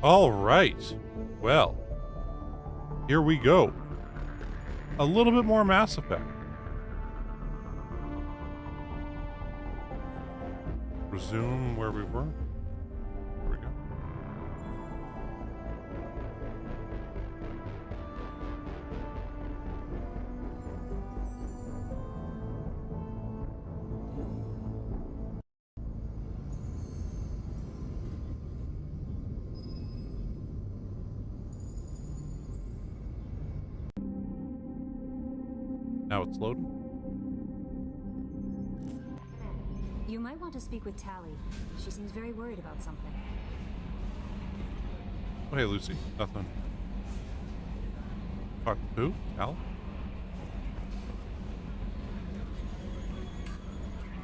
All right. Well, here we go. A little bit more Mass Effect. Resume where we were. There we go. Now it's loading. You might want to speak with Tally. She seems very worried about something. Oh, hey, Lucy. Nothing. Talk to who? Al?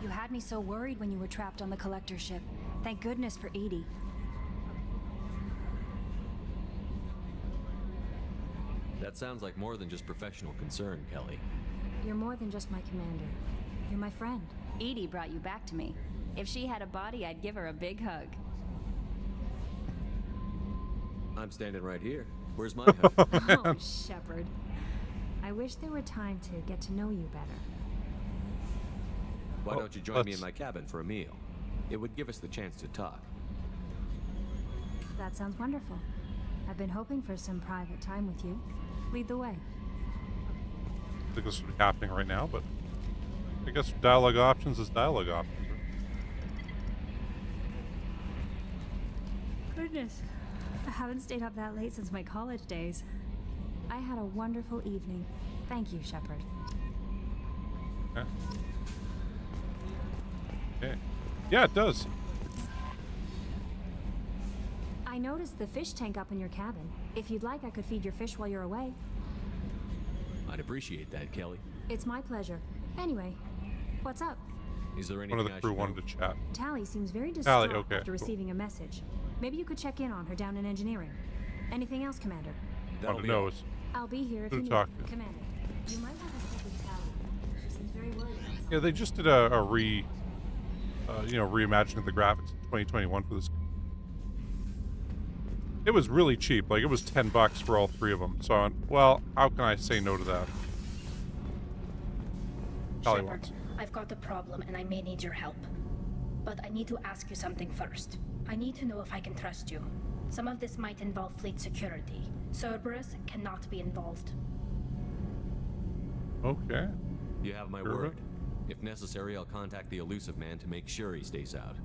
You had me so worried when you were trapped on the collector ship. Thank goodness for EDI. That sounds like more than just professional concern, Kelly. You're more than just my commander. You're my friend. EDI brought you back to me. If she had a body, I'd give her a big hug. I'm standing right here. Where's my hug? Oh, Shepard. I wish there were time to get to know you better. Why don't you join me in my cabin for a meal? It would give us the chance to talk. That sounds wonderful. I've been hoping for some private time with you. Lead the way. I think this would be happening right now, but I guess dialogue options is dialogue options. Goodness. I haven't stayed up that late since my college days. I had a wonderful evening. Thank you, Shepard. Okay. Okay. Yeah, it does. I noticed the fish tank up in your cabin. If you'd like, I could feed your fish while you're away. I'd appreciate that, Kelly. It's my pleasure. Anyway, what's up? Is there anything One of the I crew should wanted know? to chat. Tally seems very distraught okay, after cool. receiving a message. Maybe you could check in on her down in engineering. Anything else, Commander? That'll Wanted be all. knows. I'll be here if Who you need. talk to? Commander, you might want to speak with Tally. She seems very worried about something. Yeah, they just did a reimagining of the graphics in 2021 for this. It was really cheap. Like, it was $10 for all three of them. So, I went, well, how can I say no to that? Tally Shepard, wants. I've got a problem and I may need your help. But I need to ask you something first. I need to know if I can trust you. Some of this might involve fleet security. Cerberus cannot be involved. Okay. You have my Sure. word. If necessary, I'll contact the elusive man to make sure he stays out.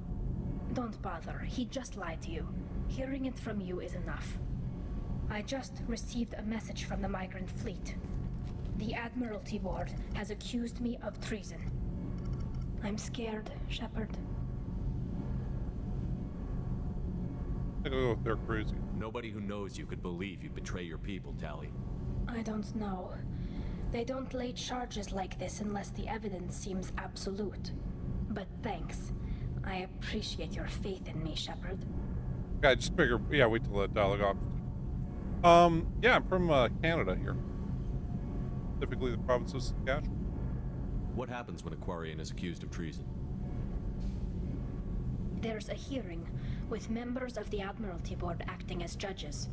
Don't bother. He just lied to you. Hearing it from you is enough. I just received a message from the migrant fleet. The Admiralty Board has accused me of treason. I'm scared, Shepard. Oh, they're crazy. Nobody who knows you could believe you'd betray your people, Tally. I don't know. They don't lay charges like this unless the evidence seems absolute. But thanks. I appreciate your faith in me, Shepard. Yeah, just figure. Yeah, wait till the dialogue options. Yeah, I'm from Canada here. Typically the province of Saskatchewan. What happens when a Quarian is accused of treason? There's a hearing with members of the Admiralty Board acting as judges.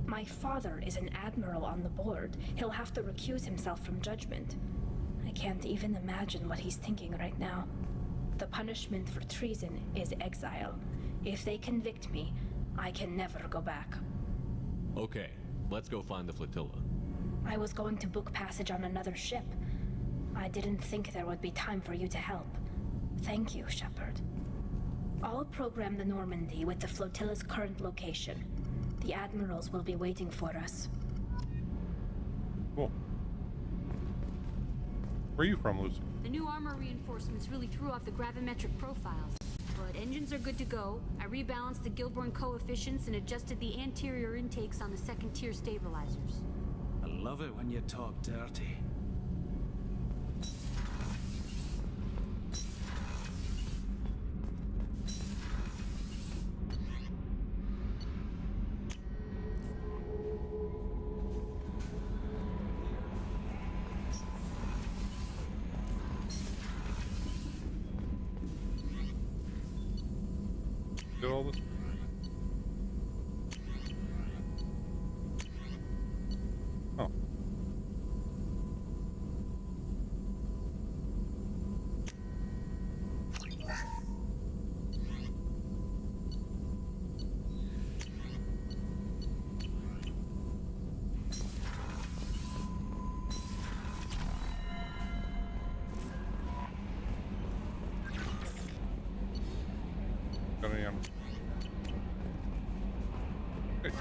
My father is an admiral on the board. He'll have to recuse himself from judgment. I can't even imagine what he's thinking right now. The punishment for treason is exile. If they convict me, I can never go back. Okay, let's go find the flotilla. I was going to book passage on another ship. I didn't think there would be time for you to help. Thank you, Shepard. I'll program the Normandy with the flotilla's current location. The admirals will be waiting for us. Cool. Where are you from, Lucy? The new armor reinforcements really threw off the gravimetric profiles. But engines are good to go. I rebalanced the Gilborn coefficients and adjusted the anterior intakes on the second-tier stabilizers. I love it when you talk dirty. Did all this?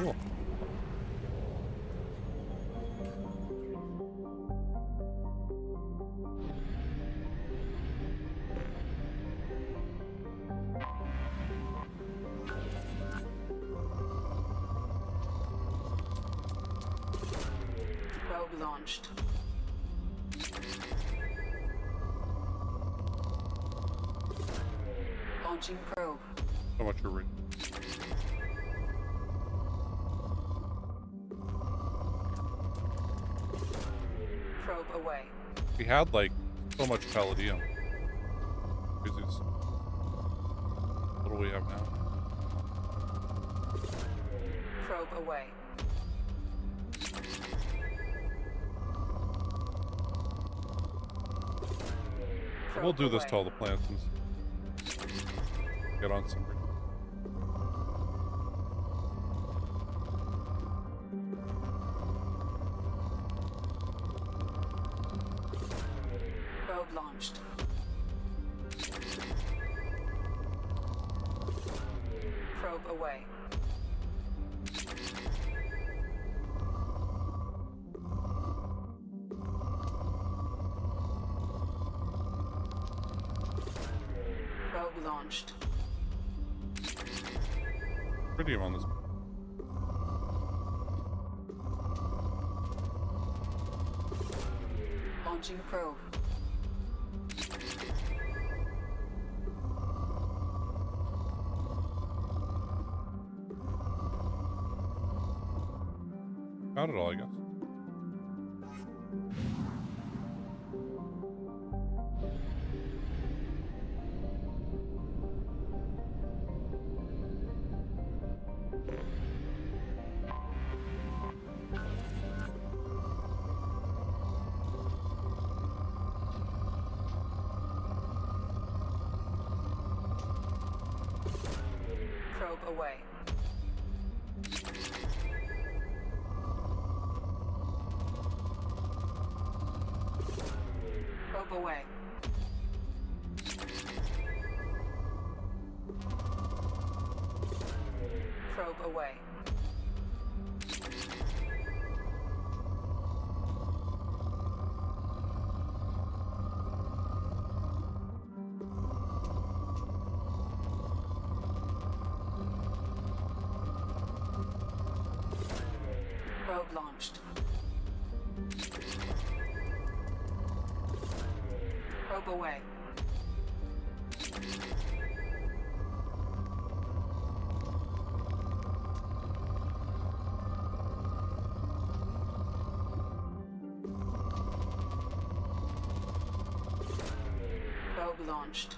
Cool. Probe launched. Launching probe. So much for Probe away. we had like so much palladium. Because what do we have now? Probe away. We'll do this away. to all the plants and get on some. Probe launched. Probe away. Probe launched. Tritium on this. Launching probe. Got it all, I guess. Probe away. Probe away. Probe away. Probe launched. Probe away. Probe launched.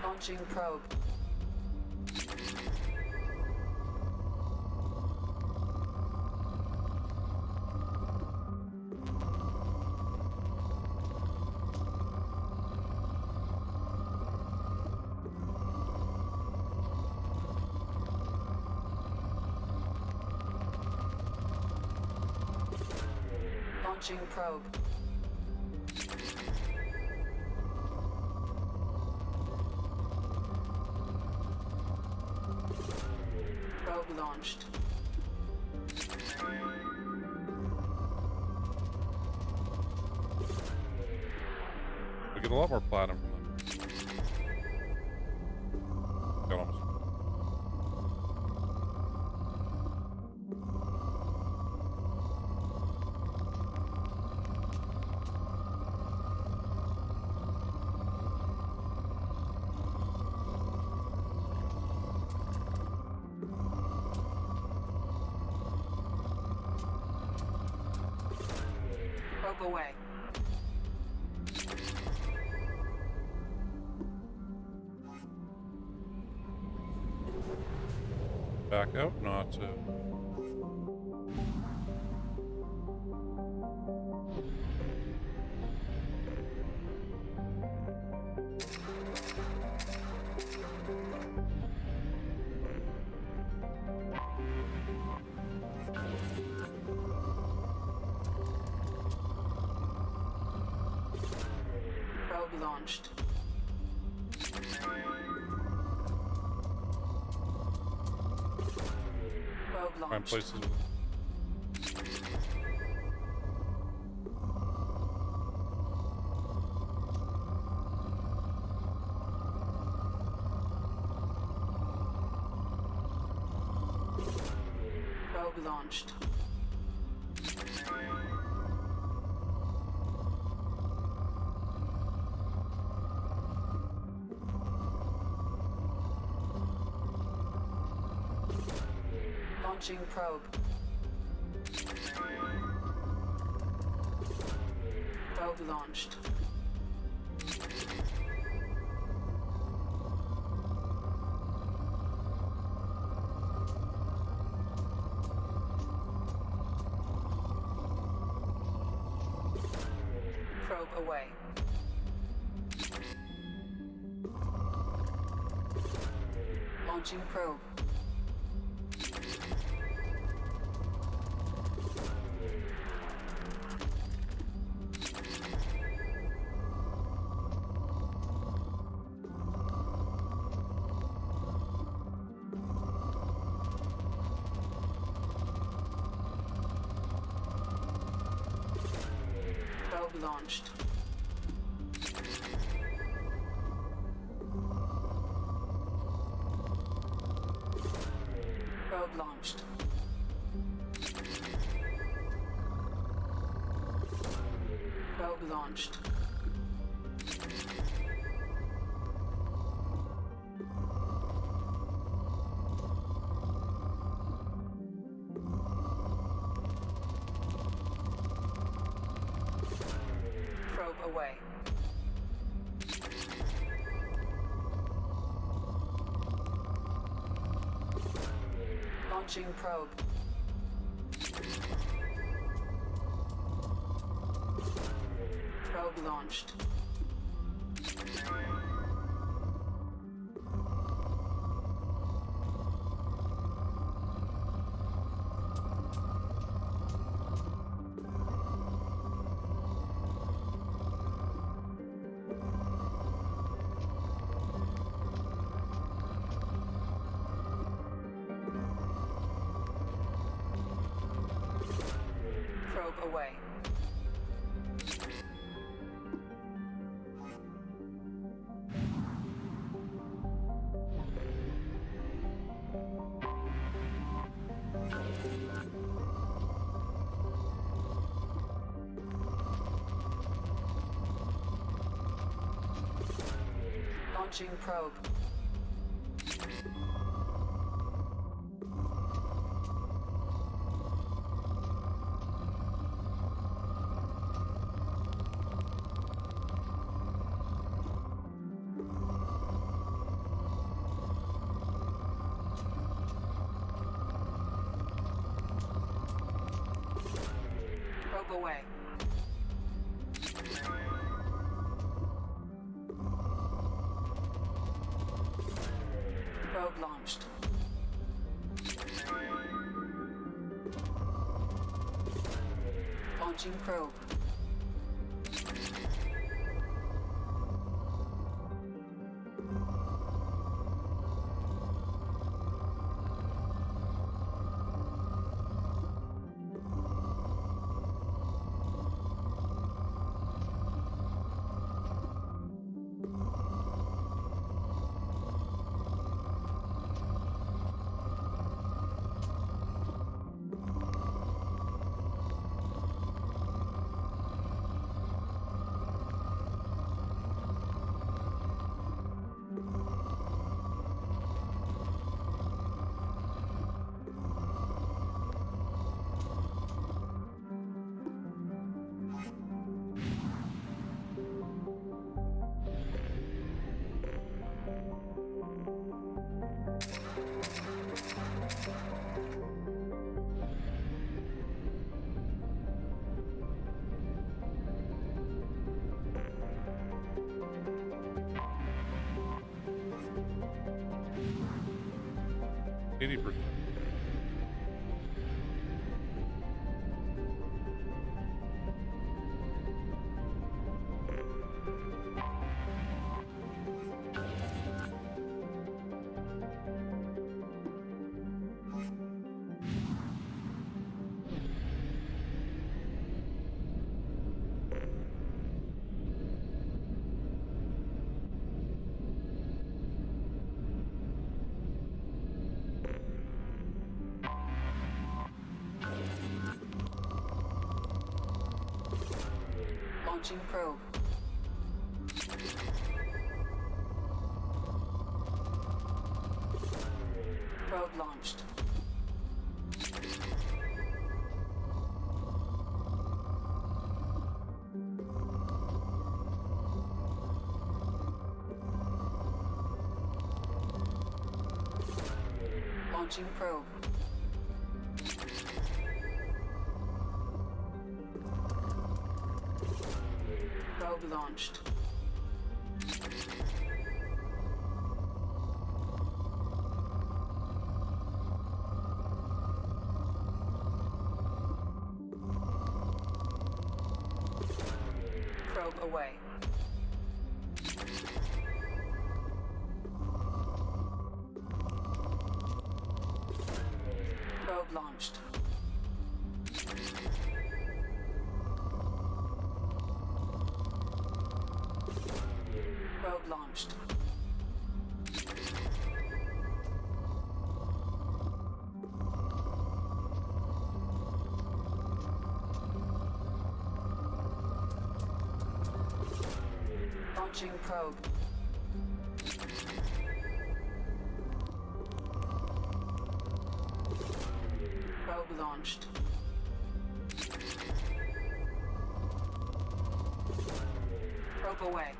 Launching probe. Launching probe. Probe launched. We get a lot more platinum from them. Got almost. Probe away. Back out, not to. Probe launched. Find places. Probe launched. Launching probe. Probe launched. Probe away. Launching probe. Probe launched. Probe launched. Probe launched. Probe away. Launching probe. Probe launched. Probe away. Launching probe. Probe away. Probe launched. Launching probe. %. Launching probe. Probe launched. Launching probe. Probe launched. Probe away. Probe launched. Probe launched. Launching probe. Probe launched. Probe away.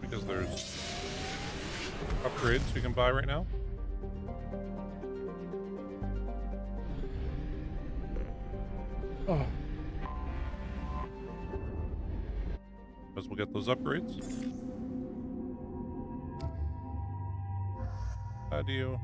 Because there's upgrades we can buy right now. Oh. Because we'll get those upgrades. How do you...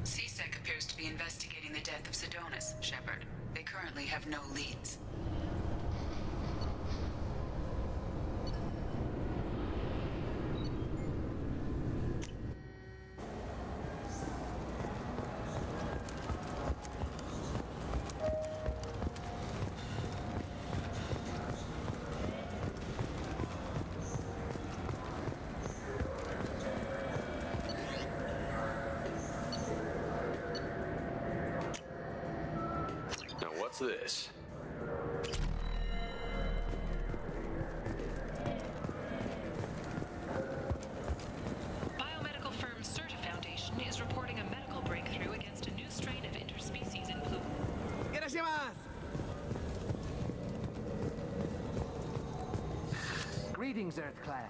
CSEC appears to be investigating the death of Sidonis, Shepard. They currently have no leads. What's this? Biomedical firm Certa Foundation is reporting a medical breakthrough against a new strain of interspecies in bloom. Greetings, Earth Clan.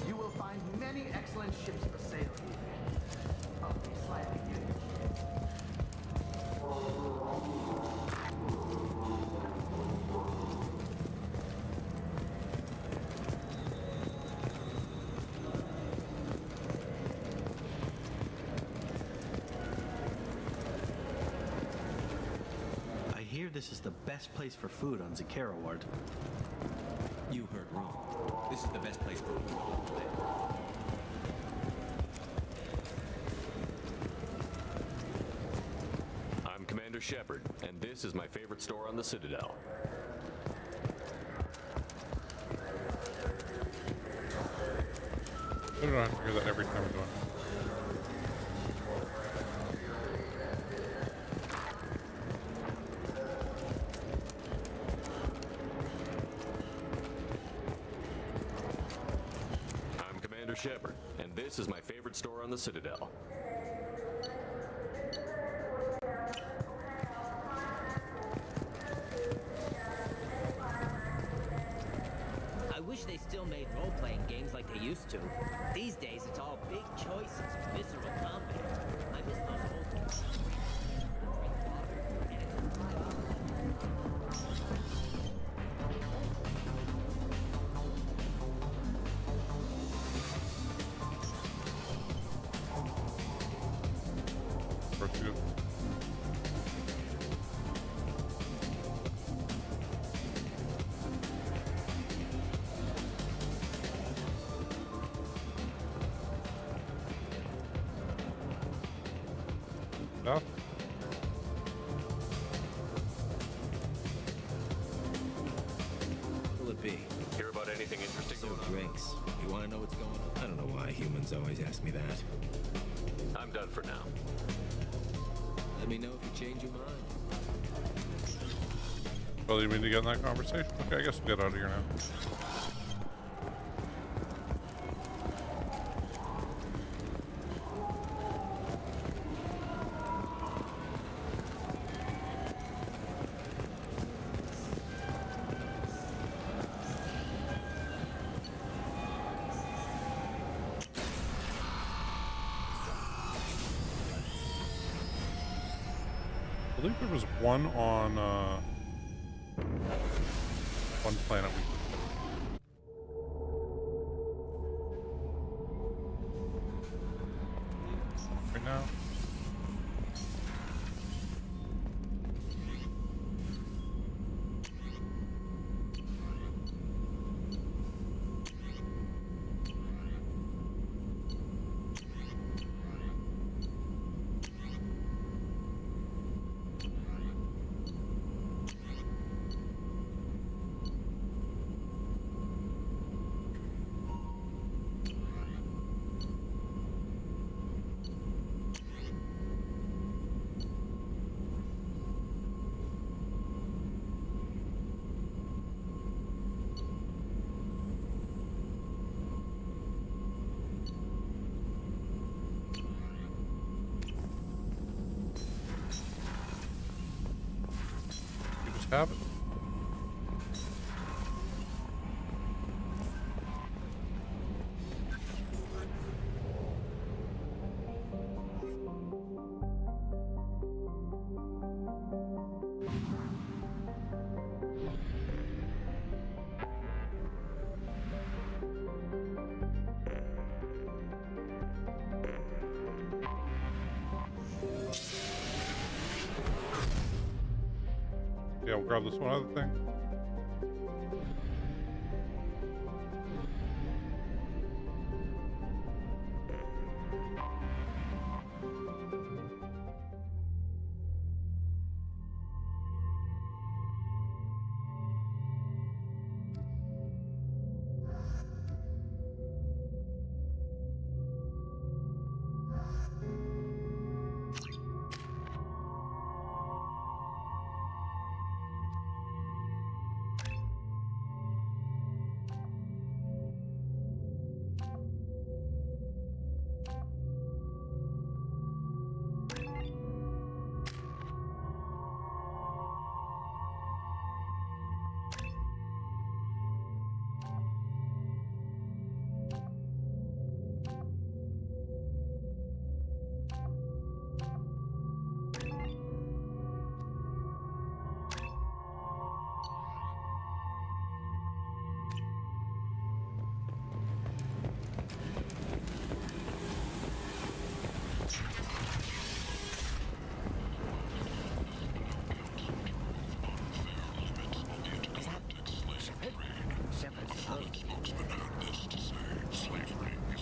You will find many excellent ships for sale here. Of the slightly unique. I hear this is the best place for food on Zakera Ward. You heard wrong. This is the best place for food. I'm Commander Shepard, and this is my favorite store on the Citadel. We don't have to hear that every time we're doing it. I'm Commander Shepard, and this is my favorite store on the Citadel. I wish they still made role-playing games like they used to. These days, it's all big choices and visceral comedy. I miss those old days. Stuff. What will it be? Hear about anything interesting So going on? drinks. You want to know what's going on? I don't know why humans always ask me that. I'm done for now. Let me know if you change your mind. Well, you mean to get in that conversation? Okay, I guess we'll get out of here now. I believe there was one on one planet we right now. Have it. Yeah, we'll grab this one other thing.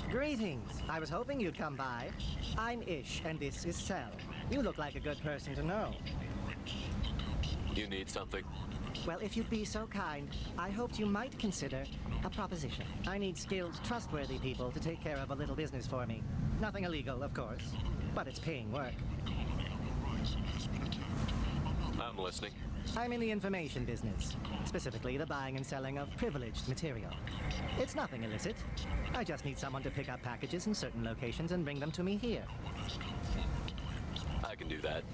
Greetings. I was hoping you'd come by. I'm Ish, and this is Cell. You look like a good person to know. You need something? Well, if you'd be so kind, I hoped you might consider a proposition. I need skilled, trustworthy people to take care of a little business for me. Nothing illegal, of course, but it's paying work. I'm listening. I'm in the information business, specifically the buying and selling of privileged material. It's nothing illicit. I just need someone to pick up packages in certain locations and bring them to me here. I can do that.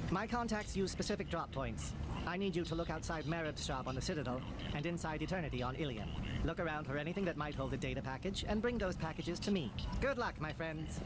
My contacts use specific drop points. I need you to look outside Merib's shop on the Citadel and inside Eternity on Ilium. Look around for anything that might hold a data package and bring those packages to me. Good luck, my friends.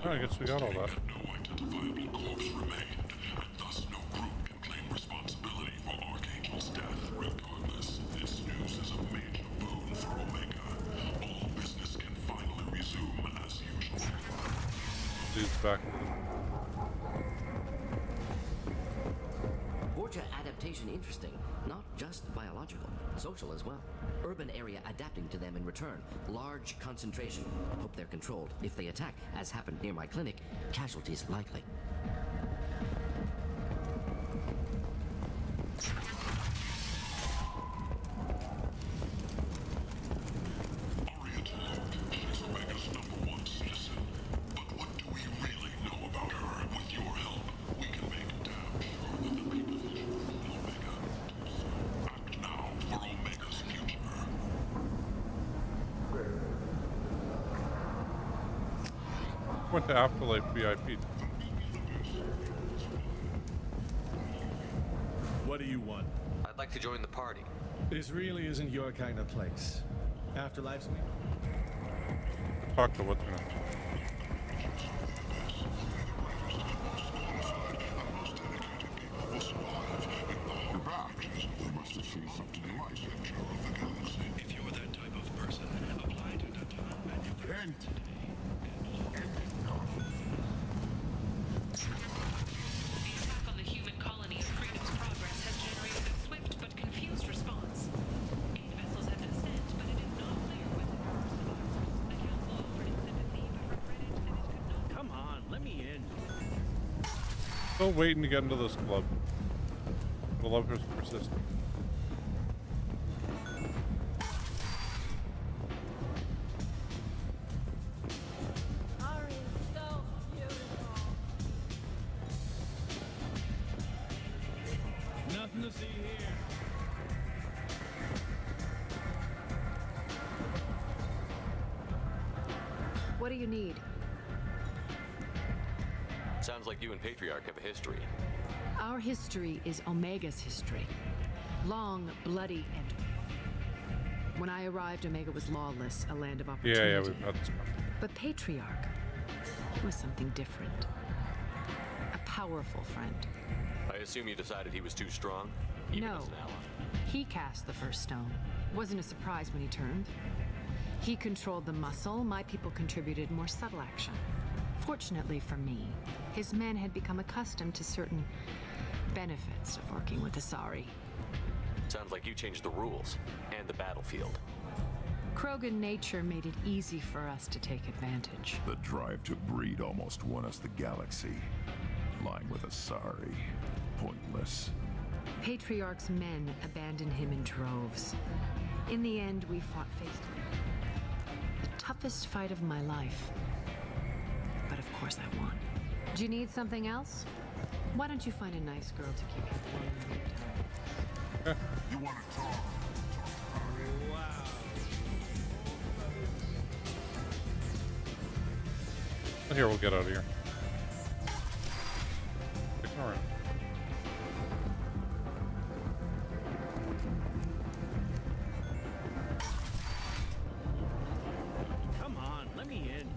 Oh, I guess we got all that. No identifiable corpse remained, and thus no group can claim responsibility for Archangel's death. Regardless, this news is a major boon for Omega. All business can finally resume as usual. Dude's back. Borgia adaptation interesting. Not just biological, social as well. Urban area adapting to them in return. Large concentration. Hope they're controlled. If they attack, as happened near my clinic, casualties likely. Went to Afterlife VIP. What do you want? I'd like to join the party. This really isn't your kind of place. Afterlife suite? Talk to what's gonna. If you're that type of person, apply to data and you can. The attack on the human colony of Freedom's Progress has generated a swift but confused response. 8 vessels have been sent, but it is not clear whether the Council offered its sympathy, but regretted that it could not. Come on, let me in. Still waiting to get into this club. The love has persisted. Nothing to see here. What do you need? Sounds like you and Patriarch have a history. Our history is Omega's history. Long, bloody, and... When I arrived, Omega was lawless, a land of opportunity. Yeah, we've had this. But Patriarch, he was something different. A powerful friend. I assume you decided he was too strong? Even No. as an ally. He cast the first stone. Wasn't a surprise when he turned. He controlled the muscle, my people contributed more subtle action. Fortunately for me, his men had become accustomed to certain benefits of working with Asari. Sounds like you changed the rules and the battlefield. Krogan nature made it easy for us to take advantage. The drive to breed almost won us the galaxy. Lying with Asari. Pointless. Patriarch's men abandoned him in droves. In the end, we fought face to face. The toughest fight of my life. But of course I won. Do you need something else? Why don't you find a nice girl to keep you warm in the meantime? You want to talk? Here, we'll get out of here. Ignore it. Come on, let me in.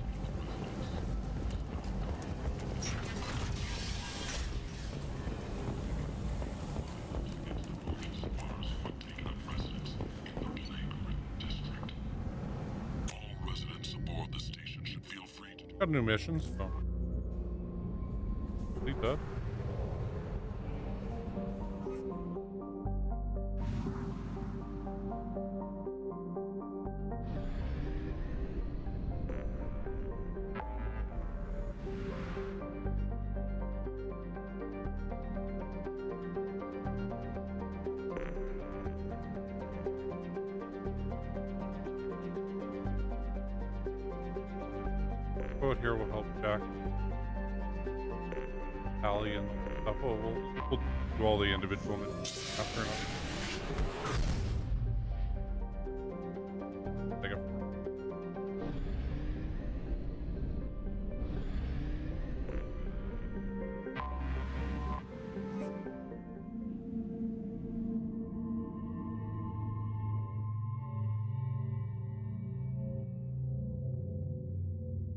All residents aboard the station should feel free to Got new missions, so. Complete that. Go out here will help Jack. Allie and stuff. We'll do all the individual missions after enough. Take it.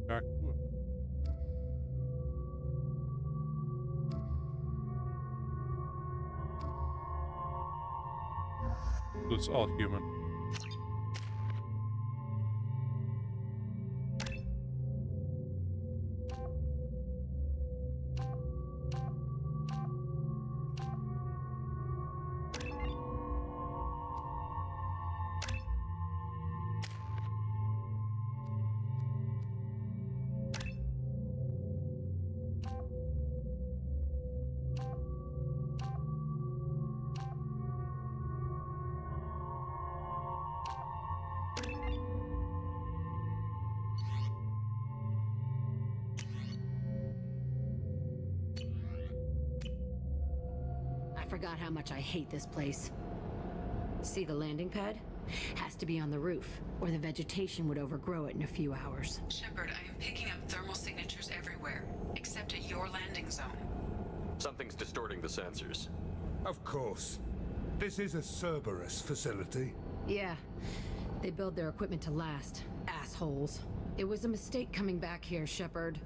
Back to it. So it's all human. I forgot how much I hate this place. See the landing pad? Has to be on the roof, or the vegetation would overgrow it in a few hours. Shepard, I am picking up thermal signatures everywhere, except at your landing zone. Something's distorting the sensors. Of course. This is a Cerberus facility. Yeah, they build their equipment to last. Assholes. It was a mistake coming back here, Shepard.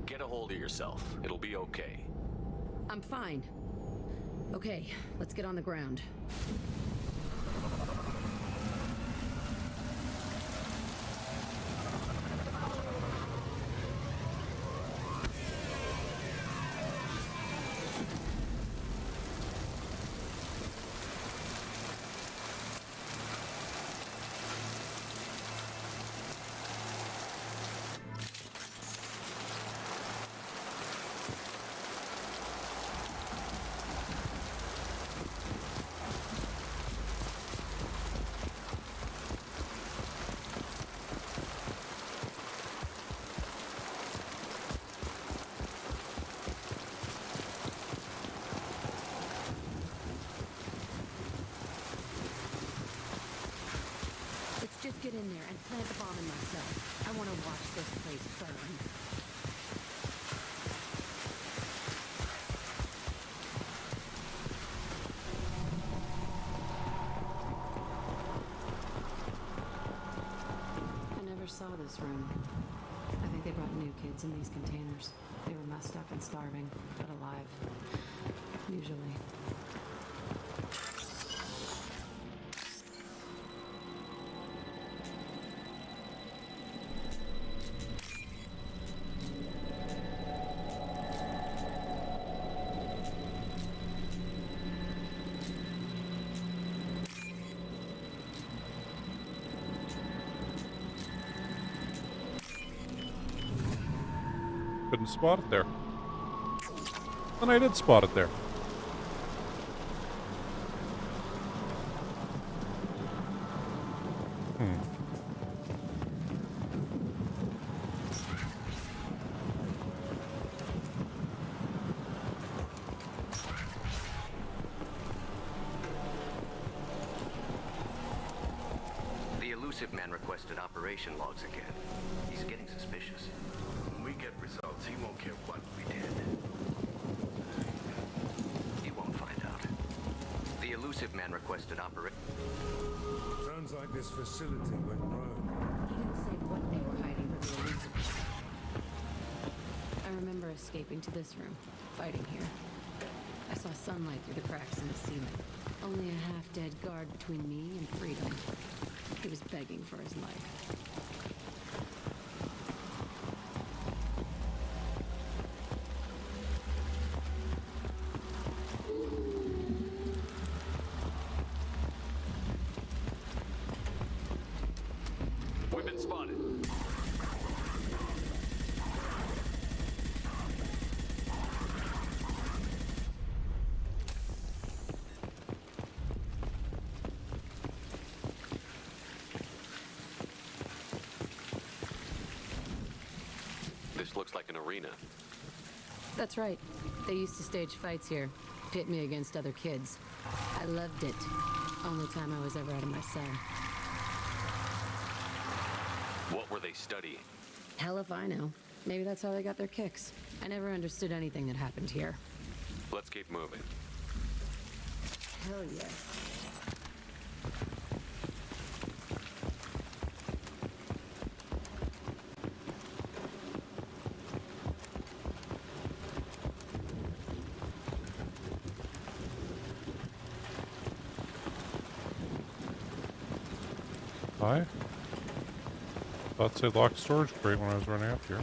Get a hold of yourself. It'll be okay. I'm fine. Okay, let's get on the ground. Just get in there and plant the bomb in myself. I want to watch this place burn. I never saw this room. I think they brought new kids in these containers. They were messed up and starving, but alive. Usually. couldn't spot it there. And I did spot it there. The elusive man requested operation logs again. He's getting suspicious. When we get results, he won't care what we did. He won't find out. The elusive man requested operation. Sounds like this facility went rogue. He didn't say what they were hiding from the elusive. I remember escaping to this room, fighting here. I saw sunlight through the cracks in the ceiling. Only a half-dead guard between me and freedom. He was begging for his life. We've been spotted. This looks like an arena. That's right. They used to stage fights here, pit me against other kids. I loved it. Only time I was ever out of my cell. What were they studying? Hell if I know. Maybe that's how they got their kicks. I never understood anything that happened here. Let's keep moving. Hell yes. Hi. Thought it said locked storage crate when I was running up here.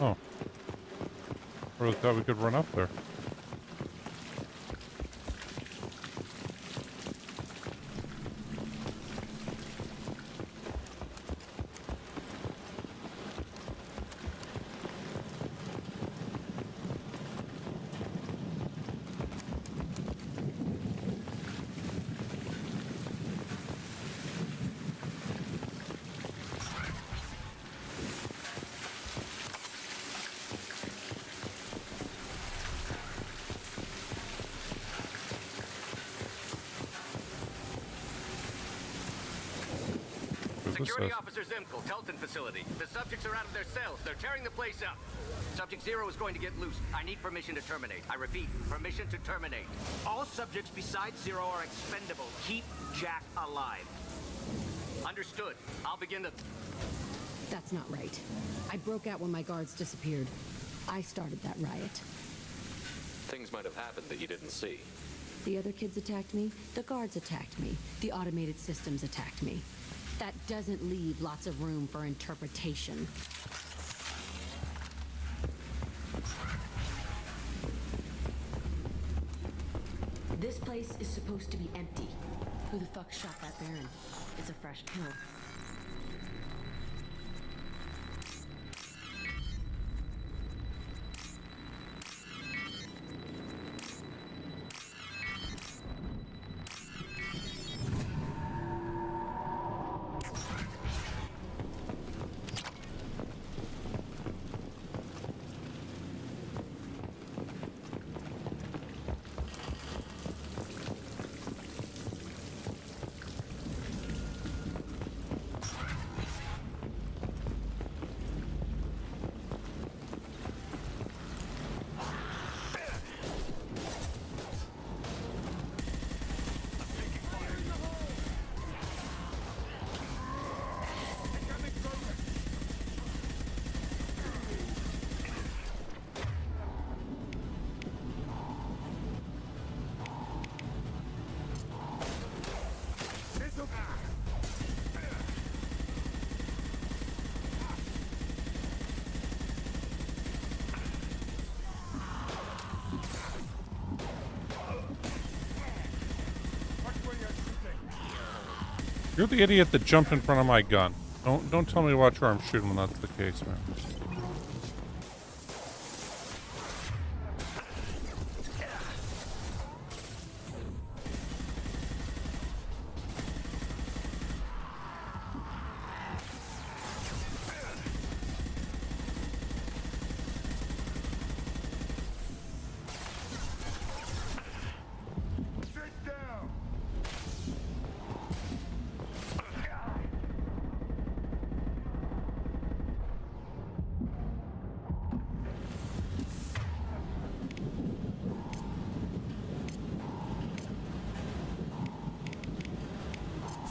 Oh. I really thought we could run up there. Security Officer Zimkel, Telton facility. The subjects are out of their cells. They're tearing the place up. Subject 0 is going to get loose. I need permission to terminate. I repeat, permission to terminate. All subjects besides 0 are expendable. Keep Jack alive. Understood. I'll begin the... That's not right. I broke out when my guards disappeared. I started that riot. Things might have happened that you didn't see. The other kids attacked me. The guards attacked me. The automated systems attacked me. That doesn't leave lots of room for interpretation. This place is supposed to be empty. Who the fuck shot that Baron? It's a fresh kill. You're the idiot that jumped in front of my gun. Don't tell me to watch where I'm shooting when that's the case, man.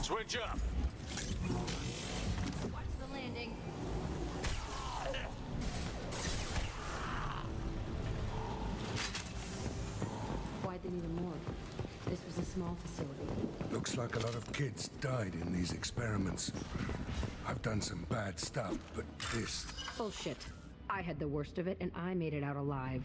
Switch up. Watch the landing. Why'd they need a morgue? This was a small facility. Looks like a lot of kids died in these experiments. I've done some bad stuff, but this... Bullshit. I had the worst of it, and I made it out alive.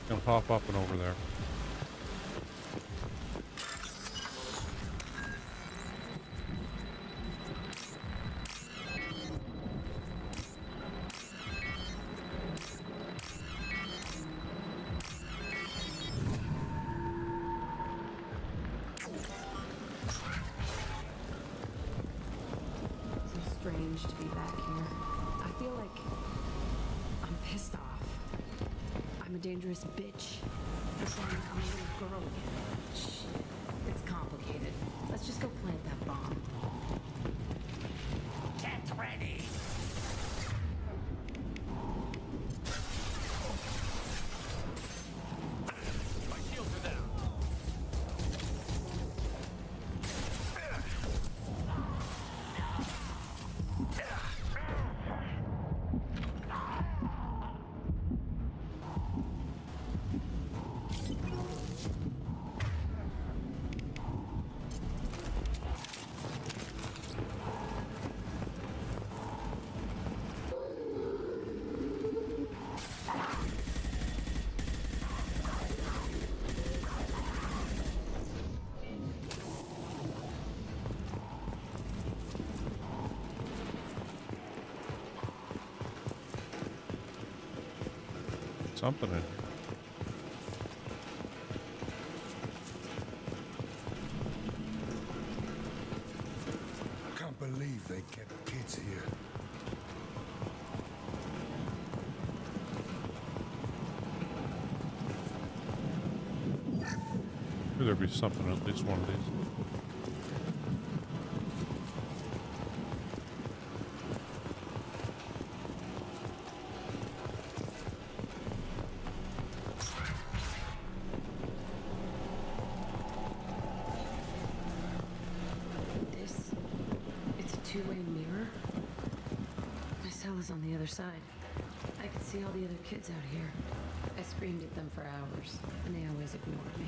Gonna pop up and over there. So strange to be back here. I feel like I'm pissed off. I'm a dangerous bitch. And then I'm a little girl again. Shit. It's complicated. Let's just go plant that bomb. Get ready. My shields are down. Something in here. I can't believe they kept kids here. Sure there'd be something in at least one of these. Two-way mirror? My cell is on the other side. I could see all the other kids out here. I screamed at them for hours, and they always ignored me.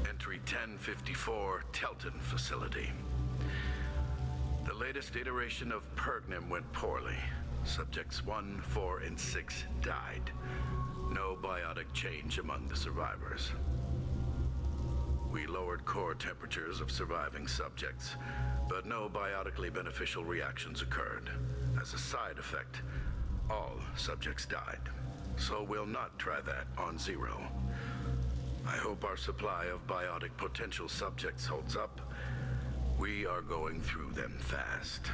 Entry 1054, Telton Facility. The latest iteration of Pergnim went poorly. Subjects 1, 4, and 6 died. No biotic change among the survivors. We lowered core temperatures of surviving subjects, but no biotically beneficial reactions occurred. As a side effect, all subjects died. So we'll not try that on Zero. I hope our supply of biotic potential subjects holds up. We are going through them fast.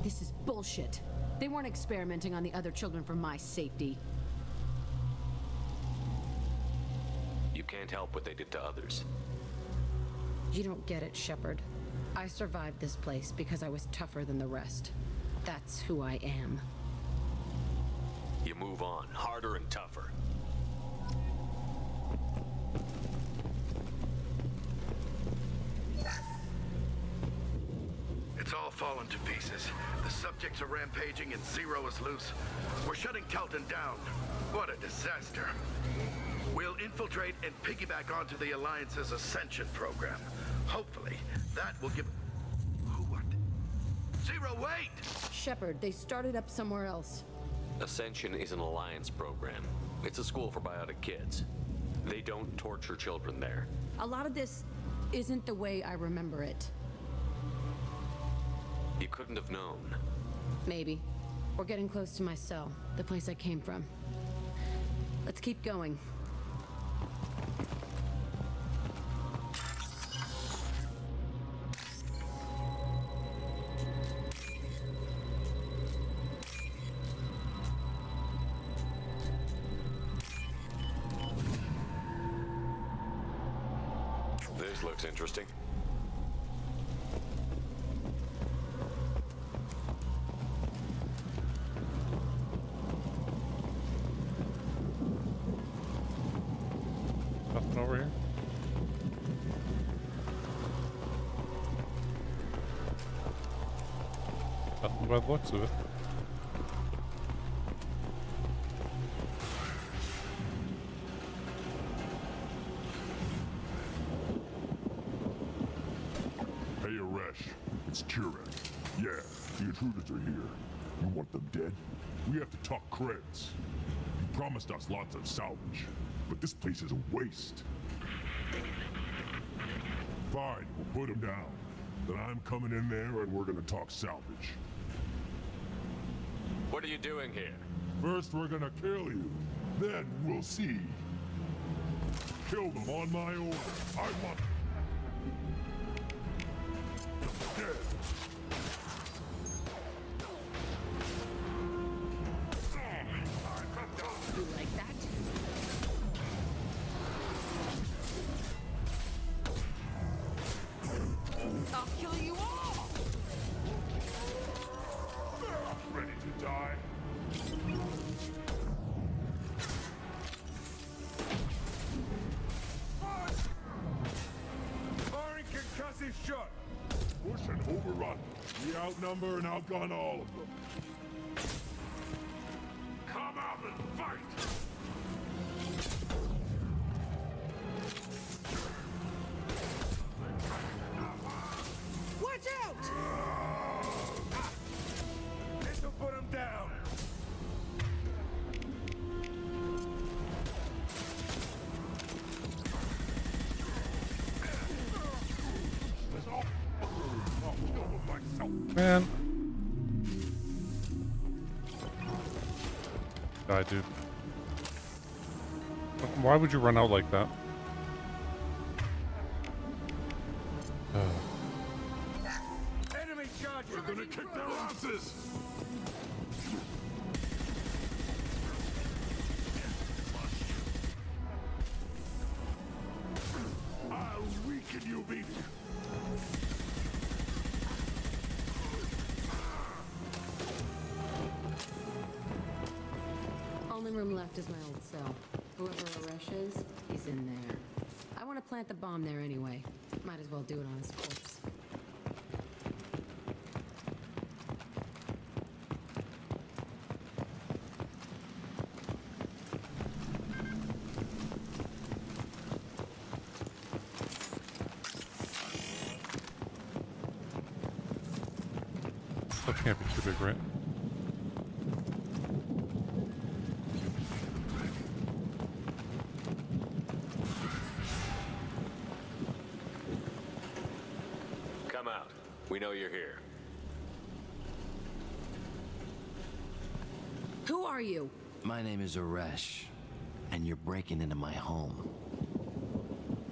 This is bullshit. They weren't experimenting on the other children for my safety. You can't help what they did to others. You don't get it, Shepard. I survived this place because I was tougher than the rest. That's who I am. You move on, harder and tougher. It's all fallen to pieces. The subjects are rampaging and Zero is loose. We're shutting Kelton down. What a disaster. We'll infiltrate and piggyback onto the Alliance's Ascension program. Hopefully, that will give... What? Zero, wait! Shepard, they started up somewhere else. Ascension is an alliance program. It's a school for biotic kids. They don't torture children there. A lot of this isn't the way I remember it. You couldn't have known. Maybe. We're getting close to my cell, the place I came from. Let's keep going. This looks interesting. Nothing over here? Nothing by the looks of it. Hey, Aresh. It's Turek. Yeah, the intruders are here. You want them dead? We have to talk creds. You promised us lots of salvage, but this place is a waste. Fine, we'll put them down. Then I'm coming in there and we're gonna talk salvage. What are you doing here? First, we're gonna kill you. Then we'll see. Kill them on my order. I want them dead. You like that? I'll kill you all! Ready to die? Firing concussive shot. Push and overrun. We outnumber and outgun all of them. Come out and fight! Watch out! This'll put him down. Let's all... I'll kill him myself. Man. Die, dude. Why would you run out like that? Enemy charges! We're gonna kick their asses! I'll weaken you, baby! Only room left is my old cell. Whoever Aresh is, he's in there. I want to plant the bomb there anyway. Might as well do it on his corpse. That can't be too big, right? Come out. We know you're here. Who are you? My name is Aresh, and you're breaking into my home.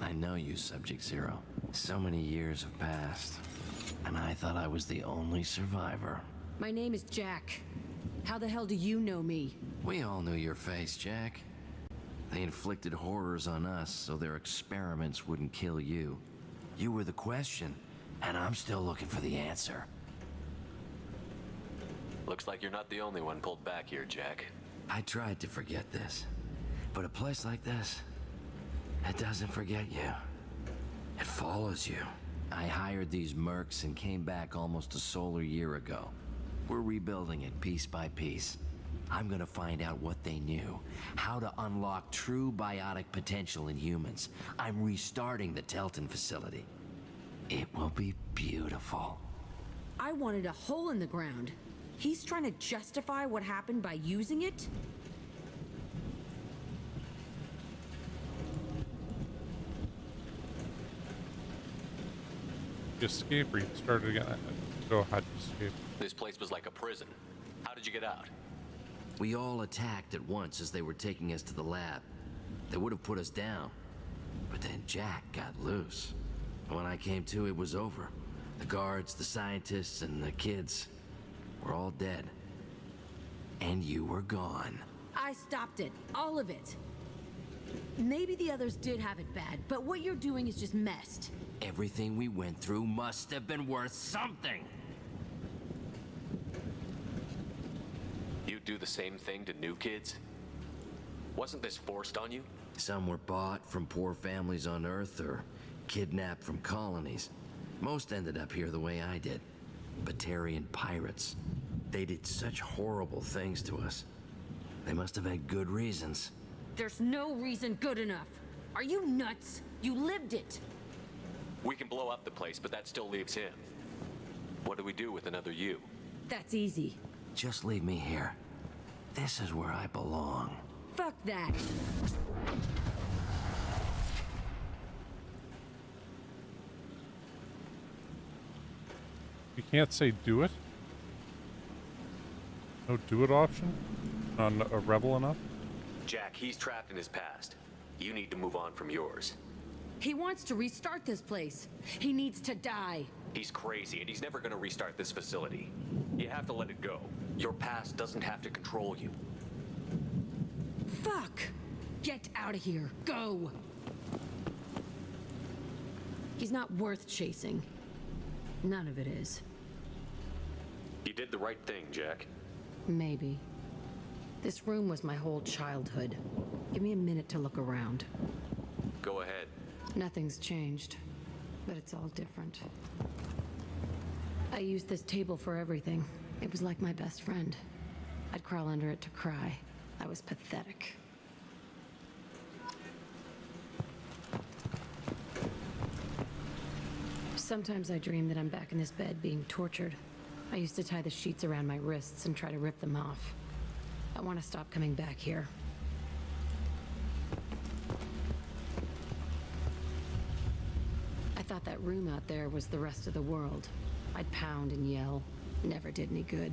I know you, Subject Zero. So many years have passed, and I thought I was the only survivor. My name is Jack. How the hell do you know me? We all knew your face, Jack. They inflicted horrors on us so their experiments wouldn't kill you. You were the question, and I'm still looking for the answer. Looks like you're not the only one pulled back here, Jack. I tried to forget this, but a place like this, it doesn't forget you. It follows you. I hired these mercs and came back almost a solar year ago. We're rebuilding it piece by piece. I'm gonna find out what they knew, how to unlock true biotic potential in humans. I'm restarting the Telton facility. It will be beautiful. I wanted a hole in the ground. He's trying to justify what happened by using it? You escape or you start it again? Go, how'd you escape? This place was like a prison. How did you get out? We all attacked at once as they were taking us to the lab. They would have put us down. But then Jack got loose. When I came to, it was over. The guards, the scientists, and the kids were all dead. And you were gone. I stopped it. All of it. Maybe the others did have it bad, but what you're doing is just messed. Everything we went through must have been worth something. You do the same thing to new kids? Wasn't this forced on you? Some were bought from poor families on Earth or kidnapped from colonies. Most ended up here the way I did. Batarian pirates. They did such horrible things to us. They must have had good reasons. There's no reason good enough. Are you nuts? You lived it. We can blow up the place, but that still leaves him. What do we do with another you? That's easy. Just leave me here. This is where I belong. Fuck that. You can't say do it? No do it option? Not a rebel enough? Jack, he's trapped in his past. You need to move on from yours. He wants to restart this place. He needs to die. He's crazy, and he's never gonna restart this facility. You have to let it go. Your past doesn't have to control you. Fuck! Get out of here. Go! He's not worth chasing. None of it is. You did the right thing, Jack. Maybe. This room was my whole childhood. Give me a minute to look around. Go ahead. Nothing's changed, but it's all different. I used this table for everything. It was like my best friend. I'd crawl under it to cry. I was pathetic. Sometimes I dream that I'm back in this bed being tortured. I used to tie the sheets around my wrists and try to rip them off. I want to stop coming back here. I thought that room out there was the rest of the world. I'd pound and yell. Never did any good.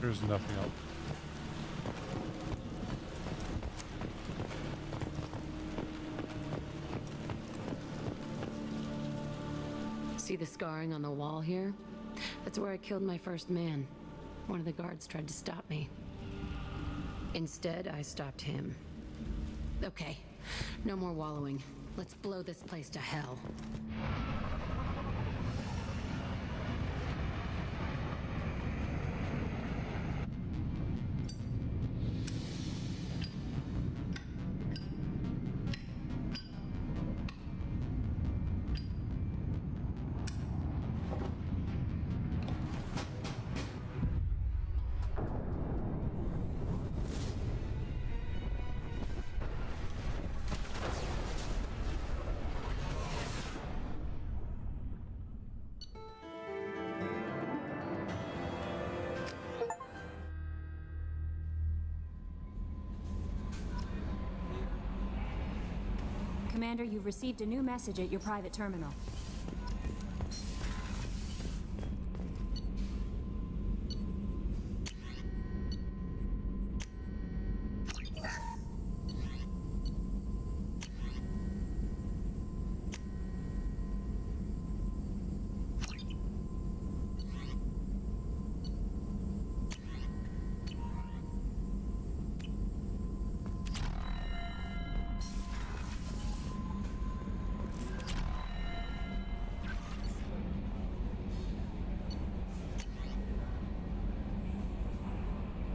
There's nothing else. See the scarring on the wall here? That's where I killed my first man. One of the guards tried to stop me. Instead, I stopped him. Okay, no more wallowing. Let's blow this place to hell. Commander, you've received a new message at your private terminal.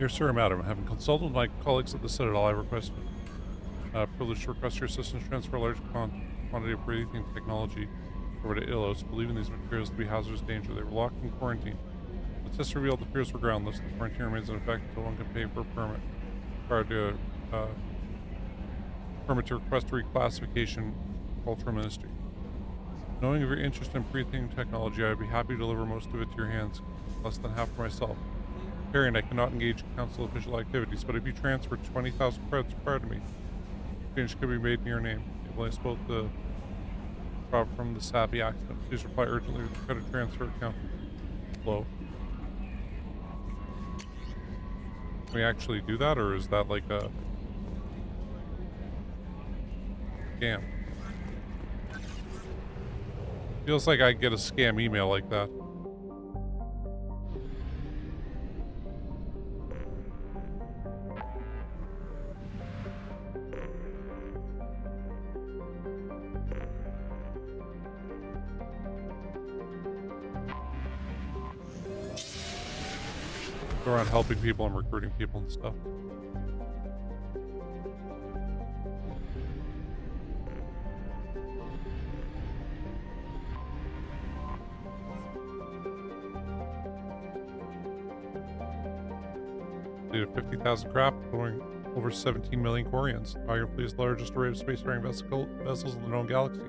Dear Sir and Madam, having consulted with my colleagues at the Citadel, I request privilege to request your assistance to transfer a large quantity of breathing technology over to Ilos, believing these materials to be hazardous danger. They were locked in quarantine. The tests revealed the fears were groundless. The quarantine remains in effect until one can pay for a permit. Prior to permit to request a reclassification Cultural Ministry. Knowing of your interest in breathing technology, I would be happy to deliver most of it to your hands, less than half for myself. Carrying, I cannot engage in council official activities, but if you transfer 20,000 credits prior to me, change could be made in your name. It will both the profit from the sappy accident. Please reply urgently with the credit transfer account flow. Can we actually do that, or is that like a scam? Feels like I get a scam email like that. Go around helping people and recruiting people and stuff. Did 50,000 craft, going over 17 million Quarians, arguably the largest array of spacefaring vessels in the known galaxy.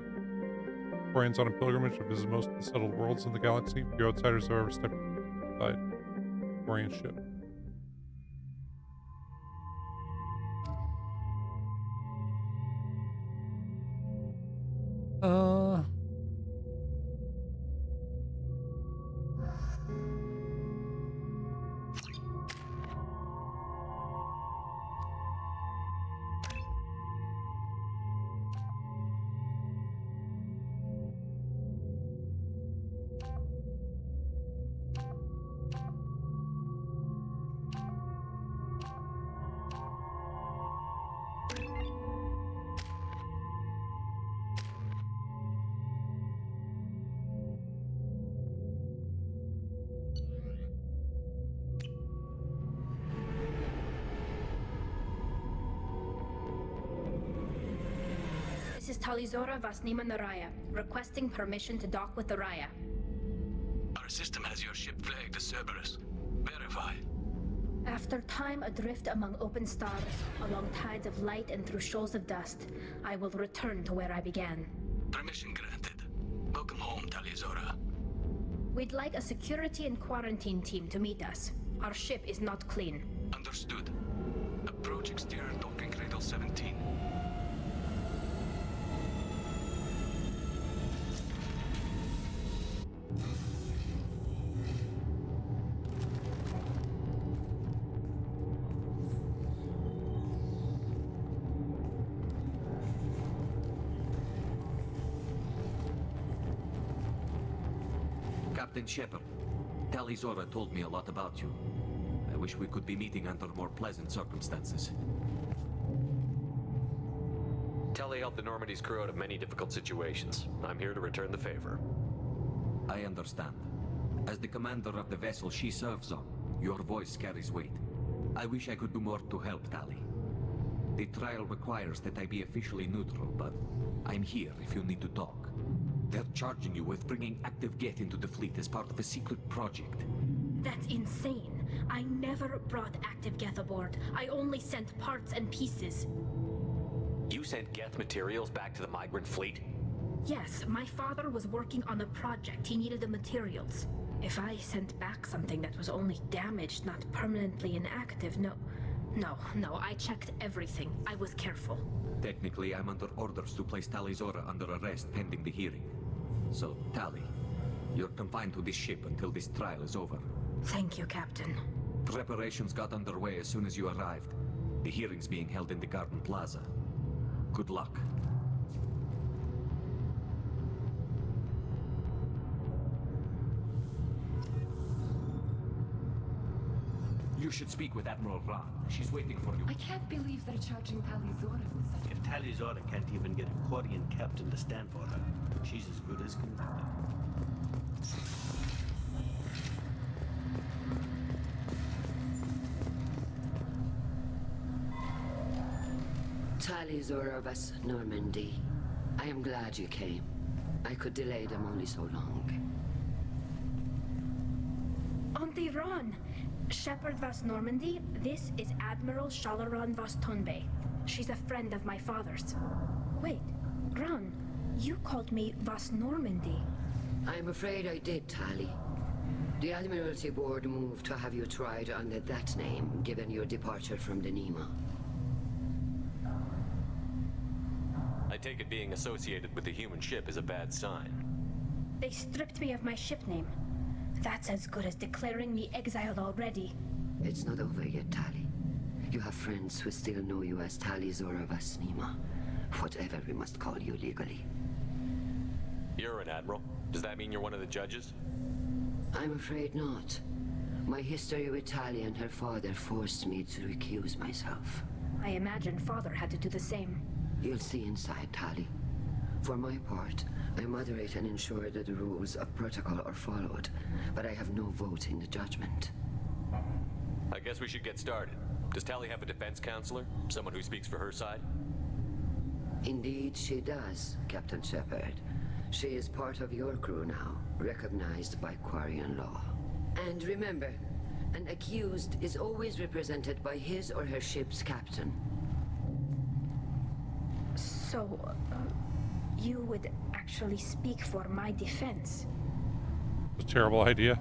Quarians on a pilgrimage to visit most of the settled worlds in the galaxy. Few outsiders have ever stepped inside a Quarian ship. This is Talizora Vasnima Naraya, requesting permission to dock with the Raya. Our system has your ship flagged as Cerberus. Verify. After time adrift among open stars, along tides of light and through shoals of dust, I will return to where I began. Permission granted. Welcome home, Talizora. We'd like a security and quarantine team to meet us. Our ship is not clean. Understood. Approach exterior docking cradle 17. Captain Shepard, Talizora told me a lot about you. I wish we could be meeting under more pleasant circumstances. Tali helped the Normandy's crew out of many difficult situations. I'm here to return the favor. I understand. As the commander of the vessel she serves on, your voice carries weight. I wish I could do more to help Tali. The trial requires that I be officially neutral, but I'm here if you need to talk. They're charging you with bringing Active Geth into the fleet as part of a secret project. That's insane. I never brought Active Geth aboard. I only sent parts and pieces. You sent Geth materials back to the migrant fleet? Yes, my father was working on a project. He needed the materials. If I sent back something that was only damaged, not permanently inactive, no, I checked everything. I was careful. Technically, I'm under orders to place Talizora under arrest pending the hearing. So, Tali, you're confined to this ship until this trial is over. Thank you, Captain. Preparations got underway as soon as you arrived. The hearing's being held in the Garden Plaza. Good luck. You should speak with Admiral Ra. She's waiting for you. I can't believe they're charging Talizora with such... If Talizora can't even get a Quarian captain to stand for her, she's as good as convicted. Tali Zora Vas Normandy. I am glad you came. I could delay them only so long. Auntie Ron! Shepard Vas Normandy, this is Admiral Shalaran Vas Tonbe. She's a friend of my father's. Wait, Ron, you called me Vas Normandy. I'm afraid I did, Tali. The Admiralty Board moved to have you tried under that name, given your departure from the Nima. I take it being associated with a human ship is a bad sign. They stripped me of my ship name. That's as good as declaring me exiled already. It's not over yet, Tali. You have friends who still know you as Tali Zora Vas Nima. Whatever we must call you legally. You're an admiral. Does that mean you're one of the judges? I'm afraid not. My history with Tali and her father forced me to recuse myself. I imagine father had to do the same. You'll see inside, Tali. For my part, I moderate and ensure that the rules of protocol are followed, but I have no vote in the judgment. I guess we should get started. Does Tali have a defense counselor? Someone who speaks for her side? Indeed, she does, Captain Shepard. She is part of your crew now, recognized by Quarian law. And remember, an accused is always represented by his or her ship's captain. So, you would actually speak for my defense? It's a terrible idea.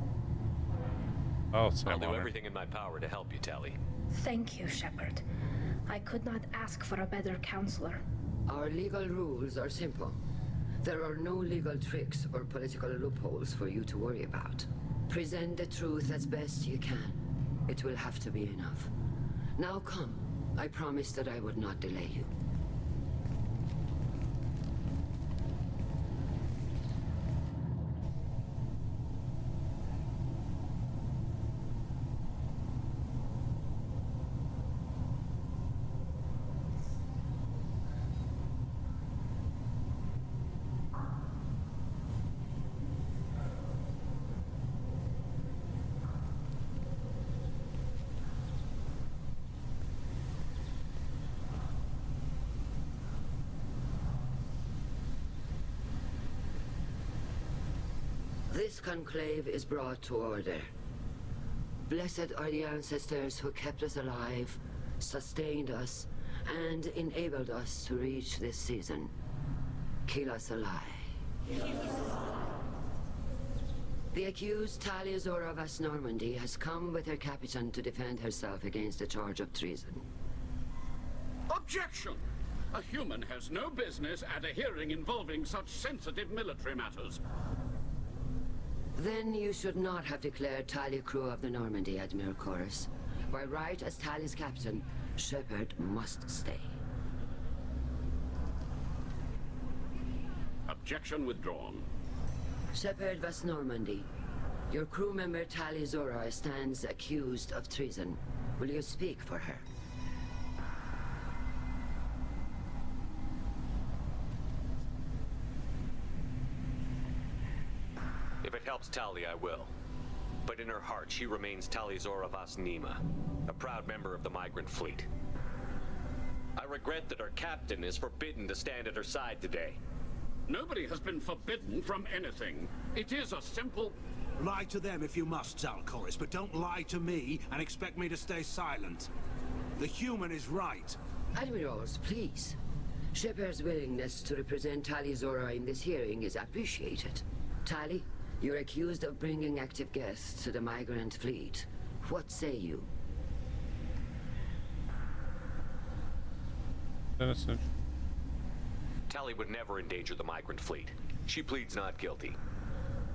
Oh, I'll do everything in my power to help you, Tali. Thank you, Shepard. I could not ask for a better counselor. Our legal rules are simple. There are no legal tricks or political loopholes for you to worry about. Present the truth as best you can. It will have to be enough. Now come. I promised that I would not delay you. This conclave is brought to order. Blessed are the ancestors who kept us alive, sustained us, and enabled us to reach this season. Kilas Alai. The accused Tali Zora Vas Normandy has come with her captain to defend herself against a charge of treason. Objection! A human has no business at a hearing involving such sensitive military matters. Then you should not have declared Tali crew of the Normandy, Admiral Chorus. By right as Tali's captain, Shepard must stay. Objection withdrawn. Shepard Vas Normandy, your crew member Tali Zora stands accused of treason. Will you speak for her? If it helps Tali, I will. But in her heart, she remains Tali Zora Vas Nima, a proud member of the migrant fleet. I regret that her captain is forbidden to stand at her side today. Nobody has been forbidden from anything. It is a simple... Lie to them if you must, Zalcoris, but don't lie to me and expect me to stay silent. The human is right. Admirals, please. Shepard's willingness to represent Tali Zora in this hearing is appreciated. Tali, you're accused of bringing active guests to the migrant fleet. What say you? Innocent. Tali would never endanger the migrant fleet. She pleads not guilty.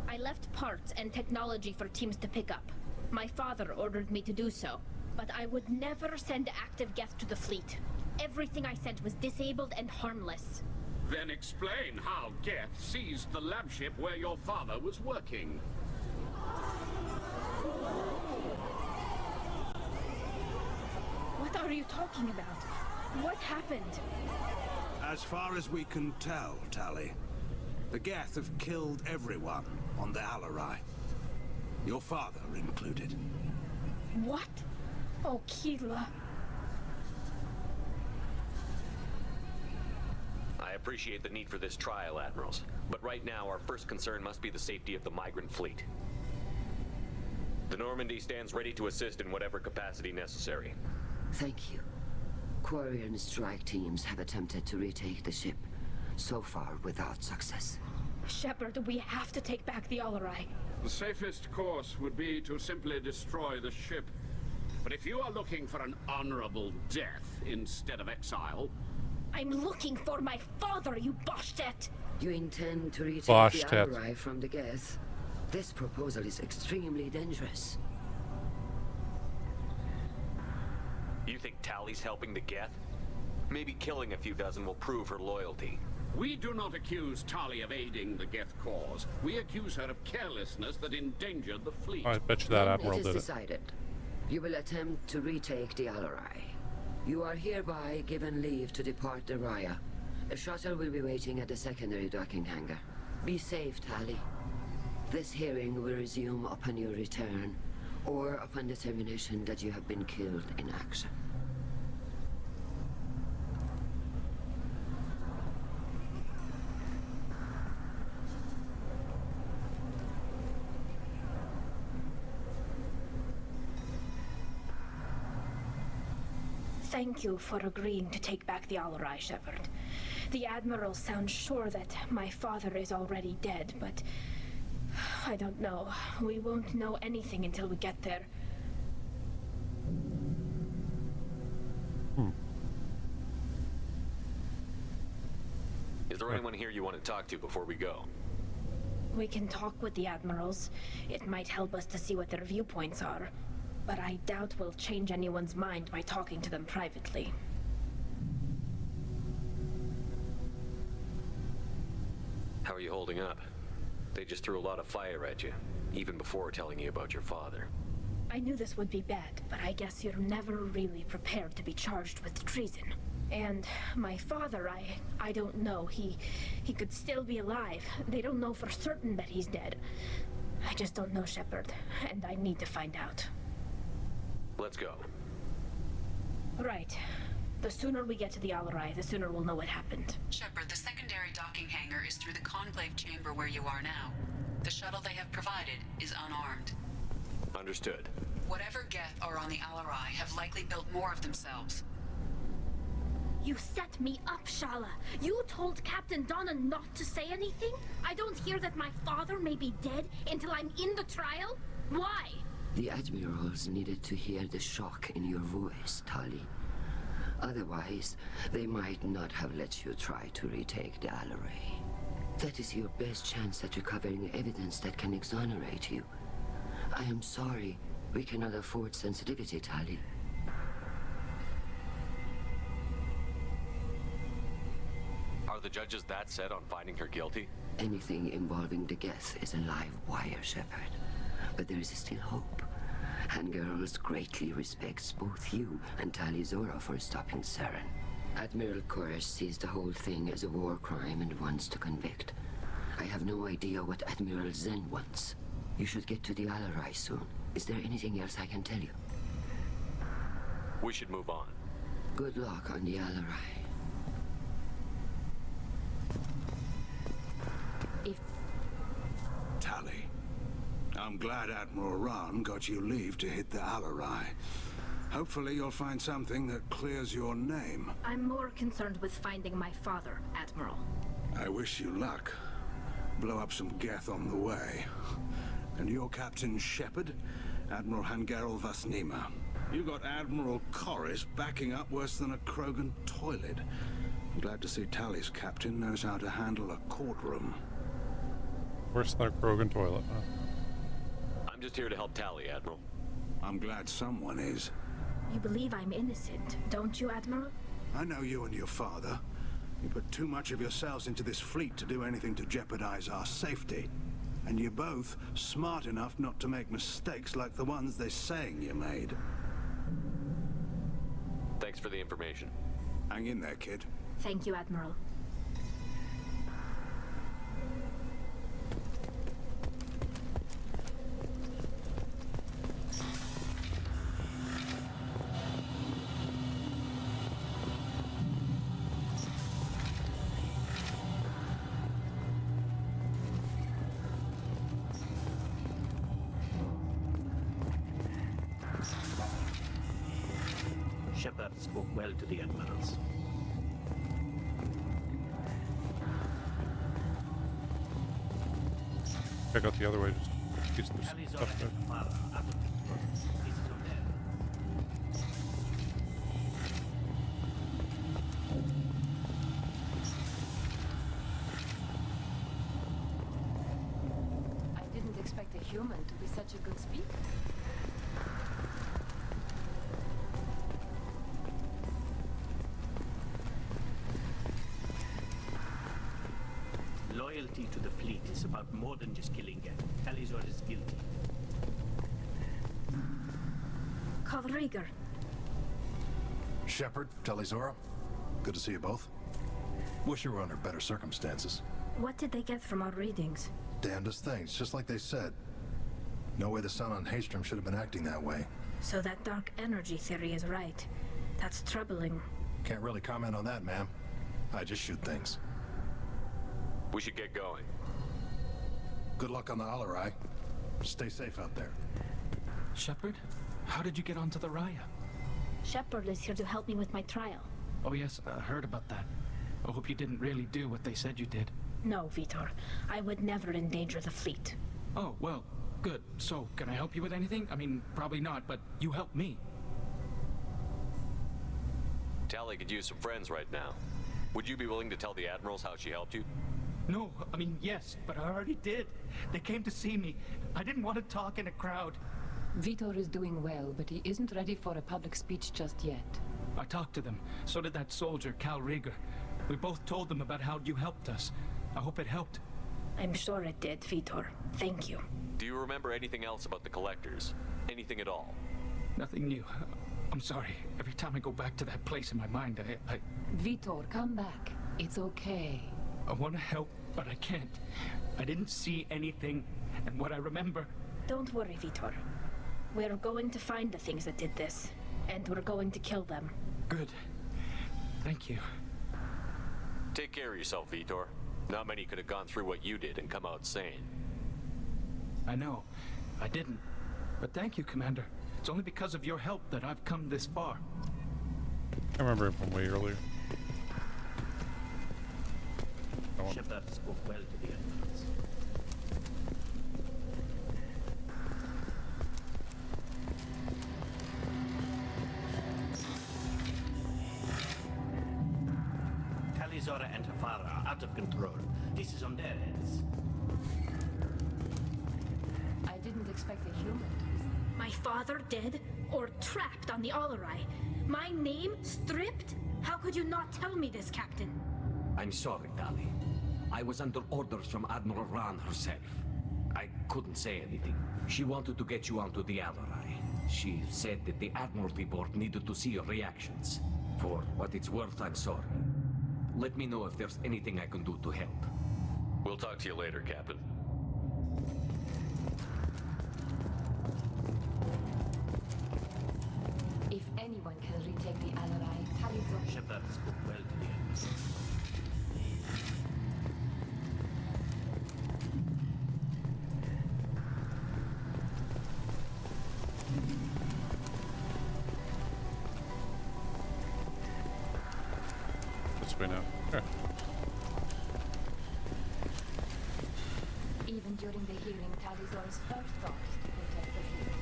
I left parts and technology for teams to pick up. My father ordered me to do so, but I would never send active guests to the fleet. Everything I sent was disabled and harmless. Then explain how Geth seized the lab ship where your father was working. What are you talking about? What happened? As far as we can tell, Tali, the Geth have killed everyone on the Alarai. Your father included. What? Oh, Keela. appreciate the need for this trial, Admirals. But right now, our first concern must be the safety of the migrant fleet. The Normandy stands ready to assist in whatever capacity necessary. Thank you. Quarry and strike teams have attempted to retake the ship, so far without success. Shepard, we have to take back the Alarai. The safest course would be to simply destroy the ship. But if you are looking for an honorable death instead of exile... I'm looking for my father, you Boshtet! You intend to retake Boshtet. the Alarai from the Geth? This proposal is extremely dangerous. You think Tally's helping the Geth? Maybe killing a few dozen will prove her loyalty. We do not accuse Tali of aiding the Geth cause. We accuse her of carelessness that endangered the fleet. I bet you that Admiral It is did it. decided. You will attempt to retake the Alarai. You are hereby given leave to depart the Raya. A shuttle will be waiting at the secondary docking hangar. Be safe, Tali. This hearing will resume upon your return, or upon determination that you have been killed in action. Thank you for agreeing to take back the Alarai, Shepard. The Admiral sounds sure that my father is already dead, but... I don't know. We won't know anything until we get there. Is there anyone here you want to talk to before we go? We can talk with the Admirals. It might help us to see what their viewpoints are. But I doubt we'll change anyone's mind by talking to them privately. How are you holding up? They just threw a lot of fire at you, even before telling you about your father. I knew this would be bad, but I guess you're never really prepared to be charged with treason. And my father, I don't know. He could still be alive. They don't know for certain that he's dead. I just don't know, Shepard, and I need to find out. Let's go. Right. The sooner we get to the Alarai, the sooner we'll know what happened. Shepard, the secondary docking hangar is through the conclave chamber where you are now. The shuttle they have provided is unarmed. Understood. Whatever Geth are on the Alarai have likely built more of themselves. You set me up, Shala. You told Captain Donna not to say anything? I don't hear that my father may be dead until I'm in the trial? Why? The Admirals needed to hear the shock in your voice, Tali. Otherwise, they might not have let you try to retake the Alarai. That is your best chance at recovering evidence that can exonerate you. I am sorry. We cannot afford sensitivity, Tali. Are the judges that set on finding her guilty? Anything involving the Geth is a live wire, Shepard. But there is still hope. Handgirls greatly respects both you and Tali Zora for stopping Saren. Admiral Koresh sees the whole thing as a war crime and wants to convict. I have no idea what Admiral Zen wants. You should get to the Alarai soon. Is there anything else I can tell you? We should move on. Good luck on the Alarai. Tali, I'm glad Admiral Rahn got you leave to hit the Alarai. Hopefully you'll find something that clears your name. I'm more concerned with finding my father, Admiral. I wish you luck. Blow up some Geth on the way. And your Captain Shepard, Admiral Hangarel Vasnima. You got Admiral Koresh backing up worse than a Krogan toilet. I'm glad to see Tali's captain knows how to handle a courtroom. Worse than a Krogan toilet, huh? I'm just here to help Tali, Admiral. I'm glad someone is. You believe I'm innocent, don't you, Admiral? I know you and your father. You put too much of yourselves into this fleet to do anything to jeopardize our safety. And you're both smart enough not to make mistakes like the ones they're saying you made. Thanks for the information. Hang in there, kid. Thank you, Admiral. Shepard spoke well to the admirals. Check out the other way, just in case there's stuff there. I didn't expect a human to be such a good speaker. Loyalty to the fleet is about more than just killing Geth. Talizor is guilty. Call Rieger. Shepard, Talizora, good to see you both. Wish you were under better circumstances. What did they get from our readings? Damnedest things, just like they said. No way the sun on Haystrom should have been acting that way. So that dark energy theory is right. That's troubling. Can't really comment on that, ma'am. I just shoot things. We should get going. Good luck on the Alarai. Stay safe out there. Shepard? How did you get onto the Raya? Shepard is here to help me with my trial. Oh yes, I heard about that. I hope you didn't really do what they said you did. No, Vitor. I would never endanger the fleet. Oh, well, good. So, can I help you with anything? I mean, probably not, but you helped me. Tali could use some friends right now. Would you be willing to tell the admirals how she helped you? No, I mean, yes, but I already did. They came to see me. I didn't want to talk in a crowd. Vitor is doing well, but he isn't ready for a public speech just yet. I talked to them. So did that soldier, Cal Rieger. We both told them about how you helped us. I hope it helped. I'm sure it did, Vitor. Thank you. Do you remember anything else about the Collectors? Anything at all? Nothing new. I'm sorry. Every time I go back to that place in my mind, I Vitor, come back. It's okay. I want to help, but I can't. I didn't see anything, and what I remember... Don't worry, Vitor. We're going to find the things that did this, and we're going to kill them. Good. Thank you. Take care of yourself, Vitor. Not many could have gone through what you did and come out sane. I know. I didn't. But thank you, Commander. It's only because of your help that I've come this far. I remember him from way earlier. Shepard spoke well to the admirals. Talizora and Tafara are out of control. This is on their heads. I didn't expect a human to be... My father dead or trapped on the Alarai? My name stripped? How could you not tell me this, Captain? I'm sorry, Tali. I was under orders from Admiral Ran herself. I couldn't say anything. She wanted to get you onto the Alarai. She said that the Admiralty Board needed to see your reactions. For what it's worth, I'm sorry. Let me know if there's anything I can do to help. We'll talk to you later, Captain. If anyone can retake the Alarai, Talizor... Shepard spoke well to the admirals. This way now. Okay. Even during the hearing, Talizor's first thought is to protect the fleet.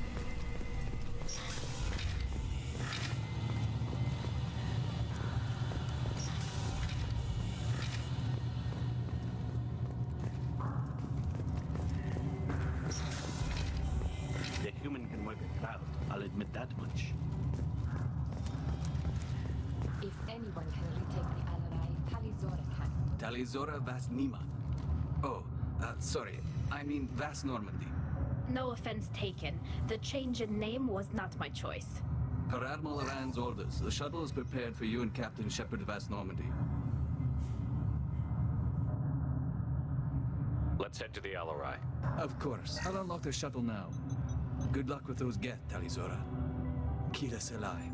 The human can work a crowd, I'll admit that much. If anyone can retake the Alarai, Talizora can. Talizora Vas Nima. Oh, sorry. I mean Vas Normandy. No offense taken. The change in name was not my choice. Per Admiral Rand's orders, the shuttle is prepared for you and Captain Shepard Vas Normandy. Let's head to the Alarai. Of course. I'll unlock the shuttle now. Good luck with those Geth, Talizora. Kira Selai.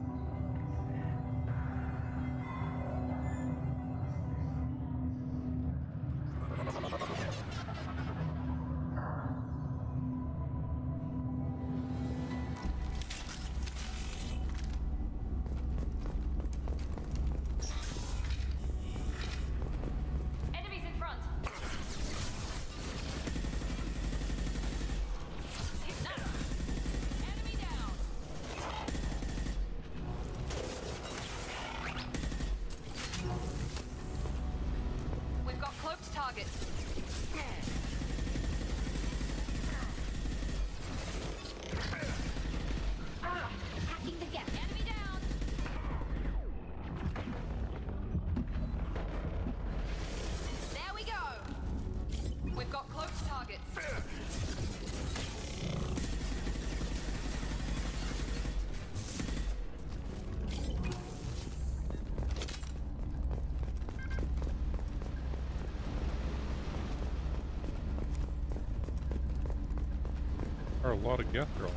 a lot of Geth girl.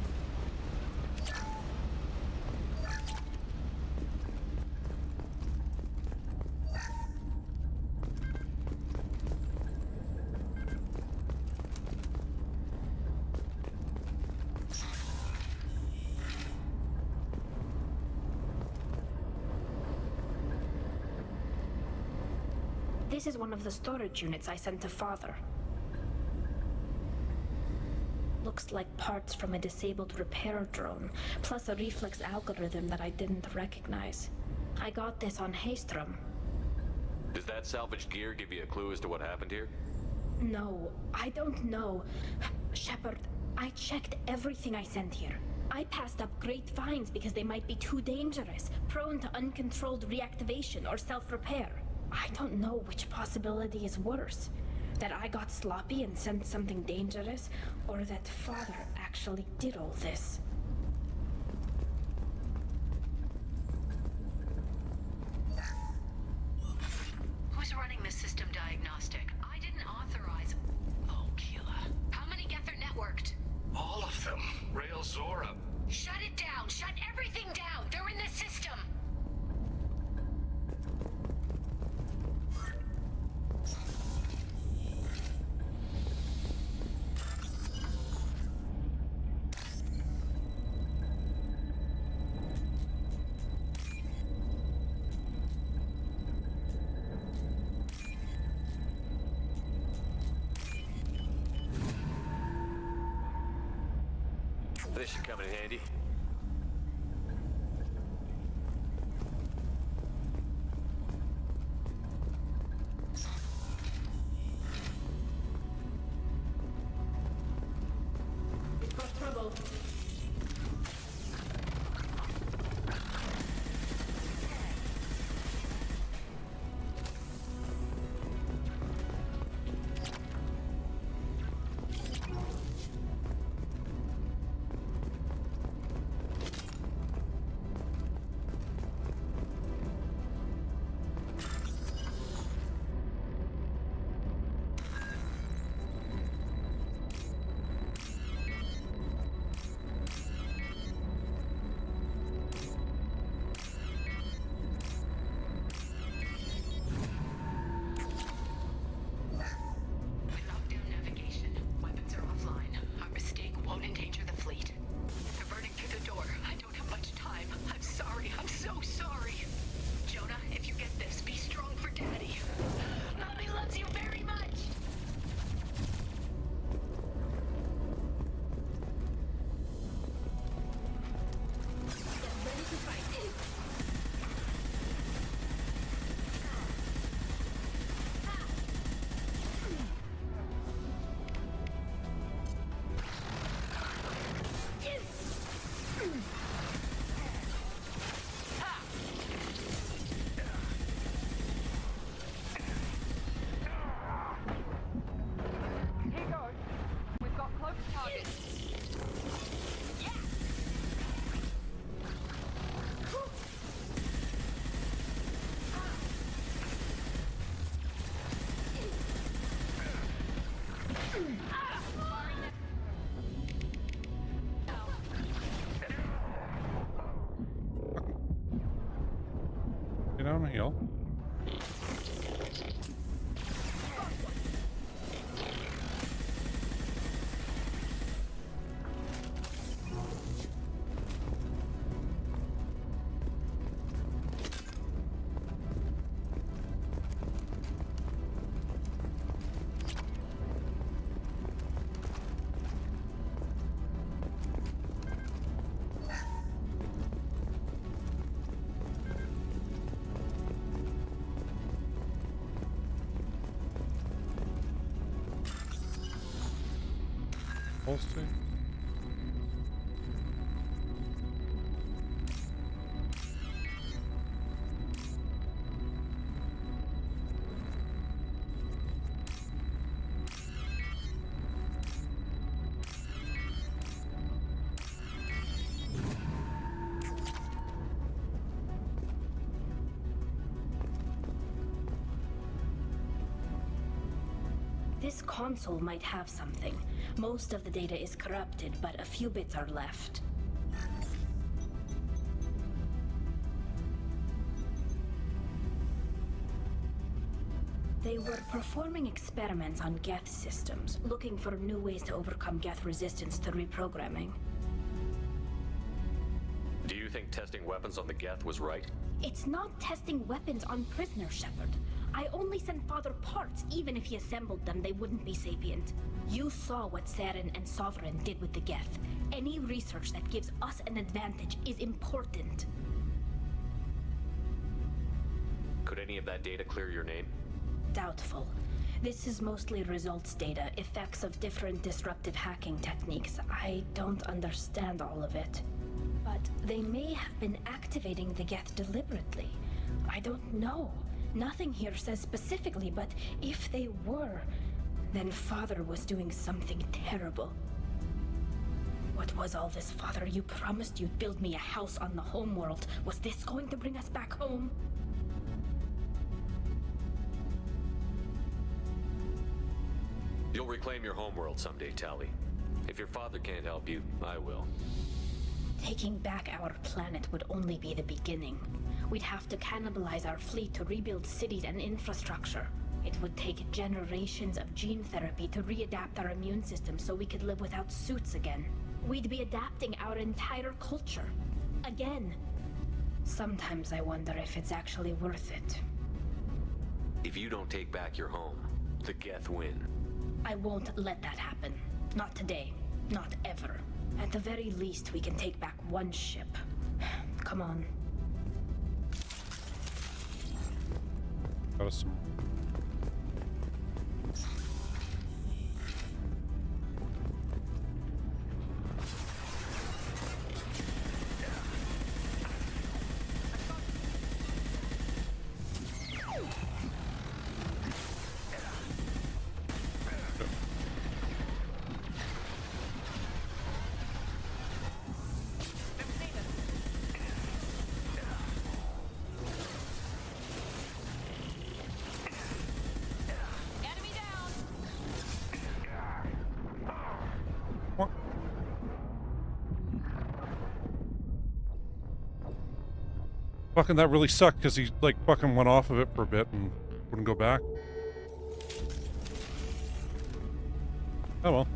This is one of the storage units I sent to Father. Looks like parts from a disabled repair drone, plus a reflex algorithm that I didn't recognize. I got this on Haystrom. Does that salvaged gear give you a clue as to what happened here? No, I don't know. Shepard, I checked everything I sent here. I passed up great finds because they might be too dangerous, prone to uncontrolled reactivation or self-repair. I don't know which possibility is worse. That I got sloppy and sent something dangerous, or that Father actually did all this. Who's running the system diagnostic? I didn't authorize... Oh, Keela. How many Geth are networked? All of them. Rail Zora. Shut it down! Shut everything down! They're in the system! This should come in handy. We've got trouble. Get on the hill. Holstein. This console might have something. Most of the data is corrupted, but a few bits are left. They were performing experiments on Geth systems, looking for new ways to overcome Geth resistance to reprogramming. Do you think testing weapons on the Geth was right? It's not testing weapons on prisoners, Shepard. I only sent Father parts. Even if he assembled them, they wouldn't be sapient. You saw what Saren and Sovereign did with the Geth. Any research that gives us an advantage is important. Could any of that data clear your name? Doubtful. This is mostly results data, effects of different disruptive hacking techniques. I don't understand all of it. But they may have been activating the Geth deliberately. I don't know. Nothing here says specifically, but if they were, then Father was doing something terrible. What was all this, Father? You promised you'd build me a house on the homeworld. Was this going to bring us back home? You'll reclaim your homeworld someday, Tali. If your father can't help you, I will. Taking back our planet would only be the beginning. We'd have to cannibalize our fleet to rebuild cities and infrastructure. It would take generations of gene therapy to readapt our immune system so we could live without suits again. We'd be adapting our entire culture. Again. Sometimes I wonder if it's actually worth it. If you don't take back your home, the Geth win. I won't let that happen. Not today. Not ever. At the very least, we can take back one ship. Come on. Got us some. Fucking that really sucked because he like fucking went off of it for a bit and wouldn't go back. Oh well.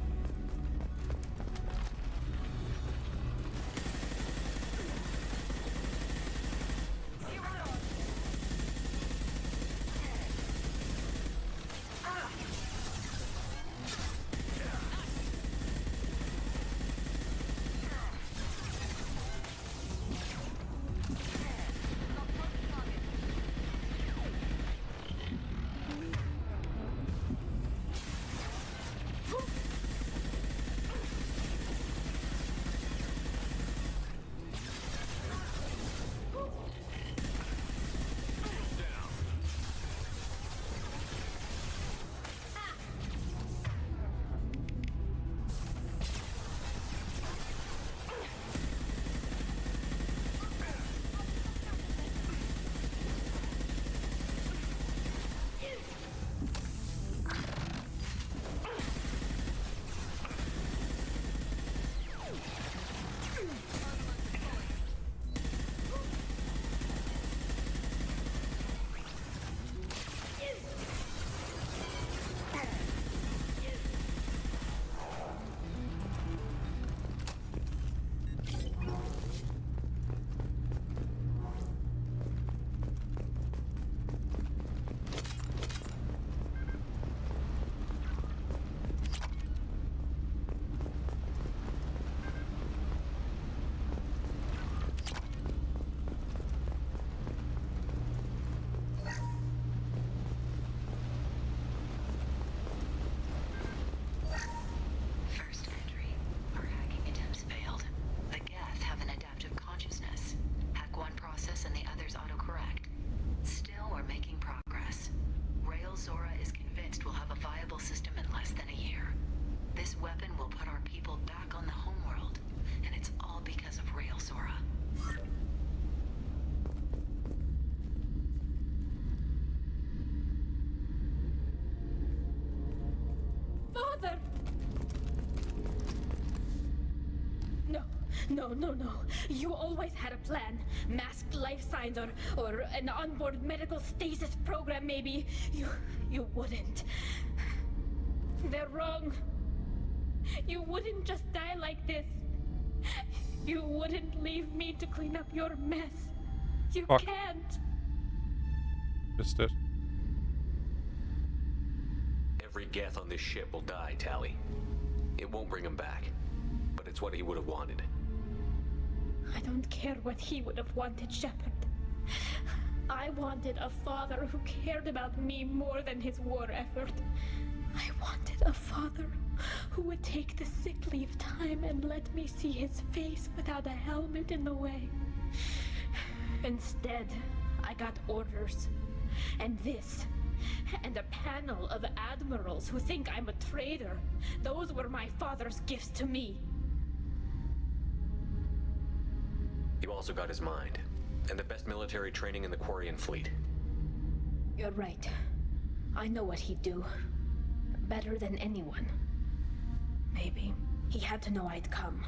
No. You always had a plan. Masked life signs or an onboard medical stasis program, maybe. You wouldn't. They're wrong. You wouldn't just die like this. You wouldn't leave me to clean up your mess. You Fuck. can't. Missed it. Every Geth on this ship will die, Tali. It won't bring him back, but it's what he would have wanted. I don't care what he would have wanted, Shepard. I wanted a father who cared about me more than his war effort. I wanted a father who would take the sick leave time and let me see his face without a helmet in the way. Instead, I got orders. And this. And a panel of admirals who think I'm a traitor. Those were my father's gifts to me. You also got his mind, and the best military training in the Quarian fleet. You're right. I know what he'd do. Better than anyone. Maybe he had to know I'd come.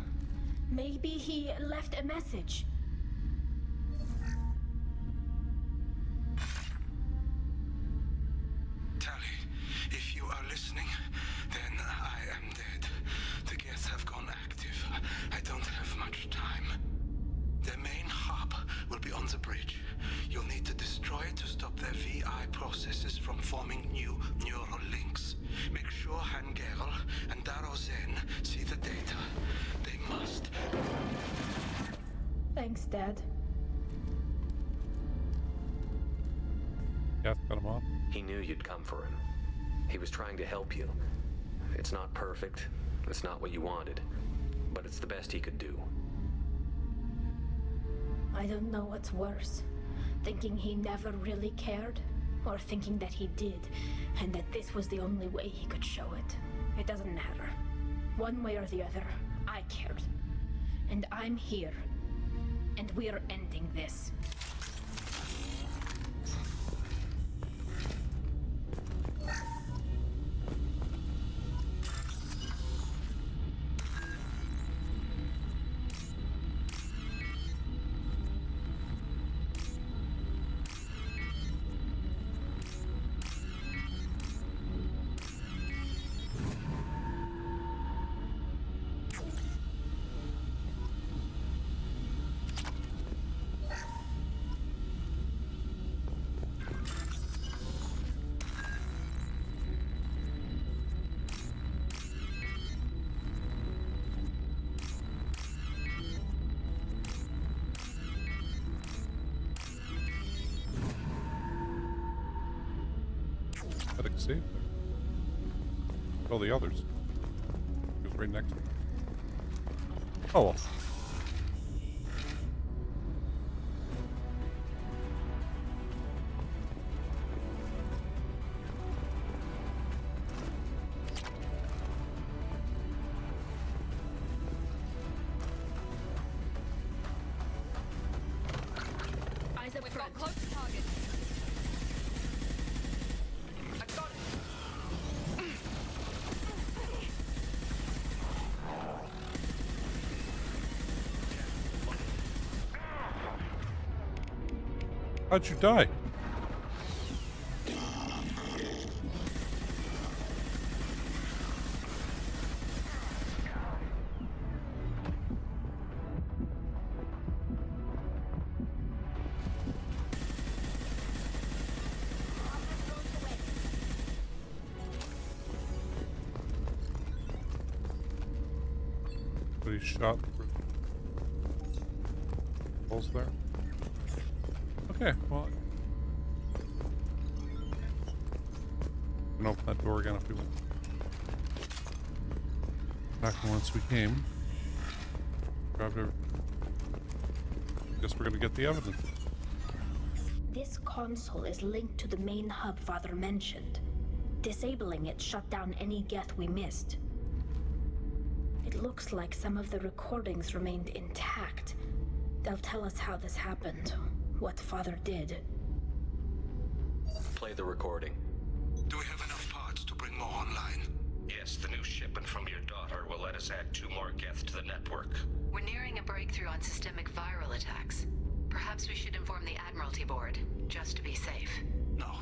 Maybe he left a message. Tali, if you are listening, then I am dead. The Geth have gone active. I don't have much time. The main hub will be on the bridge. You'll need to destroy it to stop their VI processes from forming new neural links. Make sure Hangerel and Daro Zen see the data. They must. Thanks, Dad. Geth cut him off. He knew you'd come for him. He was trying to help you. It's not perfect. It's not what you wanted. But it's the best he could do. I don't know what's worse. Thinking he never really cared, or thinking that he did, and that this was the only way he could show it. It doesn't matter. One way or the other, I cared. And I'm here. And we're ending this. Save there. All the others. He was right next to me. Oh well. We've got close to target. How'd you die? But he shot through holes there. Okay, well, we can open that door again if we want. Back from whence we came. Grabbed everything. Guess we're gonna get the evidence. This console is linked to the main hub Father mentioned. Disabling it shut down any Geth we missed. It looks like some of the recordings remained intact. They'll tell us how this happened. What Father did. Play the recording. Do we have enough parts to bring more online? Yeah. Yes, the new shipment from your daughter will let us add 2 more Geth to the network. We're nearing a breakthrough on systemic viral attacks. Perhaps we should inform the Admiralty Board, just to be safe. No.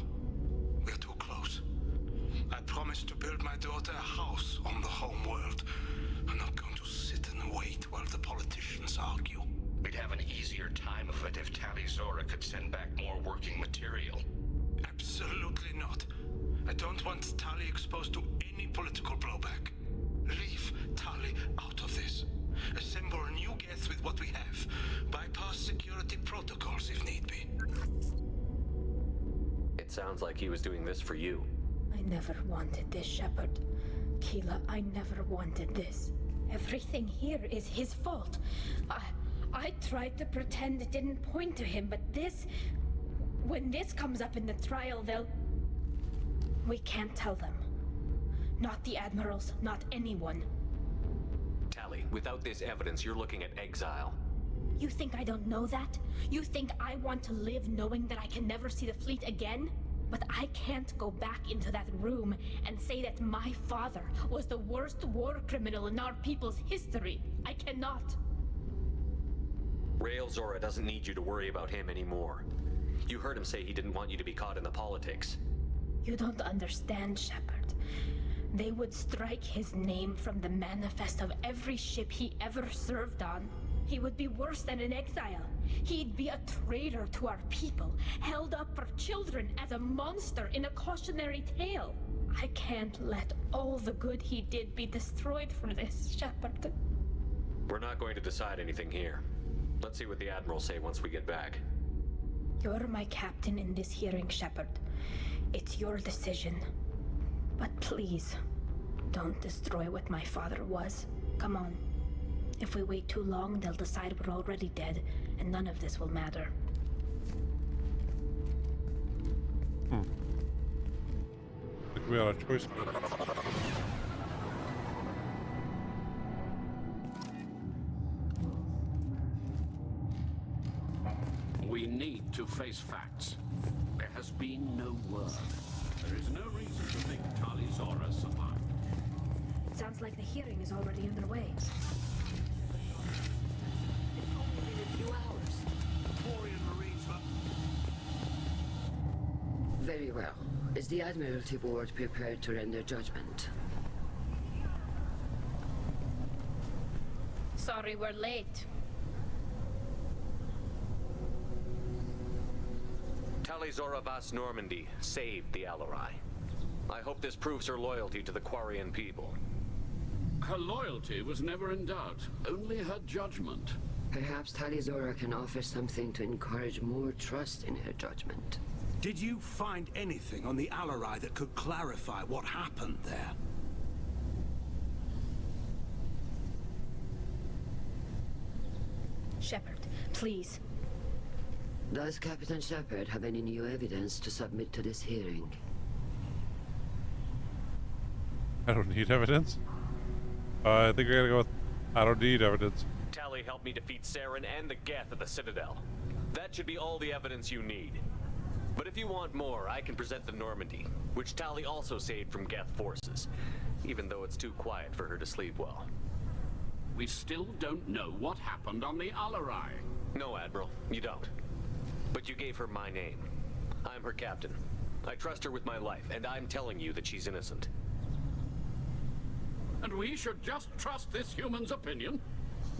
We're too close. I promised to build my daughter a house on the home world. I'm not going to sit and wait while the politicians argue. We'd have an easier time of it if Tali Zora could send back more working material. Absolutely not. I don't want Tali exposed to any political blowback. Leave Tali out of this. Assemble a new Geth with what we have. Bypass security protocols if need be. It sounds like he was doing this for you. I never wanted this, Shepard. Keela, I never wanted this. Everything here is his fault. I tried to pretend it didn't point to him, but this... When this comes up in the trial, they'll... We can't tell them. Not the Admirals, not anyone. Tali, without this evidence, you're looking at exile. You think I don't know that? You think I want to live knowing that I can never see the fleet again? But I can't go back into that room and say that my father was the worst war criminal in our people's history. I cannot. Rael Zora doesn't need you to worry about him anymore. You heard him say he didn't want you to be caught in the politics. You don't understand, Shepard. They would strike his name from the manifest of every ship he ever served on. He would be worse than an exile. He'd be a traitor to our people, held up for children as a monster in a cautionary tale. I can't let all the good he did be destroyed for this, Shepard. We're not going to decide anything here. Let's see what the Admirals say once we get back. You're my captain in this hearing, Shepard. It's your decision. But please, don't destroy what my father was. Come on. If we wait too long, they'll decide we're already dead, and none of this will matter. Think we had a choice. We need to face facts. There has been no word. There is no reason to think Tali Zora survived. It sounds like the hearing is already underway. It's only been a few hours. Quarian Marines Very well. Is the Admiralty Board prepared to render judgment? Sorry we're late. Tali Zora Vas Normandy saved the Alarai. I hope this proves her loyalty to the Quarian people. Her loyalty was never in doubt, only her judgment. Perhaps Tali Zora can offer something to encourage more trust in her judgment. Did you find anything on the Alarai that could clarify what happened there? Shepard, please. Does Captain Shepard have any new evidence to submit to this hearing? I don't need evidence. I think I gotta go with I don't need evidence. Tali helped me defeat Saren and the Geth at the Citadel. That should be all the evidence you need. But if you want more, I can present the Normandy, which Tali also saved from Geth forces, even though it's too quiet for her to sleep well. We still don't know what happened on the Alarai. No, Admiral, you don't. But you gave her my name. I'm her captain. I trust her with my life, and I'm telling you that she's innocent. And we should just trust this human's opinion?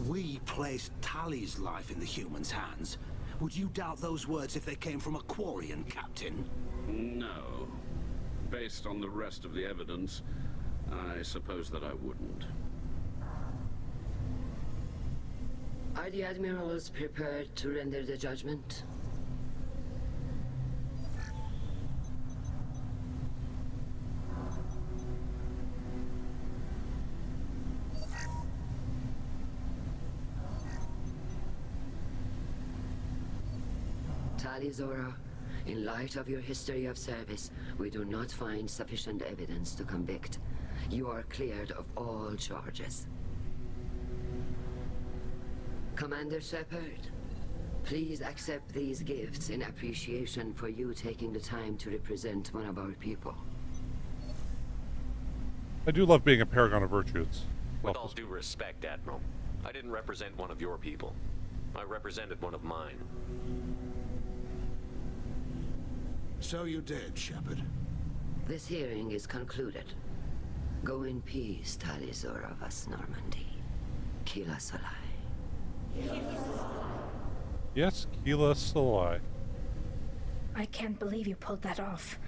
We placed Tali's life in the humans' hands. Would you doubt those words if they came from a Quarian, Captain? No. Based on the rest of the evidence, I suppose that I wouldn't. Are the Admirals prepared to render the judgment? Tali Zora, in light of your history of service, we do not find sufficient evidence to convict. You are cleared of all charges. Commander Shepard, please accept these gifts in appreciation for you taking the time to represent one of our people. I do love being a paragon of virtue. It's With all due respect, Admiral, I didn't represent one of your people. I represented one of mine. So you did, Shepard. This hearing is concluded. Go in peace, Talizor of Us Normandy. Kila Solai. Yes, Keela Solai. I can't believe you pulled that off.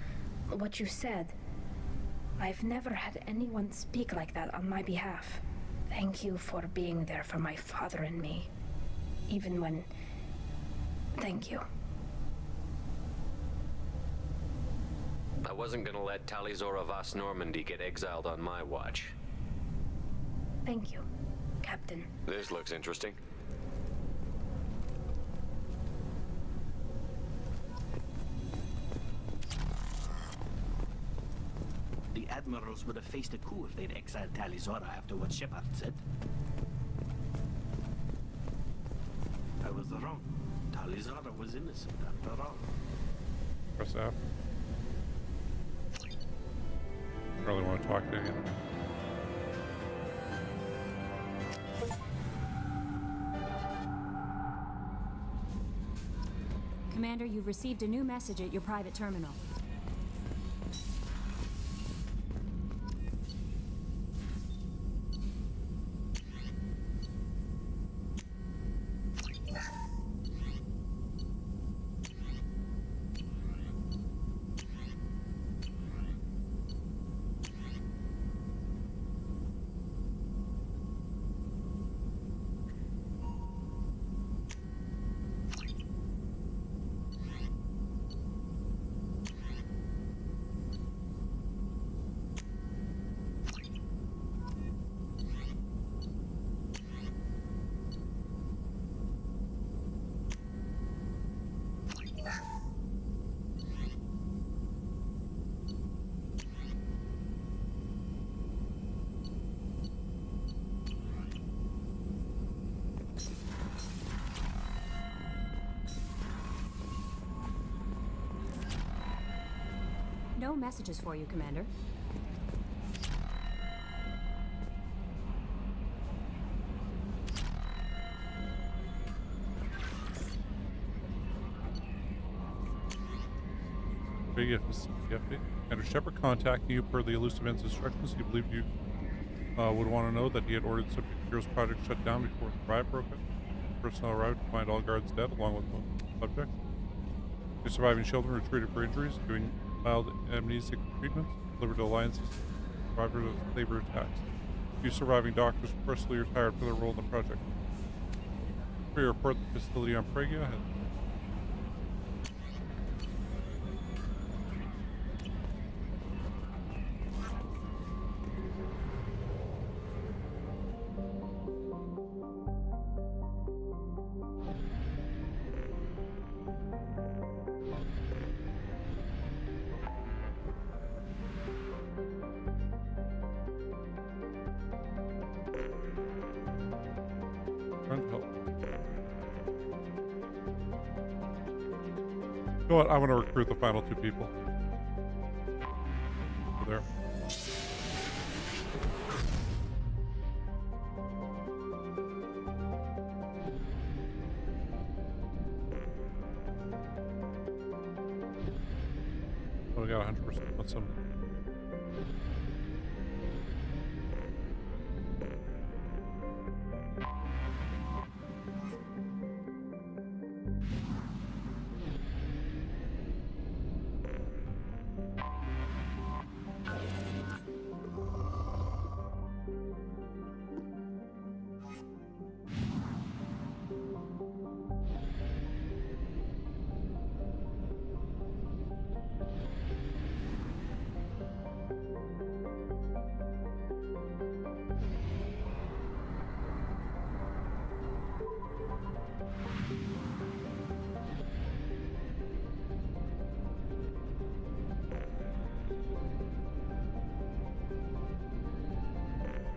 What you said. I've never had anyone speak like that on my behalf. Thank you for being there for my father and me. Even when... Thank you. I wasn't gonna let Talizor of As Normandy get exiled on my watch. Thank you, Captain. This looks interesting. The admirals would have faced a coup if they'd exiled Talizora after what Shepard said. I was wrong. Talizora was innocent after all. Press F. Really want to talk to him. Commander, you've received a new message at your private terminal. No messages for you, Commander. Commander Shepard contacting you per the elusive man's instructions. He believed you would want to know that he had ordered Subject Heroes project shut down before the riot broke out. Personnel arrived to find all guards dead, along with one subject. The surviving children were treated for injuries, doing mild amnesic treatments, delivered to alliances, survivors of labor attacks. Few surviving doctors were personally retired for their role in the project. We report the facility on Pragia has You know what? I want to recruit the final two people. Over there. Oh, we got 100% on some.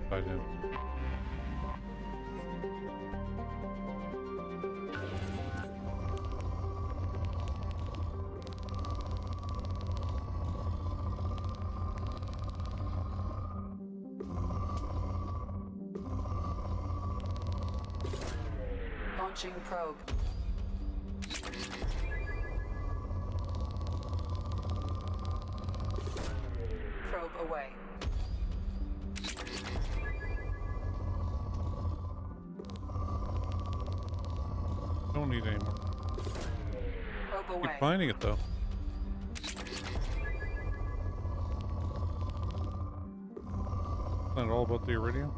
I did. Launching probe. Probe away. Don't need any more. Probe away. Keep finding it though. Isn't it all about the iridium?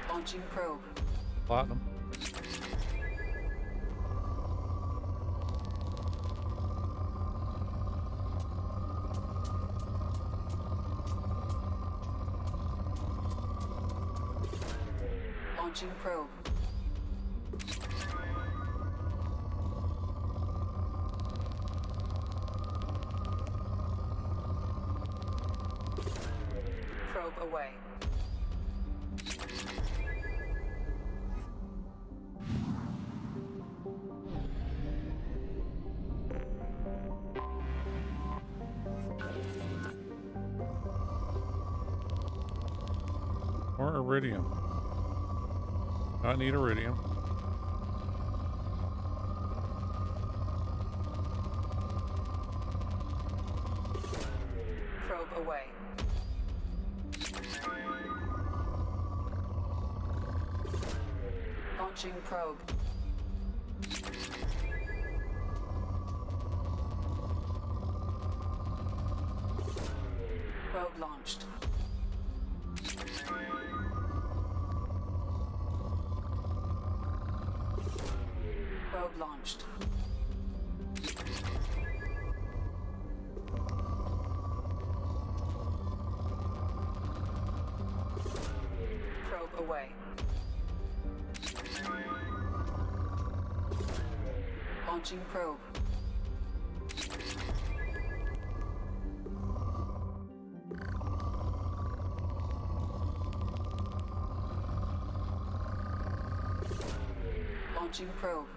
Launching probe. Platinum. Launching probe. Probe away. Or iridium. Not need iridium. Probe away. Launching probe. Probe launched. Probe launched. Probe away. Launching probe. Launching probe.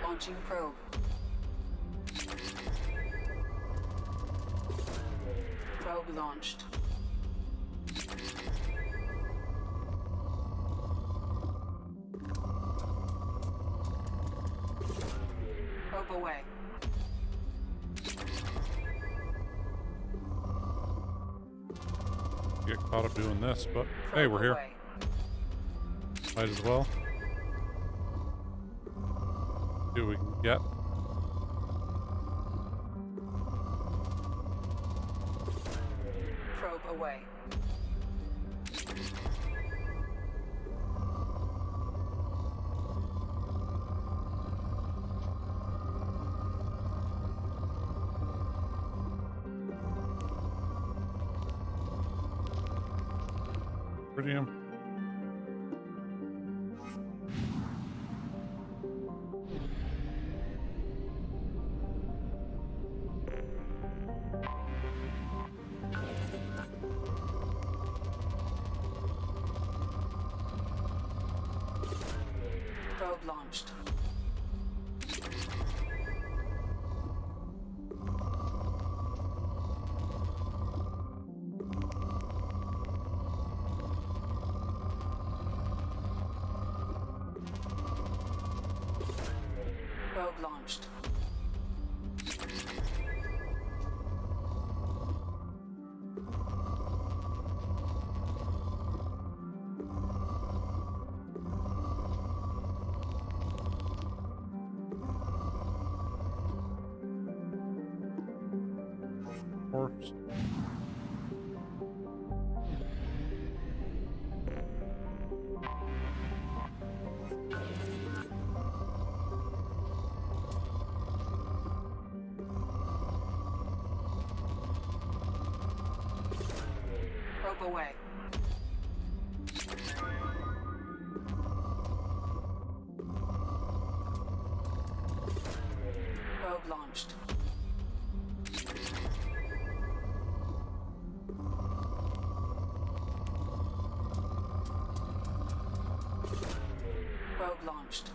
Launching probe. Probe launched. Probe away. Get caught up doing this, but hey, we're here. Might as well. See what we can get. Probe away. Iridium. Probe launched. Probe launched. Corpse. away. Probe launched. Probe launched.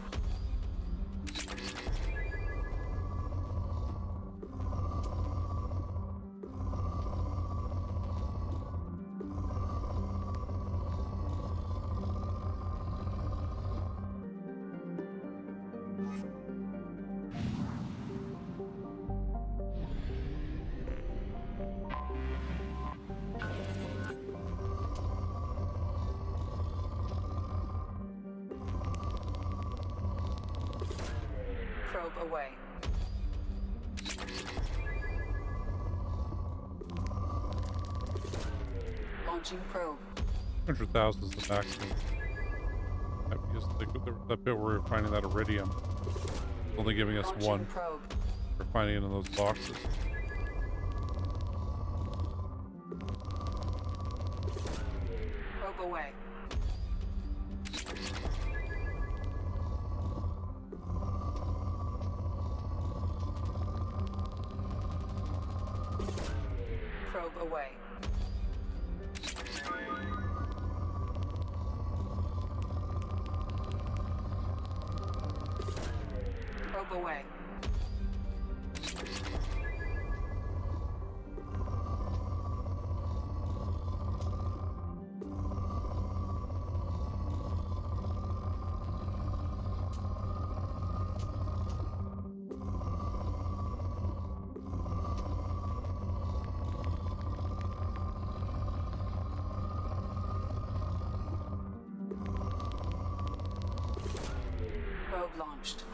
100,000 is the maximum. That bit where we're finding that iridium, only giving us one. We're finding it in those boxes. Probe away. Probe away. Probe away. Probe launched.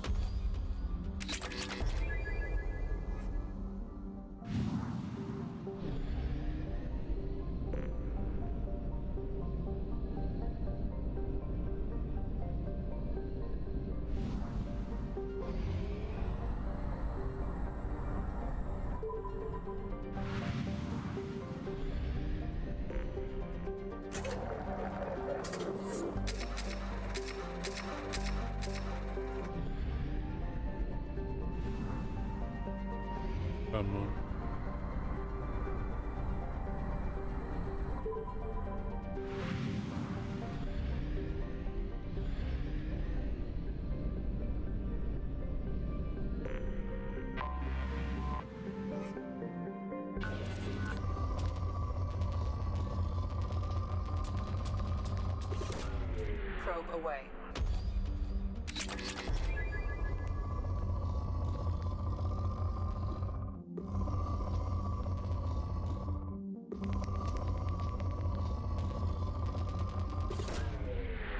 Probe away.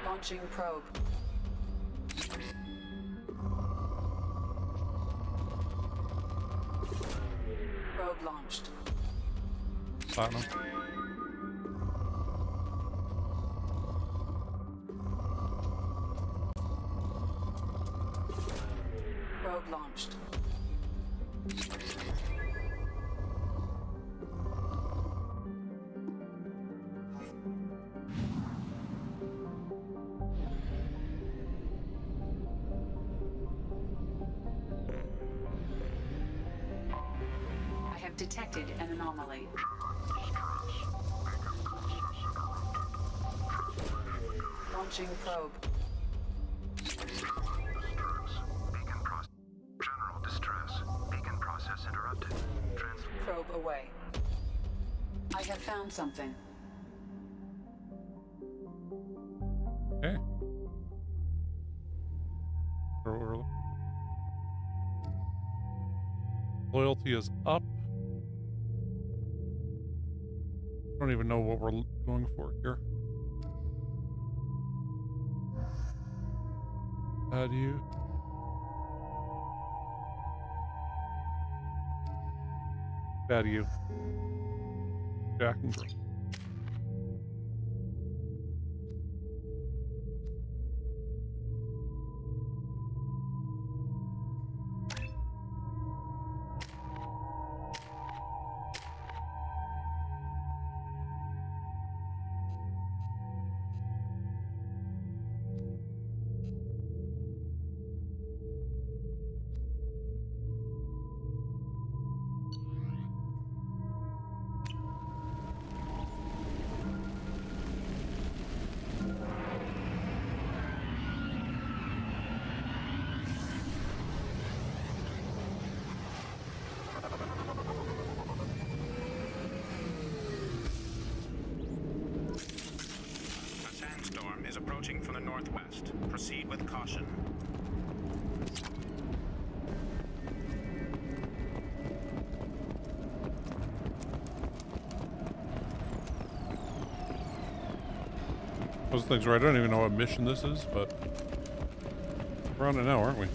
Launching probe. Probe launched. Platinum. Probe launched. I have detected an anomaly. Launching probe. General distress. Beacon process interrupted. Probe away. I have found something. Okay. Loyalty is up. I don't even know what we're going for here. How do you? Bad you. Jack and Brooke. left. Proceed with caution. Those things right. I don't even know what mission this is, but we're on it now, aren't we?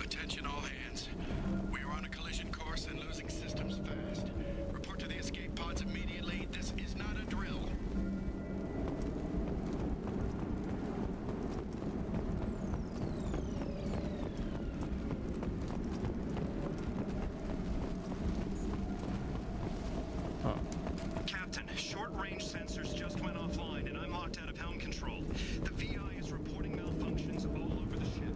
Attention all hands. We are on a collision course and losing systems fast. Report to the escape pods immediately. This is not a drill. Captain, short-range sensors just went offline and I'm locked out of helm control. The VI is reporting malfunctions all over the ship.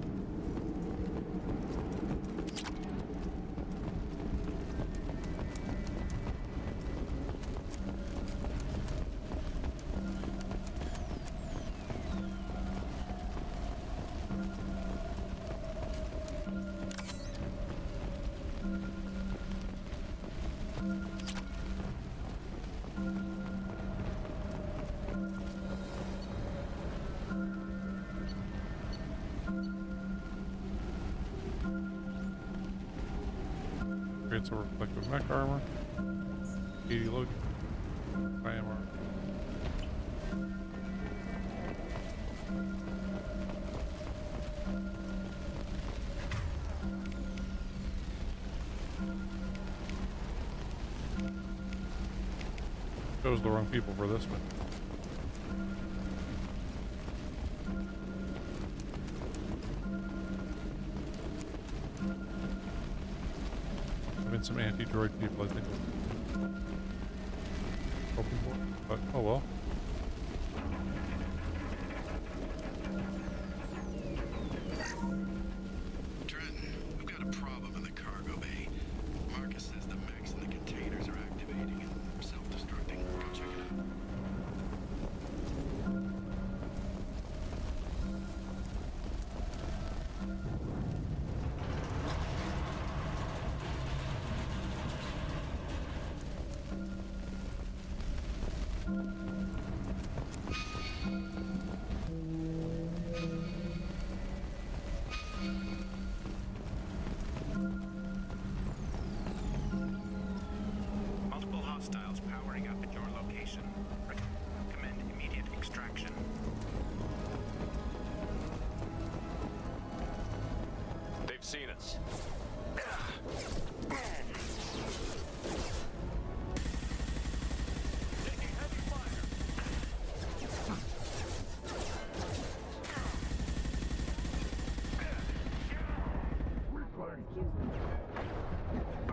Creates a reflective mech armor. 80 load. IMR. Chose the wrong people for this one. Some anti-droid people, I think. Hoping for, but oh well. Trenton, we've got a problem in the cargo bay. Marcus says the mechs in the containers are activating and self-destructing. Go check it out. Multiple hostiles powering up at your location. Recommend immediate extraction. They've seen us.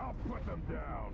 I'll put them down.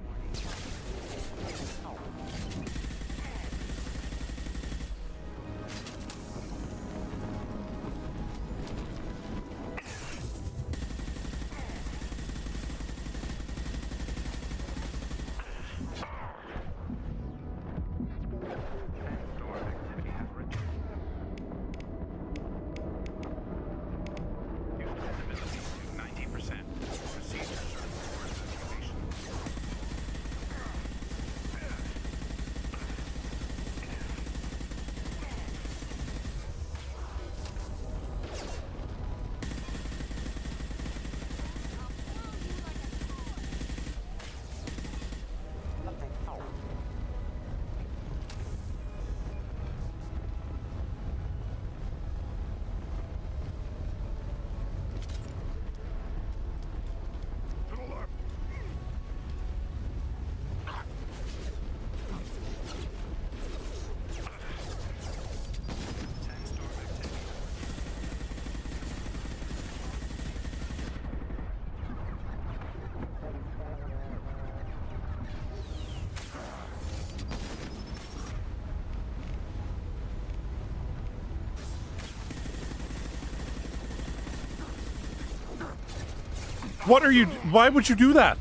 What are you... Why would you do that?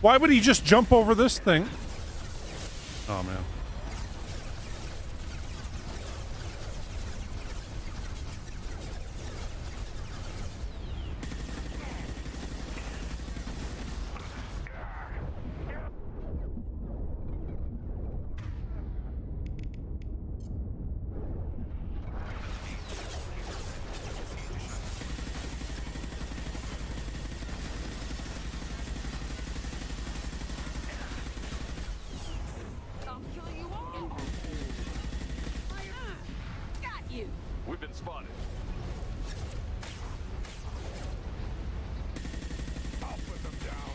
Why would he just jump over this thing? Oh, man. We've been spotted. I'll put them down.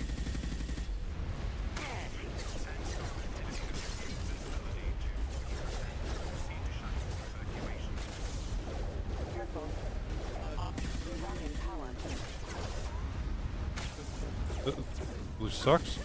Which sucks.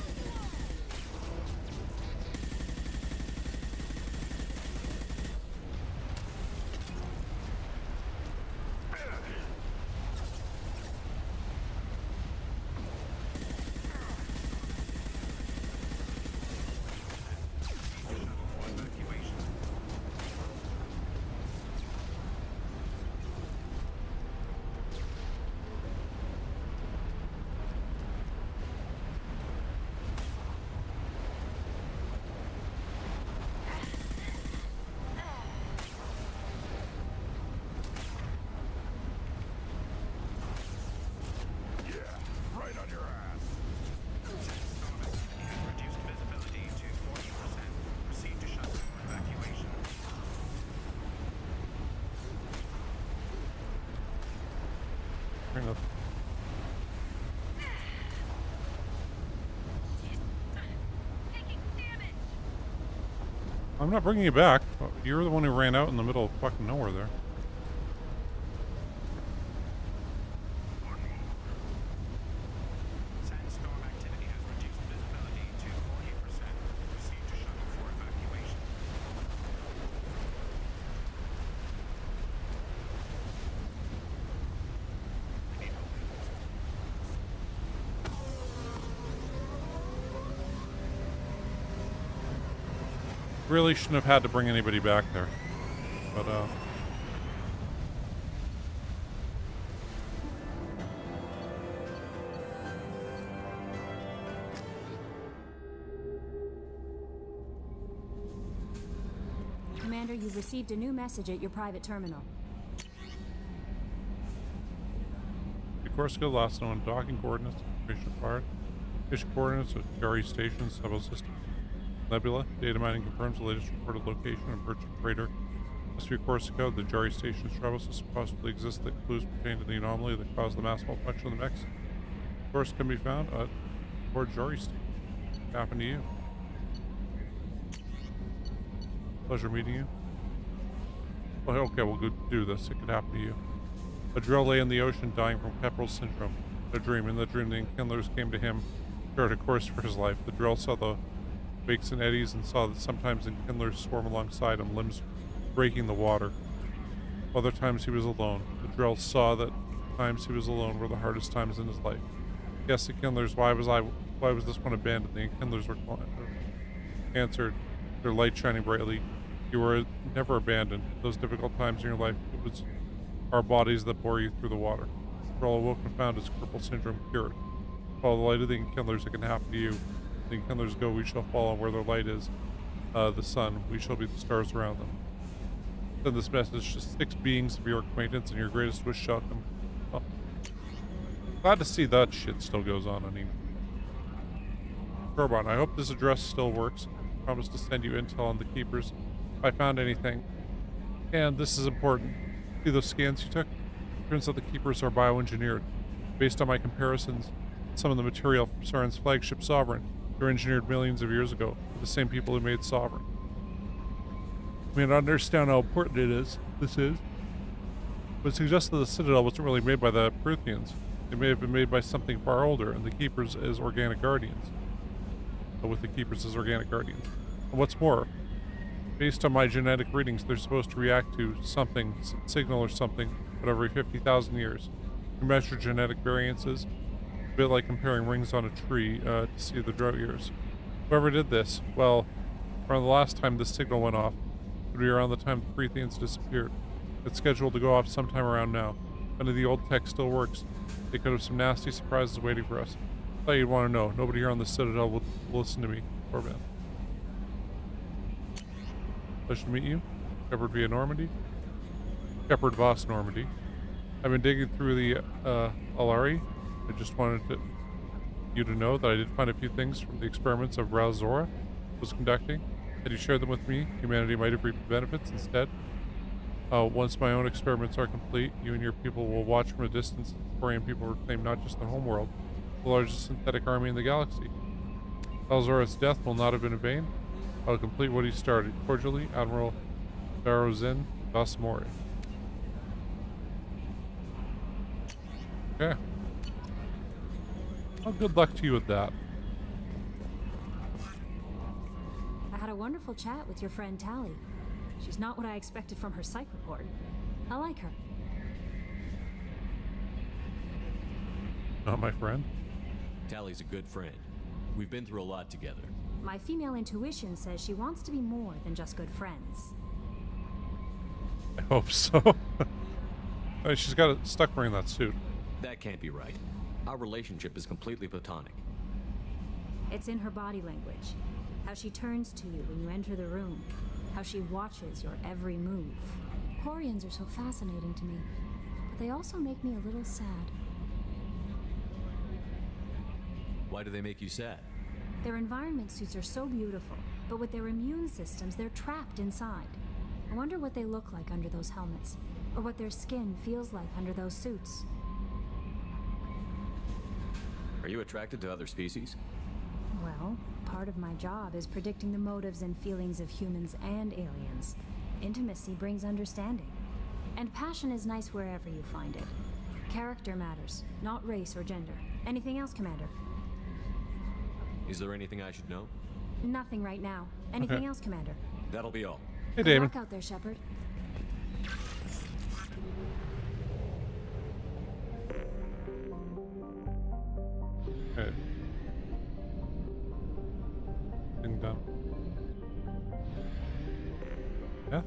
I'm not bringing you back. You're the one who ran out in the middle of fucking nowhere there. Sandstorm activity has reduced visibility to 40%. Proceed to shuttle for evacuation. Really shouldn't have had to bring anybody back there. But, Commander, you've received a new message at your private terminal. Corsica, last known docking coordinates, information acquired. Mission coordinates of Jari Station, Subtle System. Nebula, data mining confirms the latest reported location of merchant freighter SV Corsica. The Jari Station's travel system possibly exists that clues pertain to the anomaly that caused the mass malfunction of the mechs. Source can be found at Port Jari Station. What happened to you? Pleasure meeting you. Well, okay, we'll go do this. It could happen to you. A drill lay in the ocean dying from Pepperell's syndrome. A dream. In the dream, the enkindlers came to him, charted a course for his life. The drill saw the wakes and eddies and saw that sometimes enkindlers swarm alongside him, limbs breaking the water. Other times he was alone. The drill saw that times he was alone were the hardest times in his life. Yes, enkindlers, why was this one abandoned? The enkindlers were answered, their light shining brightly. You were never abandoned. Those difficult times in your life, it was our bodies that bore you through the water. The drill awoke and found his cripple syndrome cured. Follow the light of the enkindlers, it can happen to you. The enkindlers go, we shall follow where their light is. The sun, we shall be the stars around them. Send this message to 6 beings of your acquaintance, and your greatest wish shall come. Oh. Glad to see that shit still goes on, Anima. Corbon, I hope this address still works. I promise to send you intel on the Keepers if I found anything. And this is important. See those scans you took? Turns out the Keepers are bioengineered. Based on my comparisons, some of the material from Saren's flagship Sovereign, they were engineered millions of years ago, by the same people who made Sovereign. I mean, I understand how important this is, but it suggests that the Citadel wasn't really made by the Protheans. It may have been made by something far older, and the Keepers as organic guardians. With the Keepers as organic guardians. And what's more, based on my genetic readings, they're supposed to react to something, signal or something, but every 50,000 years. We measure genetic variances, a bit like comparing rings on a tree to see the drought years. Whoever did this, well, around the last time this signal went off, would be around the time the Protheans disappeared. It's scheduled to go off sometime around now. If any of the old tech still works, they could have some nasty surprises waiting for us. I thought you'd want to know. Nobody here on the Citadel will listen to me, Corbin. Pleasure to meet you. Shepard via Normandy. Shepard Voss Normandy. I've been digging through the Alari. I just wanted you to know that I did find a few things from the experiments of Ral Zora was conducting. Had you shared them with me, humanity might have reaped benefits instead. Once my own experiments are complete, you and your people will watch from a distance as the Quarian people reclaim not just their homeworld, the largest synthetic army in the galaxy. Ral Zora's death will not have been in vain. I'll complete what he started. Cordially, Admiral Darozin Vasmori. Okay. Well, good luck to you with that. I had a wonderful chat with your friend Tali. She's not what I expected from her psych report. I like her. Not my friend. Tali's a good friend. We've been through a lot together. My female intuition says she wants to be more than just good friends. I hope so. I mean, she's got it stuck wearing that suit. That can't be right. Our relationship is completely platonic. It's in her body language. How she turns to you when you enter the room. How she watches your every move. Quarians are so fascinating to me, but they also make me a little sad. Why do they make you sad? Their environment suits are so beautiful, but with their immune systems, they're trapped inside. I wonder what they look like under those helmets, or what their skin feels like under those suits. Are you attracted to other species? Well, part of my job is predicting the motives and feelings of humans and aliens. Intimacy brings understanding. And passion is nice wherever you find it. Character matters, not race or gender. Anything else, Commander? Is there anything I should know? Nothing right now. Anything else, Commander? That'll be all. Hey, Good Damon. luck out there, Shepard. Okay. Thing done. Yeah.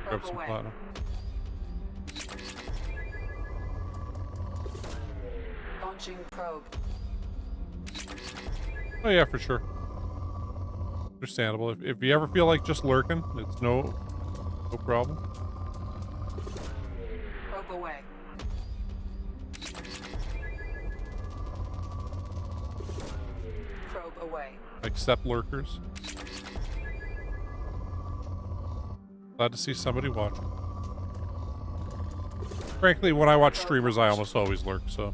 Grab some platinum. Launching probe. Oh yeah, for sure. Understandable. If you ever feel like just lurking, it's no problem. Probe away. Probe away. Accept lurkers. Glad to see somebody watching. Frankly, when I watch streamers, I almost always lurk, so.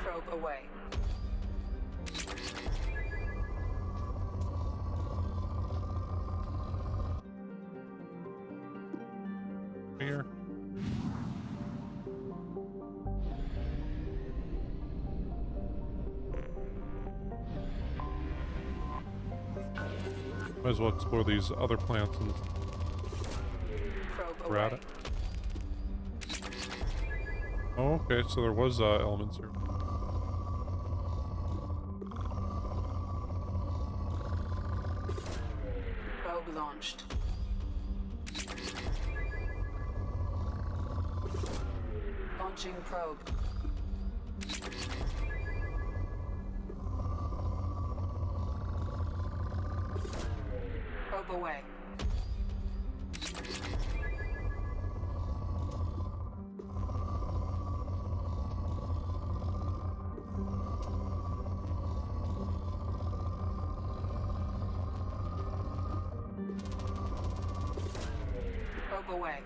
Probe away. Here. Might as well explore these other plants and we're at it. Oh, okay, so there was elements here. Probe launched. Launching probe. Probe away. Probe away.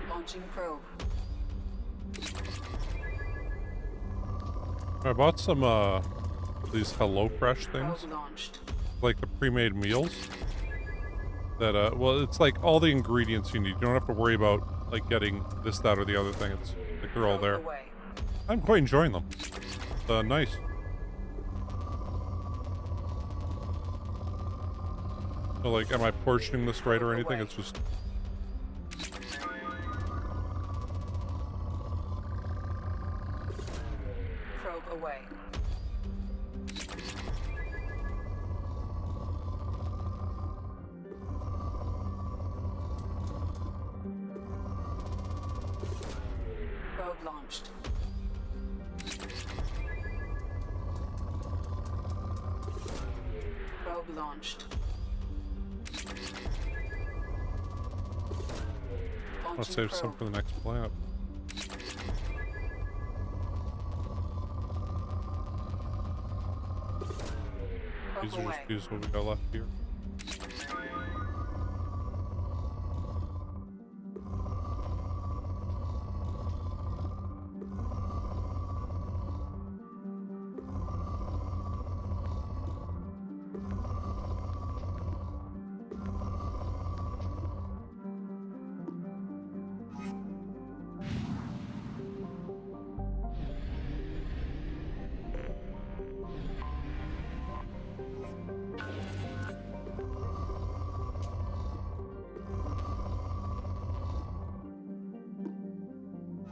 Launching probe. I bought some these HelloFresh things, Probe launched. like the pre-made meals. That well, it's like all the ingredients you need. You don't have to worry about like getting this, that, or the other thing. It's like they're all there. Away. I'm quite enjoying them. Nice. So like, am I portioning this right or anything? It's just. Probe away. Probe launched. Probe launched. I'll save some for the next planet. These are just use what we got left here.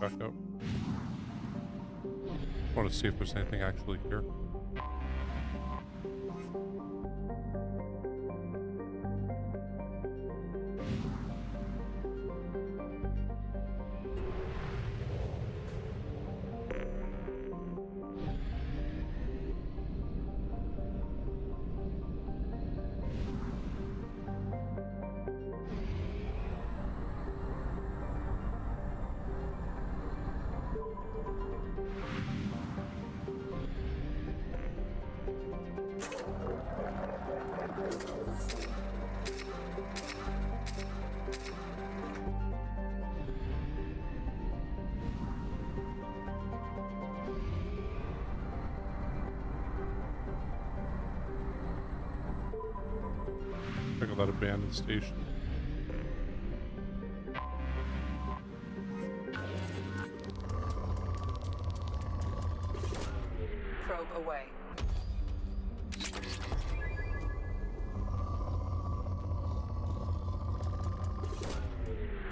Back up. I want to see if there's anything actually here. Check out that abandoned station. Probe away.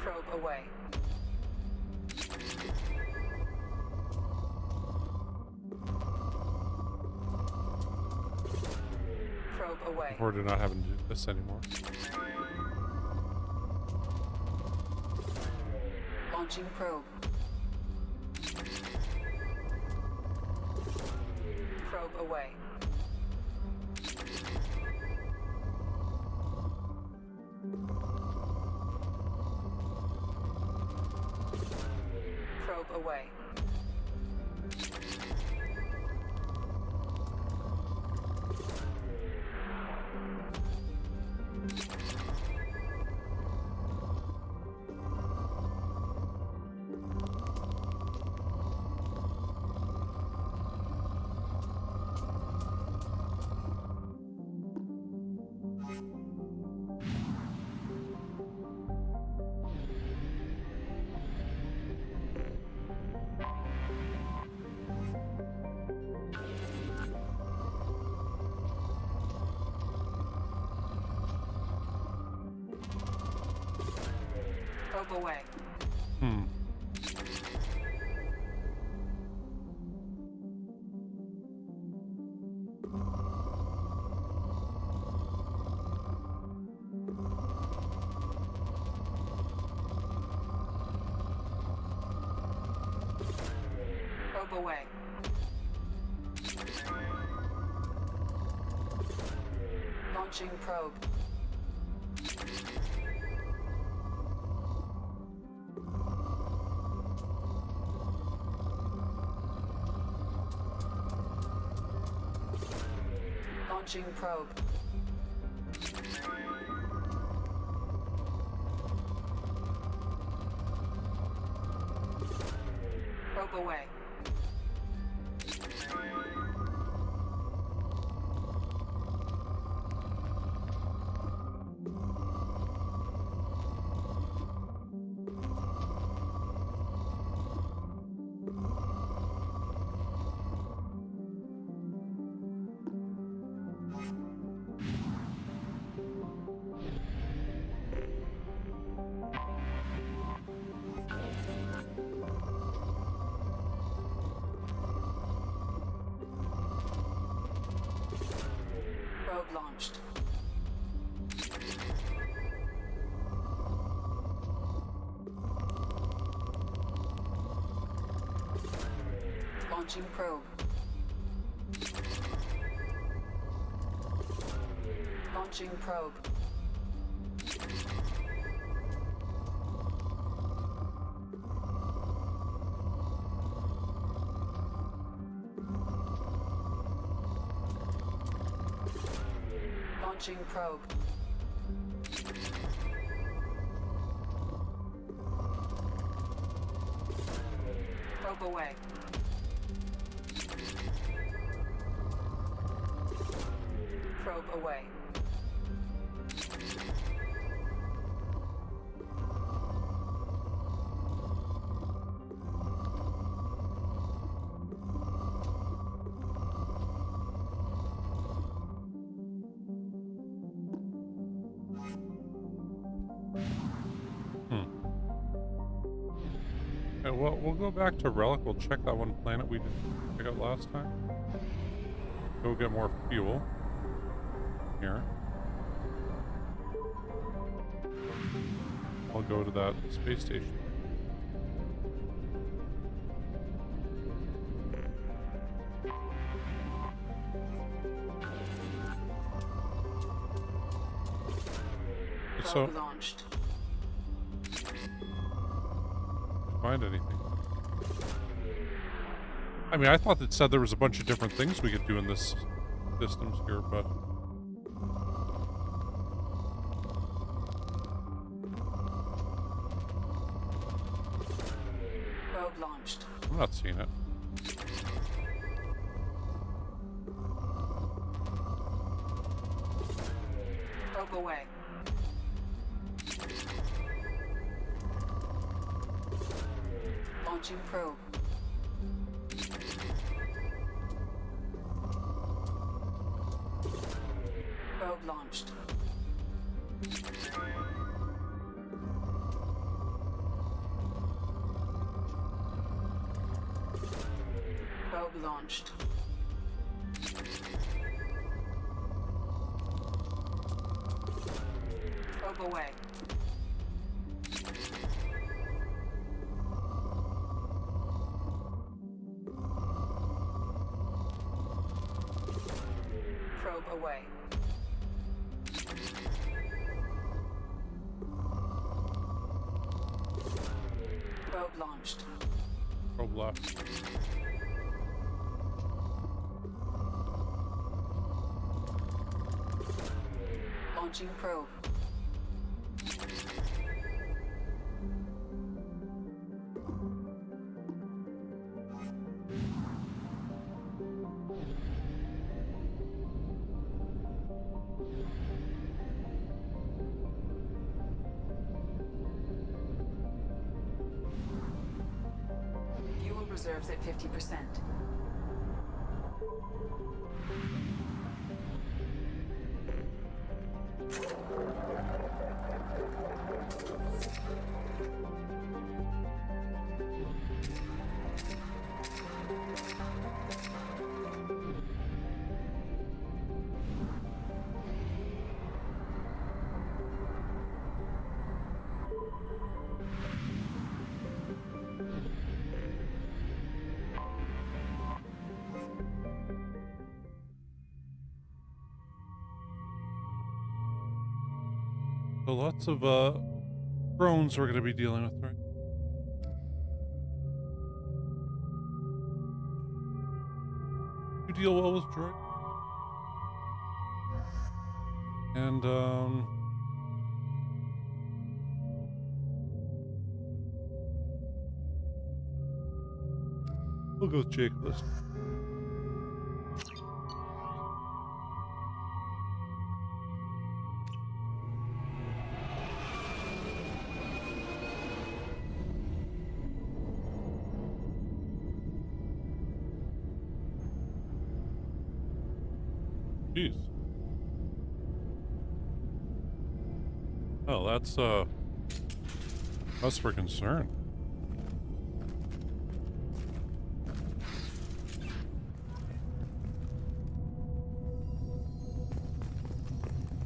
Probe away. Probe away. Or to not having to do this anymore. Launching probe. Probe away. Probe away. Probe away. Probe away. Launching probe. Launching probe. Probe away. launched. Launching probe. Launching probe. Launching probe. Probe away. Probe away. Okay, well, we'll go back to Relic. We'll check that one planet we didn't check out last time. Go get more fuel. Here. I'll go to that space station. So, launched. Find anything? I mean, I thought it said there was a bunch of different things we could do in this systems here, but Probe launched. I'm not seeing it. Probe away. Launching probe. Probe launched. Probe launched. Probe away. Probe away. Probe launched. Probe left. Launching probe. Fuel reserves at 50%. So lots of drones we're going to be dealing with, right? You deal well with droid. And we'll go with Jacob this time. Jeez. Oh, that's for concern.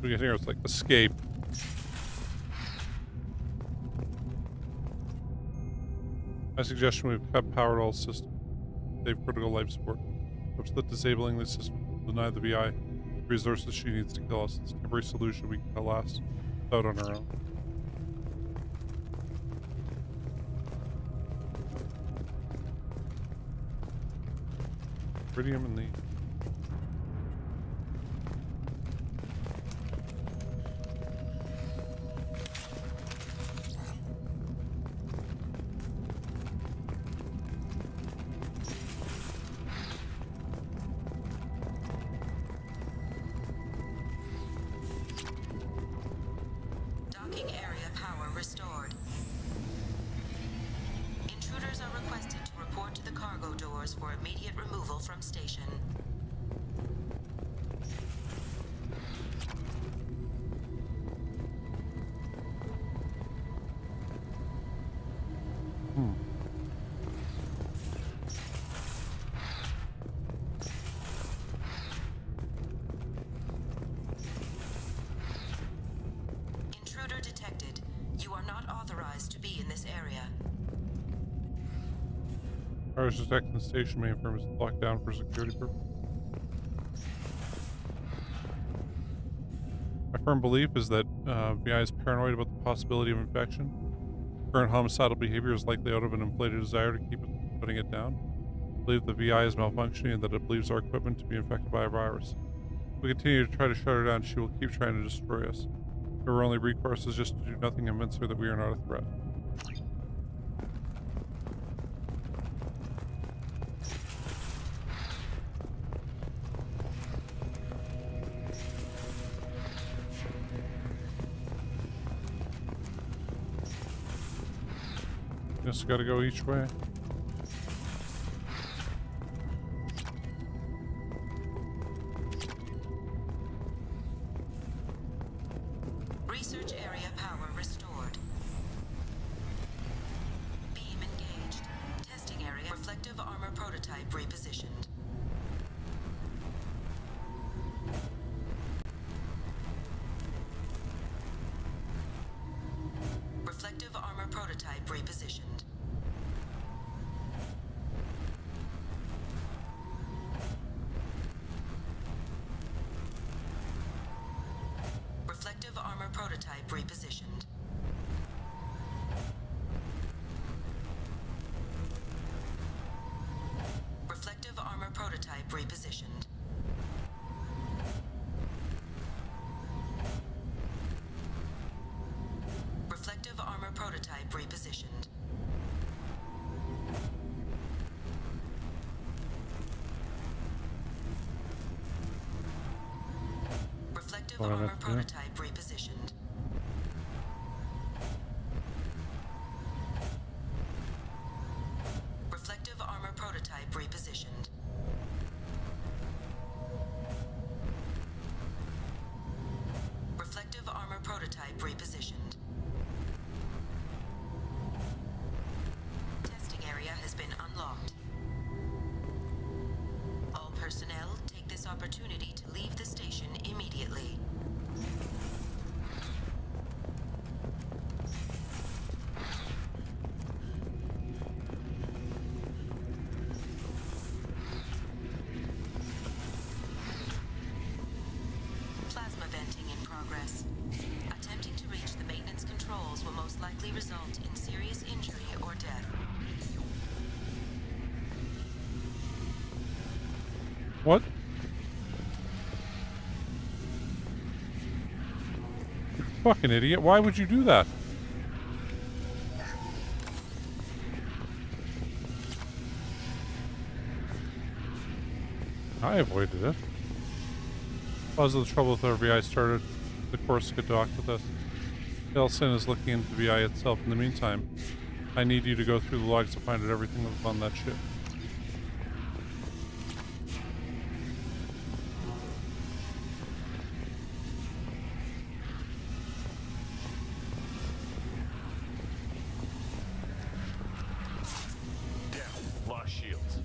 We get here, it's like escape. My suggestion, we've kept power to all systems. Save critical life support. Hopes that disabling the system will deny the VI the resources she needs to kill us. It's a temporary solution we can last without on our own. Iridium and the Docking area power restored. Intruders are requested to report to the cargo doors for immediate removal from station. Intruder detected. You are not authorized to be in this area. Ours detecting station mainframe is locked down for security purposes. My firm belief is that VI is paranoid about the possibility of infection. Current homicidal behavior is likely out of an inflated desire to keep putting it down. I believe the VI is malfunctioning and that it believes our equipment to be infected by a virus. If we continue to try to shut her down, she will keep trying to destroy us. Her only recourse is just to do nothing and convince her that we are not a threat. Just gotta go each way. Research area power restored. Beam engaged. Testing area. Reflective armor prototype repositioned. Reflective armor prototype repositioned. Reflective armor prototype repositioned. Reflective armor prototype repositioned. Reflective armor prototype repositioned. Reflective armor prototype repositioned. Reflective armor prototype repositioned. Reflective armor prototype repositioned. Testing area has been unlocked. All personnel, take this opportunity to leave the station immediately. Plasma venting in progress. Attempting to reach the maintenance controls will most likely result in serious injury or death. What? You fucking idiot. Why would you do that? I avoided it. Cause of the trouble with our VI started, the Corsica docked with us. Elson is looking into the VI itself. In the meantime, I need you to go through the logs to find out everything that was on that ship. Lost shields.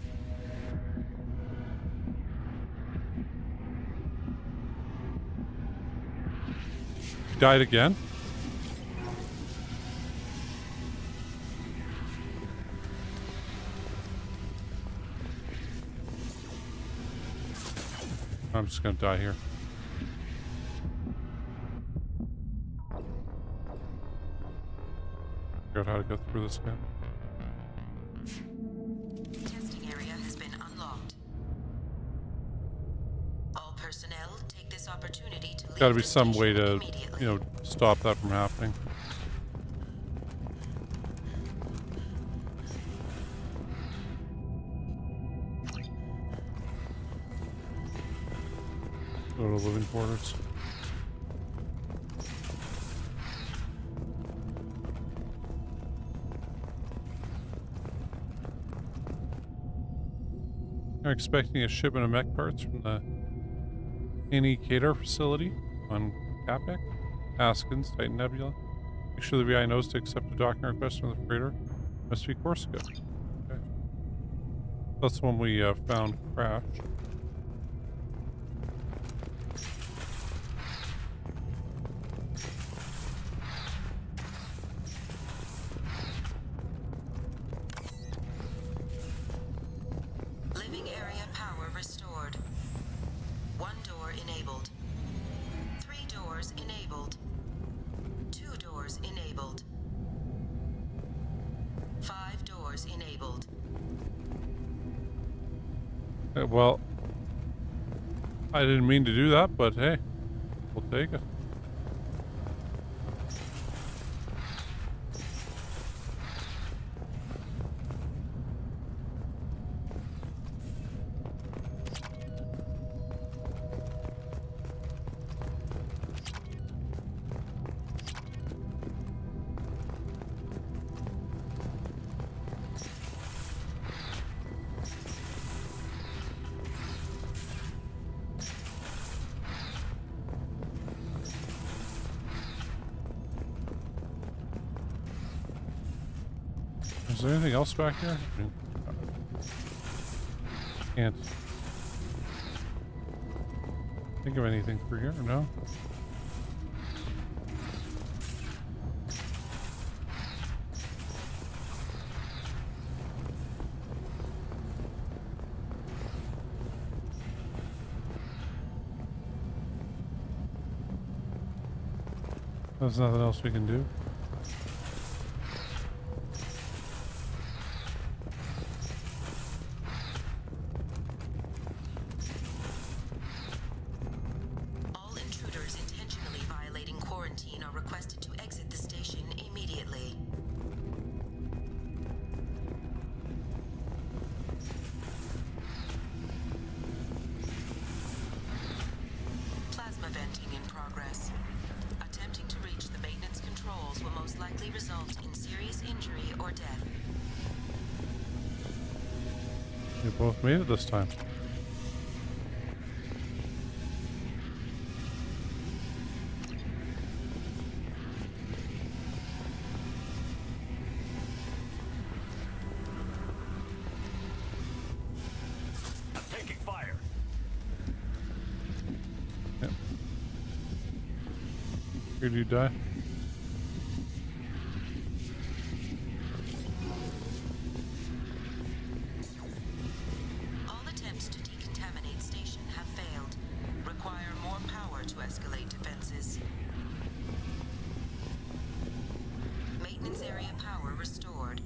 died again? I'm just gonna die here. Figure out how to go through this again. Testing area has been unlocked. All personnel take this opportunity to leave. Gotta be some way to, you know, stop that from happening. Go to living quarters. I'm expecting a shipment of mech parts from the Annie Kadar facility on Capek, Haskins, Titan Nebula. Make sure the VI knows to accept a docking request from the freighter. Must be Corsica. Okay. That's the one we found crashed. Living area power restored. 1 door enabled. 3 doors enabled. 2 doors enabled. 5 doors enabled. Well, I didn't mean to do that, but hey, we'll take it. Is there anything else back here? I mean, can't think of anything for here, no? There's nothing else we can do. All intruders intentionally violating quarantine are requested to exit the station immediately. Plasma venting in progress. Attempting to reach the maintenance controls will most likely result in serious injury or death. We both made it this time. Taking fire. Yep. Here, do you die? All attempts to decontaminate station have failed. Require more power to escalate defenses. Maintenance area power restored.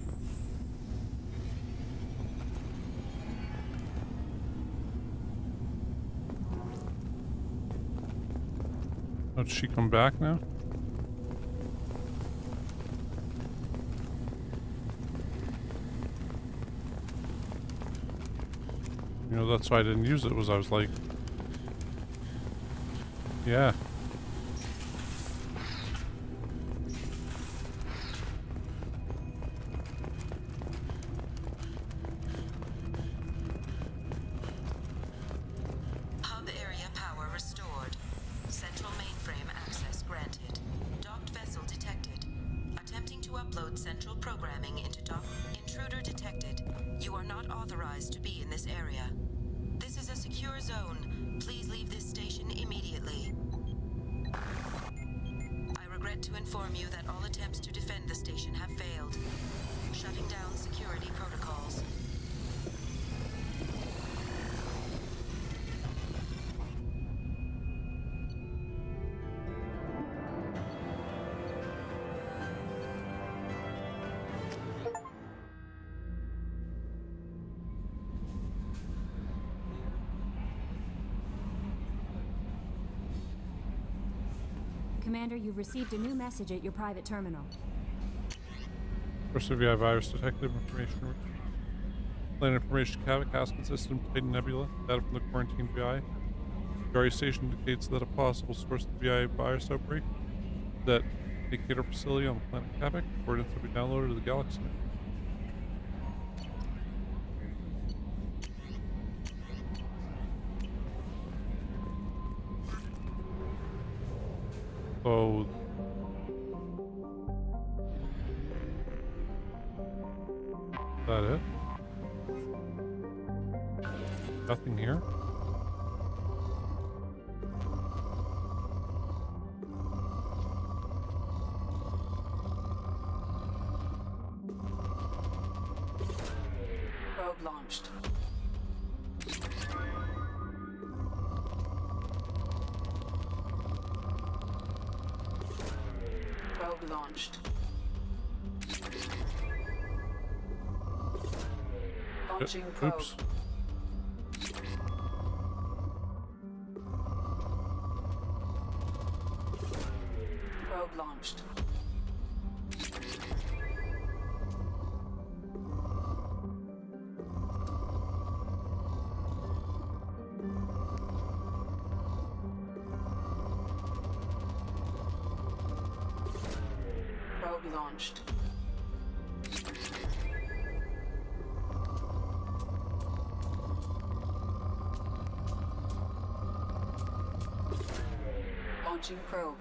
Oh, did she come back now? You know, that's why I didn't use it, was I was like, yeah. Hub area power restored. Central mainframe access granted. Docked vessel detected. Attempting to upload central programming into dock. Intruder detected. You are not authorized to be in this area. This is a secure zone. Please leave this station immediately. to inform you that all attempts to defend the station have failed. Shutting down security protocols. Commander, you've received a new message at your private terminal. First VI virus detected information. Plane information Kavik, Haskin system, Titan Nebula, data from the quarantine VI. The station indicates that a possible source of the VI virus outbreak. That indicator facility on the planet Kavik. Coordinates will be downloaded to the galaxy. So is that it? Nothing here? Probe launched. Probe launched. Launching probe. Oops. Probe launched. Probe launched. Launching probe.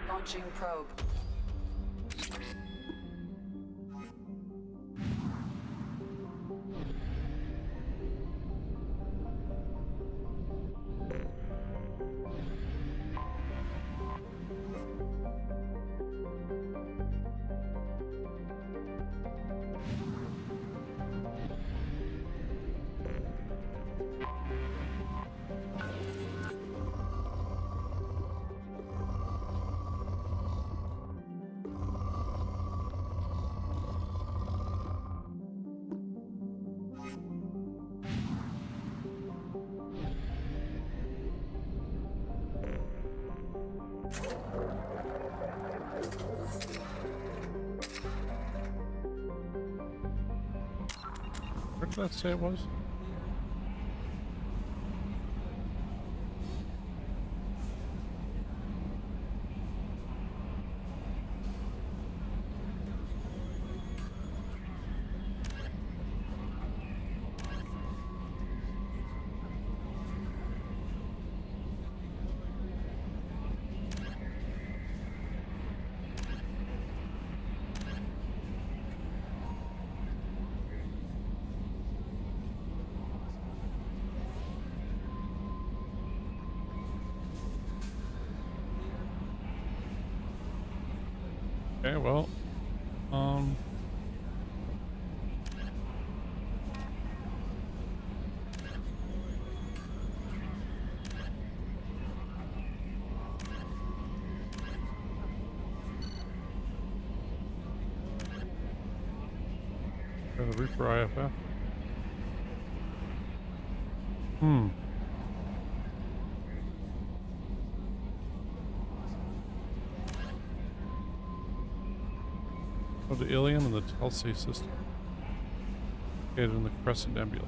Launching probe. Where did that say it was? Okay, well, the Reaper IFF. Oh, the alien and the Telsey system. Located in the Crescent Nebula.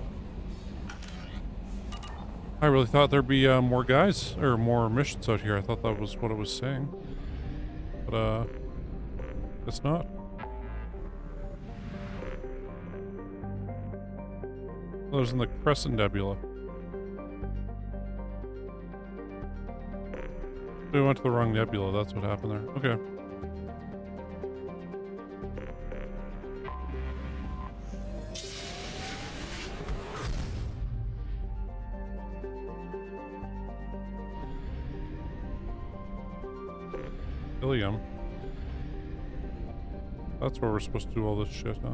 I really thought there'd be more guys, or more missions out here. I thought that was what it was saying. But, it's not. That was in the Crescent Nebula. We went to the wrong nebula, that's what happened there. Okay. Ilium. That's where we're supposed to do all this shit, huh?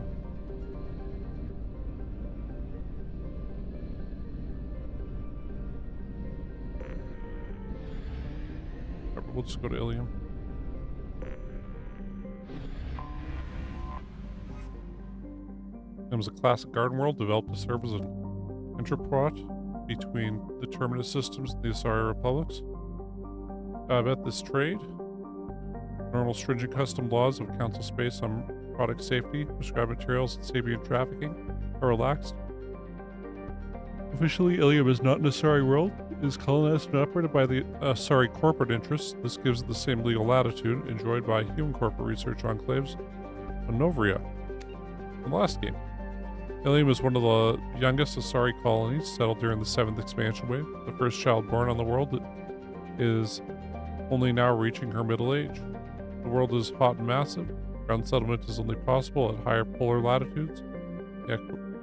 We'll just go to Ilium. It was a classic garden world developed to serve as an interplot between the Terminus systems and the Asari republics. I bet this trade. Normal stringent custom laws of council space on product safety, prescribed materials, and Sabian trafficking are relaxed. Officially, Ilium is not an Asari world. It is colonized and operated by the Asari corporate interests. This gives it the same legal latitude enjoyed by human corporate research enclaves on Novria. In the last game, Ilium is one of the youngest Asari colonies settled during the 7th expansion wave. The first child born on the world is only now reaching her middle age. The world is hot and massive. Ground settlement is only possible at higher polar latitudes.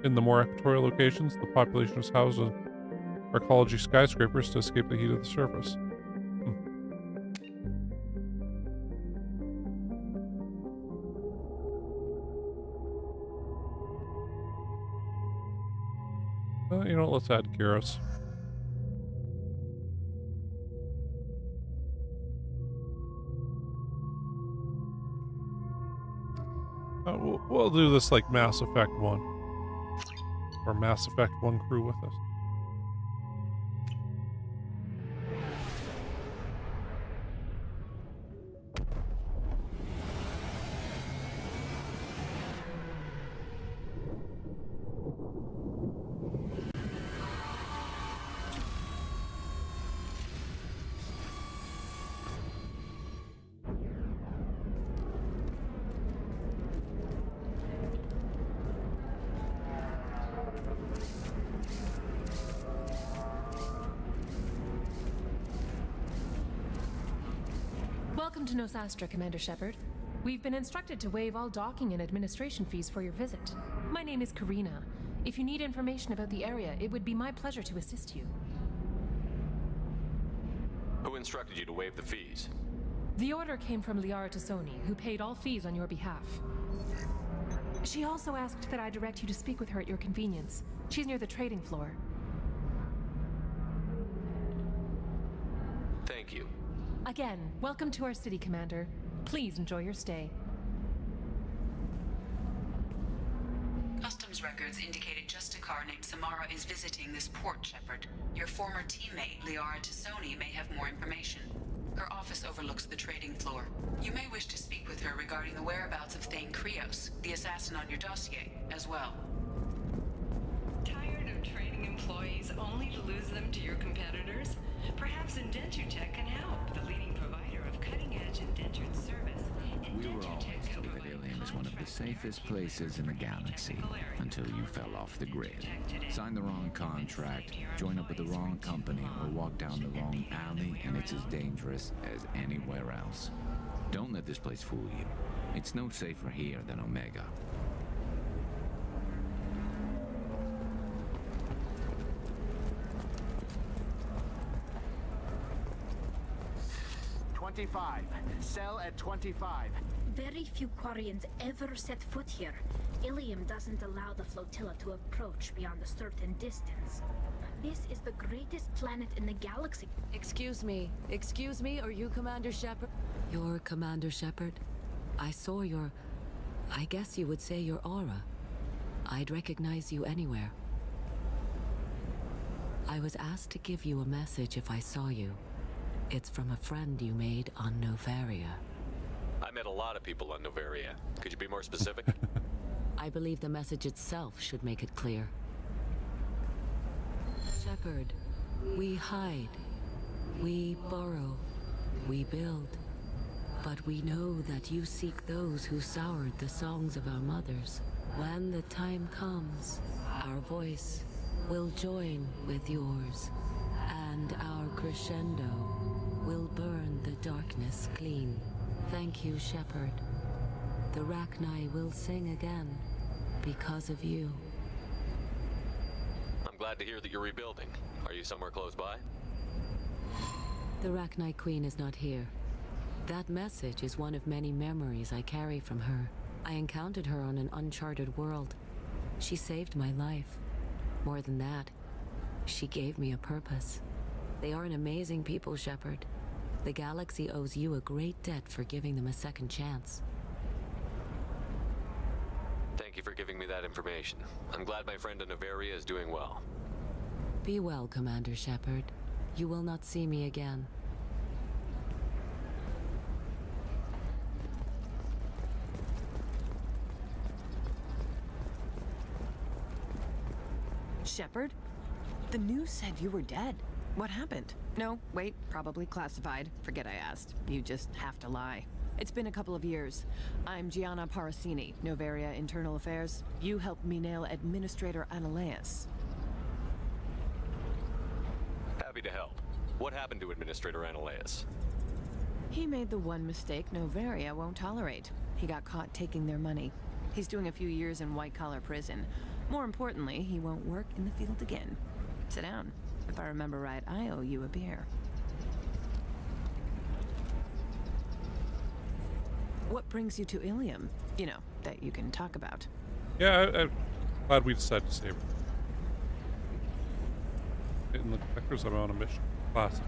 In the more equatorial locations, the population is housed in arcology skyscrapers to escape the heat of the surface. You know what, let's add Gyros. We'll do this like Mass Effect 1. Or Mass Effect 1 crew with us. Welcome to Nosastra, Commander Shepard. We've been instructed to waive all docking and administration fees for your visit. My name is Karina. If you need information about the area, it would be my pleasure to assist you. Who instructed you to waive the fees? The order came from Liara Tassoni, who paid all fees on your behalf. She also asked that I direct you to speak with her at your convenience. She's near the trading floor. Thank you. Again, welcome to our city, Commander. Please enjoy your stay. Customs records indicated just a car named Samara is visiting this port, Shepard. Your former teammate, Liara Tassoni, may have more information. Her office overlooks the trading floor. You may wish to speak with her regarding the whereabouts of Thane Krios, the assassin on your dossier, as well. Tired of training employees only to lose them to your competitors? Perhaps Indentutech can help, the leading provider of cutting-edge indentured service. We were always told that Ilium is one of the safest places in the galaxy, until you fell off the grid. Sign the wrong contract, join up with the wrong company, or walk down the wrong alley, and it's as dangerous as anywhere else. Don't let this place fool you. It's no safer here than Omega. Sell at 25. Very few Quarians ever set foot here. Ilium doesn't allow the flotilla to approach beyond a certain distance. This is the greatest planet in the galaxy. Excuse me, are you Commander Shepard? You're Commander Shepard? I saw your... I guess you would say your aura. I'd recognize you anywhere. I was asked to give you a message if I saw you. It's from a friend you made on Novaria. I met a lot of people on Noveria. Could you be more specific? I believe the message itself should make it clear. Shepard, we hide, we borrow, we build. But we know that you seek those who soured the songs of our mothers. When the time comes, our voice will join with yours, and our crescendo will burn the darkness clean. Thank you, Shepard. The Rachni will sing again because of you. I'm glad to hear that you're rebuilding. Are you somewhere close by? The Rachni Queen is not here. That message is one of many memories I carry from her. I encountered her on an uncharted world. She saved my life. More than that, she gave me a purpose. They are an amazing people, Shepard. The galaxy owes you a great debt for giving them a second chance. Thank you for giving me that information. I'm glad my friend in Noveria is doing well. Be well, Commander Shepard. You will not see me again. Shepard? The news said you were dead. What happened? No, wait, probably classified. Forget I asked. You just have to lie. It's been a couple of years. I'm Gianna Parasini, Noveria Internal Affairs. You helped me nail Administrator Analeas. Happy to help. What happened to Administrator Analeas? He made the one mistake Noveria won't tolerate. He got caught taking their money. He's doing a few years in white-collar prison. More importantly, he won't work in the field again. Sit down. If I remember right, I owe you a beer. What brings you to Ilium? You know, that you can talk about. Yeah, I'm glad we decided to save her. In the Collectors, I'm on a mission. Classified.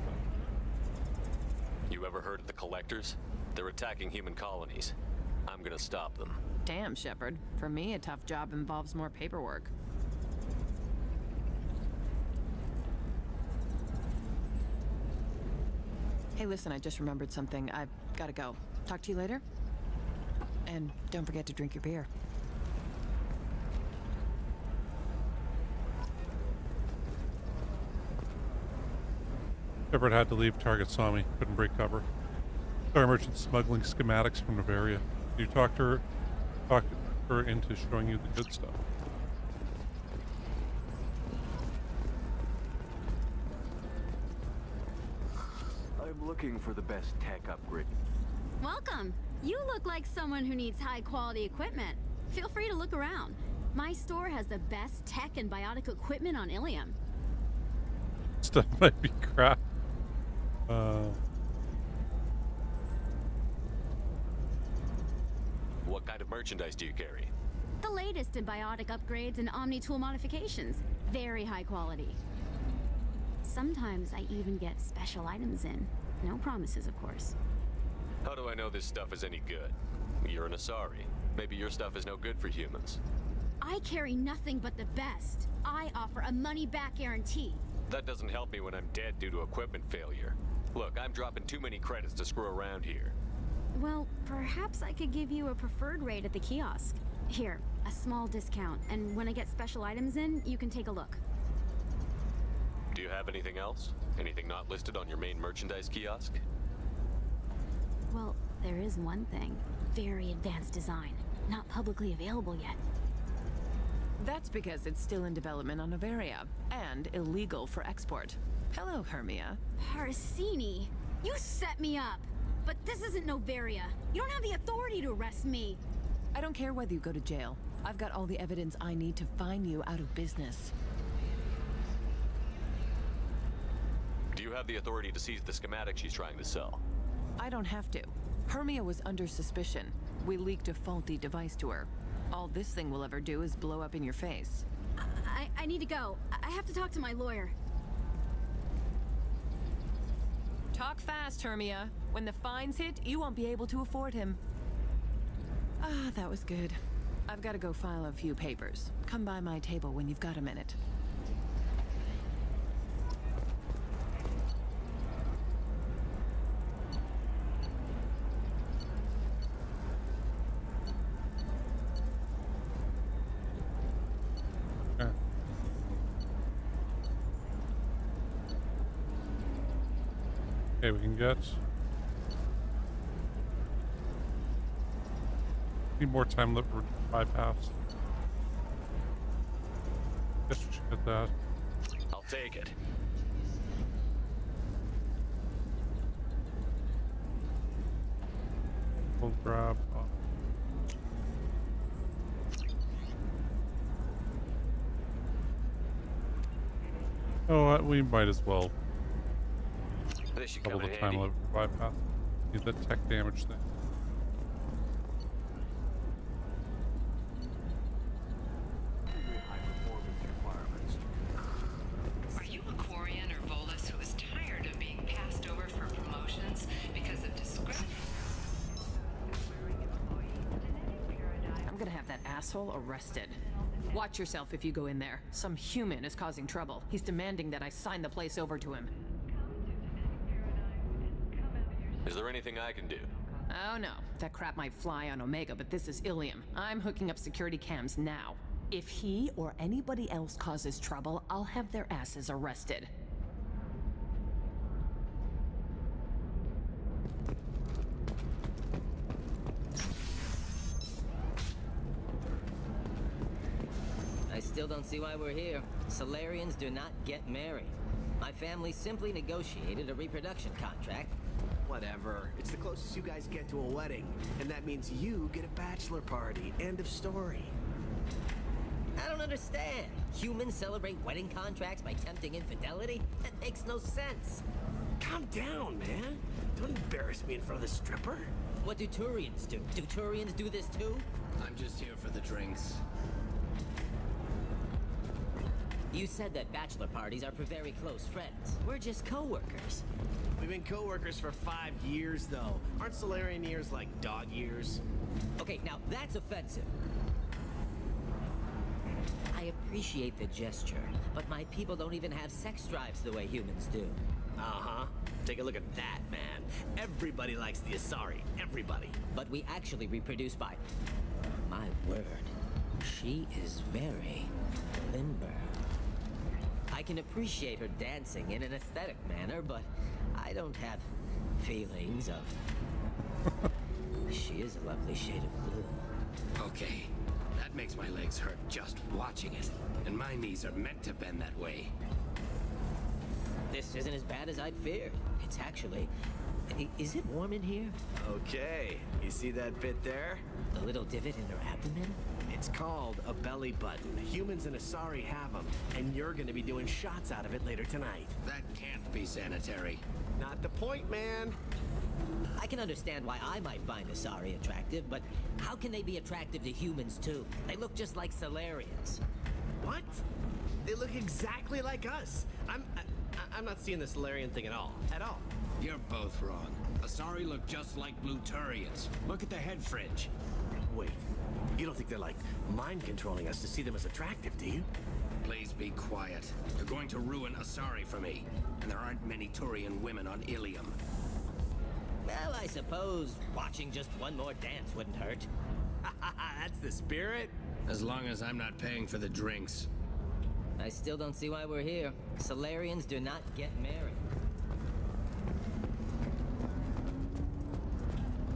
You ever heard of the Collectors? They're attacking human colonies. I'm gonna stop them. Damn, Shepard. For me, a tough job involves more paperwork. Hey, listen, I just remembered something. I've gotta go. Talk to you later? And don't forget to drink your beer. Shepard had to leave. Target saw me. Couldn't break cover. Star merchant smuggling schematics from Noveria. You talked her into showing you the good stuff. I'm looking for the best tech upgrade. Welcome. You look like someone who needs high-quality equipment. Feel free to look around. My store has the best tech and biotic equipment on Ilium. Stuff might be crap. What kind of merchandise do you carry? The latest in biotic upgrades and Omni-tool modifications. Very high quality. Sometimes I even get special items in. No promises, of course. How do I know this stuff is any good? You're an Asari. Maybe your stuff is no good for humans. I carry nothing but the best. I offer a money-back guarantee. That doesn't help me when I'm dead due to equipment failure. Look, I'm dropping too many credits to screw around here. Well, perhaps I could give you a preferred rate at the kiosk. Here, a small discount, and when I get special items in, you can take a look. Do you have anything else? Anything not listed on your main merchandise kiosk? Well, there is one thing. Very advanced design. Not publicly available yet. That's because it's still in development on Noveria, and illegal for export. Hello, Hermia. Parasini, you set me up. But this isn't Noveria. You don't have the authority to arrest me. I don't care whether you go to jail. I've got all the evidence I need to find you out of business. Do you have the authority to seize the schematic she's trying to sell? I don't have to. Hermia was under suspicion. We leaked a faulty device to her. All this thing will ever do is blow up in your face. I need to go. I have to talk to my lawyer. Talk fast, Hermia. When the fines hit, you won't be able to afford him. Ah, that was good. I've got to go file a few papers. Come by my table when you've got a minute. Okay, we can get... Need more time limit for bypass. Guess we should get that. I'll take it. We'll grab... Oh, we might as well This should double come the in time handy. limit for bypass. Need the tech damage thing. Are you a Quarian or Volus who is tired of being passed over for promotions because of discretion? I'm gonna have that asshole arrested. Watch yourself if you go in there. Some human is causing trouble. He's demanding that I sign the place over to him. Is there anything I can do? Oh no, that crap might fly on Omega, but this is Ilium. I'm hooking up security cams now. If he or anybody else causes trouble, I'll have their asses arrested. I still don't see why we're here. Solarians do not get married. My family simply negotiated a reproduction contract. Whatever. It's the closest you guys get to a wedding. And that means you get a bachelor party. End of story. I don't understand. Humans celebrate wedding contracts by tempting infidelity? That makes no sense. Calm down, man. Don't embarrass me in front of the stripper. What do Turians do? Do Turians do this too? I'm just here for the drinks. You said that bachelor parties are for very close friends. We're just co-workers. We've been co-workers for 5 years, though. Aren't Solarian years like dog years? Okay, now that's offensive. I appreciate the gesture, but my people don't even have sex drives the way humans do. Uh-huh. Take a look at that, man. Everybody likes the Asari. Everybody. But we actually reproduce by... My word. She is very limber. I can appreciate her dancing in an aesthetic manner, but I don't have feelings of... She is a lovely shade of blue. Okay, that makes my legs hurt just watching it. And my knees are meant to bend that way. This isn't as bad as I'd feared. It's actually... Is it warm in here? Okay. You see that bit there? The little divot in her abdomen? It's called a belly button. Humans and Asari have them, and you're gonna be doing shots out of it later tonight. That can't be sanitary. Not the point, man. I can understand why I might find Asari attractive, but how can they be attractive to humans too? They look just like Solarians. What? They look exactly like us. I'm not seeing the Solarian thing at all. At all. You're both wrong. Asari look just like Blue Turians. Look at the head fringe. Wait. You don't think they're like mind controlling us to see them as attractive, do you? Please be quiet. You're going to ruin Asari for me. And there aren't many Turian women on Ilium. Well, I suppose watching just one more dance wouldn't hurt. That's the spirit. As long as I'm not paying for the drinks. I still don't see why we're here. Solarians do not get married.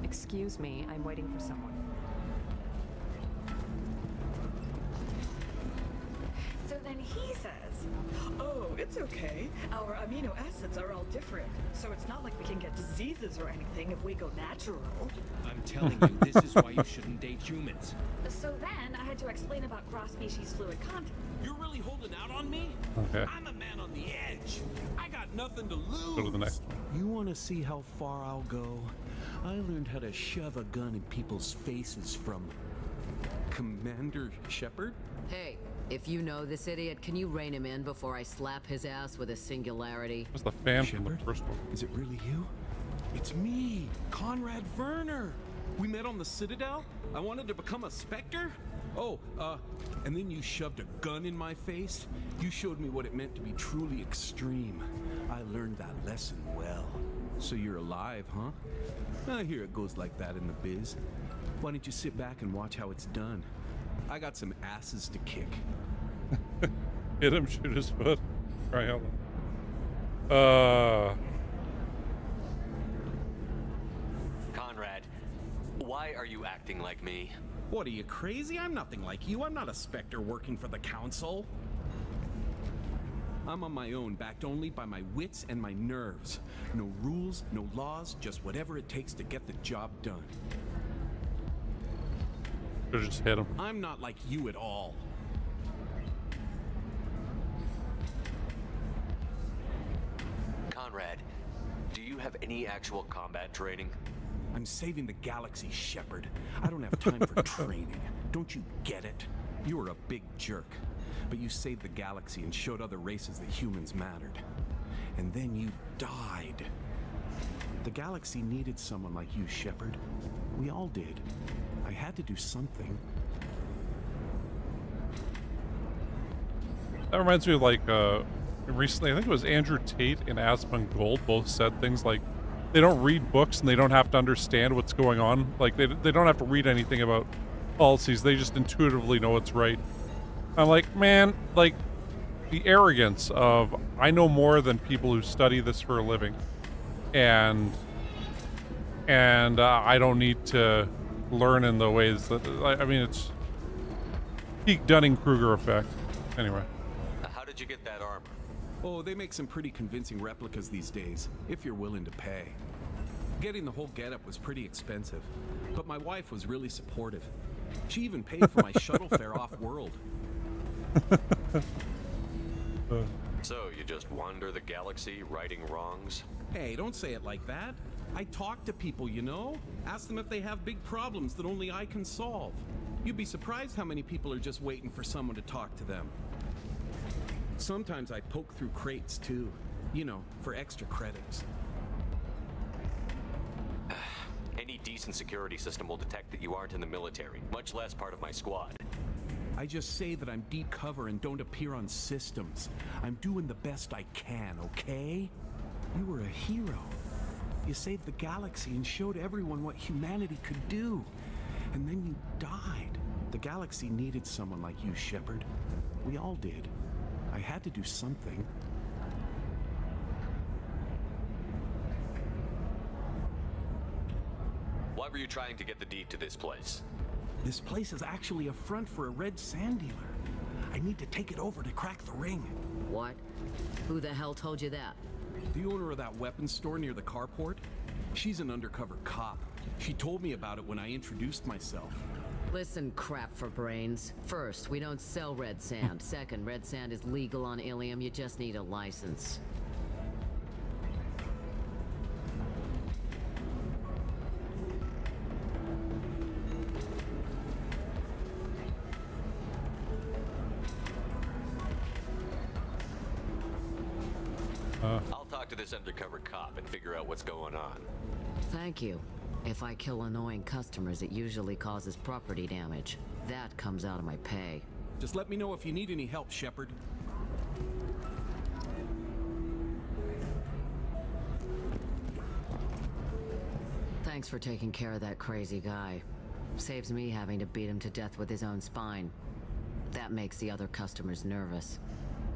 Excuse me, I'm waiting for someone. So then he says, oh, it's okay. Our amino acids are all different, so it's not like we can get diseases or anything if we go natural. I'm telling you, this is why you shouldn't date humans. So then I had to explain about cross-species fluid contact. You're really holding out on me? Okay. I'm a man on the edge. I got nothing to lose. Go to the next one. You want to see how far I'll go? I learned how to shove a gun in people's faces from Commander Shepard. Hey, if you know this idiot, can you rein him in before I slap his ass with a singularity? That's the fan from the first one. Is it really you? It's me, Conrad Werner. We met on the Citadel. I wanted to become a Spectre. Oh, and then you shoved a gun in my face. You showed me what it meant to be truly extreme. I learned that lesson well. So you're alive, huh? I hear it goes like that in the biz. Why don't you sit back and watch how it's done? I got some asses to kick. Hit him, shoot his foot. Cry out loud. Why are you acting like me? What, are you crazy? I'm nothing like you. I'm not a Spectre working for the Council. I'm on my own, backed only by my wits and my nerves. No rules, no laws, just whatever it takes to get the job done. Should've just hit him. I'm not like you at all. Conrad, do you have any actual combat training? I'm saving the galaxy, Shepard. I don't have time for training. Don't you get it? You were a big jerk, but you saved the galaxy and showed other races that humans mattered. And then you died. The galaxy needed someone like you, Shepard. We all did. I had to do something. That reminds me of like recently, I think it was Andrew Tate and Asmund Gold both said things like they don't read books and they don't have to understand what's going on. Like they don't have to read anything about policies. They just intuitively know what's right. I'm like, man, like the arrogance of I know more than people who study this for a living, and I don't need to learn in the ways that I mean, it's peak Dunning-Kruger effect. Anyway. How did you get that armor? Oh, they make some pretty convincing replicas these days, if you're willing to pay. Getting the whole getup was pretty expensive, but my wife was really supportive. She even paid for my shuttle fare off-world. So, you just wander the galaxy, righting wrongs? Hey, don't say it like that. I talk to people, you know? Ask them if they have big problems that only I can solve. You'd be surprised how many people are just waiting for someone to talk to them. Sometimes I poke through crates, too. You know, for extra credits. Any decent security system will detect that you aren't in the military, much less part of my squad. I just say that I'm deep cover and don't appear on systems. I'm doing the best I can, okay? You were a hero. You saved the galaxy and showed everyone what humanity could do. And then you died. The galaxy needed someone like you, Shepard. We all did. I had to do something. Why were you trying to get the deed to this place? This place is actually a front for a red sand dealer. I need to take it over to crack the ring. What? Who the hell told you that? The owner of that weapons store near the carport. She's an undercover cop. She told me about it when I introduced myself. Listen, crap for brains. First, we don't sell red sand. Second, red sand is legal on Ilium. You just need a license. I'll talk to this undercover cop and figure out what's going on. Thank you. If I kill annoying customers, it usually causes property damage. That comes out of my pay. Just let me know if you need any help, Shepard. Thanks for taking care of that crazy guy. Saves me having to beat him to death with his own spine. That makes the other customers nervous.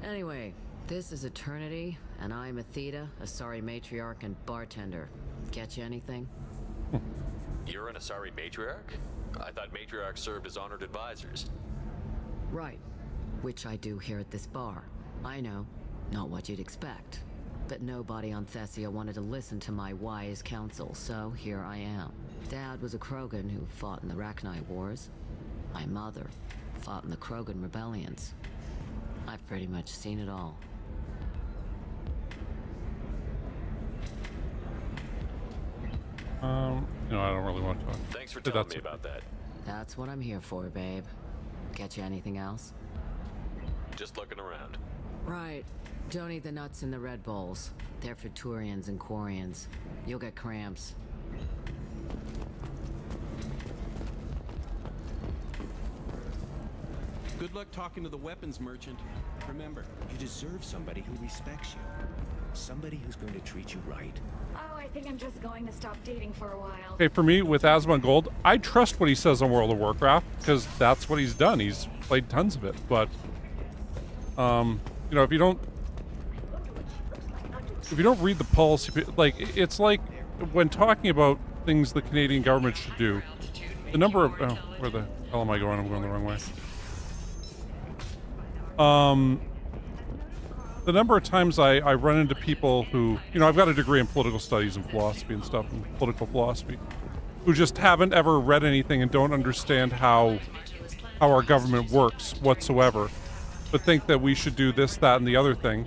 Anyway, this is Eternity, and I'm Athena, Asari matriarch and bartender. Get you anything? You're an Asari matriarch? I thought matriarchs served as honored advisors. Right. Which I do here at this bar. I know. Not what you'd expect. But nobody on Thessia wanted to listen to my wise counsel, so here I am. Dad was a Krogan who fought in the Rachni Wars. My mother fought in the Krogan rebellions. I've pretty much seen it all. You know, I don't really want to talk. Thanks for telling me about that. That's what I'm here for, babe. Get you anything else? Just looking around. Right. Don't eat the nuts in the Red Bowls. They're for Turians and Quarians. You'll get cramps. Good luck talking to the weapons merchant. Remember, you deserve somebody who respects you. Somebody who's going to treat you right. Oh, I think I'm just going to stop dating for a while. Okay, for me, with Asmund Gold, I trust what he says on World of Warcraft, because that's what he's done. He's played tons of it, but, you know, if you don't read the policy, like, it's like when talking about things the Canadian government should do, The number of where the hell am I going? I'm going the wrong way. The number of times I run into people who, you know, I've got a degree in political studies and philosophy and stuff, and political philosophy, who just haven't ever read anything and don't understand how our government works whatsoever, but think that we should do this, that, and the other thing,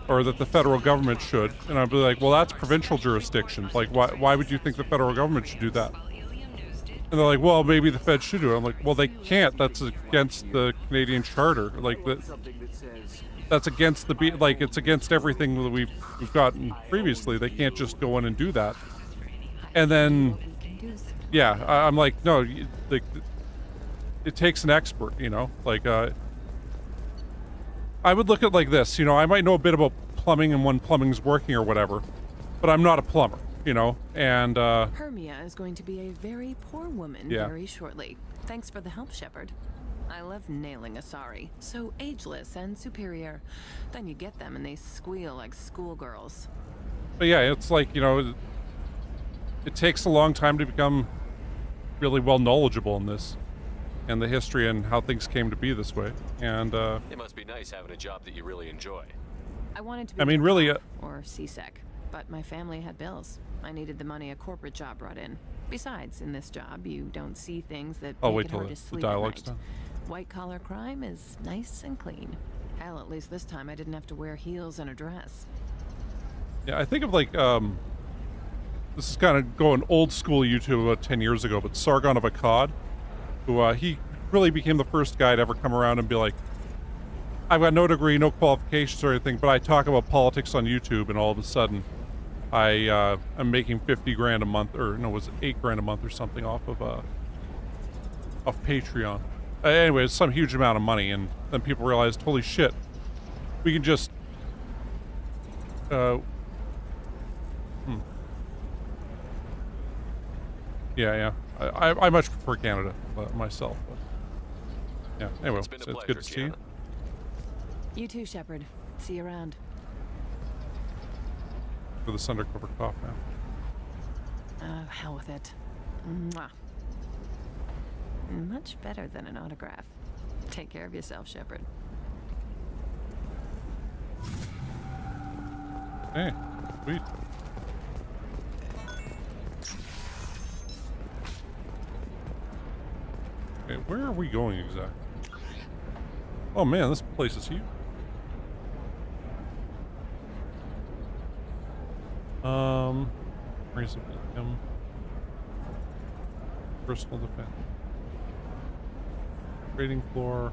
or that the federal government should. And I'd be like, well, that's provincial jurisdiction. Like, why would you think the federal government should do that? And they're like, well, maybe the Fed should do it. I'm like, well, they can't. That's against the Canadian Charter. Like, that's against the like, it's against everything that we've gotten previously. They can't just go in and do that. And then, yeah, I'm like, no, it takes an expert, you know, like, I would look at it like this, you know, I might know a bit about plumbing and when plumbing's working or whatever, but I'm not a plumber, you know, and, Hermia is going to be a very poor woman very shortly. Thanks for the help, Shepard. I love nailing Asari. So ageless and superior. Then you get them and they squeal like schoolgirls. But yeah, it's like, you know, it takes a long time to become really well knowledgeable in this, and the history and how things came to be this way. And it must be nice having a job that you really enjoy. I wanted to be really, or CSEC, but my family had bills. I needed the money a corporate job brought in. Besides, in this job, you don't see things that make it hard to sleep at night. White-collar crime is nice and clean. Hell, at least this time I didn't have to wear heels and a dress. Yeah, I think of like, this is kind of going old school YouTube about 10 years ago, but Sargon of Akkad, who he really became the first guy to ever come around and be like, I've got no degree, no qualifications or anything, but I talk about politics on YouTube, and all of a sudden I'm making 50 grand a month, or no, it was 8 grand a month or something off Patreon. Anyway, it's some huge amount of money, and then people realized, holy shit, we can just yeah, I much prefer Canada myself, but yeah, anyway, it's good to see you. You too, Shepard. See you around. For this undercover cop now. Hell with it. Mwah. Much better than an autograph. Take care of yourself, Shepard. Hey, sweet. Okay, where are we going exactly? Oh man, this place is huge. Raise of income. Personal defense. Trading floor.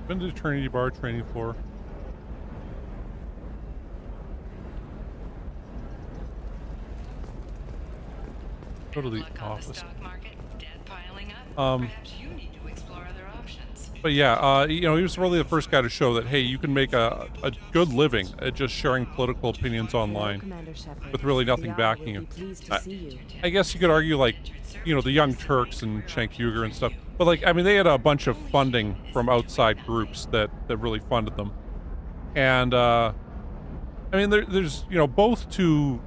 Been to Trinity Bar training floor. Go to the office. But yeah, you know, he was really the first guy to show that, hey, you can make a good living at just sharing political opinions online with really nothing backing you. I guess you could argue, like, you know, the Young Turks and Cenk Uygur and stuff. But, like, I mean, they had a bunch of funding from outside groups that really funded them. And, I mean, there's, you know, both to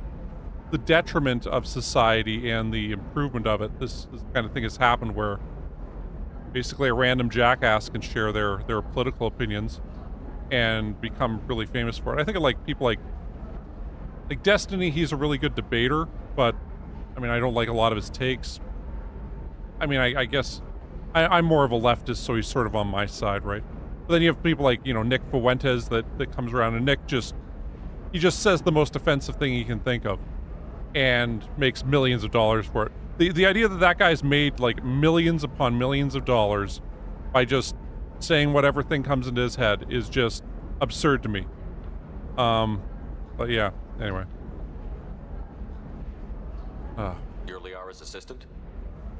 the detriment of society and the improvement of it, this kind of thing has happened where basically a random jackass can share their political opinions and become really famous for it. I think of like people like Destiny. He's a really good debater, but I mean, I don't like a lot of his takes. I mean, I guess I'm more of a leftist, so he's sort of on my side, right? But then you have people like, you know, Nick Fuentes that comes around, and Nick he just says the most offensive thing he can think of and makes millions of dollars for it. The idea that guy's made like millions upon millions of dollars by just saying whatever thing comes into his head is just absurd to me. But yeah, anyway. You're Liara's assistant?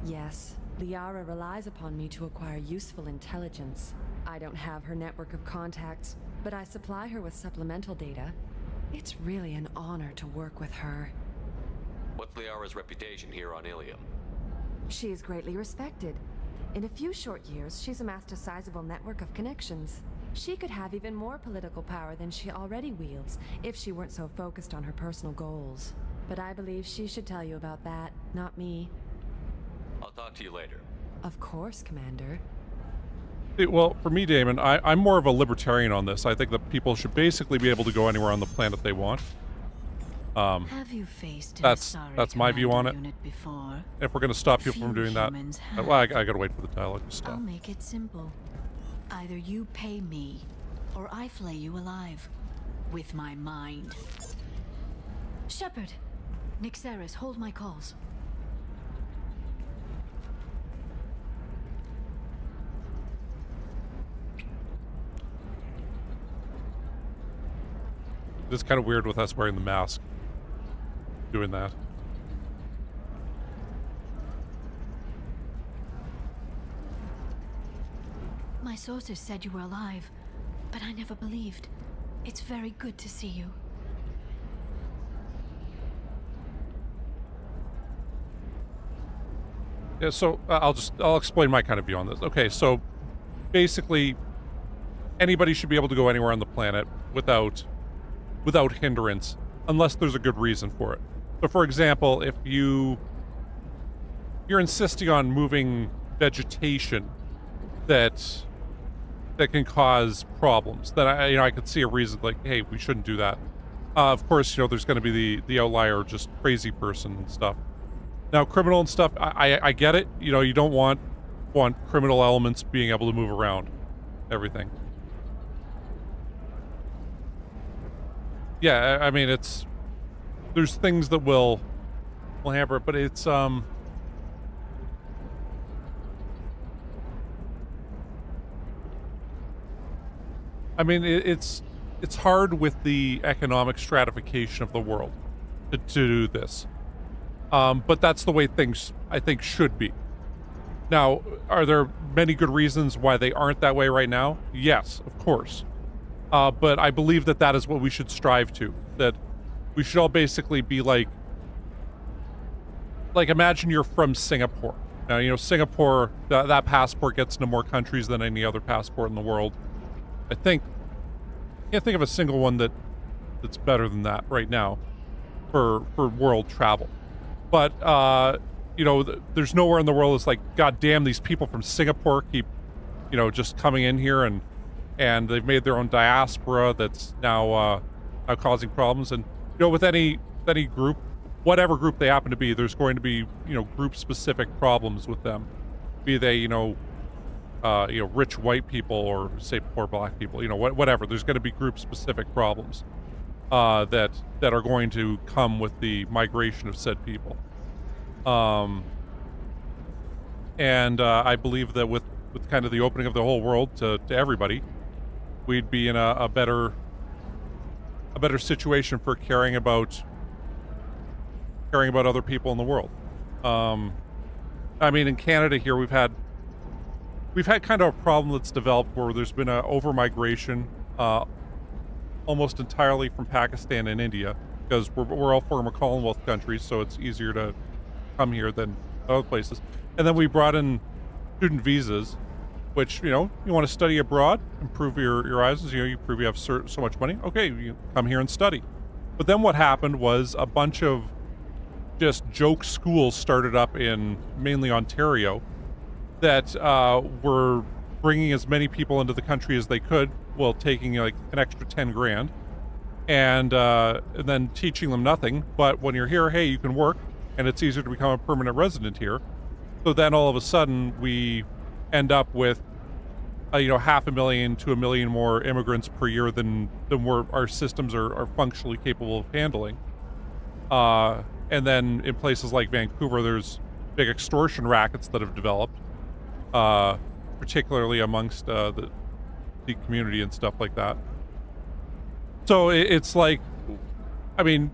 Yes. Liara relies upon me to acquire useful intelligence. I don't have her network of contacts, but I supply her with supplemental data. It's really an honor to work with her. What's Liara's reputation here on Ilium? She is greatly respected. In a few short years, she's amassed a sizable network of connections. She could have even more political power than she already wields if she weren't so focused on her personal goals. But I believe she should tell you about that, not me. I'll talk to you later. Of course, Commander. Well, for me, Damon, I'm more of a libertarian on this. I think that people should basically be able to go anywhere on the planet they want. Have you faced that's my view on it. unit before? If we're going to stop people from Few doing that, humans well, I got to wait for the dialogue to I'll stop. make it simple. Either you pay me, or I flay you alive. With my mind. Shepard! Nixeris, hold my calls. It's kind of weird with us wearing the mask. Doing that. My sources said you were alive, but I never believed. It's very good to see you. Yeah, so I'll explain my kind of view on this. Okay, so basically anybody should be able to go anywhere on the planet without hindrance, unless there's a good reason for it. So for example, if you're insisting on moving vegetation that can cause problems, then I could see a reason like, hey, we shouldn't do that. Of course, there's going to be the outlier, just crazy person and stuff. Now, criminal and stuff, I get it. You don't want criminal elements being able to move around everything. Yeah, I mean, there's things that will hamper it, but it's I mean, it's hard with the economic stratification of the world to do this. But that's the way things, I think, should be. Now, are there many good reasons why they aren't that way right now? Yes, of course. But I believe that is what we should strive to. That we should all basically be like imagine you're from Singapore. Now, Singapore, that passport gets into more countries than any other passport in the world. I can't think of a single one that's better than that right now for world travel. But, there's nowhere in the world that's like, God damn, these people from Singapore keep, just coming in here and they've made their own diaspora that's now causing problems. And, with any group, whatever group they happen to be, there's going to be, group-specific problems with them. Be they, rich white people or, say, poor black people, whatever. There's going to be group-specific problems that are going to come with the migration of said people. And I believe that with kind of the opening of the whole world to everybody, we'd be in a better situation for caring about other people in the world. I mean, in Canada here, we've had kind of a problem that's developed where there's been a over-migration almost entirely from Pakistan and India, because we're all former Commonwealth countries, so it's easier to come here than other places. And then we brought in student visas, which, you want to study abroad, improve your eyes, you prove you have so much money. Okay, you come here and study. But then what happened was a bunch of just joke schools started up in mainly Ontario that were bringing as many people into the country as they could, while taking like an extra 10 grand and then teaching them nothing. But when you're here, hey, you can work, and it's easier to become a permanent resident here. So then all of a sudden we end up with 500,000 to 1 million more immigrants per year than our systems are functionally capable of handling. And then in places like Vancouver, there's big extortion rackets that have developed, particularly amongst the community and stuff like that. So it's like, I mean,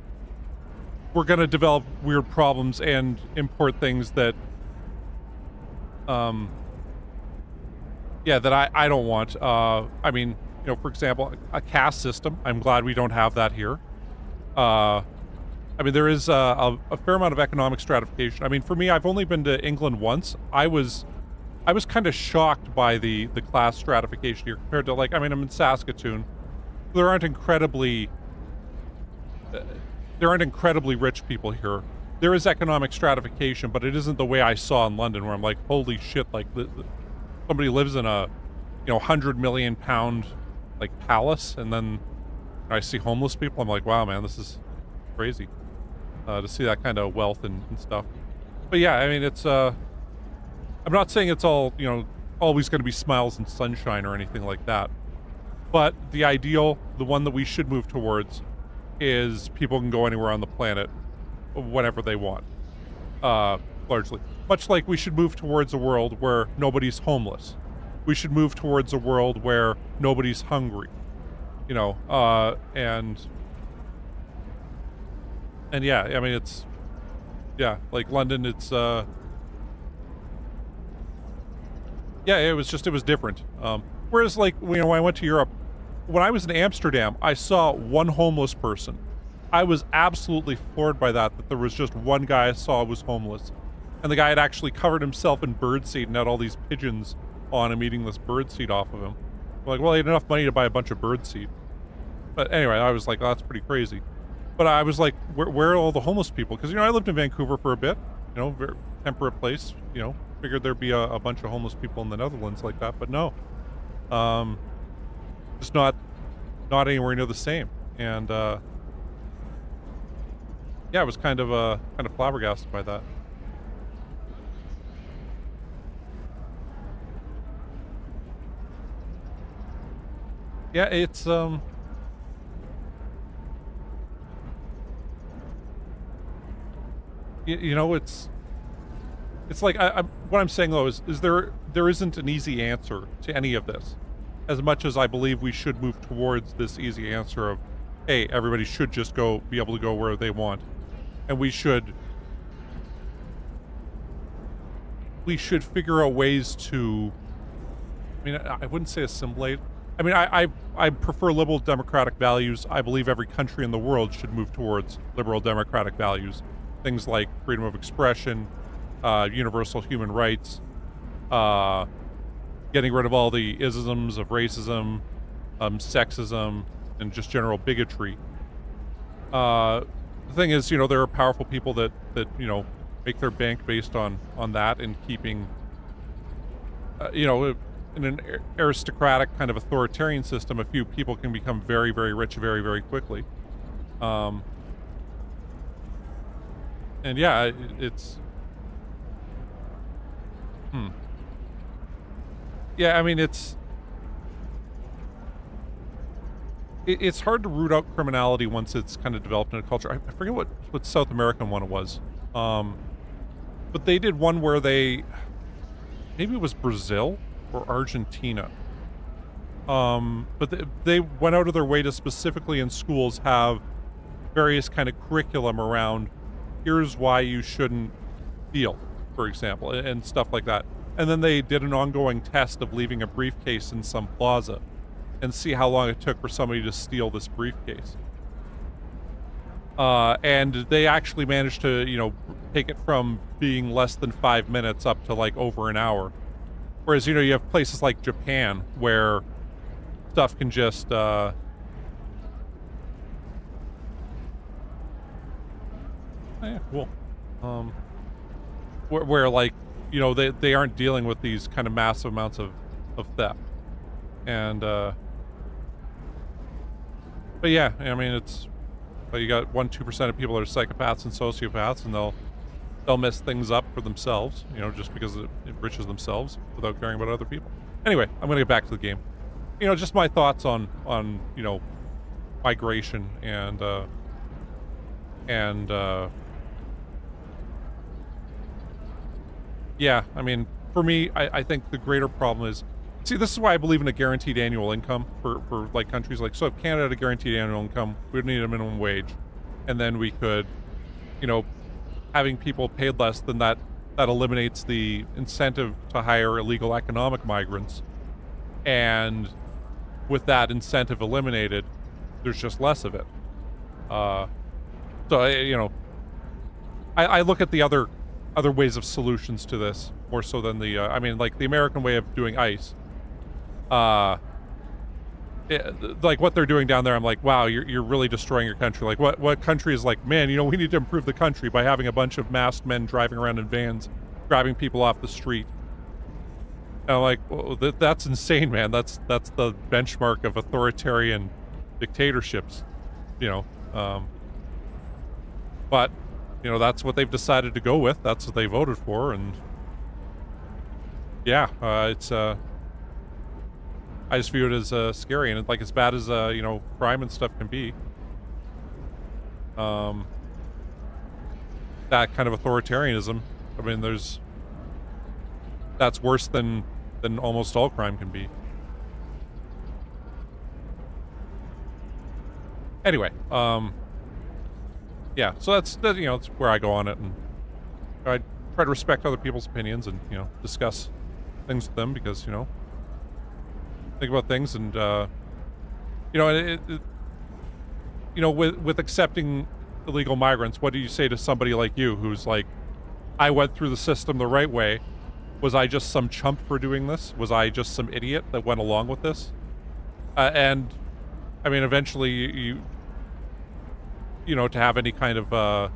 we're going to develop weird problems and import things that that I don't want. I mean, for example, a caste system. I'm glad we don't have that here. I mean, there is a fair amount of economic stratification. I mean, for me, I've only been to England once. I was kind of shocked by the class stratification here compared to, like, I mean, I'm in Saskatoon. There aren't incredibly rich people here there is economic stratification, but it isn't the way I saw in London, where I'm like, holy shit, like somebody lives in a, you know, 100 million pound like palace, and then I see homeless people. I'm like, wow, man, this is crazy to see that kind of wealth and stuff. But yeah, I mean, it's I'm not saying it's all, you know, always going to be smiles and sunshine or anything like that. But the ideal, the one that we should move towards, is people can go anywhere on the planet whenever they want, largely. Much like we should move towards a world where nobody's homeless. We should move towards a world where nobody's hungry, you know, and yeah, I mean, it's, yeah, like London, it's, yeah, it was different. Whereas, like, you know, when I went to Europe, when I was in Amsterdam, I saw one homeless person. I was absolutely floored by that there was just one guy I saw was homeless. And the guy had actually covered himself in birdseed and had all these pigeons on him eating this birdseed off of him. I'm like, well, he had enough money to buy a bunch of birdseed. But anyway, I was like, oh, that's pretty crazy. But I was like, where are all the homeless people? Because, you know, I lived in Vancouver for a bit, you know, very temperate place, you know, figured there'd be a bunch of homeless people in the Netherlands like that, but no. Just not anywhere near the same. And yeah, I was kind of flabbergasted by that. Yeah, it's you know, it's like what I'm saying though is there isn't an easy answer to any of this, as much as I believe we should move towards this easy answer of, hey, everybody should just be able to go where they want, and we should figure out ways to, I mean, I wouldn't say assimilate. I mean, I prefer liberal democratic values. I believe every country in the world should move towards liberal democratic values. Things like freedom of expression, universal human rights, getting rid of all the isms of racism, sexism, and just general bigotry. The thing is, you know, there are powerful people that you know, make their bank based on that and keeping, you know, in an aristocratic kind of authoritarian system, a few people can become very, very rich very, very quickly. And yeah, it's... Yeah, I mean, it's hard to root out criminality once it's kind of developed in a culture. I forget what South American one it was. But they did one where maybe it was Brazil or Argentina. But they went out of their way to specifically in schools have various kind of curriculum around, here's why you shouldn't steal, for example, and stuff like that. And then they did an ongoing test of leaving a briefcase in some plaza and see how long it took for somebody to steal this briefcase. And they actually managed to, you know, take it from being less than 5 minutes up to like over an hour. Whereas, you know, you have places like Japan where stuff can just, yeah, cool. Where like, you know, they aren't dealing with these kind of massive amounts of theft. And, but yeah, I mean, it's, well, you got 1-2% of people that are psychopaths and sociopaths, and they'll mess things up for themselves, you know, just because it enriches themselves without caring about other people. Anyway, I'm gonna get back to the game. You know, just my thoughts on you know, migration and yeah, I mean, for me, I think the greater problem is, see, this is why I believe in a guaranteed annual income for like countries like, so if Canada had a guaranteed annual income, we would need a minimum wage, and then we could, you know, having people paid less than that eliminates the incentive to hire illegal economic migrants, and with that incentive eliminated, there's just less of it. So, you know, I look at the other ways of solutions to this more so than the I mean, like the American way of doing ICE. like what they're doing down there, I'm like, wow, you're really destroying your country. Like what country is like, man, we need to improve the country by having a bunch of masked men driving around in vans, grabbing people off the street. And I'm like, well, that's insane, man. That's the benchmark of authoritarian dictatorships, but that's what they've decided to go with. That's what they voted for, and yeah, it's I just view it as scary, and like as bad as crime and stuff can be. That kind of authoritarianism, I mean, that's worse than almost all crime can be. Anyway, yeah, so that's where I go on it, and I try to respect other people's opinions and discuss things with them, because think about things, and with accepting illegal migrants, what do you say to somebody like you who's like, I went through the system the right way? Was I just some chump for doing this? Was I just some idiot that went along with this? And I mean, eventually you to have any kind of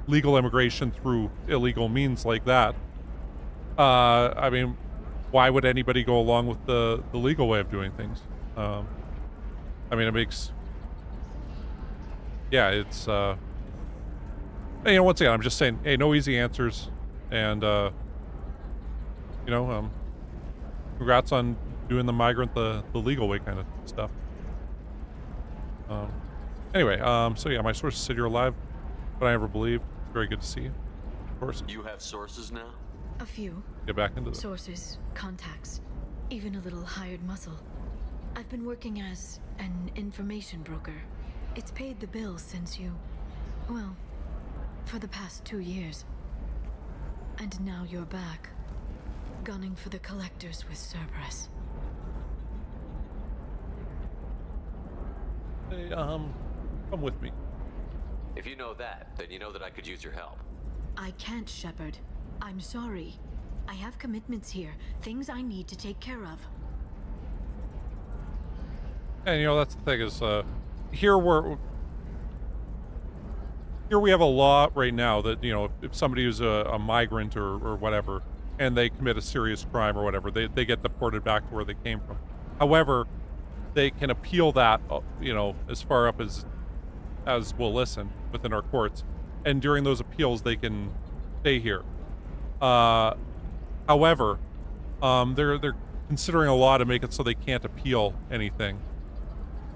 legal immigration through illegal means like that. I mean, why would anybody go along with the legal way of doing things? I mean, it makes, yeah, it's, once again, I'm just saying, hey, no easy answers, and, congrats on doing the migrant the legal way kind of stuff. Anyway, so yeah, my sources said you're alive, but I never believed. It's very good to see you. Of course. You have sources now? A few. Get back into it. Sources, contacts, even a little hired muscle. I've been working as an information broker. It's paid the bills since for the past 2 years. And now you're back, gunning for the collectors with Cerberus. Hey, come with me. If you know that, then you know that I could use your help. I can't, Shepard. I'm sorry. I have commitments here, things I need to take care of. And that's the thing is, here we have a law right now that if somebody who's a migrant or whatever, and they commit a serious crime or whatever, they get deported back to where they came from. However, they can appeal that as far up as will listen within our courts, and during those appeals they can stay here. However, they're considering a law to make it so they can't appeal anything.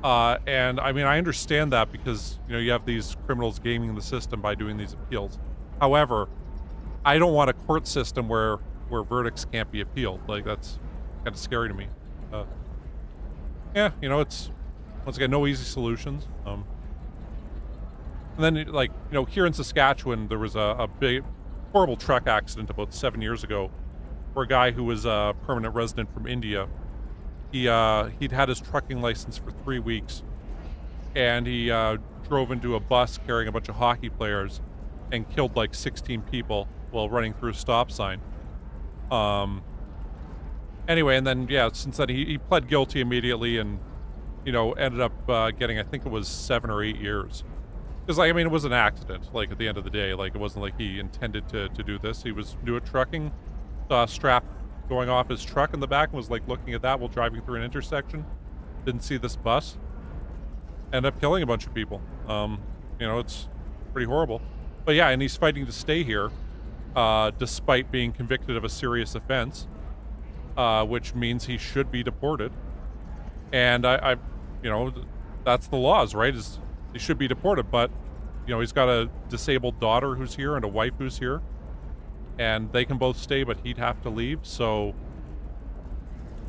And I mean, I understand that because you have these criminals gaming the system by doing these appeals. However, I don't want a court system where verdicts can't be appealed. Like, that's kind of scary to me. Yeah, it's, once again, no easy solutions. And then, here in Saskatchewan, there was a big, horrible truck accident about 7 years ago, where a guy who was a permanent resident from India, he'd had his trucking license for 3 weeks, and he drove into a bus carrying a bunch of hockey players and killed like 16 people while running through a stop sign. Anyway, and then, yeah, since then he pled guilty immediately and, ended up getting, I think it was 7 or 8 years. Because, I mean, it was an accident, at the end of the day. It wasn't like he intended to do this. He was new at trucking, saw a strap going off his truck in the back and was, looking at that while driving through an intersection. Didn't see this bus. Ended up killing a bunch of people. It's pretty horrible. But, yeah, and he's fighting to stay here, despite being convicted of a serious offense. Which means he should be deported. And I that's the laws, right? He should be deported, but, he's got a disabled daughter who's here and a wife who's here. And they can both stay, but he'd have to leave, so...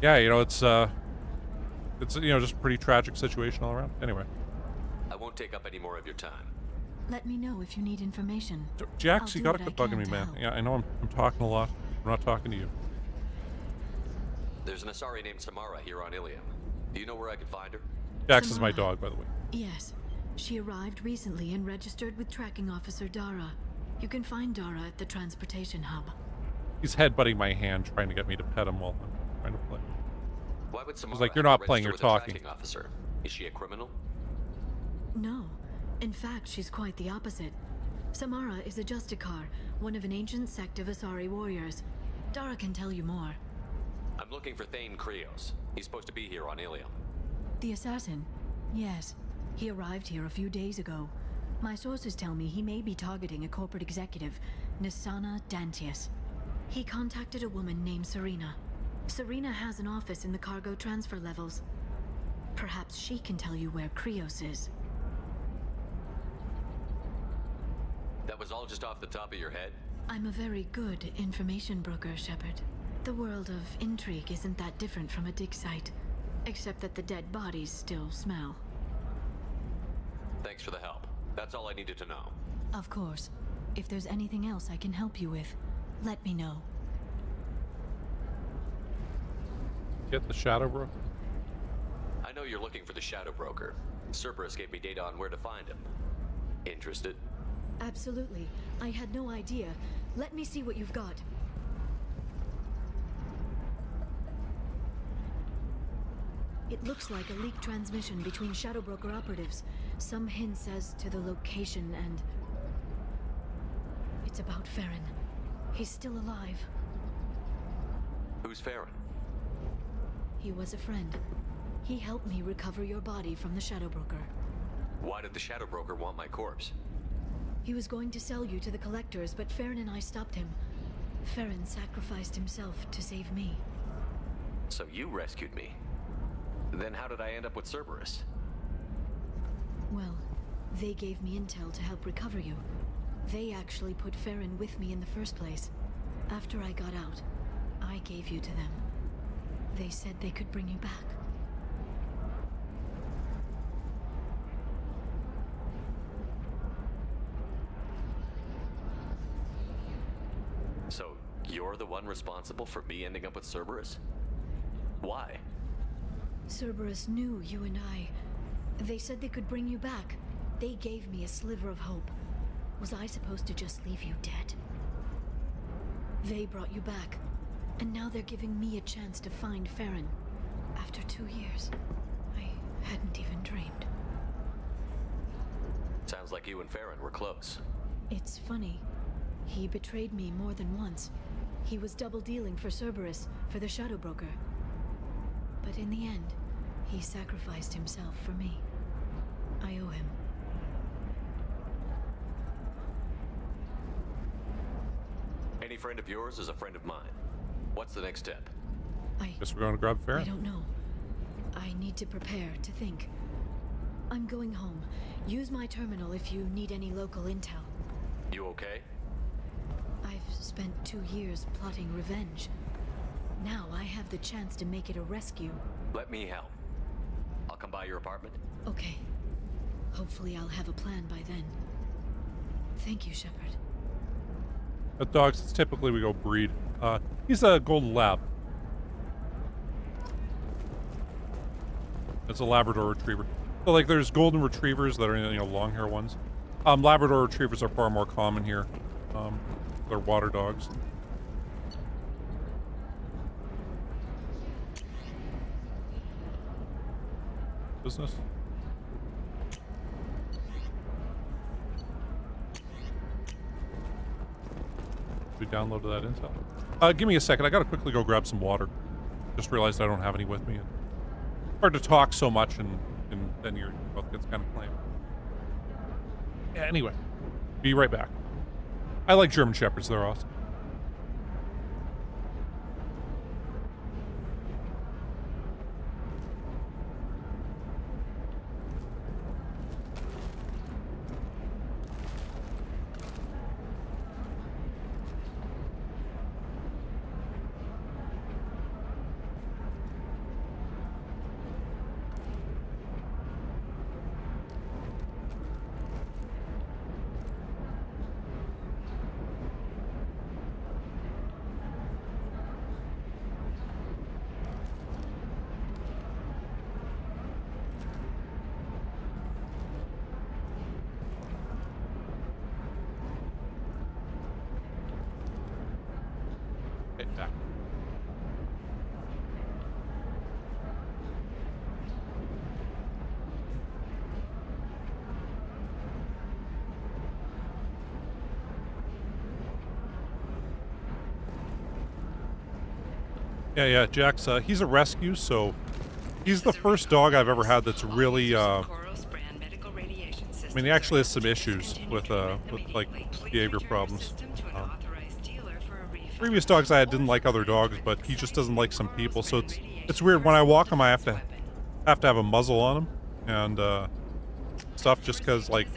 Yeah, it's just a pretty tragic situation all around. Anyway. I won't take up any more of your time. Let me know if you need information. Jax, you gotta quit bugging me, man. Yeah, I know I'm talking a lot. I'm not talking to you. There's an Asari named Samara here on Ilium. Do you know where I can find her? Jax is my dog, by the way. Yes. She arrived recently and registered with Tracking Officer Dara. You can find Dara at the transportation hub. He's headbutting my hand, trying to get me to pet him while I'm trying to play. Why would Samara He's like, you're have to not playing, you're register with a talking. tracking officer? Is she a criminal? No. In fact, she's quite the opposite. Samara is a Justicar, one of an ancient sect of Asari warriors. Dara can tell you more. I'm looking for Thane Krios. He's supposed to be here on Ilium. The assassin? Yes. He arrived here a few days ago. My sources tell me he may be targeting a corporate executive, Nisana Dantius. He contacted a woman named Serena. Serena has an office in the cargo transfer levels. Perhaps she can tell you where Krios is. That was all just off the top of your head? I'm a very good information broker, Shepard. The world of intrigue isn't that different from a dig site, except that the dead bodies still smell. Thanks for the help. That's all I needed to know. Of course. If there's anything else I can help you with, let me know. Get the Shadow Broker? I know you're looking for the Shadow Broker. Cerberus gave me data on where to find him. Interested? Absolutely. I had no idea. Let me see what you've got. It looks like a leaked transmission between Shadow Broker operatives. Some hints as to the location and... It's about Farron. He's still alive. Who's Farron? He was a friend. He helped me recover your body from the Shadow Broker. Why did the Shadow Broker want my corpse? He was going to sell you to the Collectors, but Farron and I stopped him. Farron sacrificed himself to save me. So you rescued me. Then how did I end up with Cerberus? Well, they gave me intel to help recover you. They actually put Farron with me in the first place. After I got out, I gave you to them. They said they could bring you back. So you're the one responsible for me ending up with Cerberus? Why? Cerberus knew you and I. They said they could bring you back. They gave me a sliver of hope. Was I supposed to just leave you dead? They brought you back, and now they're giving me a chance to find Farron. After 2 years, I hadn't even dreamed. Sounds like you and Farron were close. It's funny. He betrayed me more than once. He was double-dealing for Cerberus, for the Shadow Broker. But in the end, he sacrificed himself for me. I owe him. Any friend of yours is a friend of mine. What's the next step? Guess we're going to grab I Farron? don't know. I need to prepare, to think. I'm going home. Use my terminal if you need any local intel. You okay? I've spent 2 years plotting revenge. Now I have the chance to make it a rescue. Let me help. I'll come by your apartment. Okay. Hopefully I'll have a plan by then. Thank you, Shepard. At dogs, it's typically we go breed. He's a golden lab. It's a Labrador Retriever. So, like, there's golden retrievers that are, you know, long hair ones. Labrador Retrievers are far more common here. They're water dogs. Business. We downloaded that intel. Give me a second. I gotta quickly go grab some water. Just realized I don't have any with me. Hard to talk so much and then your mouth gets kind of lame. Yeah, anyway, be right back. I like German Shepherds. They're awesome. Yeah, Jax, he's a rescue, so he's the first dog I've ever had that's really, I mean, he actually has some issues with like, behavior problems. Previous dogs I had didn't like other dogs, but he just doesn't like some people, so it's weird. When I walk him, I have to have a muzzle on him, and, stuff, just because, like,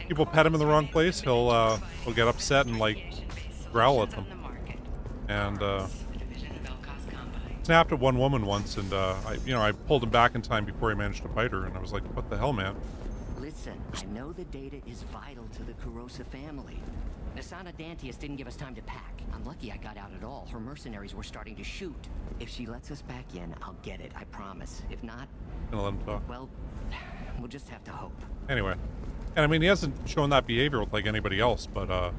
people pet him in the wrong place, he'll get upset and, like, growl at them. And, snapped at one woman once, and I pulled him back in time before he managed to bite her, and I was like, "What the hell, man?" Listen, I know the data is vital to the Kurosa family. Nasana Dantius didn't give us time to pack. I'm lucky I got out at all. Her mercenaries were starting to shoot. If she lets us back in, I'll get it, I promise. If not, Gonna let him talk. well, we'll just have to hope. Anyway, and I mean, he hasn't shown that behavior like anybody else, but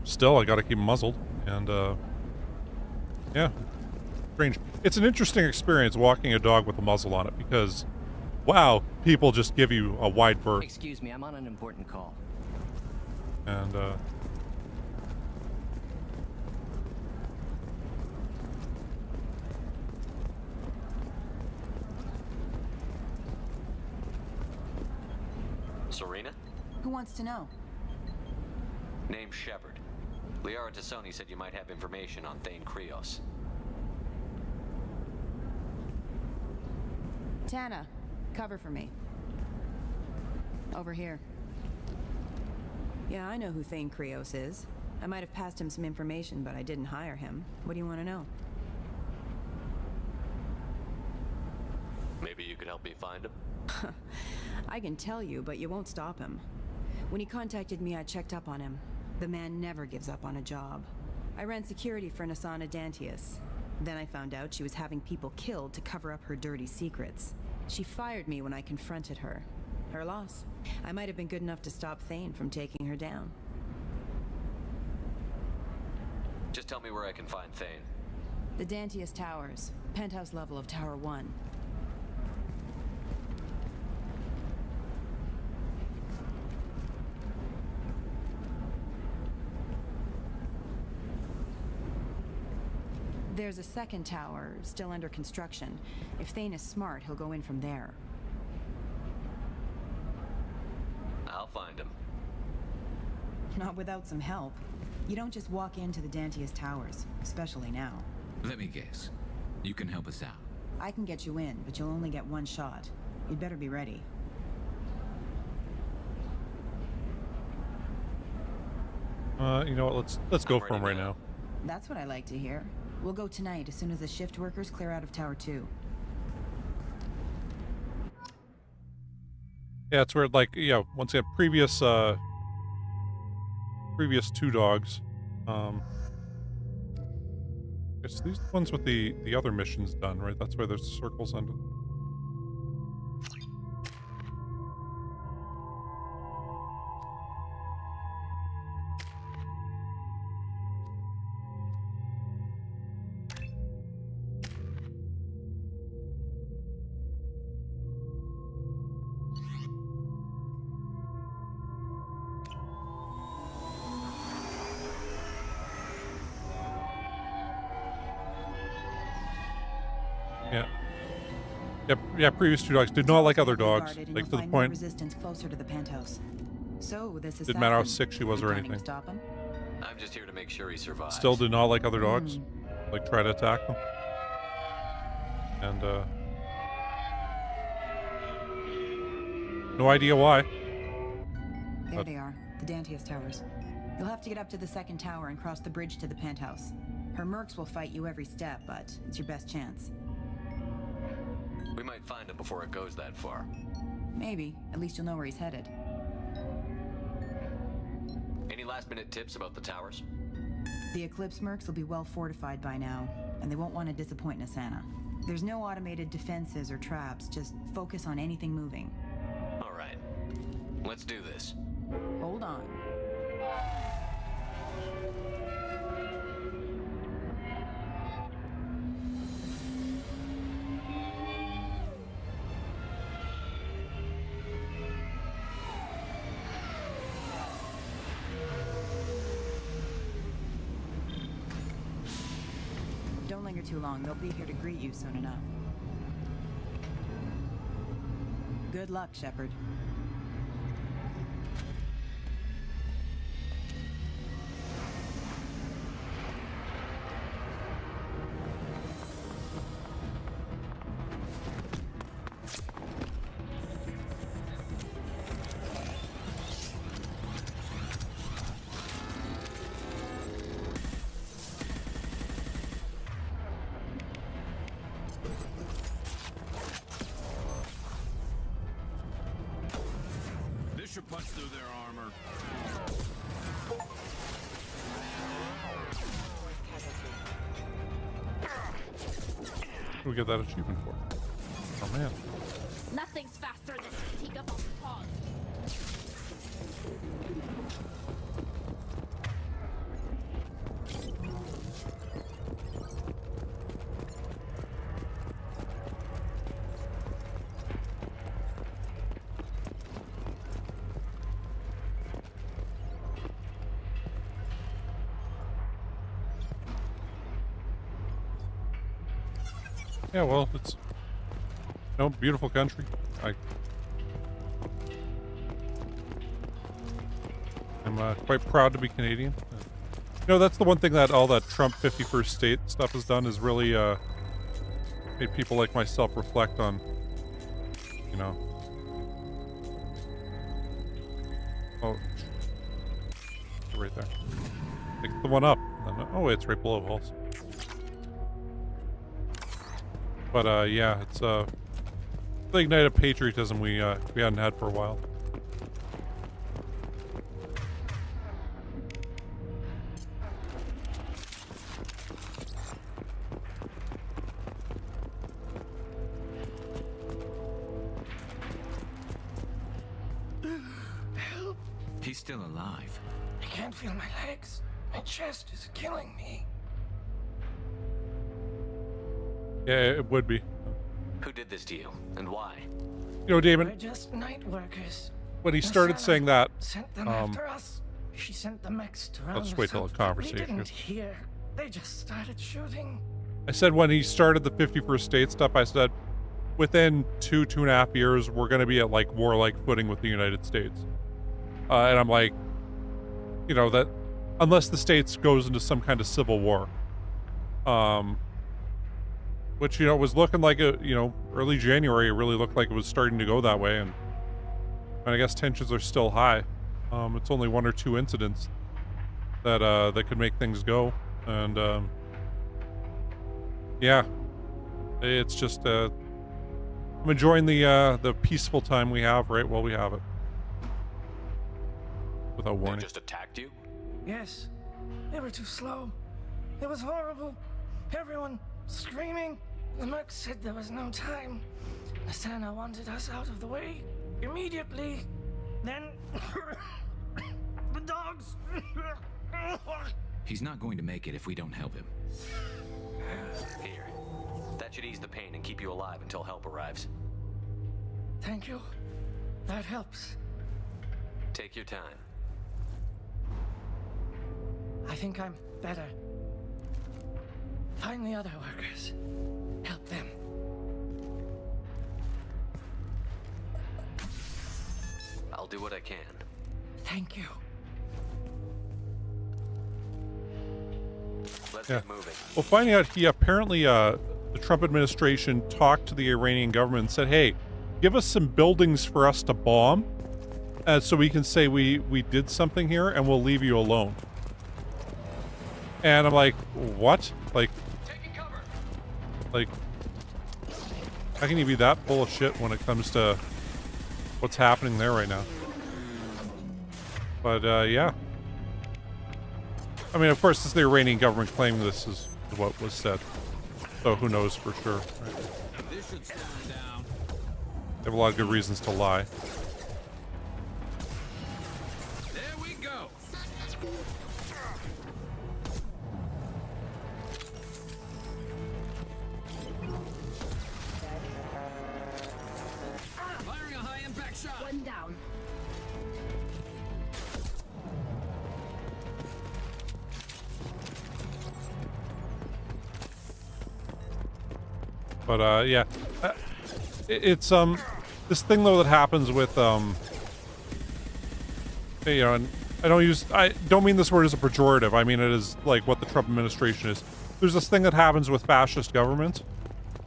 still, I got to keep him muzzled, and yeah, strange. It's an interesting experience walking a dog with a muzzle on it because, wow, people just give you a wide berth. Excuse me, I'm on an important call. And Serena? Who wants to know? Name Shepard. Liara Tassoni said you might have information on Thane Krios. Tana, cover for me. Over here. Yeah, I know who Thane Krios is. I might have passed him some information, but I didn't hire him. What do you want to know? Maybe you could help me find him? I can tell you, but you won't stop him. When he contacted me, I checked up on him. The man never gives up on a job. I ran security for Nasana Dantius. Then I found out she was having people killed to cover up her dirty secrets. She fired me when I confronted her. Her loss. I might have been good enough to stop Thane from taking her down. Just tell me where I can find Thane. The Dantius Towers. Penthouse level of Tower 1. There's a second tower, still under construction. If Thane is smart, he'll go in from there. I'll find him. Not without some help. You don't just walk into the Dantius Towers, especially now. Let me guess. You can help us out. I can get you in, but you'll only get one shot. You'd better be ready. You know what? Let's go for him right now. That's what I like to hear. We'll go tonight as soon as the shift workers clear out of Tower 2. Yeah, it's weird. Like, yeah, once again, previous two dogs. It's these ones with the other missions done, right? That's why there's circles under. Yeah, previous two dogs did not like other dogs, like to the point. Resistance closer to the penthouse. So this Didn't matter how sick she was or anything. Stop him? I'm just here to make sure he survives. Still did not like other dogs, like try to attack them. And no idea why. There they are, the Dantius Towers. You'll have to get up to the second tower and cross the bridge to the penthouse. Her mercs will fight you every step, but it's your best chance. We might find him before it goes that far. Maybe. At least you'll know where he's headed. Any last-minute tips about the towers? The Eclipse mercs will be well fortified by now, and they won't want to disappoint Nasana. There's no automated defenses or traps, just focus on anything moving. All right. Let's do this. Hold on. linger too long. They'll be here to greet you soon enough. Good luck, Shepard. This should punch through their armor. What do we get that achievement for? Oh man. Nothing's faster than fatigue up on the pause. Yeah, well, it's beautiful country. I'm quite proud to be Canadian. That's the one thing that all that Trump 51st state stuff has done is really made people like myself reflect on, oh, right there. Pick the one up. Oh, it's right below also. But yeah, it's the ignite of patriotism we hadn't had for a while. Help! He's still alive. I can't feel my legs. My chest is killing me. Yeah, it would be. Who did this to you, and why? Damon. We're just night workers. When he started saying that, Sent them after us. She sent the mechs to round let's wait us till up, the but conversation. We didn't hear. They just started shooting. I said when he started the 51st state stuff, I said within 2.5 years, we're going to be at like warlike footing with the United States. And I'm like, that unless the States goes into some kind of civil war, which, was looking like early January, it really looked like it was starting to go that way. And I guess tensions are still high. It's only 1 or 2 incidents that could make things go. And, yeah, it's just, I'm enjoying the peaceful time we have right while we have it. Without warning. They just attacked you? Yes. They were too slow. It was horrible. Everyone screaming. The merc said there was no time. Asana wanted us out of the way immediately. Then the dogs. He's not going to make it if we don't help him. Here. That should ease the pain and keep you alive until help arrives. Thank you. That helps. Take your time. I think I'm better. Find the other workers. Help them. I'll do what I can. Thank you. Let's Yeah. get moving. Well, finding out he apparently, the Trump administration talked to the Iranian government and said, hey, give us some buildings for us to bomb so we can say we did something here and we'll leave you alone. And I'm like, what? Like, how can you be that full of shit when it comes to what's happening there right now? But, yeah. I mean, of course, this is the Iranian government claiming this is what was said. So who knows for sure, right? This should slow him down. They have a lot of good reasons to lie. There we go. Firing a high impact shot. One down. But yeah, it's this thing though that happens with you know, and I don't mean this word as a pejorative. I mean it is like what the Trump administration is. There's this thing that happens with fascist governments.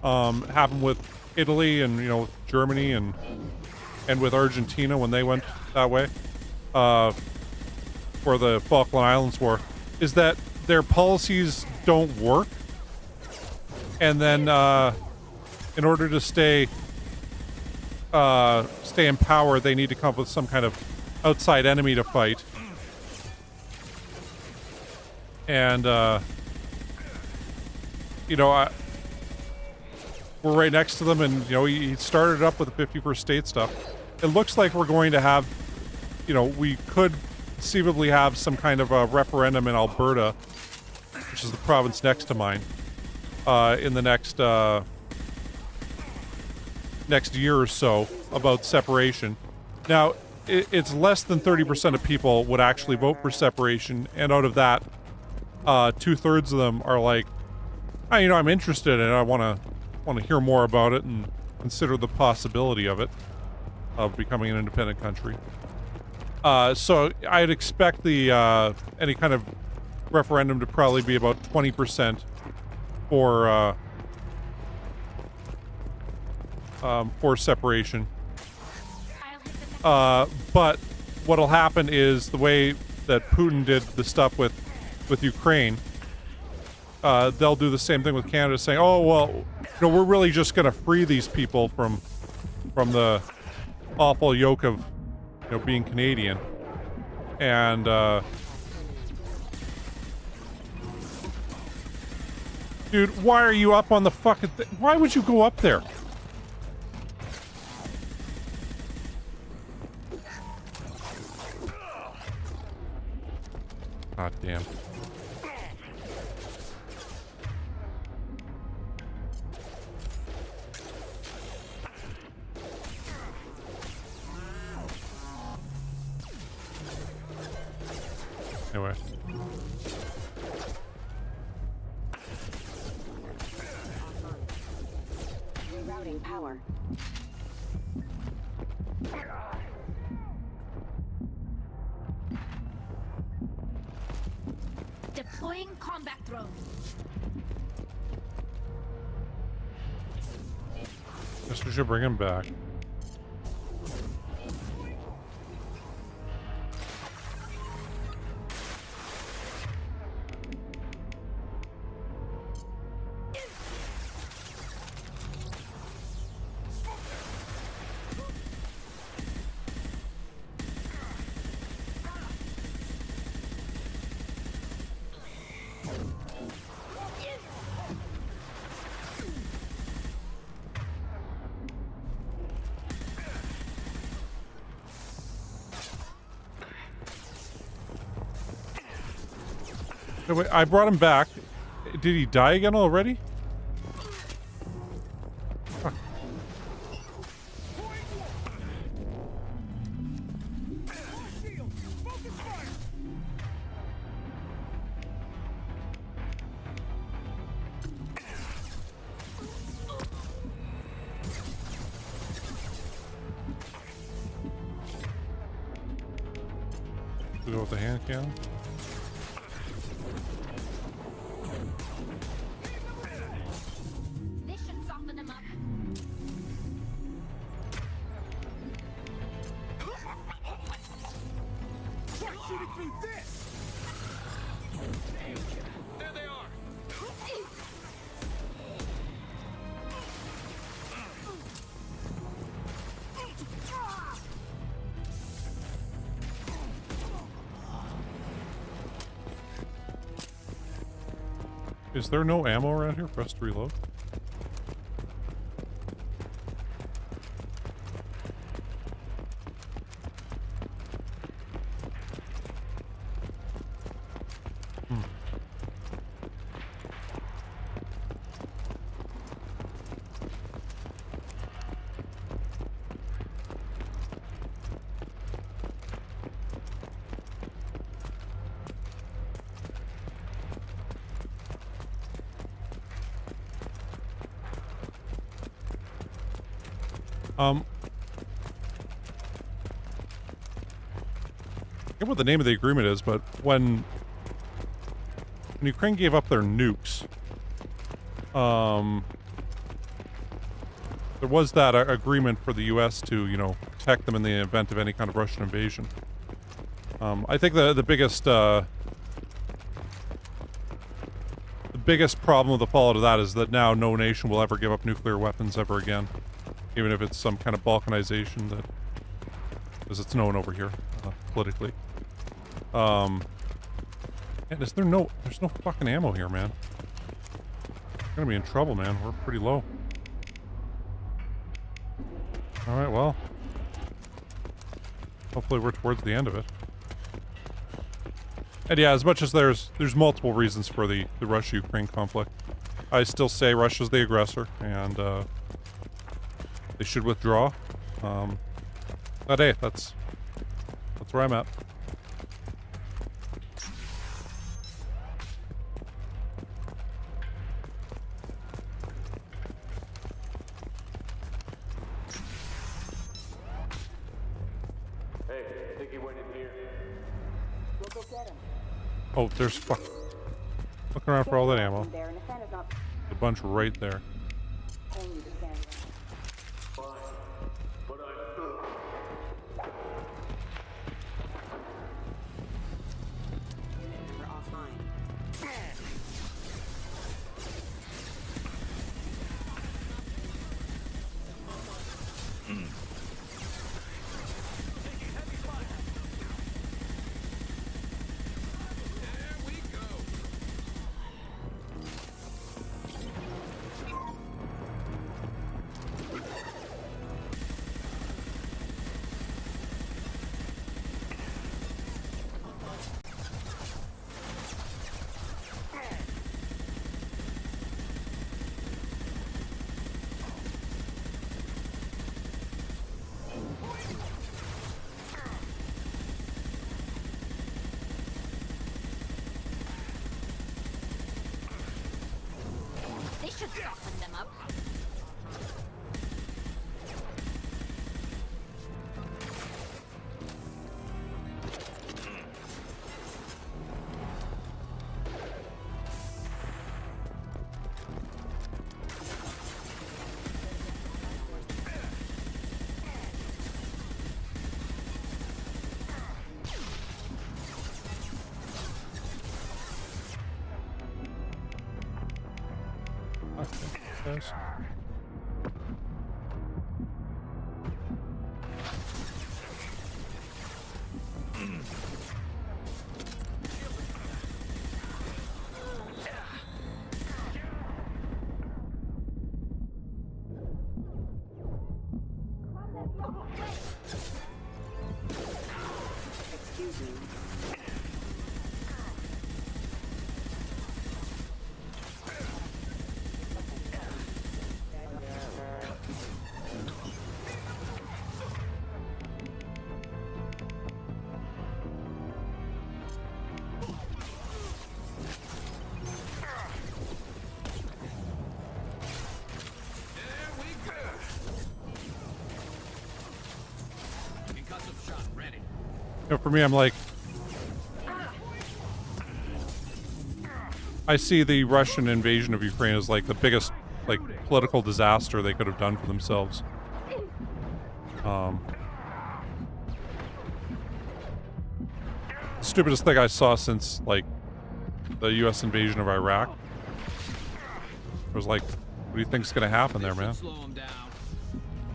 Happened with Italy and, you know, Germany and with Argentina when they went that way for the Falkland Islands War, is that their policies don't work, and then in order to stay in power, they need to come up with some kind of outside enemy to fight. And you know, we're right next to them, and, you know, he started up with the 51st state stuff. It looks like we're going to have, you know, we could conceivably have some kind of a referendum in Alberta, which is the province next to mine, in the next year or so, about separation. Now, it's less than 30% of people would actually vote for separation, and out of that, 2/3 of them are like, oh, you know, I'm interested in it, I want to hear more about it and consider the possibility of it, of becoming an independent country. So I'd expect the any kind of referendum to probably be about 20% for separation. But what'll happen is the way that Putin did the stuff with Ukraine, they'll do the same thing with Canada, saying, oh, well, you know, we're really just going to free these people from the awful yoke of, you know, being Canadian. And, dude, why are you up on the fucking why would you go up there? God damn. Anyway. Rerouting power. Deploying combat drone. Guess we should bring him back. Wait, I brought him back. Did he die again already? Fuck. We go with the hand cannon. Is there no ammo around here for us to reload? I forget what the name of the agreement is, but when Ukraine gave up their nukes, there was that agreement for the U.S. to, you know, protect them in the event of any kind of Russian invasion. I think the biggest problem with the fallout of that is that now no nation will ever give up nuclear weapons ever again, even if it's some kind of balkanization that, as it's known over here politically. And there's no fucking ammo here, man. We're gonna be in trouble, man. We're pretty low. All right, well, hopefully we're towards the end of it. And yeah, as much as there's multiple reasons for the Russia-Ukraine conflict, I still say Russia's the aggressor, and they should withdraw. But hey, that's where I'm at. Hey, I think he went in here. We'll go get him. Oh, there's looking around for all that ammo. There, and if Santa's not A bunch right there. paying you to stand around. We're offline. They should soften them up. Yes. Excuse me. You know, for me, I'm like, I see the Russian invasion of Ukraine as like the biggest, like, political disaster they could have done for themselves. Stupidest thing I saw since, like, the U.S. invasion of Iraq. It was like, what do you think's gonna happen there, man?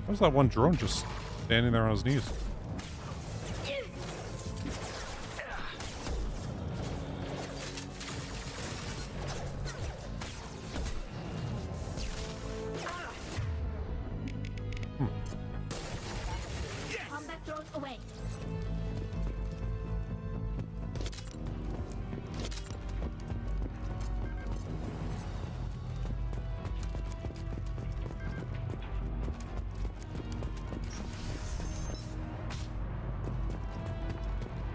Where's that one drone just standing there on his knees? Combat drones away.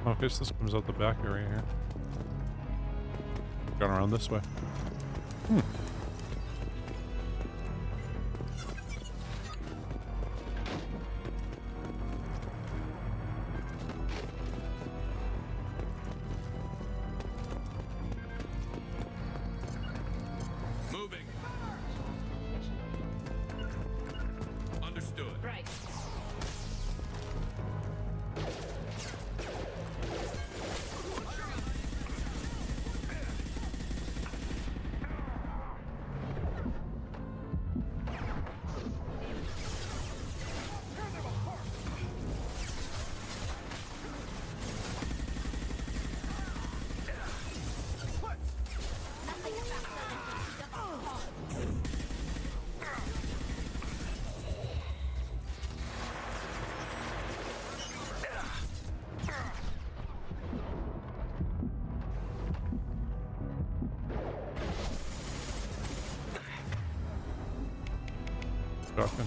Oh, I guess this comes out the back area here. Going around this way. shotgun.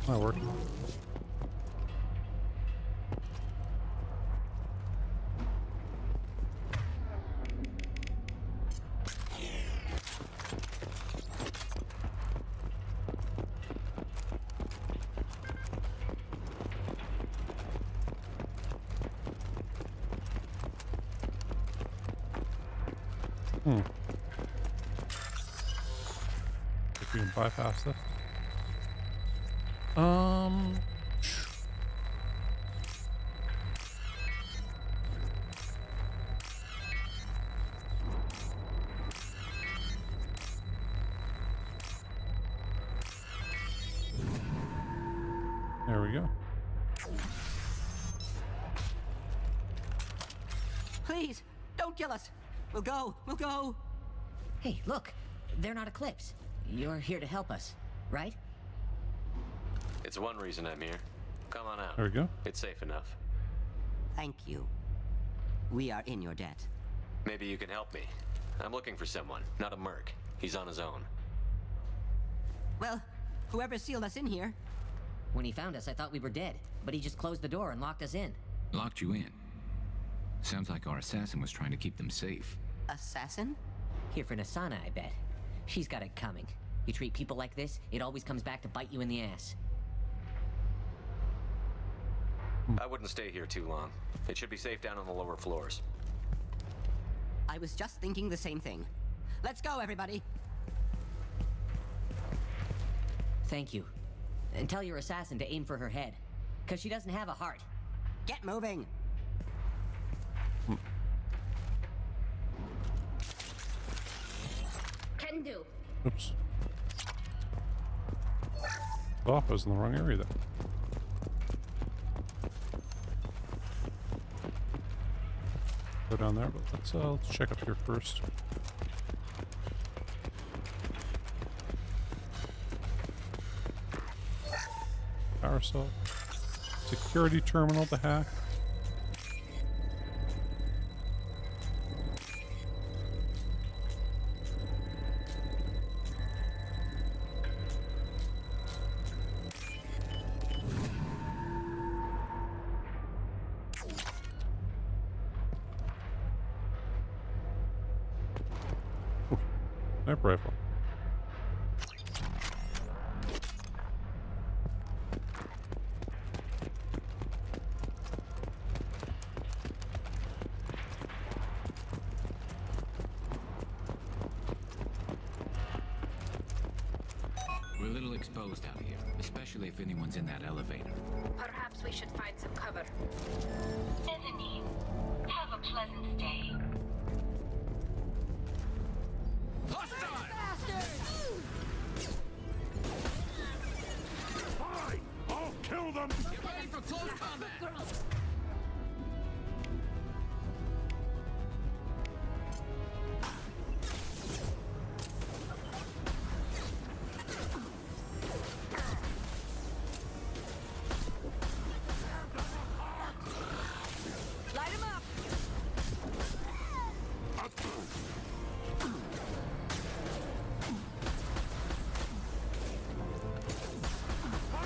Not working. If we can bypass this. There we go. Please, don't kill us. We'll go. We'll go. Hey, look. They're not Eclipse. You're here to help us, right? It's one reason I'm here. Come on out. There we go. It's safe enough. Thank you. We are in your debt. Maybe you can help me. I'm looking for someone, not a merc. He's on his own. Well, whoever sealed us in here. When he found us, I thought we were dead, but he just closed the door and locked us in. Locked you in. Sounds like our assassin was trying to keep them safe. Assassin? Here for Nasana, I bet. She's got it coming. You treat people like this, it always comes back to bite you in the ass. I wouldn't stay here too long. It should be safe down on the lower floors. I was just thinking the same thing. Let's go, everybody! Thank you. And tell your assassin to aim for her head. Because she doesn't have a heart. Get moving! Can do. Oops. Oh, I was in the wrong area there. Go down there, but let's check up here first. Power cell. Security terminal to hack. Sniper rifle. We're a little exposed out here, especially if anyone's in that elevator. Perhaps we should find some cover. Ebony, have a pleasant stay. Fine! I'll kill them! Get ready for close combat! Light him up!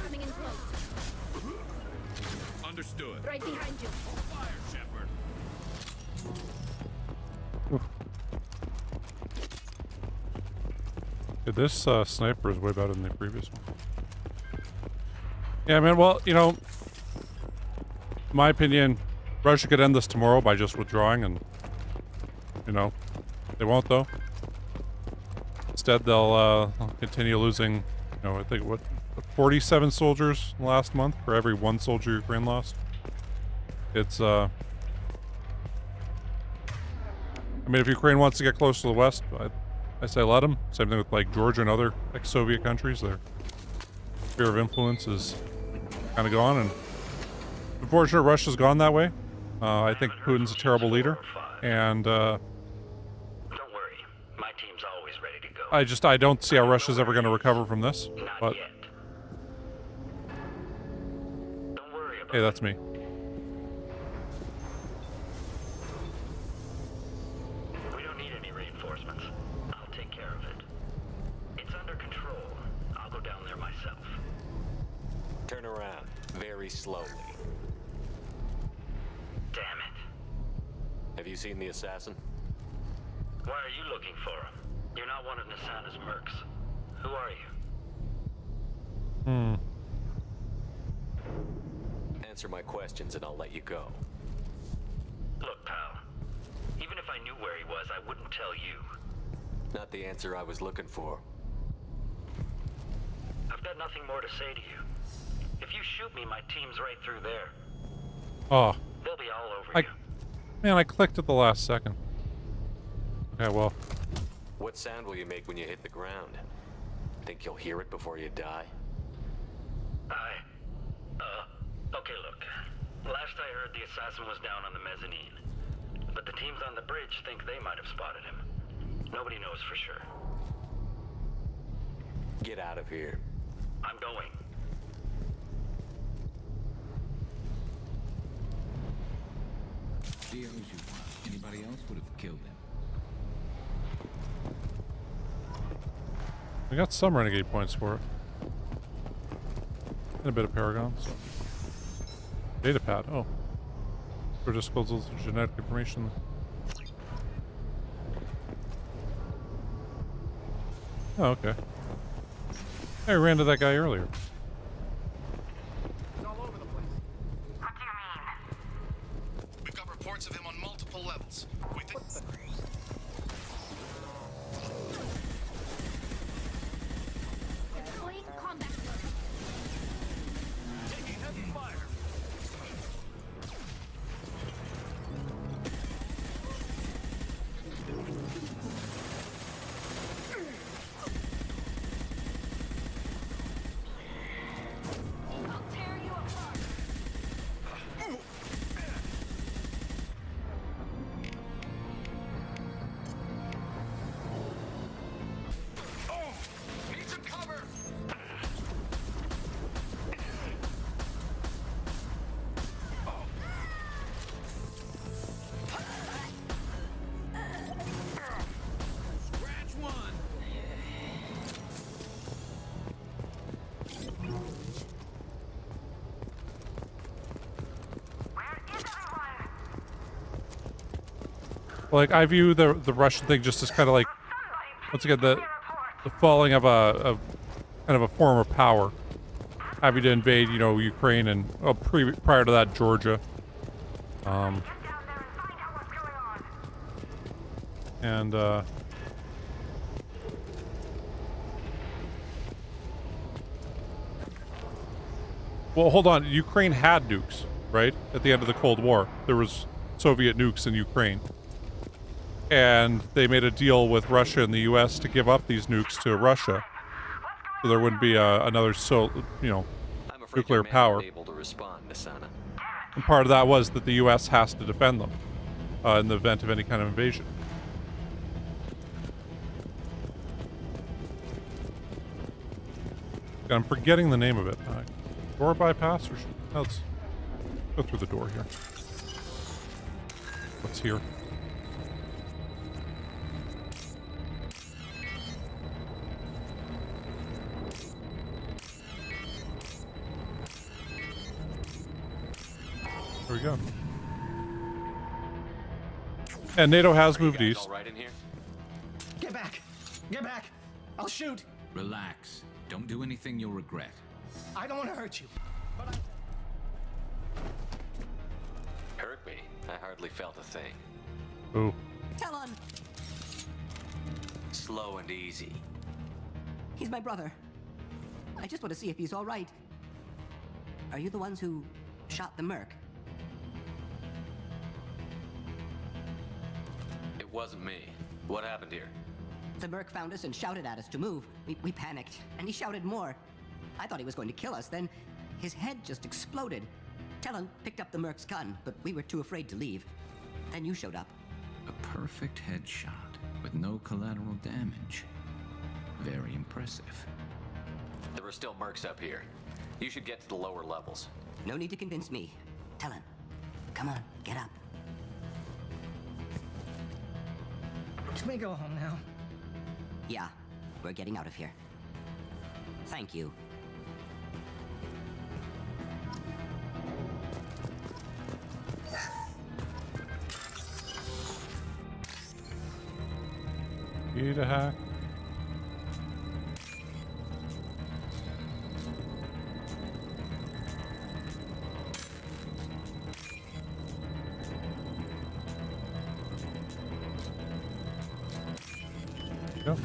Coming in close. Understood. Right behind you. Fire, Shepard. Dude, this sniper is way better than the previous one. Yeah, man, well, you know, in my opinion, Russia could end this tomorrow by just withdrawing and, you know, they won't though. Instead, they'll continue losing, you know, I think, what, 47 soldiers last month for every one soldier Ukraine lost. It's, I mean, if Ukraine wants to get close to the West, I say let them. Same thing with, like, Georgia and other ex-Soviet countries. Their sphere of influence is kind of gone, and unfortunately, Russia's gone that way. I think Putin's a terrible leader. And Don't worry, my team's always ready to go. I don't see how Russia's ever going to recover from this. But yet. Don't worry about hey, that's me. We don't need any reinforcements. I'll take care of it. It's under control. I'll go down there myself. Turn around, very slowly. Damn it. Have you seen the assassin? Why are you looking for him? You're not one of Nasana's mercs. Who are you? Answer my questions and I'll let you go. Look, pal. Even if I knew where he was, I wouldn't tell you. Not the answer I was looking for. I've got nothing more to say to you. If you shoot me, my team's right through there. Oh. They'll be all over you. Man, I clicked at the last second. Okay, well. What sound will you make when you hit the ground? Think you'll hear it before you die? Okay, look. Last I heard, the assassin was down on the mezzanine. But the teams on the bridge think they might have spotted him. Nobody knows for sure. Get out of here. I'm going. He owes you one. Anybody else would have killed him. We got some renegade points for it. And a bit of Paragon, so. Data pad, oh. For disposal of genetic information. Oh, okay. I ran to that guy earlier. We've got reports of him on multiple levels. We think... Deploying combat mode. Taking heavy fire. I'll tear you apart. Need some cover! Scratch one. Like, I view the Russian thing just as kind of like, once again, the falling of a kind of a form of power. Having to invade, you know, Ukraine and, well, prior to that, Georgia. Well, hold on. Ukraine had nukes, right? At the end of the Cold War, there was Soviet nukes in Ukraine. And they made a deal with Russia and the U.S. to give up these nukes to Russia, so there wouldn't be another, nuclear power. Able to respond, Nasana. And part of that was that the U.S. has to defend them in the event of any kind of invasion. I'm forgetting the name of it. Door bypass, or let's go through the door here. What's here? There we go. And NATO has moved east. All right in here? Get back! Get back! I'll shoot! Relax. Don't do anything you'll regret. I don't want to hurt you. But Hurt me? I hardly felt a thing. Ooh. Talon! Slow and easy. He's my brother. I just want to see if he's all right. Are you the ones who shot the merc? It wasn't me. What happened here? The merc found us and shouted at us to move. We panicked, and he shouted more. I thought he was going to kill us, then his head just exploded. Talon picked up the merc's gun, but we were too afraid to leave. Then you showed up. A perfect headshot with no collateral damage. Very impressive. There are still mercs up here. You should get to the lower levels. No need to convince me. Tell him. Come on, get up. Can we go home now? Yeah, we're getting out of here. Thank you. Data hack. Yep.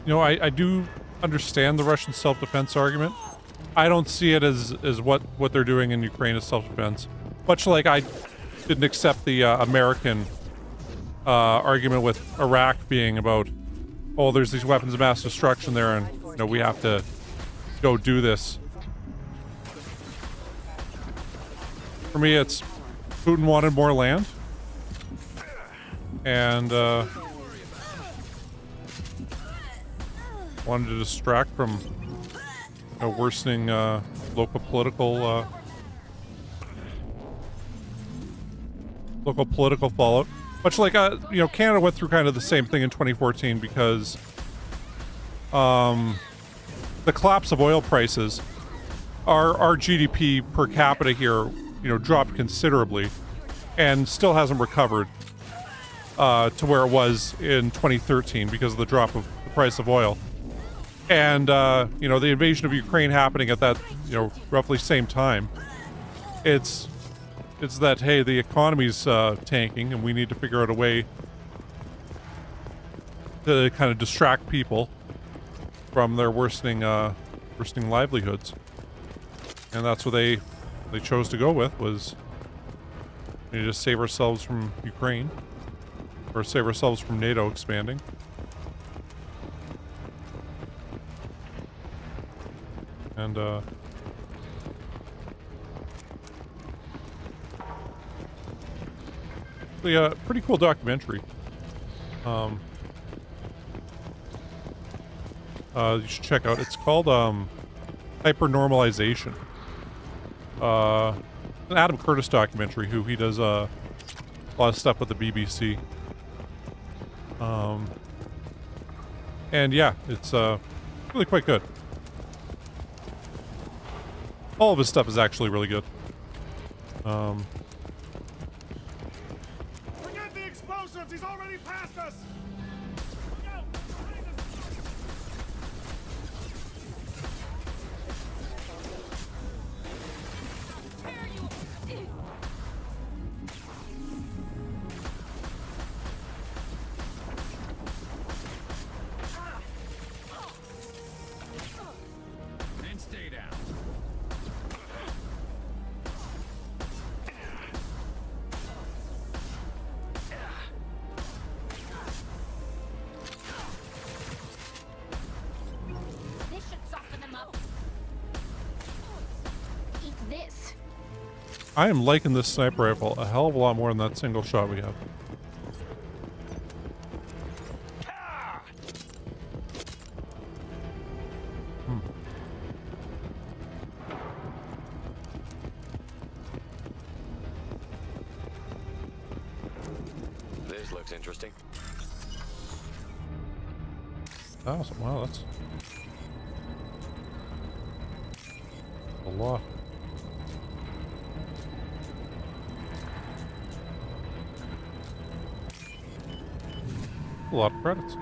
You know, I do understand the Russian self-defense argument. I don't see it as what they're doing in Ukraine as self-defense. Much like I didn't accept the American argument with Iraq being about, oh, there's these weapons of mass destruction there, and you know we have to go do this. For me, it's Putin wanted more land, and wanted to distract from a worsening local political fallout. Much like you know, Canada went through kind of the same thing in 2014 because the collapse of oil prices, our GDP per capita here, you know, dropped considerably, and still hasn't recovered to where it was in 2013 because of the drop of the price of oil. And, you know, the invasion of Ukraine happening at that, you know, roughly same time. It's that, hey, the economy's tanking and we need to figure out a way to kind of distract people from their worsening livelihoods. And that's what they chose to go with, was we need to save ourselves from Ukraine, or save ourselves from NATO expanding. And yeah, pretty cool documentary. You should check out. It's called Hypernormalization. An Adam Curtis documentary. He does a lot of stuff with the BBC. And yeah, it's really quite good. All of his stuff is actually really good. Forget the explosives! He's already past us! And stay down. This should soften them up. Eat this. I am liking this sniper rifle a hell of a lot more than that single shot we have. This looks interesting. Awesome. Wow, that's a lot. A lot of credits.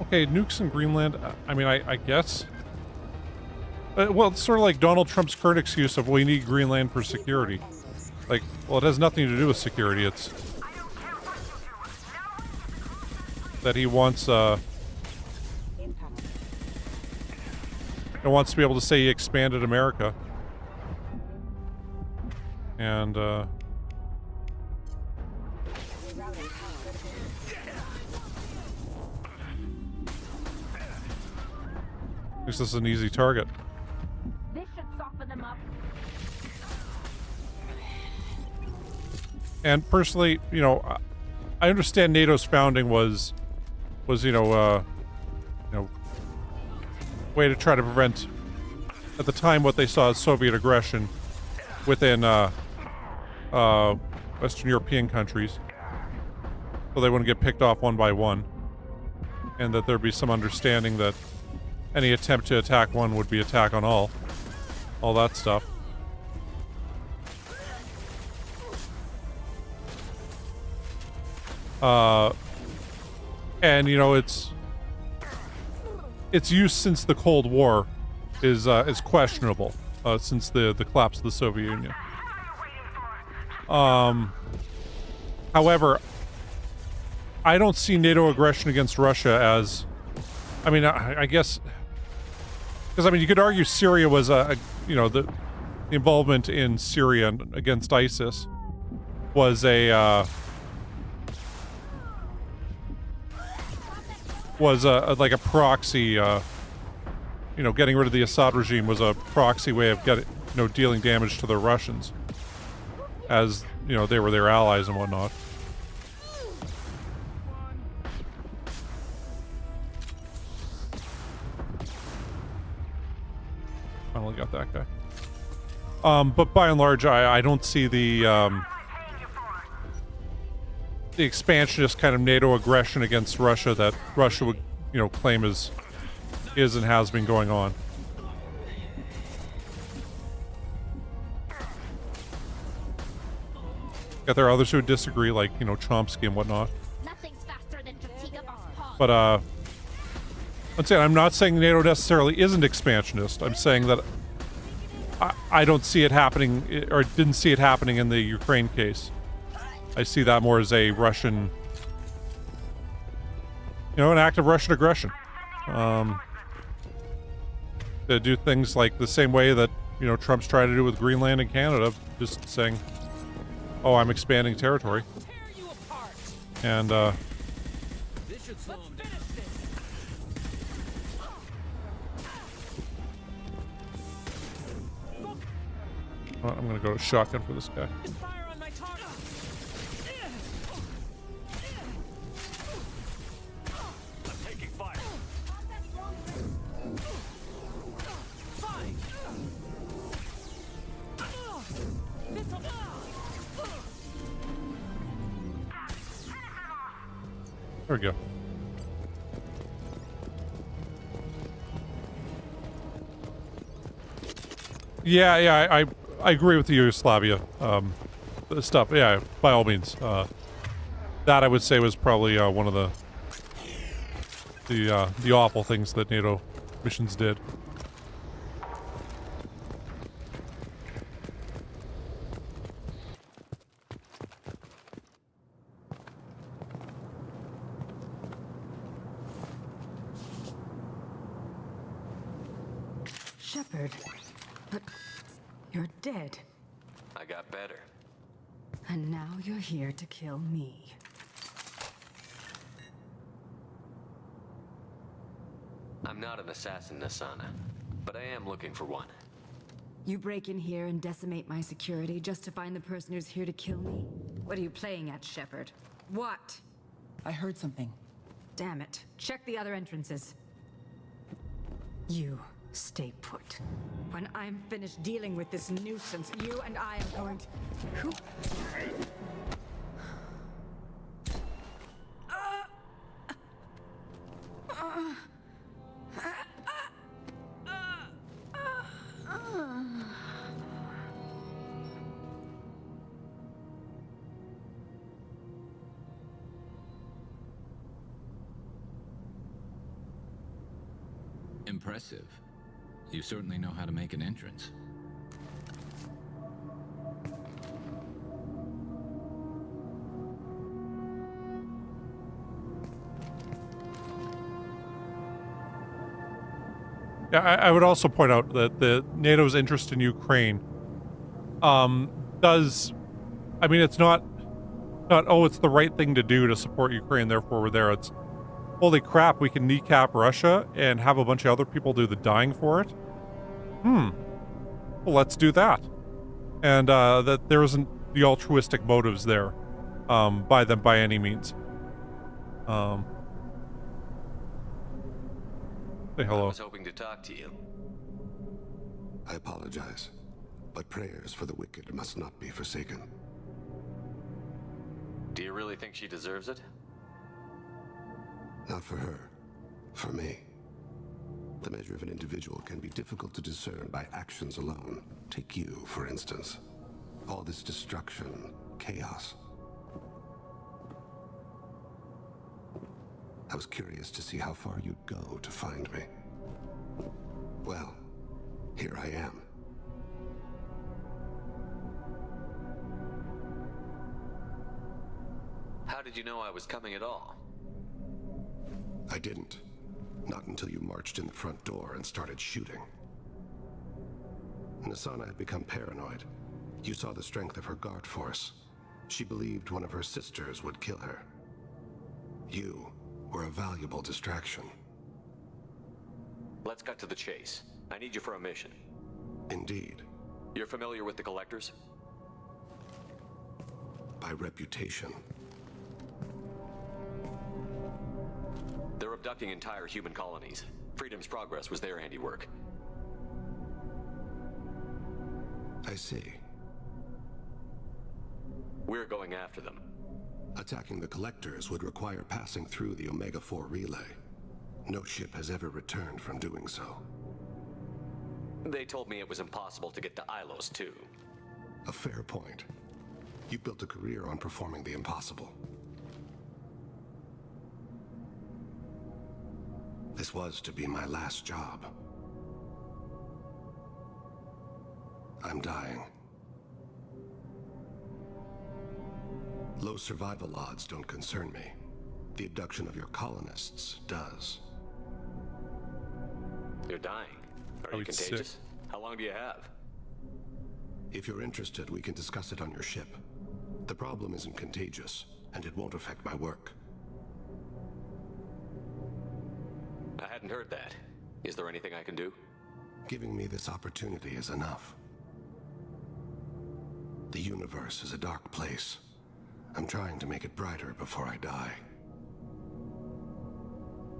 Okay, nukes in Greenland. I mean, I guess. Well, it's sort of like Donald Trump's current excuse of we need Greenland for security. Like, well, it has nothing to do with security. It's that he wants wants to be able to say he expanded America. And, this is an easy target. This should soften them up. And personally, you know, I understand NATO's founding was way to try to prevent, at the time, what they saw as Soviet aggression within Western European countries, so they wouldn't get picked off one by one, and that there'd be some understanding that any attempt to attack one would be attack on all that stuff. And you know, its use since the Cold War is questionable, since the collapse of the Soviet Union. However, I don't see NATO aggression against Russia as, I mean, I guess, because I mean, you could argue Syria was you know, the involvement in Syria against ISIS was like a proxy, you know, getting rid of the Assad regime was a proxy way of getting, you know, dealing damage to the Russians, as, you know, they were their allies and whatnot. Finally got that guy. But by and large, I don't see the expansionist kind of NATO aggression against Russia that Russia would, you know, claim is and has been going on. Yet there are others who disagree, like, you know, Chomsky and whatnot. But I'm saying, I'm not saying NATO necessarily isn't expansionist. I'm saying that I don't see it happening, or didn't see it happening in the Ukraine case. I see that more as a Russian, you know, an act of Russian aggression. To do things like the same way that, you know, Trump's trying to do with Greenland and Canada, just saying, oh, I'm expanding territory. And, well, I'm gonna go to shotgun for this guy. There we go. Yeah, I agree with the Yugoslavia stuff. Yeah, by all means. That I would say was probably one of the awful things that NATO missions did. Shepard, but you're dead. I got better. And now you're here to kill me. I'm not an assassin, Nasana, but I am looking for one. You break in here and decimate my security just to find the person who's here to kill me? What are you playing at, Shepard? What? I heard something. Damn it. Check the other entrances. You stay put. When I'm finished dealing with this nuisance, you and I am going to... Impressive. You certainly know how to make an entrance. Yeah, I would also point out that the NATO's interest in Ukraine does, I mean, it's not, oh, it's the right thing to do to support Ukraine, therefore we're there. It's, holy crap, we can kneecap Russia and have a bunch of other people do the dying for it? Well, let's do that. And that there isn't the altruistic motives there by them by any means. Say hello. I was hoping to talk to you. I apologize, but prayers for the wicked must not be forsaken. Do you really think she deserves it? Not for her. For me. The measure of an individual can be difficult to discern by actions alone. Take you, for instance. All this destruction, chaos. I was curious to see how far you'd go to find me. Well, here I am. How did you know I was coming at all? I didn't. Not until you marched in the front door and started shooting. Nassana had become paranoid. You saw the strength of her guard force. She believed one of her sisters would kill her. You were a valuable distraction. Let's cut to the chase. I need you for a mission. Indeed. You're familiar with the Collectors? By reputation. They're abducting entire human colonies. Freedom's Progress was their handiwork. I see. We're going after them. Attacking the Collectors would require passing through the Omega-4 relay. No ship has ever returned from doing so. They told me it was impossible to get to Ilos, too. A fair point. You built a career on performing the impossible. This was to be my last job. I'm dying. Low survival odds don't concern me. The abduction of your colonists does. You're dying. Are you contagious? How long do you have? If you're interested, we can discuss it on your ship. The problem isn't contagious, and it won't affect my work. I hadn't heard that. Is there anything I can do? Giving me this opportunity is enough. The universe is a dark place. I'm trying to make it brighter before I die.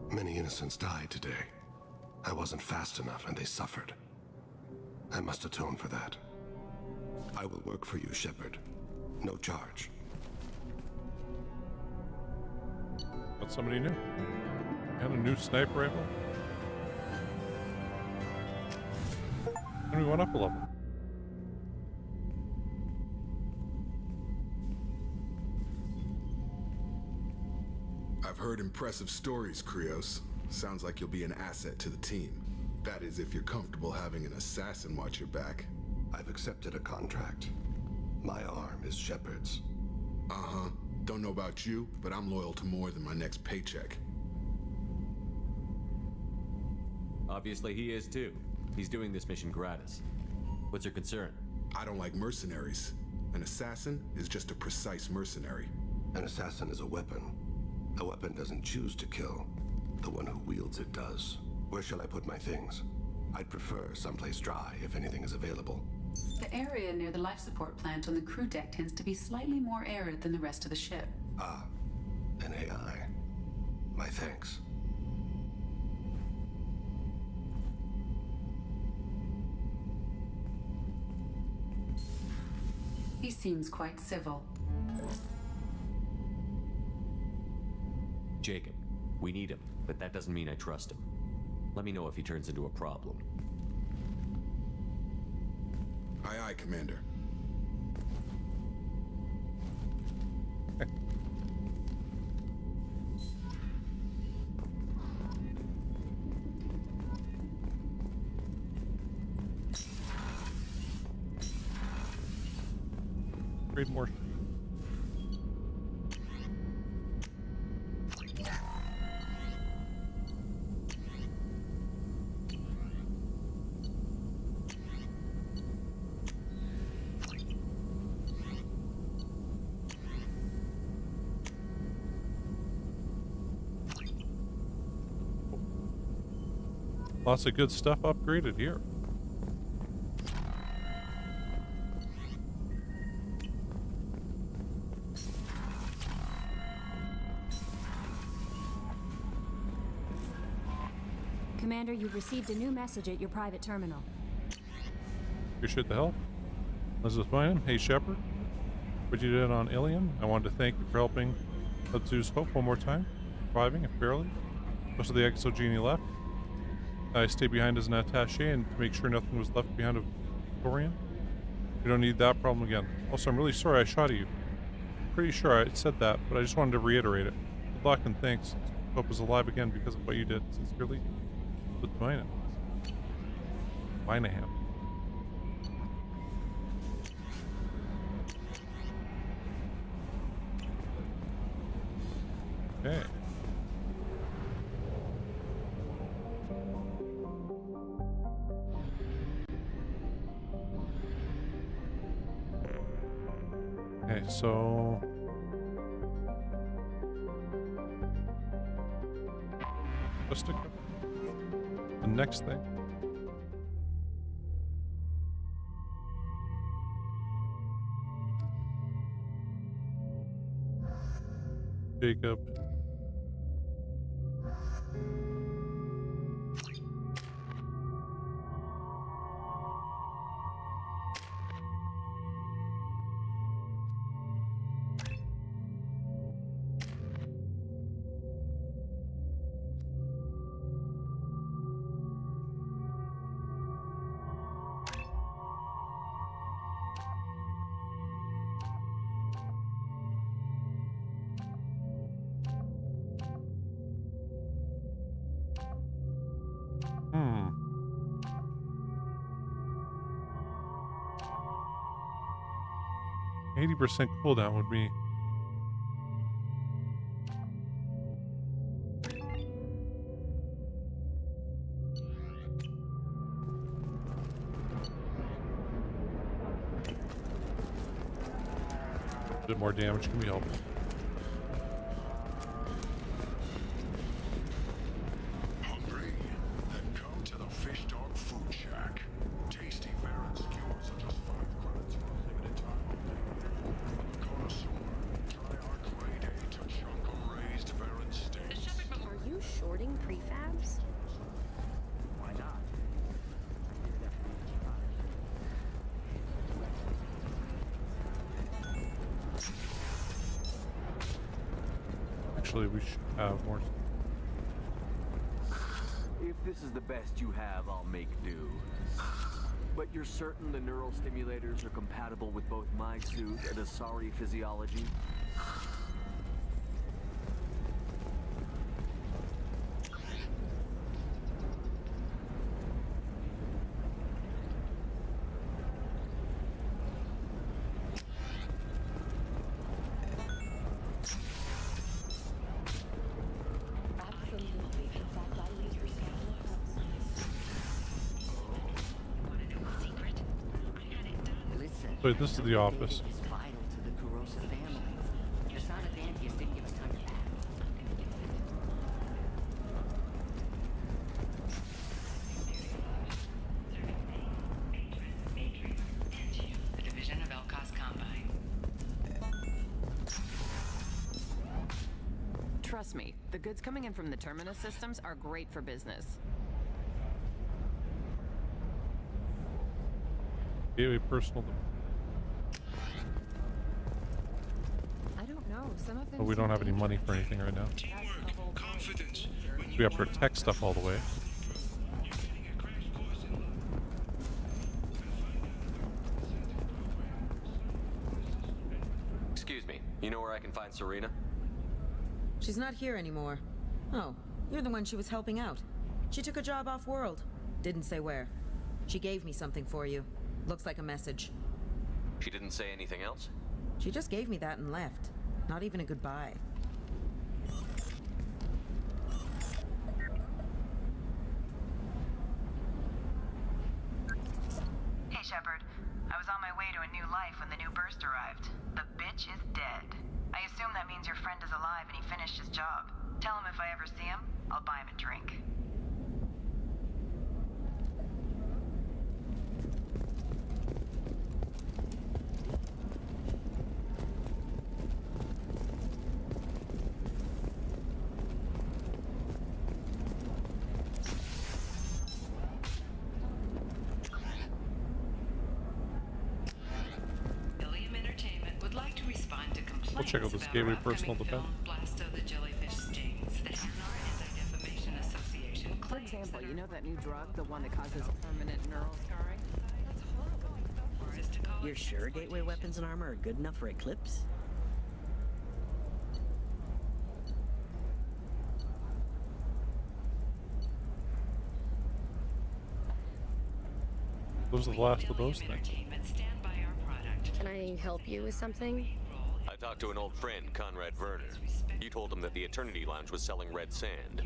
Many innocents died today. I wasn't fast enough and they suffered. I must atone for that. I will work for you, Shepard. No charge. Got somebody new. And a new sniper rifle. And we went up a level. I've heard impressive stories, Krios. Sounds like you'll be an asset to the team. That is, if you're comfortable having an assassin watch your back. I've accepted a contract. My arm is Shepard's. Uh-huh. Don't know about you, but I'm loyal to more than my next paycheck. Obviously he is too. He's doing this mission gratis. What's your concern? I don't like mercenaries. An assassin is just a precise mercenary. An assassin is a weapon. A weapon doesn't choose to kill. The one who wields it does. Where shall I put my things? I'd prefer someplace dry if anything is available. The area near the life support plant on the crew deck tends to be slightly more arid than the rest of the ship. Ah, an AI. My thanks. He seems quite civil. Jacob. We need him, but that doesn't mean I trust him. Let me know if he turns into a problem. Aye, aye, Commander. Trade more. Lots of good stuff upgraded here. Commander, you've received a new message at your private terminal. Appreciate the help. Elizabeth Bynum, hey Shepard. What you did on Ilium, I wanted to thank you for helping Zeus Hope one more time. Surviving it barely. Most of the Exo Genie left. I stayed behind as an attaché and to make sure nothing was left behind of Torian. We don't need that problem again. Also, I'm really sorry I shot at you. Pretty sure I said that, but I just wanted to reiterate it. Good luck and thanks. Hope is alive again because of what you did. Sincerely, with Bynum. Bynaham. Okay. Okay, so just to the next thing. Jacob. Hmm. 80% cooldown would be. A bit more damage can be helpful. Hungry? Then go to the Fish Dog Food Shack. Tasty Baron skewers are just 5 credits for a limited time only. Connoisseur, try our grade A to chunkum raised Baron steaks. Are you shorting prefabs? Why not? Actually, we should have more. If this is the best you have, I'll make do. But you're certain the neural stimulators are compatible with both my suit and Asari physiology? Absolutely. In fact, I use your sample. Listen. Wait, this is the office. Is vital to the Kurosa family. Asana Dantius didn't give us time to pack. The division of Elkos Combine. Trust me, the goods coming in from the Terminus systems are great for business. Gateway personal. I don't know, some of them. But we don't have any money for anything right now. Confidence. We have to protect stuff all the way. Excuse me, you know where I can find Serena? She's not here anymore. Oh, you're the one she was helping out. She took a job off-world. Didn't say where. She gave me something for you. Looks like a message. She didn't say anything else? She just gave me that and left. Not even a goodbye. Hey, Shepard. I was on my way to a new life when the new burst arrived. The bitch is dead. I assume that means your friend is alive and he finished his job. Tell him if I ever see him, I'll buy him a drink. We'll check out this gateway personal defense. Blasto the jellyfish stings. The Hanar Anti-Defamation Association For claims example, that you know that new drug, the one that causes permanent neural scarring? That's horrible. You're sure gateway weapons and armor are good enough for Eclipse? Those are the last of those things. Can I help you with something? I talked to an old friend, Conrad Werner. You told him that the Eternity Lounge was selling red sand.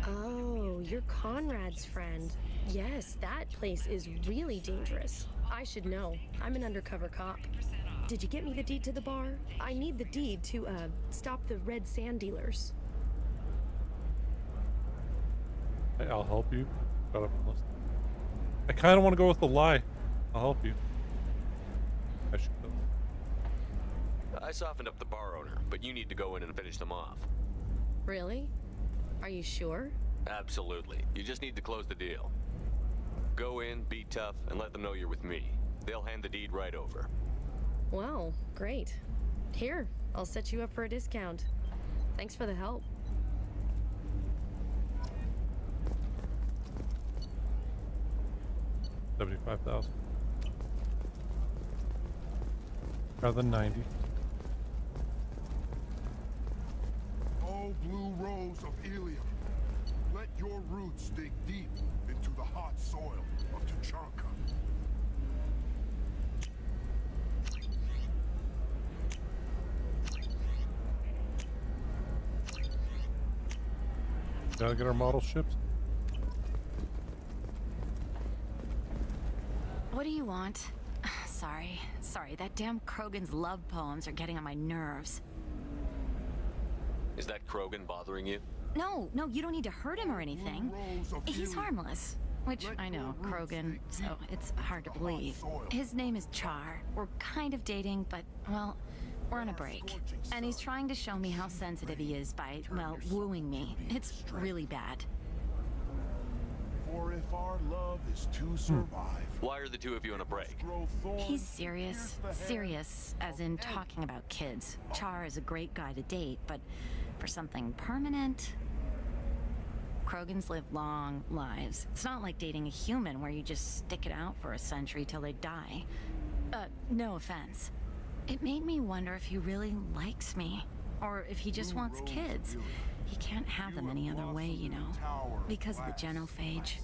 Oh, you're Conrad's friend. Yes, that place is really dangerous. I should know. I'm an undercover cop. Did you get me the deed to the bar? I need the deed to, stop the red sand dealers. Hey, I'll help you. Got up and listen. I kind of want to go with the lie. I'll help you. I should go. I softened up the bar owner, but you need to go in and finish them off. Really? Are you sure? Absolutely. You just need to close the deal. Go in, be tough, and let them know you're with me. They'll hand the deed right over. Well, great. Here, I'll set you up for a discount. Thanks for the help. $75,000. Rather than 90. Oh, blue rose of Ilium, let your roots dig deep into the hot soil of Tuchanka. Gotta get our model ships. What do you want? Sorry, that damn Krogan's love poems are getting on my nerves. Is that Krogan bothering you? No, you don't need to hurt him or anything. He's harmless. Which, I know, Krogan, so it's hard to believe. His name is Char. We're kind of dating, but, well, we're on a break. And he's trying to show me how sensitive he is by, well, wooing me. It's really bad. For if our love is to survive, Why are the two of you on a break? He's serious. Serious, as in talking about kids. Char is a great guy to date, but for something permanent... Krogans live long lives. It's not like dating a human where you just stick it out for a century till they die. No offense. It made me wonder if he really likes me. Or if he just wants kids. He can't have them any other way, you know. Because of the genophage.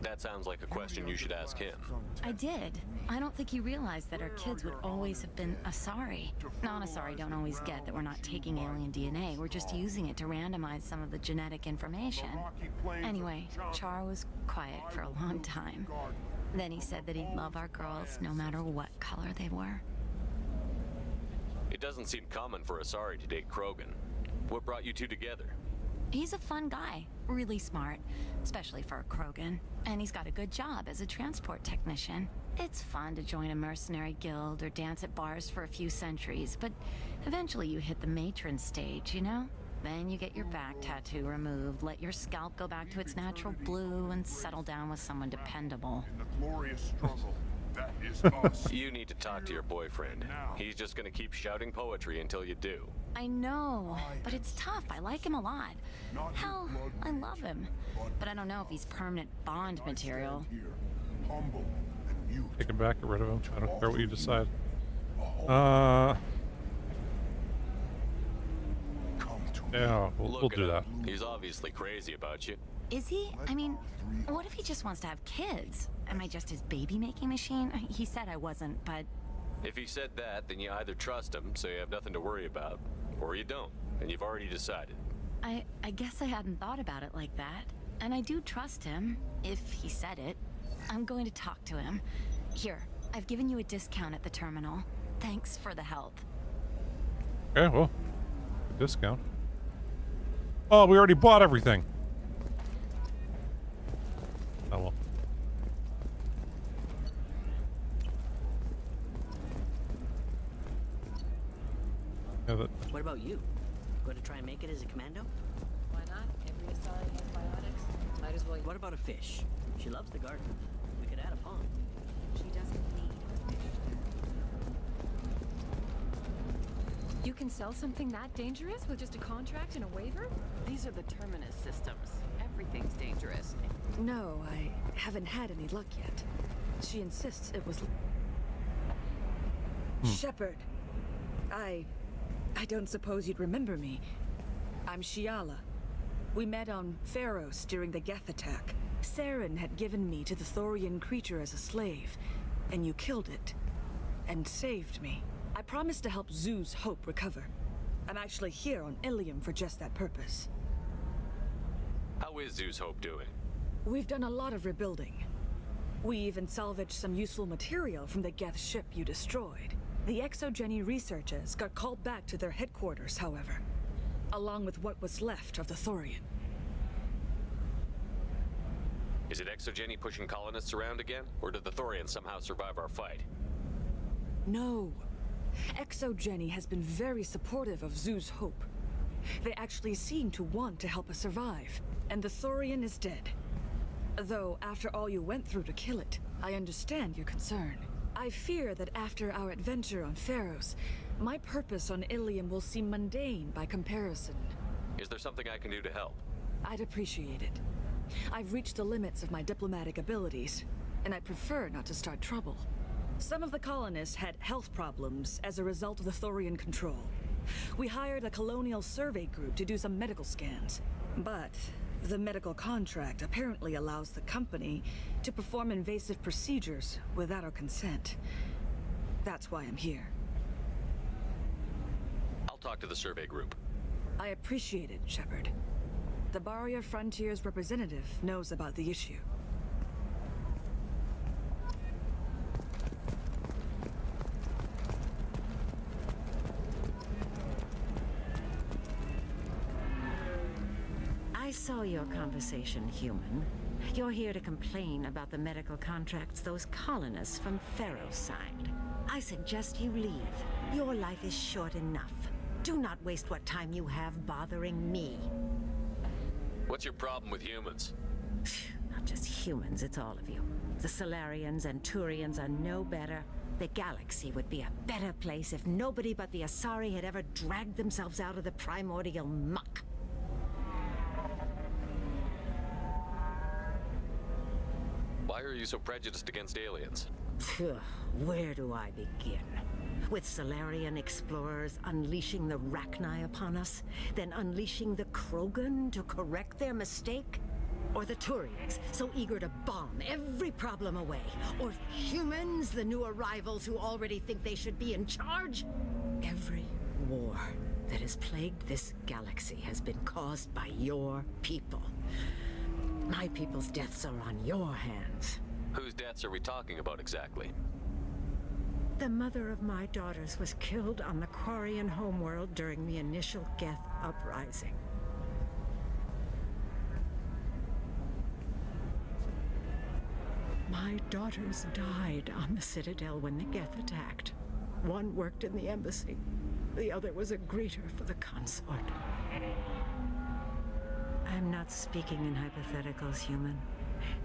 That sounds like a question you should ask him. I did. I don't think he realized that our kids would always have been Asari. Non-Asari don't always get that we're not taking alien DNA. We're just using it to randomize some of the genetic information. Anyway, Char was quiet for a long time. Then he said that he'd love our girls no matter what color they were. It doesn't seem common for Asari to date Krogan. What brought you two together? He's a fun guy, really smart, especially for a Krogan. And he's got a good job as a transport technician. It's fun to join a mercenary guild or dance at bars for a few centuries, but eventually you hit the matron stage, you know? Then you get your back tattoo removed, let your scalp go back to its natural blue, and settle down with someone dependable. in the glorious struggle, that is us. You need to talk to your boyfriend. He's just gonna keep shouting poetry until you do. I know, but it's tough. I like him a lot. Hell, I love him. But I don't know if he's permanent Bond material. Humble and mute. Take him back, get rid of him. I don't care what you decide. Yeah, we'll do that. He's obviously crazy about you. Is he? I mean, what if he just wants to have kids? Am I just his baby-making machine? He said I wasn't, but... If he said that, then you either trust him, so you have nothing to worry about, or you don't, and you've already decided. I guess I hadn't thought about it like that. And I do trust him, if he said it. I'm going to talk to him. Here, I've given you a discount at the terminal. Thanks for the help. Okay, well, discount. Oh, we already bought everything. Oh well. Yeah, What about you? Going to try and make it as a commando? Why not? Every Asari has biotics. Might as well. What about a fish? She loves the garden. We could add a pond. She doesn't need a fish. You can sell something that dangerous with just a contract and a waiver? These are the Terminus systems. Everything's dangerous. No, I haven't had any luck yet. She insists it was... Shepard. I don't suppose you'd remember me. I'm Shiala. We met on Pharos during the Geth attack. Saren had given me to the Thorian creature as a slave, and you killed it. And saved me. I promised to help Zoo's Hope recover. I'm actually here on Ilium for just that purpose. How is Zoo's Hope doing? We've done a lot of rebuilding. We even salvaged some useful material from the Geth ship you destroyed. The Exogeny researchers got called back to their headquarters, however, along with what was left of the Thorian. Is it Exogeny pushing colonists around again? Or did the Thorians somehow survive our fight? No. Exogeny has been very supportive of Zoo's Hope. They actually seem to want to help us survive. And the Thorian is dead. Though, after all you went through to kill it, I understand your concern. I fear that after our adventure on Pharos, my purpose on Ilium will seem mundane by comparison. Is there something I can do to help? I'd appreciate it. I've reached the limits of my diplomatic abilities, and I prefer not to start trouble. Some of the colonists had health problems as a result of the Thorian control. We hired a colonial survey group to do some medical scans, but the medical contract apparently allows the company to perform invasive procedures without our consent. That's why I'm here. I'll talk to the survey group. I appreciate it, Shepard. The Barrier Frontiers representative knows about the issue. I saw your conversation, human. You're here to complain about the medical contracts those colonists from Pharos signed. I suggest you leave. Your life is short enough. Do not waste what time you have bothering me. What's your problem with humans? Not just humans, it's all of you. The Solarians and Turians are no better. The galaxy would be a better place if nobody but the Asari had ever dragged themselves out of the primordial muck. Why are you so prejudiced against aliens? Where do I begin? With Solarian explorers unleashing the Rachni upon us, then unleashing the Krogan to correct their mistake? Or the Turians, so eager to bomb every problem away? Or humans, the new arrivals who already think they should be in charge? Every war that has plagued this galaxy has been caused by your people. My people's deaths are on your hands. Whose deaths are we talking about exactly? The mother of my daughters was killed on the Quarian homeworld during the initial Geth uprising. My daughters died on the Citadel when the Geth attacked. One worked in the embassy. The other was a greeter for the consort. I'm not speaking in hypotheticals, human.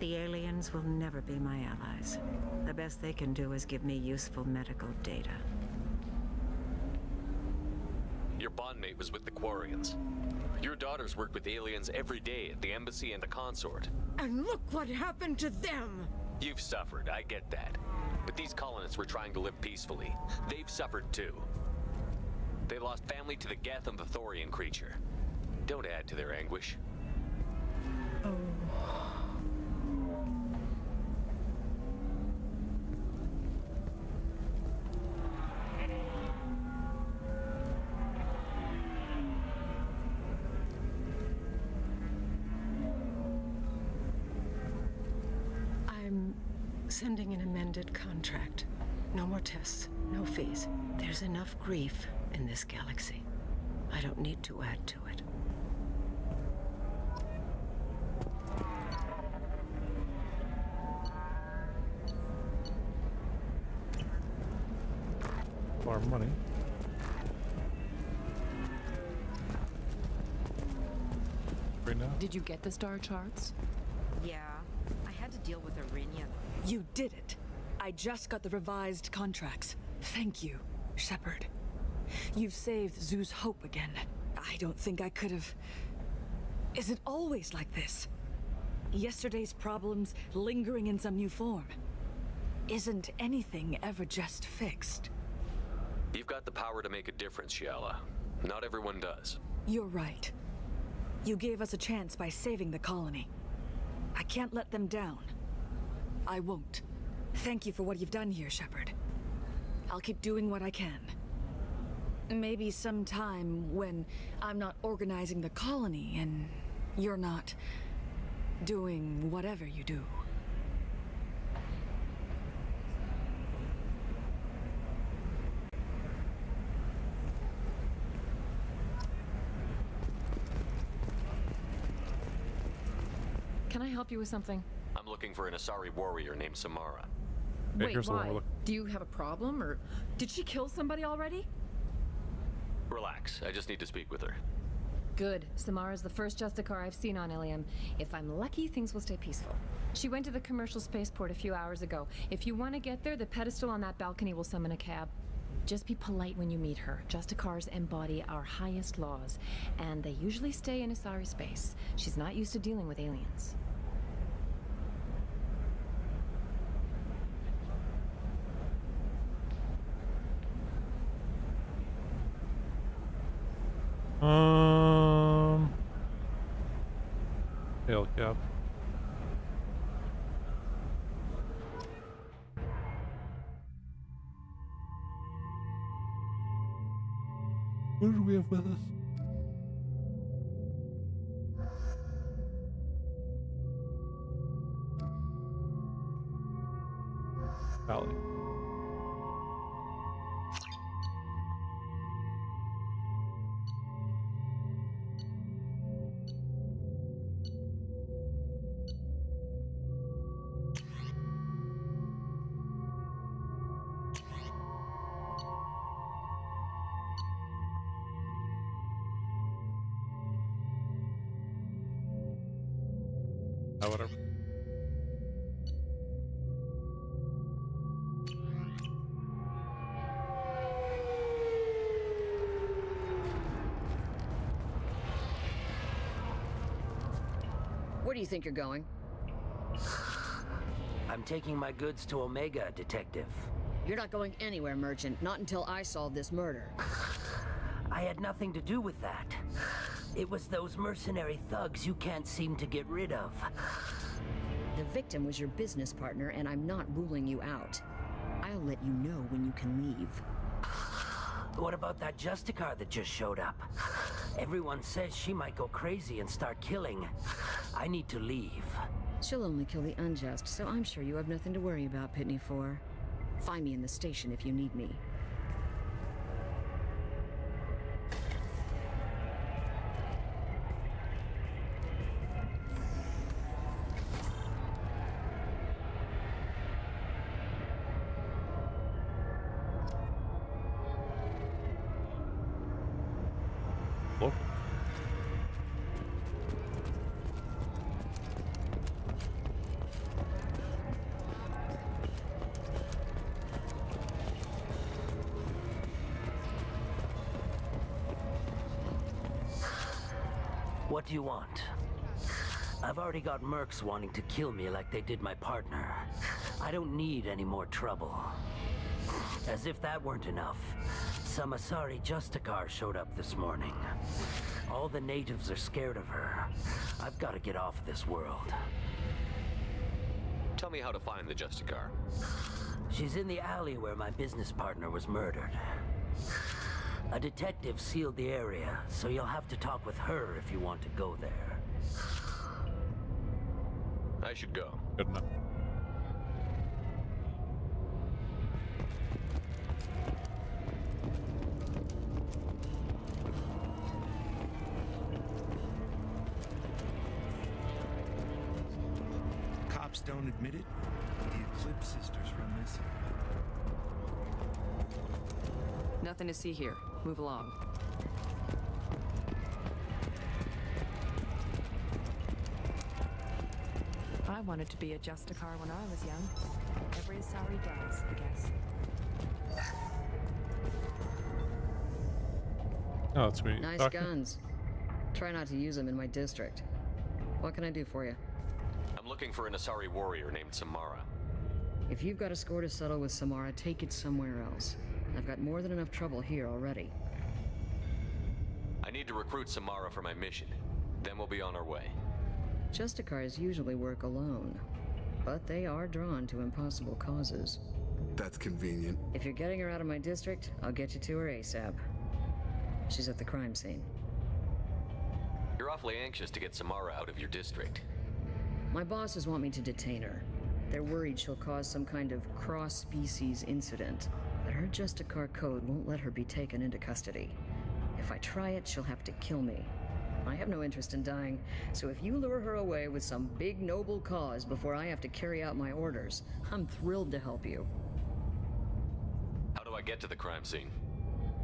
The aliens will never be my allies. The best they can do is give me useful medical data. Your bondmate was with the Quarians. Your daughters worked with aliens every day at the embassy and the consort. And look what happened to them! You've suffered, I get that. But these colonists were trying to live peacefully. They've suffered too. They lost family to the Geth and the Thorian creature. Don't add to their anguish. Oh. I'm sending an amended contract. No more tests, no fees. There's enough grief in this galaxy. I don't need to add to it. Our money. Right now? Did you get the star charts? Yeah, I had to deal with Arinia. You did it. I just got the revised contracts. Thank you, Shepard. You've saved Zoo's hope again. I don't think I could have... Is it always like this? Yesterday's problems lingering in some new form. Isn't anything ever just fixed? You've got the power to make a difference, Shiala. Not everyone does. You're right. You gave us a chance by saving the colony. I can't let them down. I won't. Thank you for what you've done here, Shepard. I'll keep doing what I can. Maybe sometime when I'm not organizing the colony and you're not doing whatever you do. Can I help you with something? I'm looking for an Asari warrior named Samara. Wait, why? Do you have a problem, or did she kill somebody already? Relax, I just need to speak with her. Good. Samara's the first Justicar I've seen on Ilium. If I'm lucky, things will stay peaceful. She went to the commercial spaceport a few hours ago. If you want to get there, the pedestal on that balcony will summon a cab. Just be polite when you meet her. Justicars embody our highest laws, and they usually stay in Asari space. She's not used to dealing with aliens. Hail cab. What do we have with us? Tally. Whatever. Where do you think you're going? I'm taking my goods to Omega, Detective. You're not going anywhere, Merchant. Not until I solve this murder. I had nothing to do with that. It was those mercenary thugs you can't seem to get rid of. The victim was your business partner, and I'm not ruling you out. I'll let you know when you can leave. What about that Justicar that just showed up? Everyone says she might go crazy and start killing. I need to leave. She'll only kill the unjust, so I'm sure you have nothing to worry about, Pitney 4. Find me in the station if you need me. Look. What do you want? I've already got mercs wanting to kill me like they did my partner. I don't need any more trouble. As if that weren't enough, some Asari Justicar showed up this morning. All the natives are scared of her. I've got to get off this world. Tell me how to find the Justicar. She's in the alley where my business partner was murdered. A detective sealed the area, so you'll have to talk with her if you want to go there. I should go. Good enough. Cops don't admit it. The Eclipse sisters run this here. Nothing to see here. Move along. I wanted to be a Justicar when I was young. Every Asari does, I guess. Oh, that's me. Nice Talking. guns. Try not to use them in my district. What can I do for you? I'm looking for an Asari warrior named Samara. If you've got a score to settle with Samara, take it somewhere else. I've got more than enough trouble here already. I need to recruit Samara for my mission. Then we'll be on our way. Justicars usually work alone, but they are drawn to impossible causes. That's convenient. If you're getting her out of my district, I'll get you to her ASAP. She's at the crime scene. You're awfully anxious to get Samara out of your district. My bosses want me to detain her. They're worried she'll cause some kind of cross-species incident, but her Justicar code won't let her be taken into custody. If I try it, she'll have to kill me. I have no interest in dying, so if you lure her away with some big noble cause before I have to carry out my orders, I'm thrilled to help you. How do I get to the crime scene?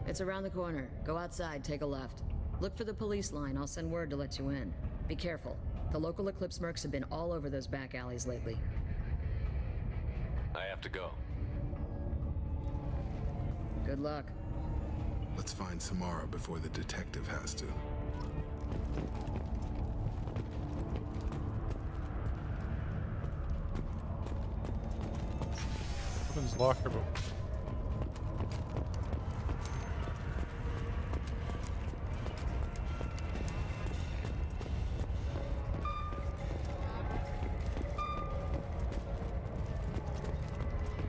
It's around the corner. Go outside, take a left. Look for the police line. I'll send word to let you in. Be careful. The local Eclipse mercs have been all over those back alleys lately. I have to go. Good luck. Let's find Samara before the detective has to. Weapons locker book.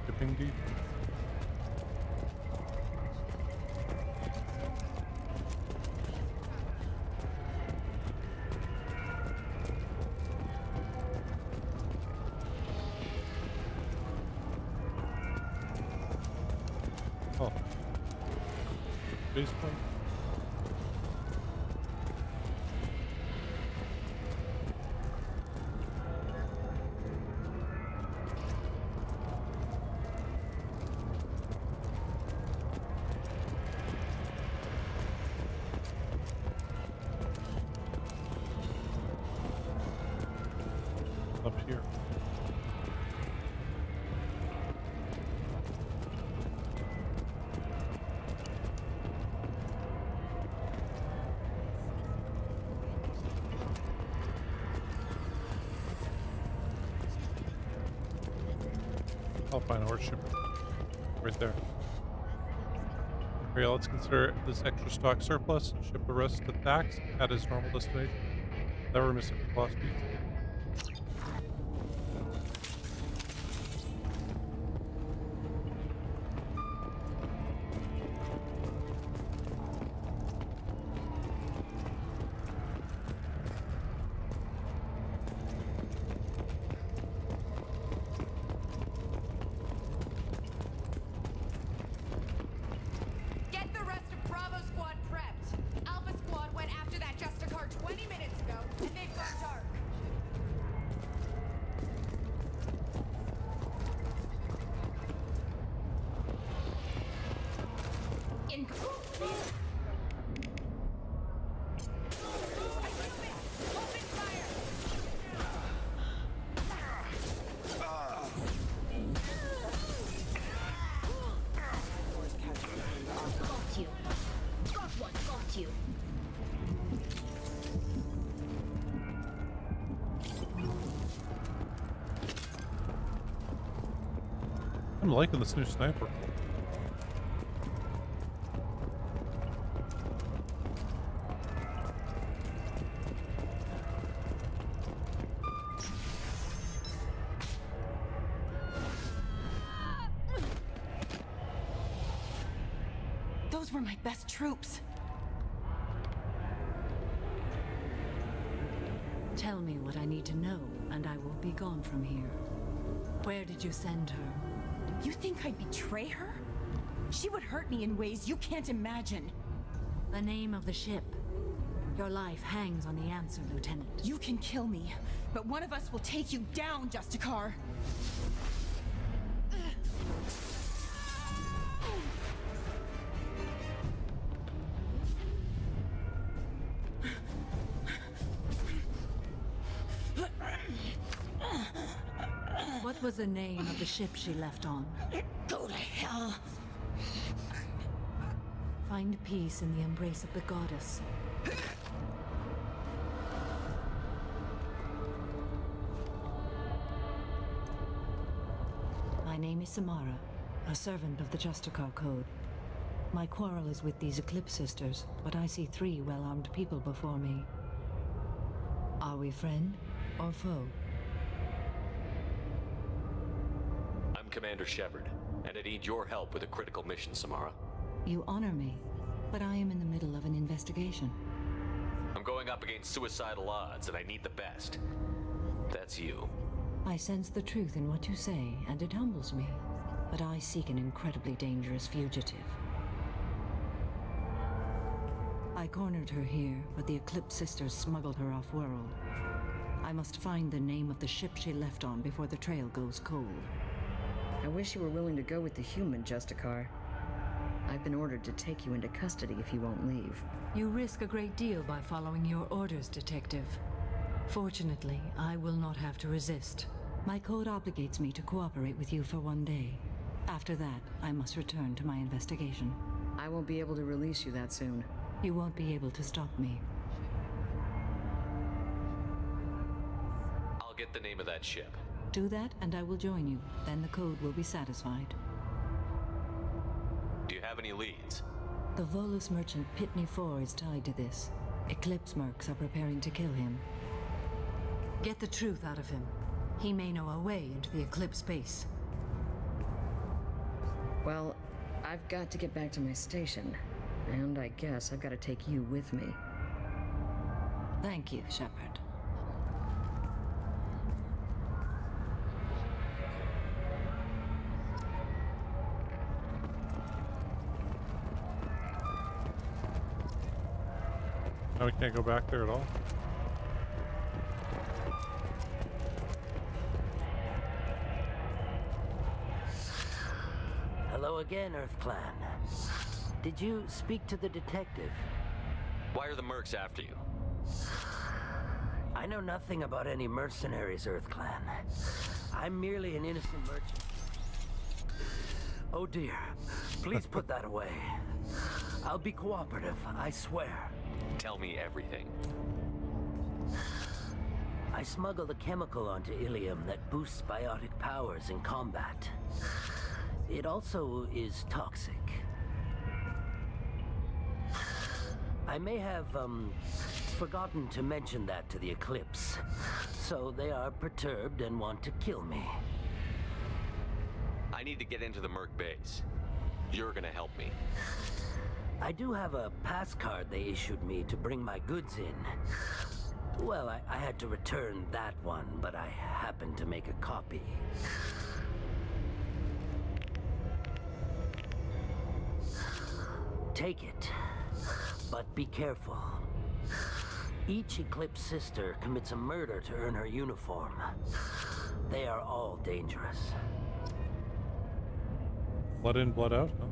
Dipping deep. Oh. Baseball. Up here. I'll find a horse ship right there. Okay, let's consider this extra stock surplus. Ship the rest to Thax at his normal destination. That we're missing for lost piece. Get the rest of Bravo Squad prepped. Alpha Squad went after that Justicar 20 minutes ago, and they've gone dark. In Got you. Got one, got you. I'm liking this new sniper. Those were my best troops. Tell me what I need to know, and I will be gone from here. Where did you send her? You think I'd betray her? She would hurt me in ways you can't imagine. The name of the ship. Your life hangs on the answer, Lieutenant. You can kill me, but one of us will take you down, Justicar. What was the name of the ship she left on? Go to hell. Find peace in the embrace of the goddess. My name is Samara, a servant of the Justicar Code. My quarrel is with these Eclipse Sisters, but I see 3 well-armed people before me. Are we friend or foe? I'm Commander Shepard, and I need your help with a critical mission, Samara. You honor me, but I am in the middle of an investigation. I'm going up against suicidal odds, and I need the best. That's you. I sense the truth in what you say, and it humbles me. But I seek an incredibly dangerous fugitive. I cornered her here, but the Eclipse Sisters smuggled her off-world. I must find the name of the ship she left on before the trail goes cold. I wish you were willing to go with the human, Justicar. I've been ordered to take you into custody if you won't leave. You risk a great deal by following your orders, Detective. Fortunately, I will not have to resist. My code obligates me to cooperate with you for 1 day. After that, I must return to my investigation. I won't be able to release you that soon. You won't be able to stop me. I'll get the name of that ship. Do that, and I will join you. Then the code will be satisfied. Do you have any leads? The Volus merchant Pitney 4 is tied to this. Eclipse mercs are preparing to kill him. Get the truth out of him. He may know a way into the Eclipse base. Well, I've got to get back to my station. And I guess I've got to take you with me. Thank you, Shepard. Now we can't go back there at all. Hello again, Earth Clan. Did you speak to the detective? Why are the mercs after you? I know nothing about any mercenaries, Earth Clan. I'm merely an innocent merchant. Oh dear. Please put that away. I'll be cooperative, I swear. Tell me everything. I smuggled a chemical onto Ilium that boosts biotic powers in combat. It also is toxic. I may have, forgotten to mention that to the Eclipse. So they are perturbed and want to kill me. I need to get into the merc base. You're gonna help me. I do have a pass card they issued me to bring my goods in. Well, I had to return that one, but I happened to make a copy. Take it, but be careful. Each Eclipse sister commits a murder to earn her uniform. They are all dangerous. Blood in, blood out, huh?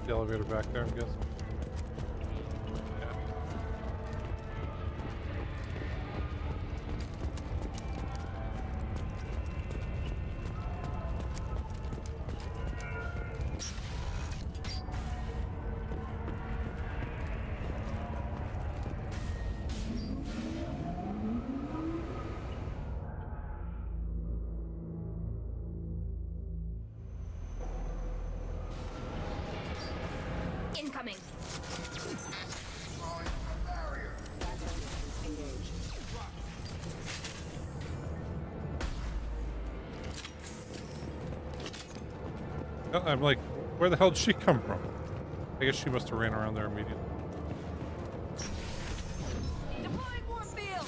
The elevator back there, I'm guessing. Incoming. I'm like, where the hell did she come from? I guess she must have ran around there immediately. Deploying Warfield!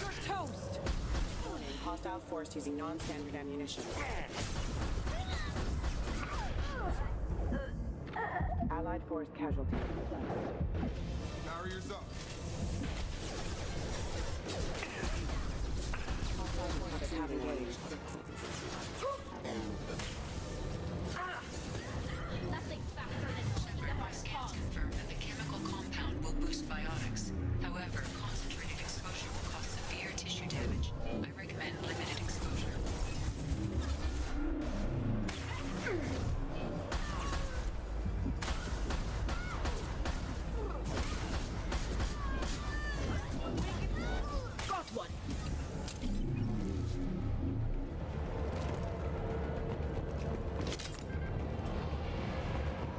You're toast! Hostile force using non-standard ammunition. Allied force casualty. Barriers up. Hostile forces have engaged. Nothing faster than scans confirm that the chemical compound will boost biotics. However, concentrated exposure will cause severe tissue damage. one.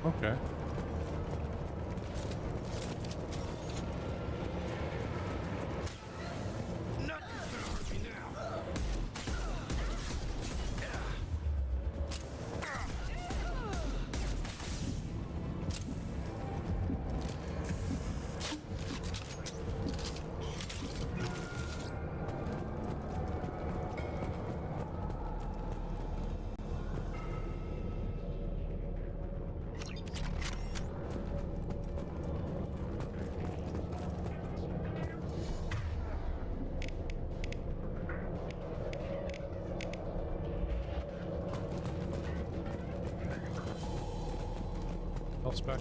Okay. Health spec.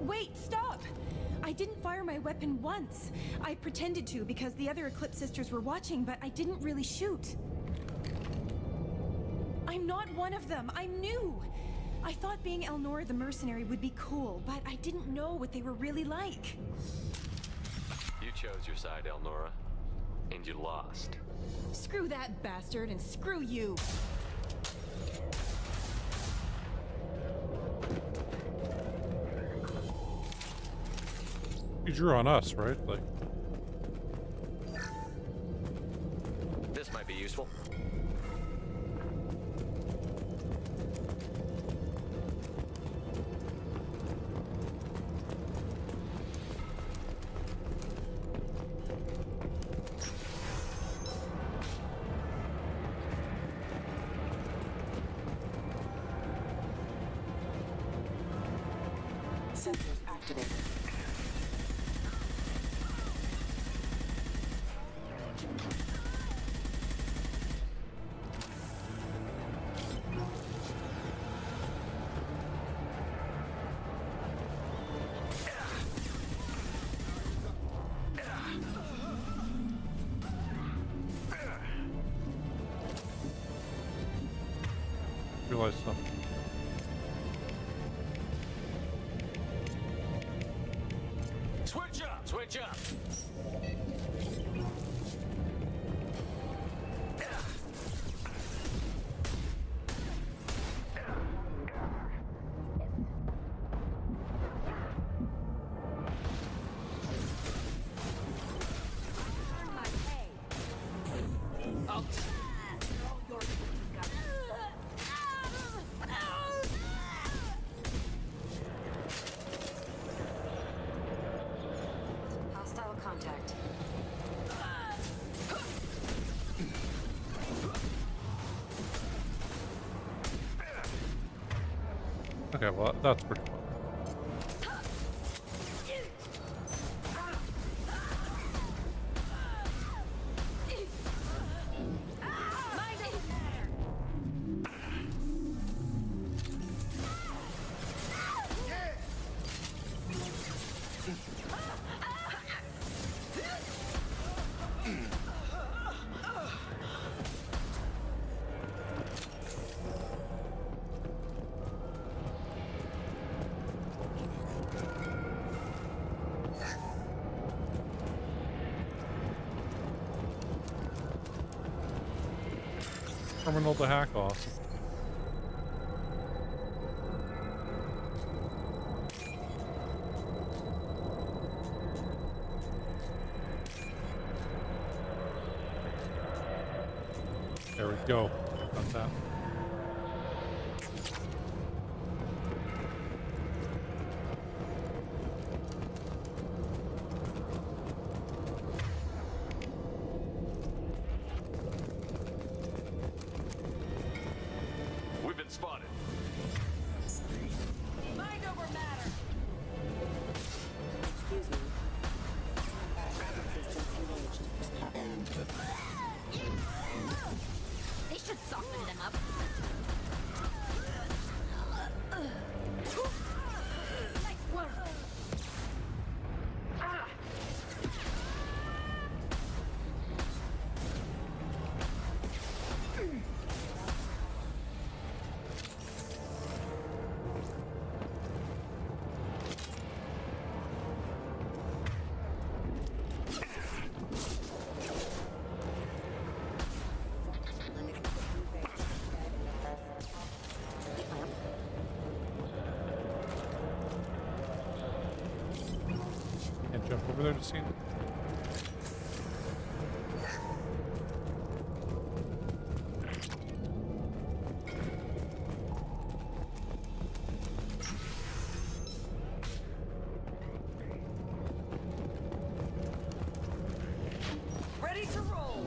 Wait, stop! I didn't fire my weapon once. I pretended to because the other Eclipse sisters were watching, but I didn't really shoot. I'm not one of them. I'm new. I thought being Elnora the mercenary would be cool, but I didn't know what they were really like. You chose your side, Elnora, and you lost. Screw that bastard and screw you. You drew on us, right? Like, This might be useful. Sensors activated. realize something. Switch up! Switch up! Hostile contact. Okay, well, that's pretty fun. Terminal to hack, awesome. There we go. Got that. We've been spotted. Mind over matter. Jump over there to see him. Ready to roll.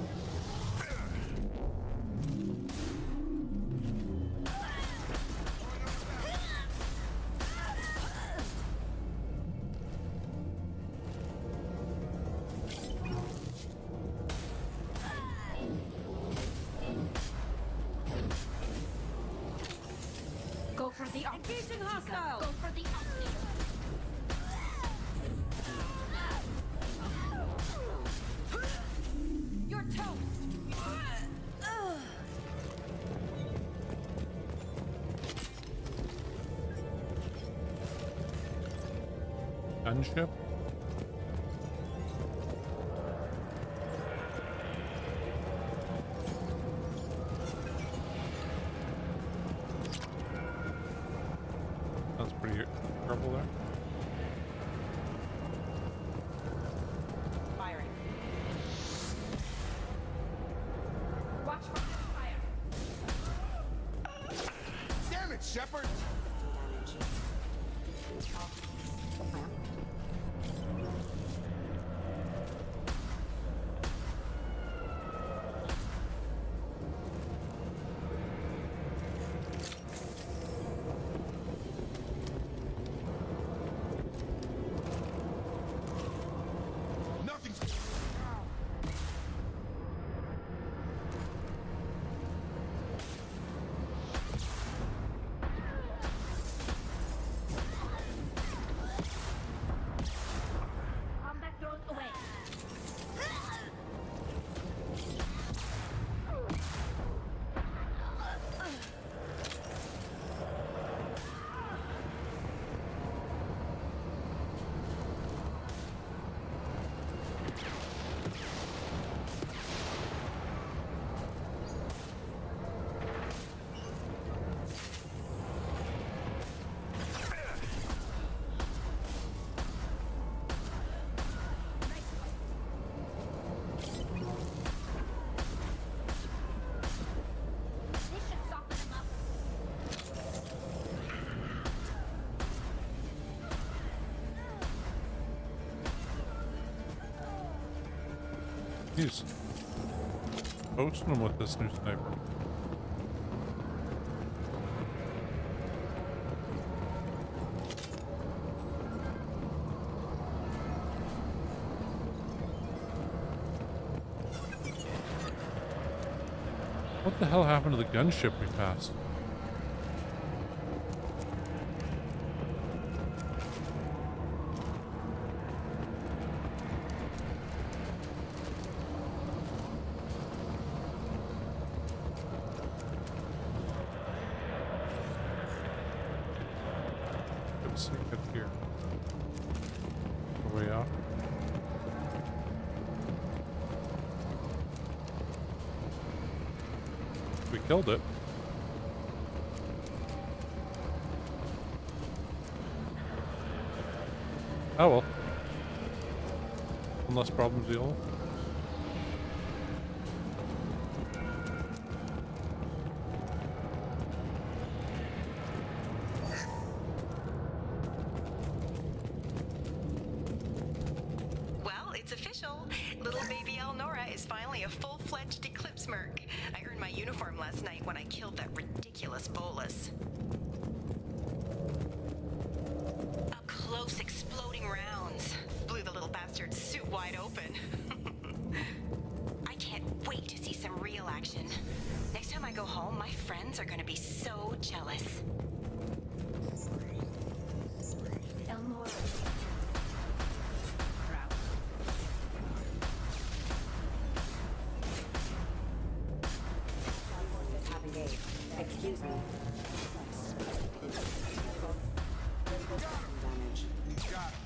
Go for the Engaging hostile. Go for the You're toast. Gunship? That's pretty trouble there. Firing. Watch for fire. Damn it, Shepard! Nothing's. combat drone away. This should soften him up. He's posting him with this new sniper. What the hell happened to the gunship we passed? Let's see it here. The way out. We killed it. Oh well. One less problem to deal with. Well, it's official. Little baby Elnora is finally a full-fledged Eclipse merc. I earned my uniform last night when I killed that ridiculous bolus. Up close, exploding rounds. Blew the little bastard's suit wide open. I can't wait to see some real action. Next time I go home, my friends are gonna be so jealous. Elnora. Forces have engaged. Excuse me. Damage. Got it.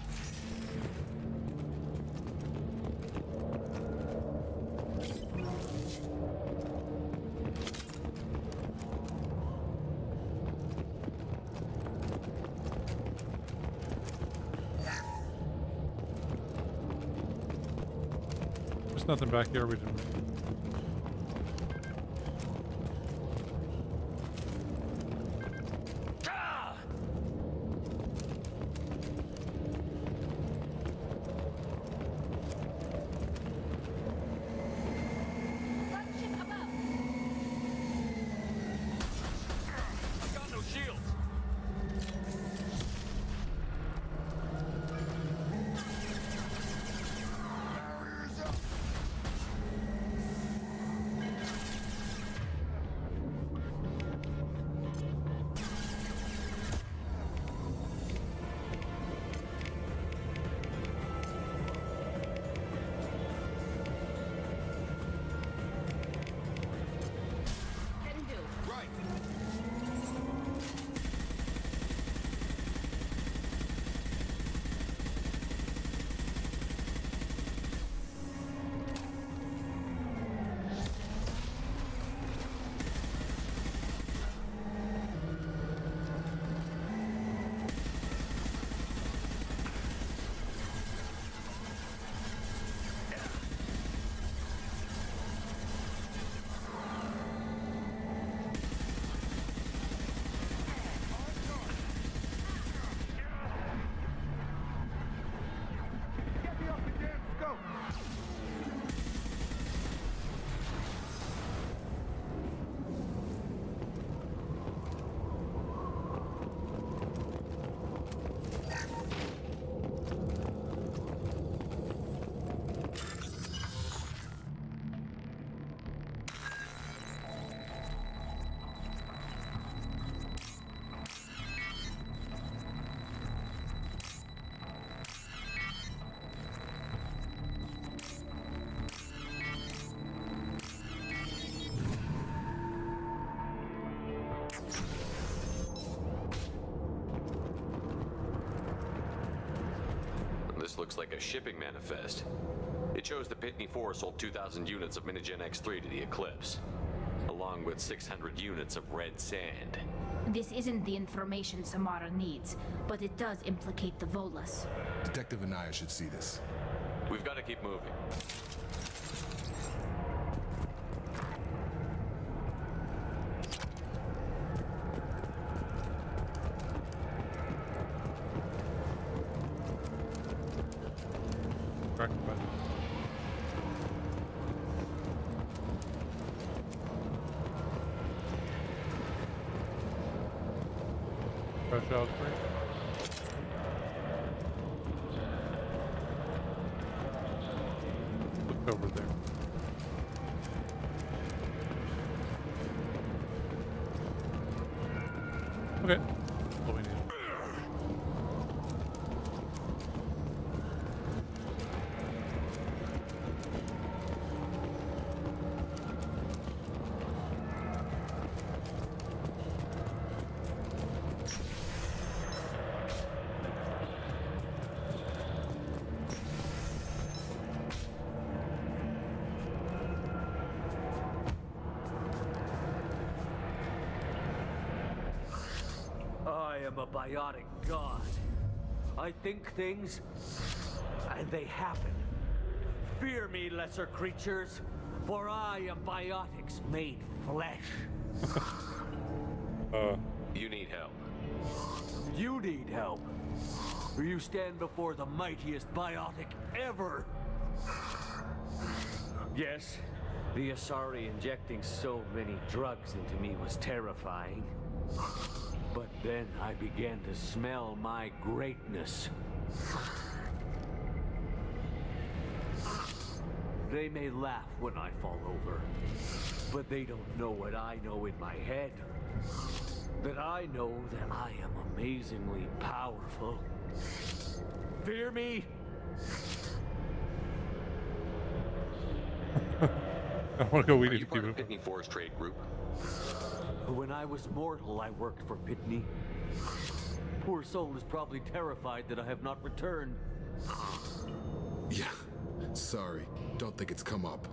There's nothing back here we didn't. This looks like a shipping manifest. It shows the Pitney 4 sold 2,000 units of Minigen X3 to the Eclipse, along with 600 units of red sand. This isn't the information Samara needs, but it does implicate the Volas. Detective Anaya should see this. We've got to keep moving. Fresh out free. Look over there. Okay. What we need. I am a biotic god. I think things, and they happen. Fear me, lesser creatures, for I am biotics made flesh. You need help. You need help. Or you stand before the mightiest biotic ever. Yes, the Asari injecting so many drugs into me was terrifying. But then I began to smell my greatness. They may laugh when I fall over, but they don't know what I know in my head. That I know that I am amazingly powerful. Fear me? I want to go. We Are need you to keep part of moving. Pitney 4's trade group? When I was mortal, I worked for Pitney. Poor soul is probably terrified that I have not returned. Yeah, sorry. Don't think it's come up.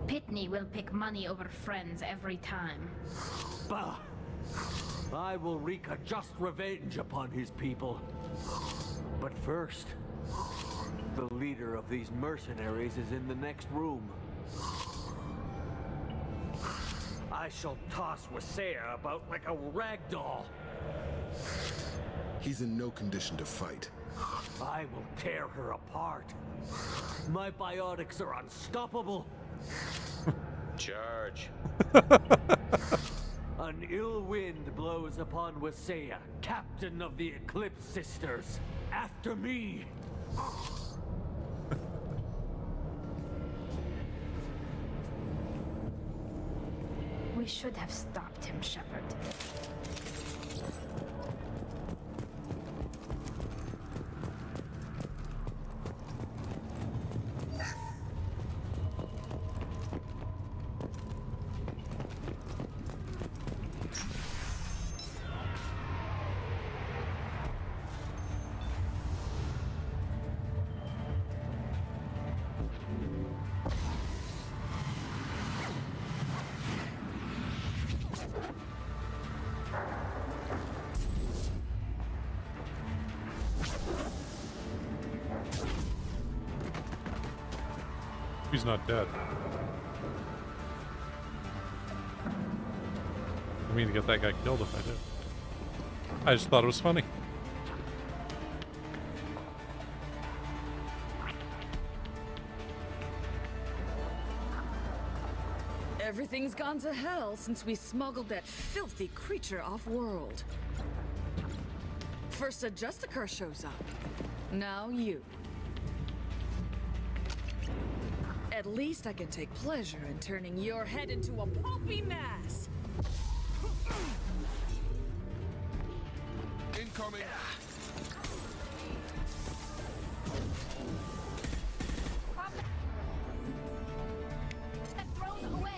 Pitney will pick money over friends every time. Bah! I will wreak a just revenge upon his people. But first, The leader of these mercenaries is in the next room. I shall toss Wasea about like a rag doll. He's in no condition to fight. I will tear her apart. My biotics are unstoppable. Charge. An ill wind blows upon Wasea, captain of the Eclipse Sisters. After me! We should have stopped him, Shepard. He's not dead. I mean to get that guy killed if I did. I just thought it was funny. Everything's gone to hell since we smuggled that filthy creature off-world. First a Justicar shows up. Now you. At least I can take pleasure in turning your head into a pulpy mass. Incoming. That drone away.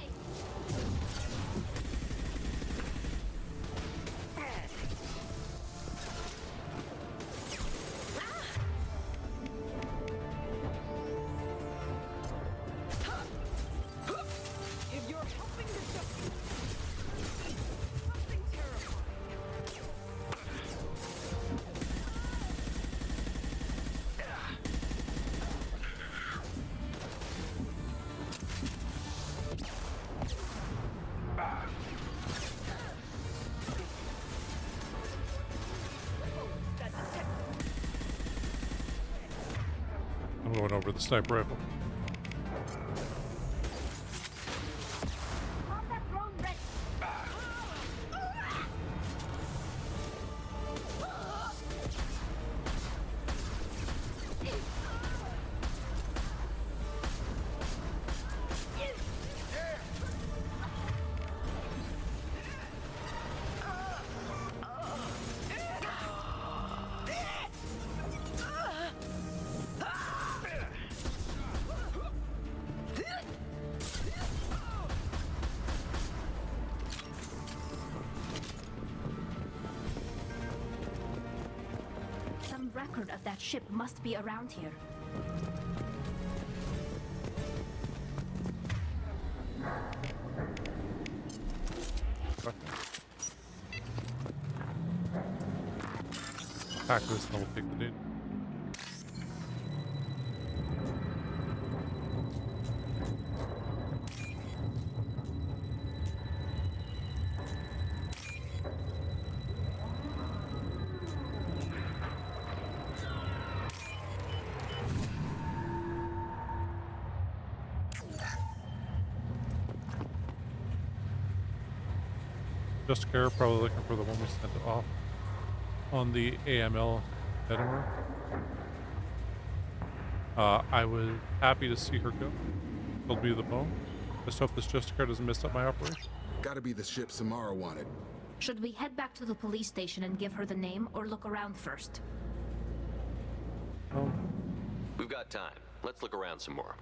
If you're helping the something terrifying. I'm going over the sniper rifle. Have that drone ready. Some record of that ship must be around here. Hack this and we'll take the dude. Just care, probably looking for the one we sent off on the AML Edinburgh. I was happy to see her go. She'll be the bone. Just hope this Justicar doesn't mess up my operation. Gotta be the ship Samara wanted. Should we head back to the police station and give her the name, or look around first? We've got time. Let's look around some more.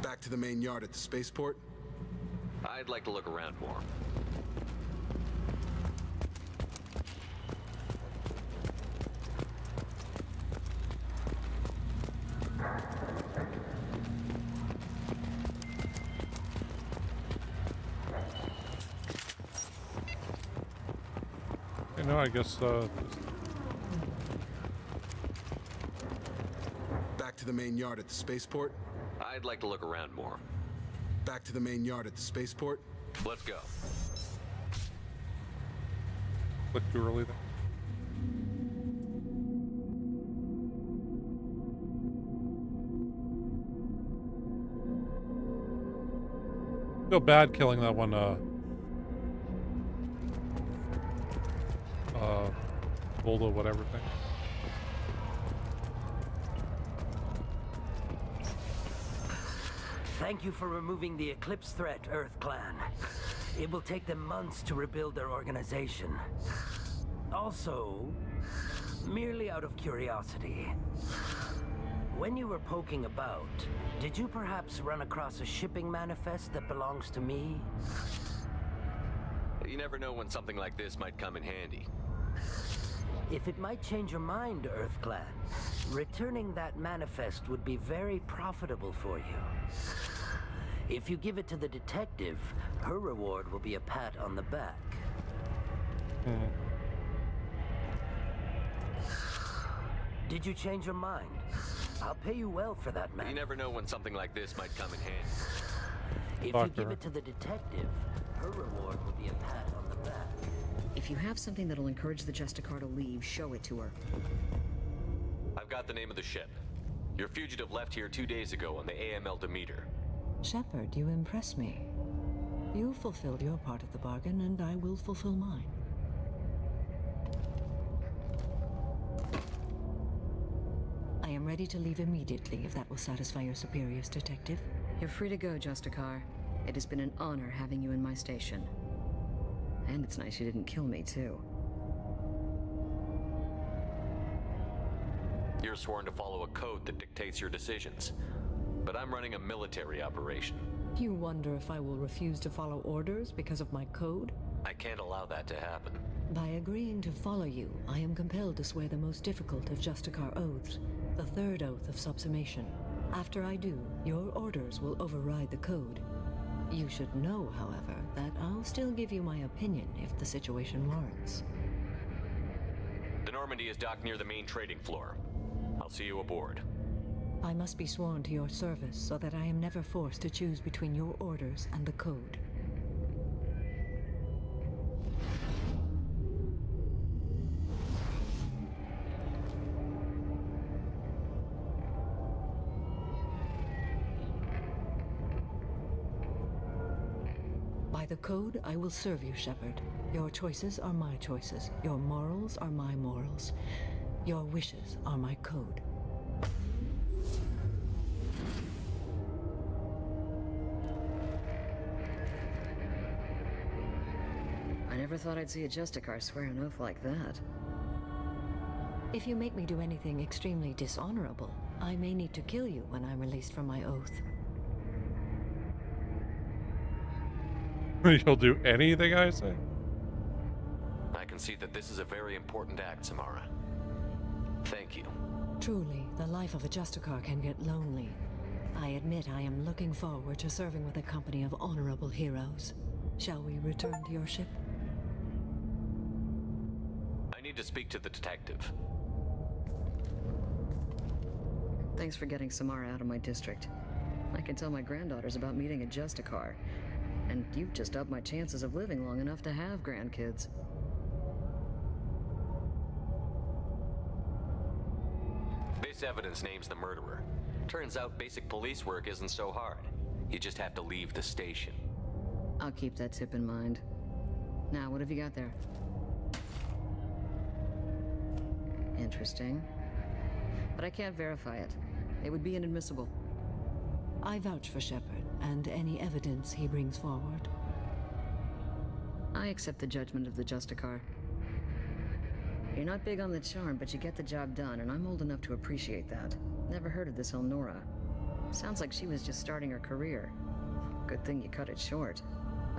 Back to the main yard at the spaceport? I'd like to look around more. I guess, Back to the main yard at the spaceport? I'd like to look around more. Back to the main yard at the spaceport? Let's go. click too early there. Feel bad killing that one, Volta whatever thing. Thank you for removing the Eclipse threat, Earth Clan. It will take them months to rebuild their organization. Also, merely out of curiosity, when you were poking about, did you perhaps run across a shipping manifest that belongs to me? You never know when something like this might come in handy. If it might change your mind, Earth Clan, returning that manifest would be very profitable for you. If you give it to the detective, her reward will be a pat on the back. Did you change your mind? I'll pay you well for that, man. You never know when something like this might come in handy. If you give it to the detective, her reward will be a pat on the back. If you have something that'll encourage the Justicar to leave, show it to her. I've got the name of the ship. Your fugitive left here 2 days ago on the AML Demeter. Shepard, you impress me. You fulfilled your part of the bargain, and I will fulfill mine. I am ready to leave immediately, if that will satisfy your superiors, Detective. You're free to go, Justicar. It has been an honor having you in my station. And it's nice you didn't kill me, too. You're sworn to follow a code that dictates your decisions. But I'm running a military operation. You wonder if I will refuse to follow orders because of my code? I can't allow that to happen. By agreeing to follow you, I am compelled to swear the most difficult of Justicar oaths, the third oath of subsumation. After I do, your orders will override the code. You should know, however, that I'll still give you my opinion if the situation warrants. The Normandy is docked near the main trading floor. I'll see you aboard. I must be sworn to your service so that I am never forced to choose between your orders and the code. By the code, I will serve you, Shepard. Your choices are my choices. Your morals are my morals. Your wishes are my code. I never thought I'd see a Justicar swear an oath like that. If you make me do anything extremely dishonorable, I may need to kill you when I'm released from my oath. You'll do anything I say? I can see that this is a very important act, Samara. Thank you. Truly, the life of a Justicar can get lonely. I admit I am looking forward to serving with a company of honorable heroes. Shall we return to your ship? I need to speak to the detective. Thanks for getting Samara out of my district. I can tell my granddaughters about meeting a Justicar. And you've just upped my chances of living long enough to have grandkids. This evidence names the murderer. Turns out basic police work isn't so hard. You just have to leave the station. I'll keep that tip in mind. Now, what have you got there? Interesting. But I can't verify it. It would be inadmissible. I vouch for Shepard and any evidence he brings forward. I accept the judgment of the Justicar. You're not big on the charm, but you get the job done, and I'm old enough to appreciate that. Never heard of this Elnora. Sounds like she was just starting her career. Good thing you cut it short.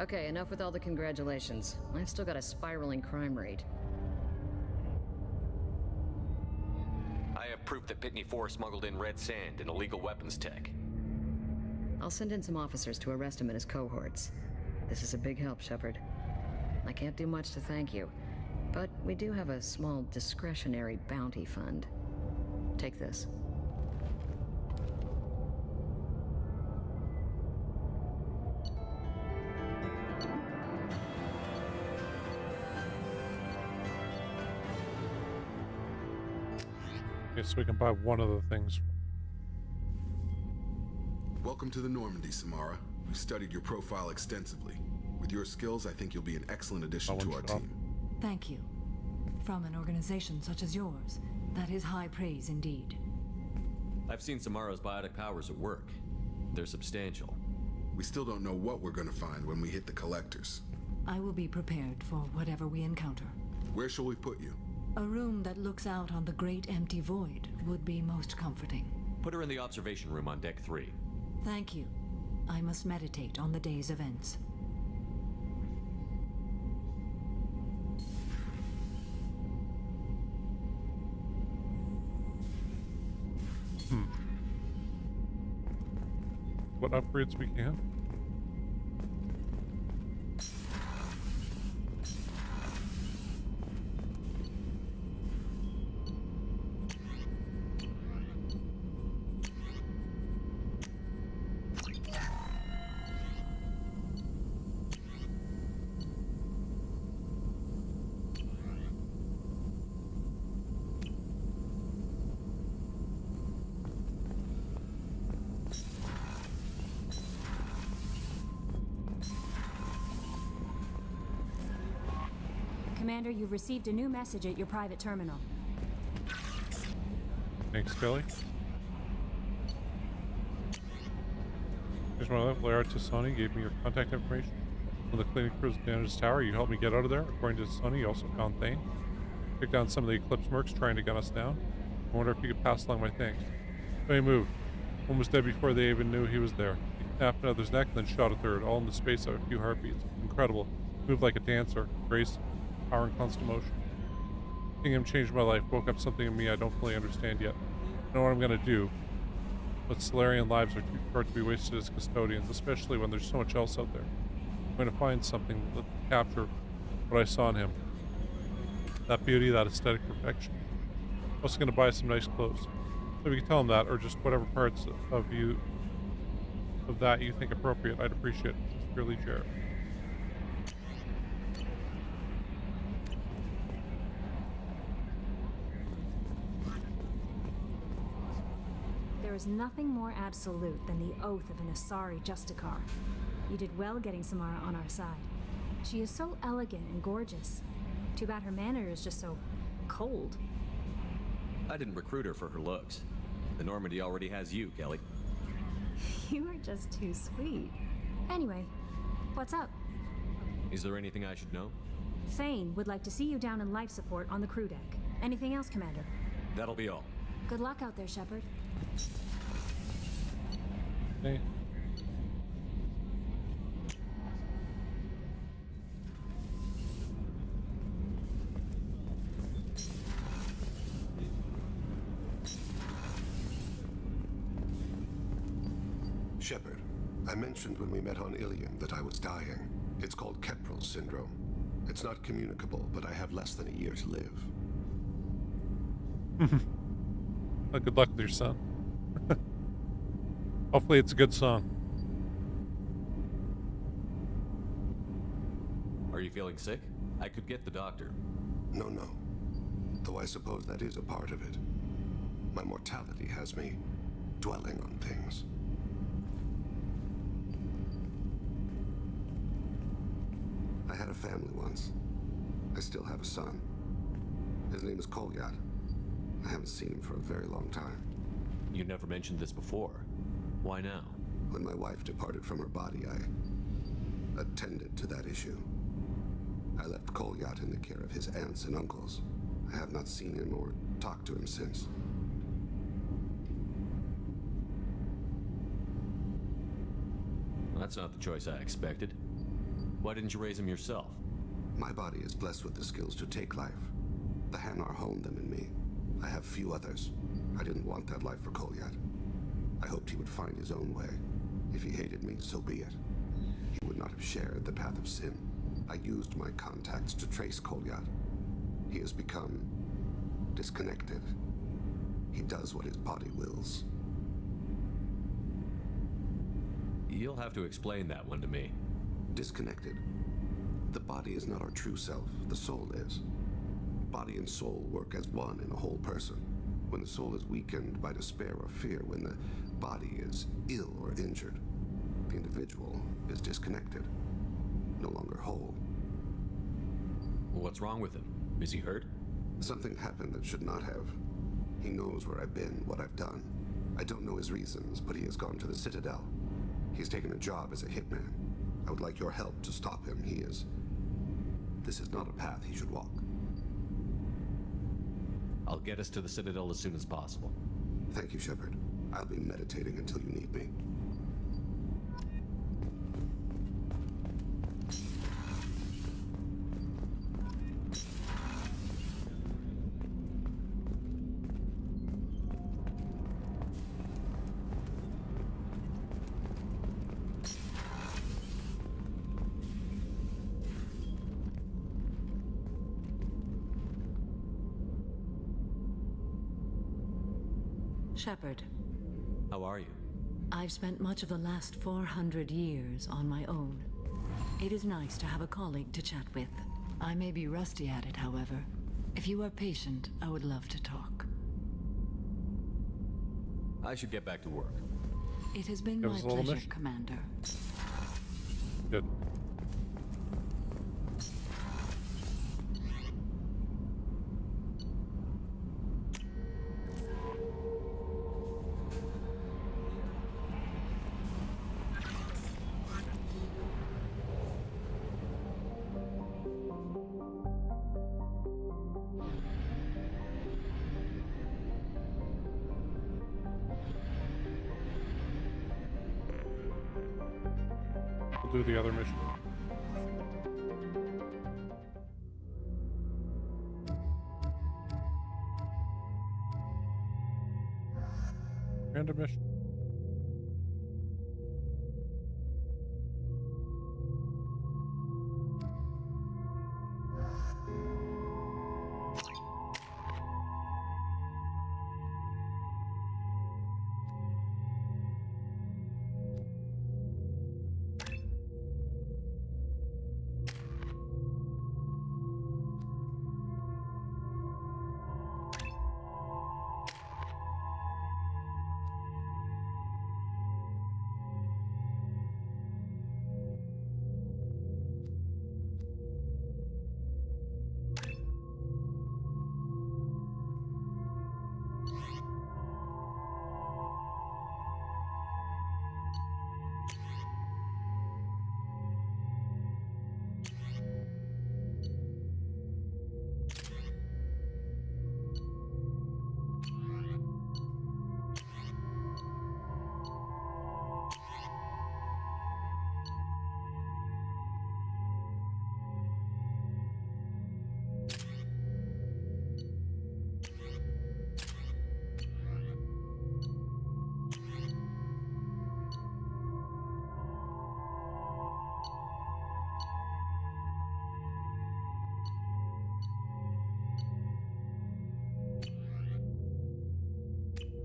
Okay, enough with all the congratulations. I've still got a spiraling crime rate. I have proof that Pitney 4 smuggled in red sand and illegal weapons tech. I'll send in some officers to arrest him and his cohorts. This is a big help, Shepard. I can't do much to thank you, But we do have a small discretionary bounty fund. Take this. Okay, so we can buy one of the things. Welcome to the Normandy, Samara. We studied your profile extensively. With your skills, I think you'll be an excellent addition to our team. Thank you. From an organization such as yours, that is high praise indeed. I've seen Samara's biotic powers at work. They're substantial. We still don't know what we're gonna find when we hit the collectors. I will be prepared for whatever we encounter. Where shall we put you? A room that looks out on the great empty void would be most comforting. Put her in the observation room on deck 3. Thank you. I must meditate on the day's events. What upgrades we can? Commander, you've received a new message at your private terminal. Thanks, Kelly. Here's my life. Lara Tassani gave me your contact information. When the cleaning crew was at Dana's tower, you helped me get out of there. According to Tassani, you also found Thane. Took down some of the Eclipse mercs trying to gun us down. I wonder if you could pass along my thanks. So he moved. One was dead before they even knew he was there. He snapped another's neck, then shot a third, all in the space of a few heartbeats. Incredible. Moved like a dancer. Grace, power, and constant motion. Seeing him changed my life, woke up something in me I don't fully understand yet. I know what I'm gonna do, but Solarian lives are too short to be wasted as custodians, especially when there's so much else out there. I'm gonna find something that will capture what I saw in him. That beauty, that aesthetic perfection. I'm also gonna buy some nice clothes. So if you can tell him that, or just whatever parts of that you think appropriate, I'd appreciate it. Sincerely, Jared. There is nothing more absolute than the oath of an Asari Justicar. You did well getting Samara on our side. She is so elegant and gorgeous. Too bad her manner is just so cold. I didn't recruit her for her looks. The Normandy already has you, Kelly. You are just too sweet. Anyway, what's up? Is there anything I should know? Thane would like to see you down in life support on the crew deck. Anything else, Commander? That'll be all. Good luck out there, Shepard. Okay. Shepard, I mentioned when we met on Ilium that I was dying. It's called Keprel syndrome. It's not communicable, but I have less than a year to live. Well, good luck with your son. Hopefully it's a good song. Are you feeling sick? I could get the doctor. No. Though I suppose that is a part of it. My mortality has me dwelling on things. I had a family once. I still have a son. His name is Kolyat. I haven't seen him for a very long time. You never mentioned this before. Why now? When my wife departed from her body, I attended to that issue. I left Kolyat in the care of his aunts and uncles. I have not seen him or talked to him since. That's not the choice I expected. Why didn't you raise him yourself? My body is blessed with the skills to take life. The Hanar honed them in me. I have few others. I didn't want that life for Kolyat. I hoped he would find his own way. If he hated me, so be it. He would not have shared the path of sin. I used my contacts to trace Kolyat. He has become disconnected. He does what his body wills. You'll have to explain that one to me. Disconnected. The body is not our true self. The soul is. Body and soul work as one in a whole person. When the soul is weakened by despair or fear, when the body is ill or injured, the individual is disconnected, no longer whole. What's wrong with him? Is he hurt? Something happened that should not have. He knows where I've been, what I've done. I don't know his reasons, but he has gone to the Citadel. He's taken a job as a hitman. I would like your help to stop him. This is not a path he should walk. I'll get us to the Citadel as soon as possible. Thank you, Shepard. I'll be meditating until you need me. Shepard. How are you? I've spent much of the last 400 years on my own. It is nice to have a colleague to chat with. I may be rusty at it, however. If you are patient, I would love to talk. I should get back to work. It has been my pleasure, Commander. Good. Do the other mission. Random mission.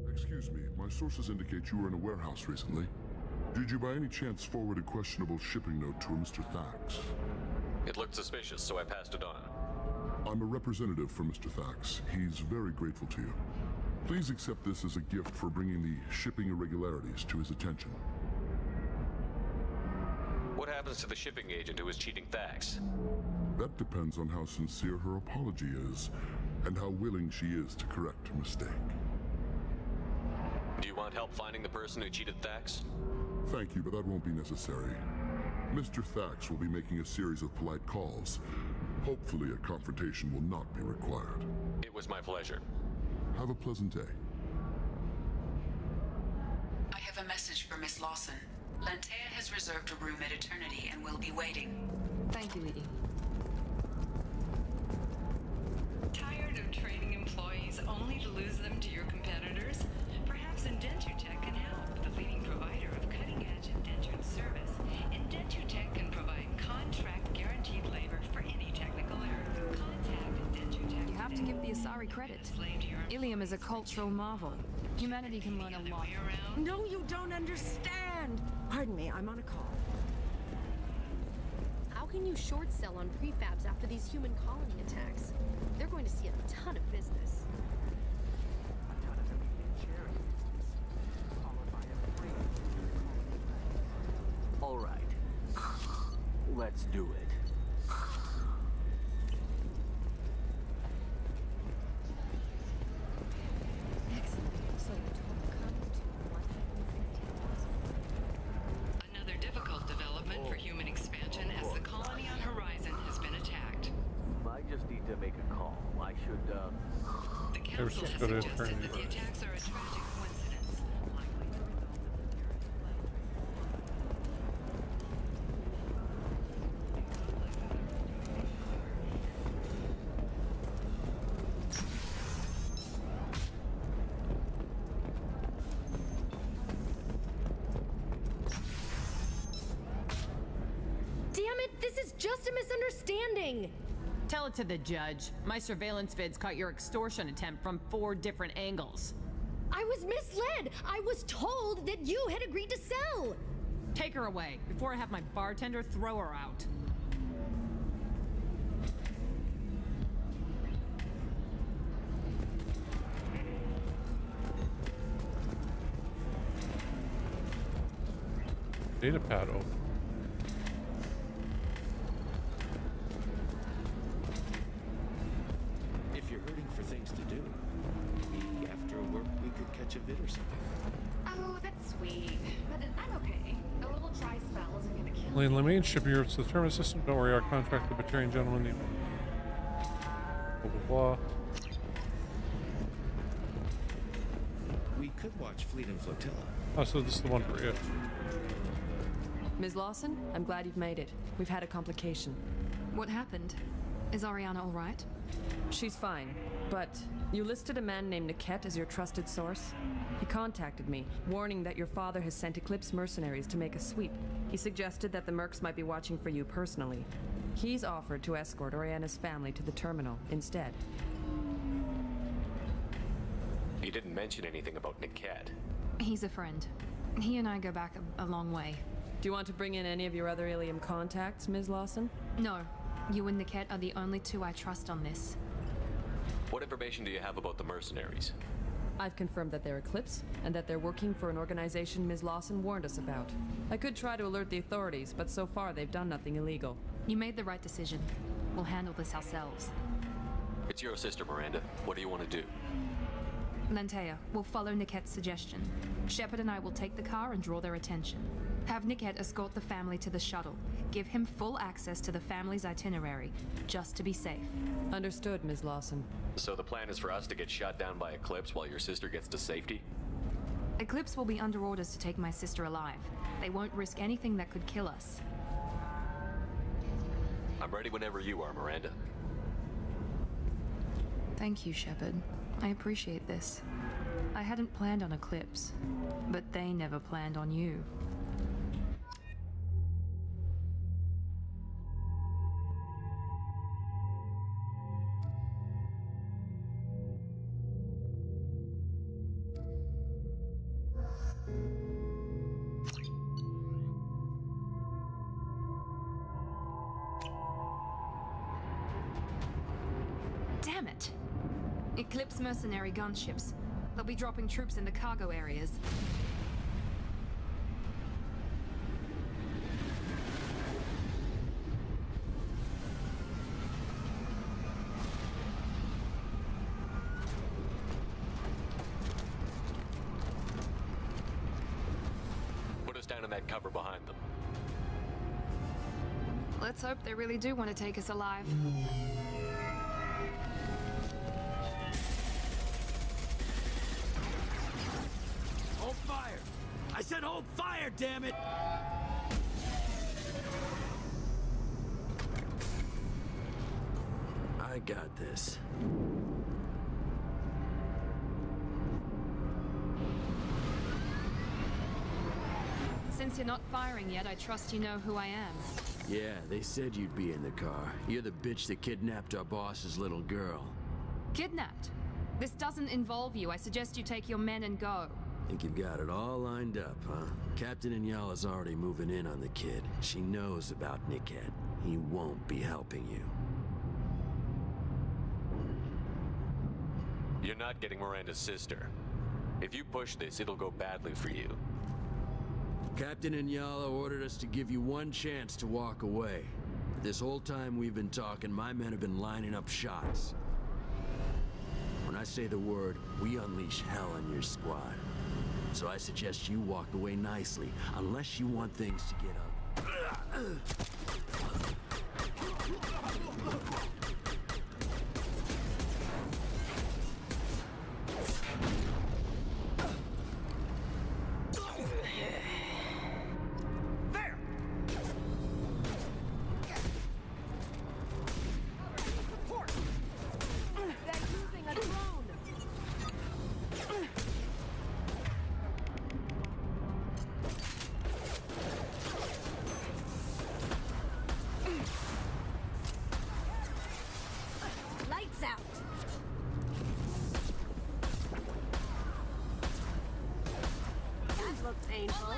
Excuse me, my sources indicate you were in a warehouse recently. Did you by any chance forward a questionable shipping note to a Mr. Thax? It looked suspicious, so I passed it on. I'm a representative for Mr. Thax. He's very grateful to you. Please accept this as a gift for bringing the shipping irregularities to his attention. What happens to the shipping agent who was cheating Thax? That depends on how sincere her apology is, and how willing she is to correct her mistake. Do you want help finding the person who cheated Thax? Thank you, but that won't be necessary. Mr. Thax will be making a series of polite calls. Hopefully a confrontation will not be required. It was my pleasure. Have a pleasant day. I have a message for Miss Lawson. Lantea has reserved a room at Eternity and will be waiting. Thank you, Edie. Tired of training employees only to lose them to your competitors? Perhaps Indentutech can help, the leading provider of cutting-edge indentured service. Indentutech can provide contract guaranteed labor for any technical error. Contact Indentutech Ilium is a cultural marvel. Humanity can learn a lot. No, you don't understand! Pardon me, I'm on a call. How can you short sell on prefabs after these human colony attacks? They're going to see a ton of business. All right. Let's do it. Another difficult development for human expansion as the colony on Horizon has been attacked. I just need to make a call. I should, The council has suggested that the attacks are a tragic coincidence. Damn it, this is just a misunderstanding! Tell it to the judge. My surveillance vids caught your extortion attempt from 4 different angles. I was misled! I was told that you had agreed to sell! Take her away, before I have my bartender throw her out. Data pad open. If you're hurting for things to do, maybe after work we could catch a vid or something. Oh, that's sweet. But I'm okay. A little dry spell isn't gonna kill me. Lane Lemay, shipping Europe to the terminus system. Don't worry, our contract, the Batarian gentleman. Blah, blah, blah. We could watch Fleet and Flotilla. Oh, so this is the one for it. Ms. Lawson, I'm glad you've made it. We've had a complication. What happened? Is Ariana all right? She's fine, but you listed a man named Niket as your trusted source. He contacted me, warning that your father has sent Eclipse mercenaries to make a sweep. He suggested that the Mercs might be watching for you personally. He's offered to escort Oriana's family to the terminal instead. He didn't mention anything about Niket. He's a friend. He and I go back a long way. Do you want to bring in any of your other Ilium contacts, Ms. Lawson? No. You and Niket are the only 2 I trust on this. What information do you have about the mercenaries? I've confirmed that they're Eclipse, and that they're working for an organization Ms. Lawson warned us about. I could try to alert the authorities, but so far they've done nothing illegal. You made the right decision. We'll handle this ourselves. It's your sister, Miranda. What do you want to do? Lantea, we'll follow Niket's suggestion. Shepard and I will take the car and draw their attention. Have Niket escort the family to the shuttle. Give him full access to the family's itinerary, just to be safe. Understood, Ms. Lawson. So the plan is for us to get shot down by Eclipse while your sister gets to safety? Eclipse will be under orders to take my sister alive. They won't risk anything that could kill us. I'm ready whenever you are, Miranda. Thank you, Shepard. I appreciate this. I hadn't planned on Eclipse, but they never planned on you. Damn it! Eclipse mercenary gunships. They'll be dropping troops in the cargo areas. Put us down in that cover behind them. Let's hope they really do want to take us alive. Hold fire! I said hold fire, damn it! I got this. Since you're not firing yet, I trust you know who I am. Yeah, they said you'd be in the car. You're the bitch that kidnapped our boss's little girl. Kidnapped? This doesn't involve you. I suggest you take your men and go. Think you've got it all lined up, huh? Captain Inyala's already moving in on the kid. She knows about Niket. He won't be helping you. You're not getting Miranda's sister. If you push this, it'll go badly for you. Captain Inyala ordered us to give you one chance to walk away. This whole time we've been talking, my men have been lining up shots. When I say the word, we unleash hell on your squad. So I suggest you walk away nicely, unless you want things to get up. Lights out. That looked painful.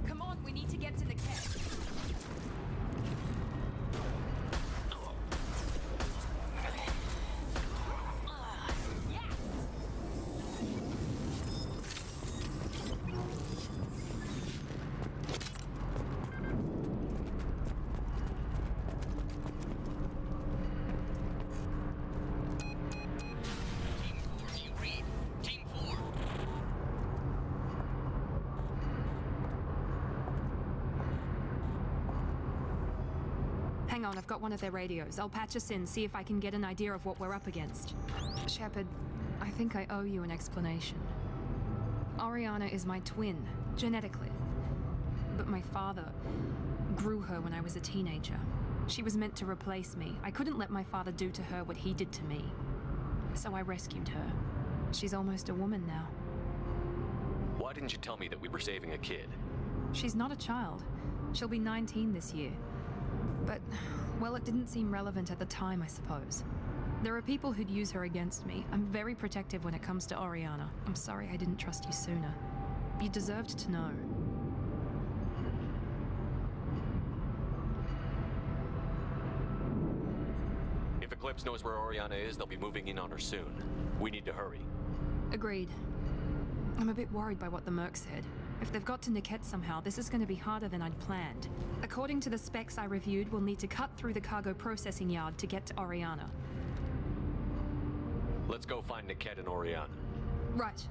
Come on, we need to get to the camp. Hang on, I've got one of their radios. I'll patch us in, see if I can get an idea of what we're up against. Shepard, I think I owe you an explanation. Oriana is my twin, genetically. But my father grew her when I was a teenager. She was meant to replace me. I couldn't let my father do to her what he did to me. So I rescued her. She's almost a woman now. Why didn't you tell me that we were saving a kid? She's not a child. She'll be 19 this year. But, well, it didn't seem relevant at the time, I suppose. There are people who'd use her against me. I'm very protective when it comes to Oriana. I'm sorry I didn't trust you sooner. You deserved to know. If Eclipse knows where Oriana is, they'll be moving in on her soon. We need to hurry. Agreed. I'm a bit worried by what the Merc said. If they've got to Niket somehow, this is going to be harder than I'd planned. According to the specs I reviewed, we'll need to cut through the cargo processing yard to get to Oriana. Let's go find Niket and Oriana. Right.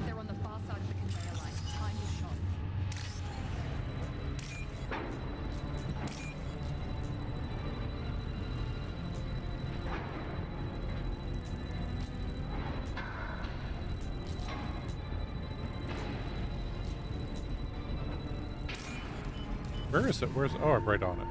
They're on the far side of the conveyor line. Time your shot. Where is it? Where's... Oh, I'm right on it.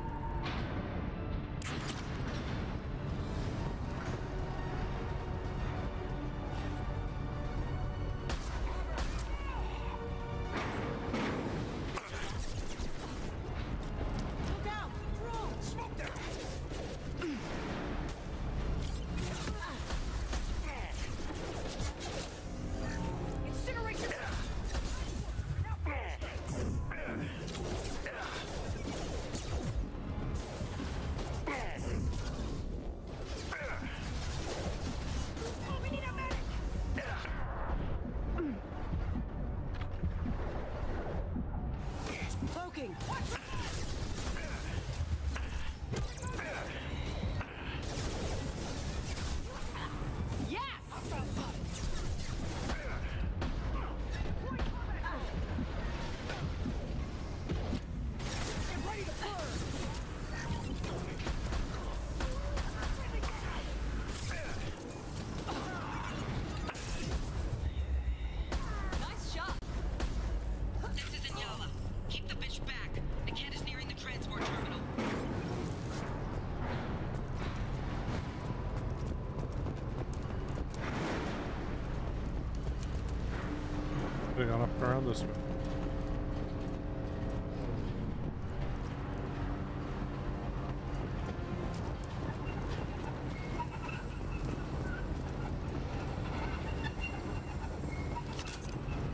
Could've gone up and around this way.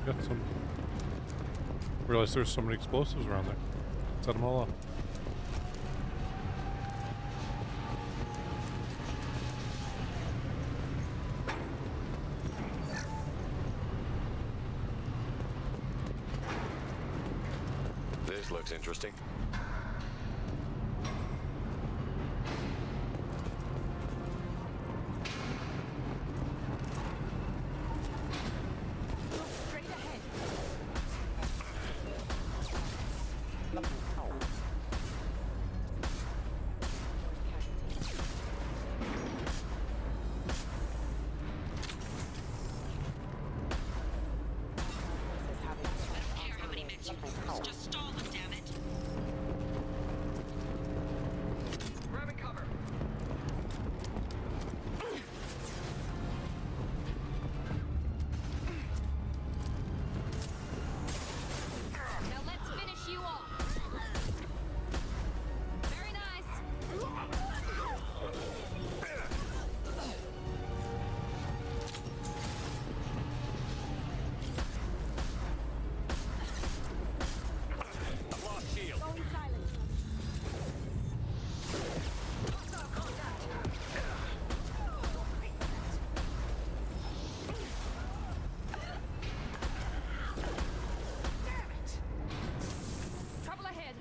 Got some. Realized there's so many explosives around there. Set them all up. This looks interesting. Just stall them, damn it. Grabbing cover. Now let's finish you off. Very nice. I've lost shield. Going silent. Trouble ahead.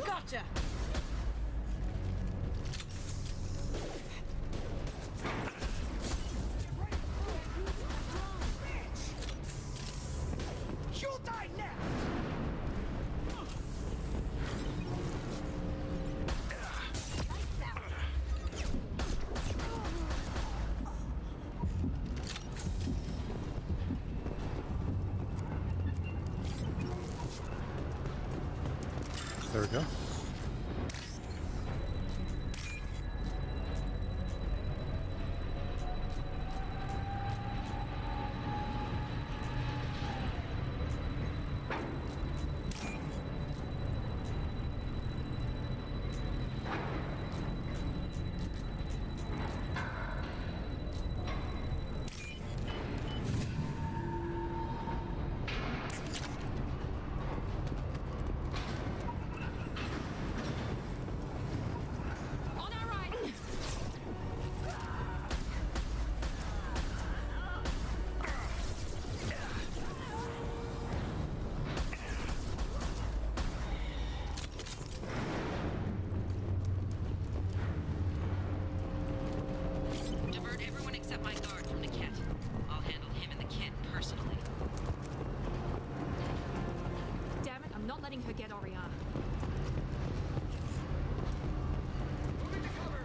Gotcha! You'll die now! There we go. On our right. Divert everyone except my guard from the kit. I'll handle him and the kid personally. Damn it, I'm not letting her get Oriana. Moving to cover.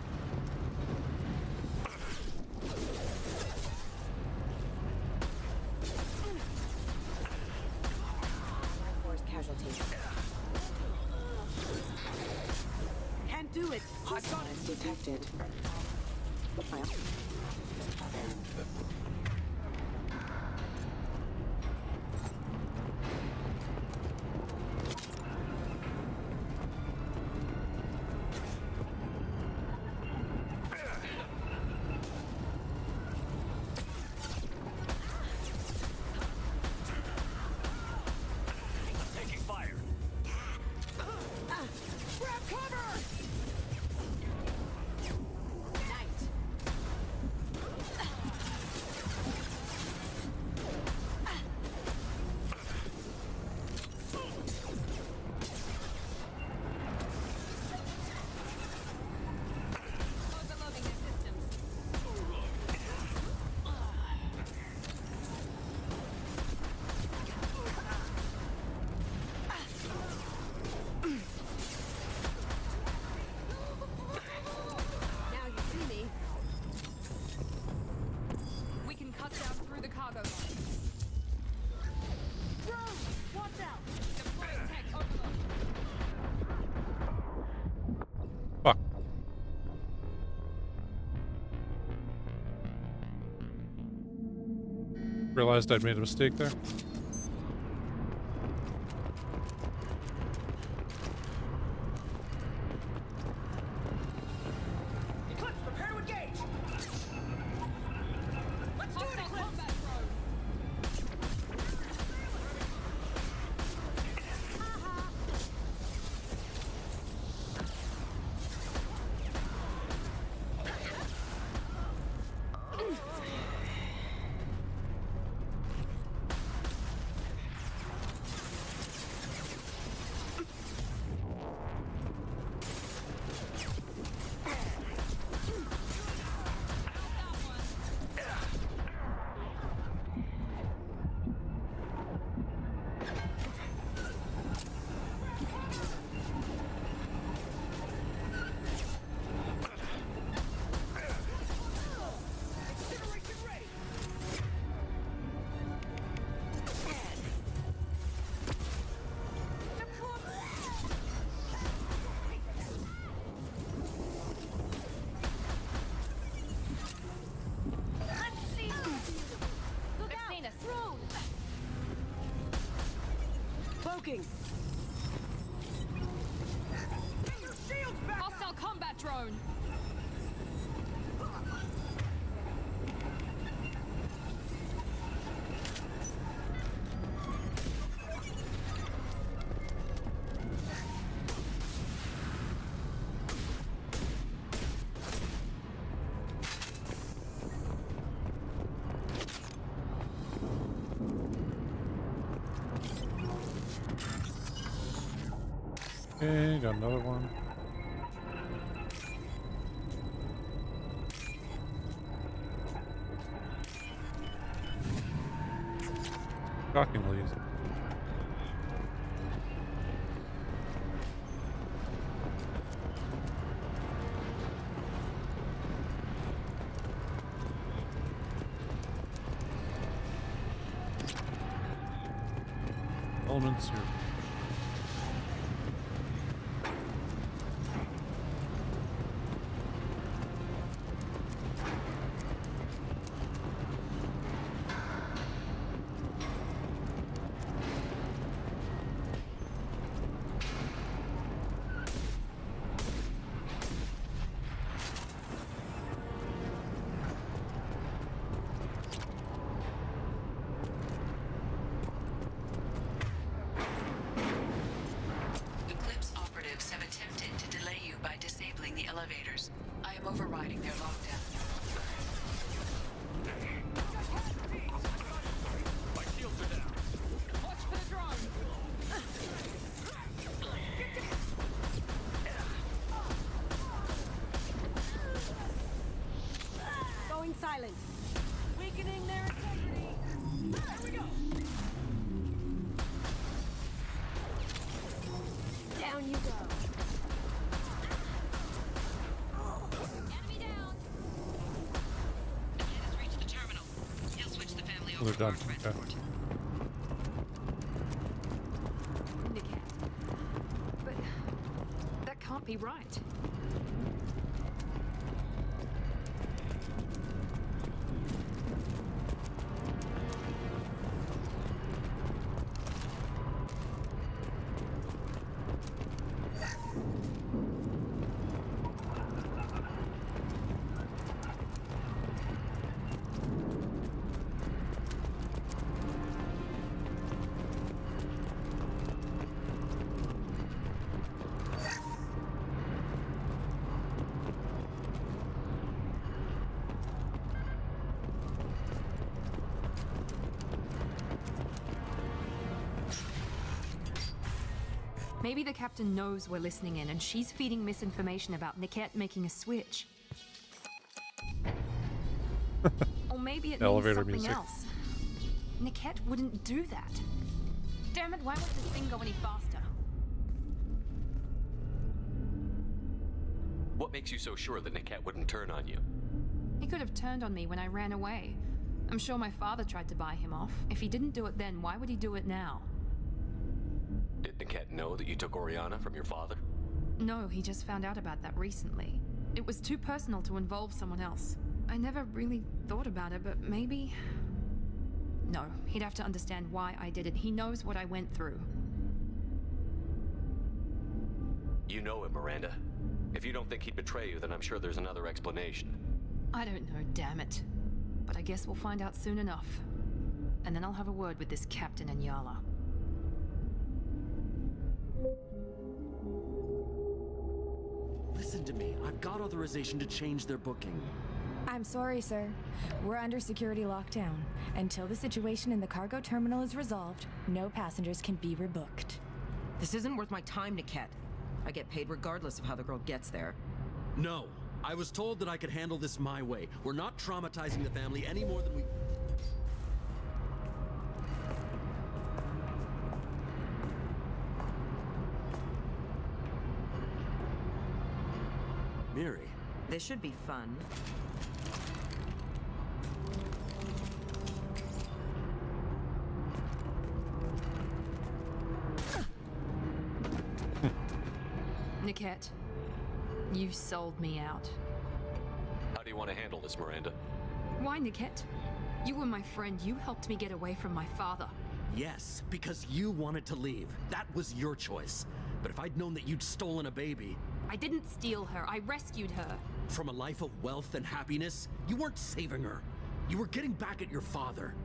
Can't do it! I got it! Detected. Taking fire. Grab cover! Night. Realized I'd made a mistake there. Eclipse, prepare to engage! Let's do it, Eclipse! Cloaking! Hostile combat drone! Okay, got another one. Shockingly easy. Elements here. Eclipse operatives have attempted to delay you by disabling the elevators. I am overriding their lockdown. My shields are down. Watch for the drone! Going silent. Weakening their integrity. There we go. Down you go. Enemy down. Has reached the terminal. He'll switch the family Oh, over they're to done. our Okay. transport. But that can't be right. Maybe the captain knows we're listening in and she's feeding misinformation about Niket making a switch. Or maybe it means Elevator something music. else. Niket wouldn't do that. Damn it, why won't this thing go any faster? What makes you so sure that Niket wouldn't turn on you? He could have turned on me when I ran away. I'm sure my father tried to buy him off. If he didn't do it then, why would he do it now? Did Niket know that you took Oriana from your father? No, he just found out about that recently. It was too personal to involve someone else. I never really thought about it, but maybe No, he'd have to understand why I did it. He knows what I went through. You know him, Miranda. If you don't think he'd betray you, then I'm sure there's another explanation. I don't know, damn it. But I guess we'll find out soon enough. And then I'll have a word with this Captain Anyala. Listen to me. I've got authorization to change their booking. I'm sorry, sir. We're under security lockdown. Until the situation in the cargo terminal is resolved, no passengers can be rebooked. This isn't worth my time, Niket. I get paid regardless of how the girl gets there. No. I was told that I could handle this my way. We're not traumatizing the family any more than we... Miri. This should be fun. Niket, you sold me out. How do you want to handle this, Miranda? Why, Niket? You were my friend. You helped me get away from my father. Yes, because you wanted to leave. That was your choice. But if I'd known that you'd stolen a baby... I didn't steal her. I rescued her. From a life of wealth and happiness, you weren't saving her. You were getting back at your father.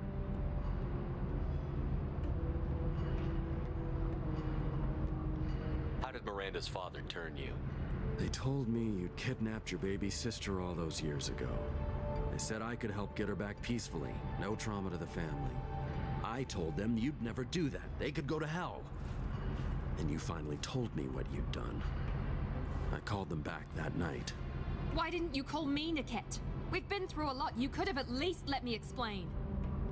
How did Miranda's father turn you? They told me you'd kidnapped your baby sister all those years ago. They said I could help get her back peacefully. No trauma to the family. I told them you'd never do that. They could go to hell. And you finally told me what you'd done. I called them back that night. Why didn't you call me, Niket? We've been through a lot. You could have at least let me explain.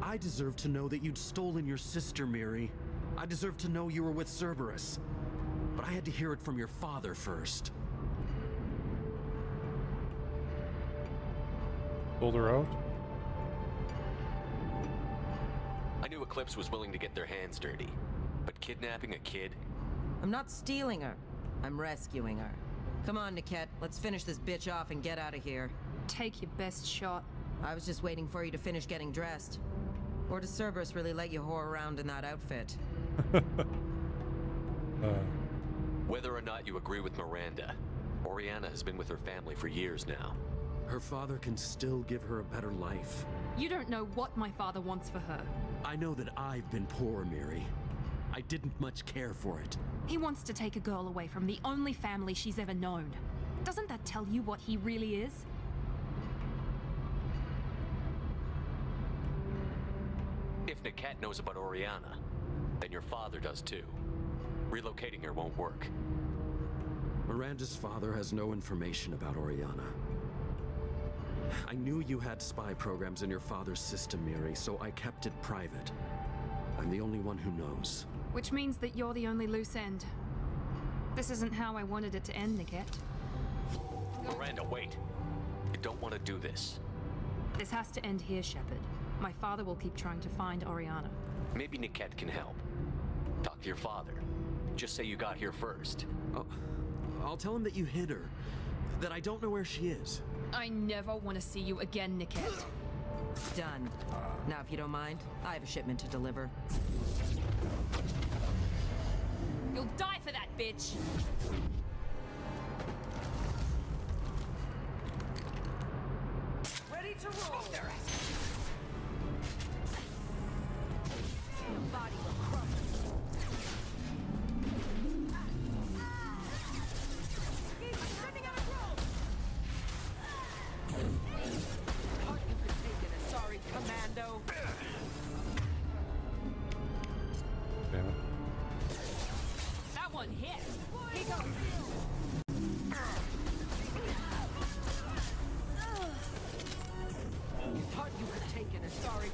I deserve to know that you'd stolen your sister, Miri. I deserve to know you were with Cerberus. But I had to hear it from your father first. Pulled her out? I knew Eclipse was willing to get their hands dirty. But kidnapping a kid? I'm not stealing her. I'm rescuing her. Come on, Niket. Let's finish this bitch off and get out of here. Take your best shot. I was just waiting for you to finish getting dressed. Or does Cerberus really let you whore around in that outfit? Whether or not you agree with Miranda, Oriana has been with her family for years now. Her father can still give her a better life. You don't know what my father wants for her. I know that I've been poor, Miri. I didn't much care for it. He wants to take a girl away from the only family she's ever known. Doesn't that tell you what he really is? If Niket knows about Oriana, then your father does too. Relocating her won't work. Miranda's father has no information about Oriana. I knew you had spy programs in your father's system, Miri, so I kept it private. I'm the only one who knows. Which means that you're the only loose end. This isn't how I wanted it to end, Niket. Miranda, wait. You don't want to do this. This has to end here, Shepard. My father will keep trying to find Oriana. Maybe Niket can help. Talk to your father. Just say you got here first. I'll tell him that you hid her. That I don't know where she is. I never want to see you again, Niket. Done. Now, if you don't mind, I have a shipment to deliver. You'll die for that, bitch! Ready to roll! Body will crumble. Sorry, Commando. Damn it. That one hit! He goes! You thought you could take it, sorry.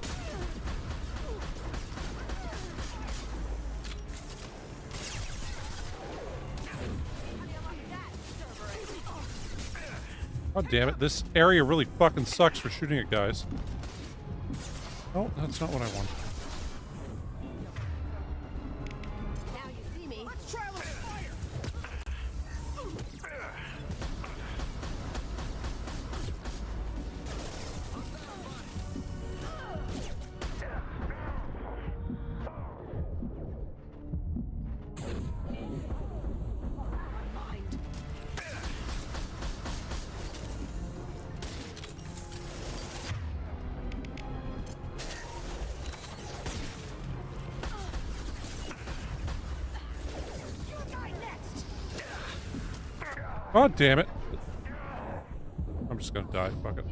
God damn it, this area really fucking sucks for shooting at guys. Oh, that's not what I want. Now you see me. Let's try a little fire. God damn it. I'm just gonna die. Fuck it.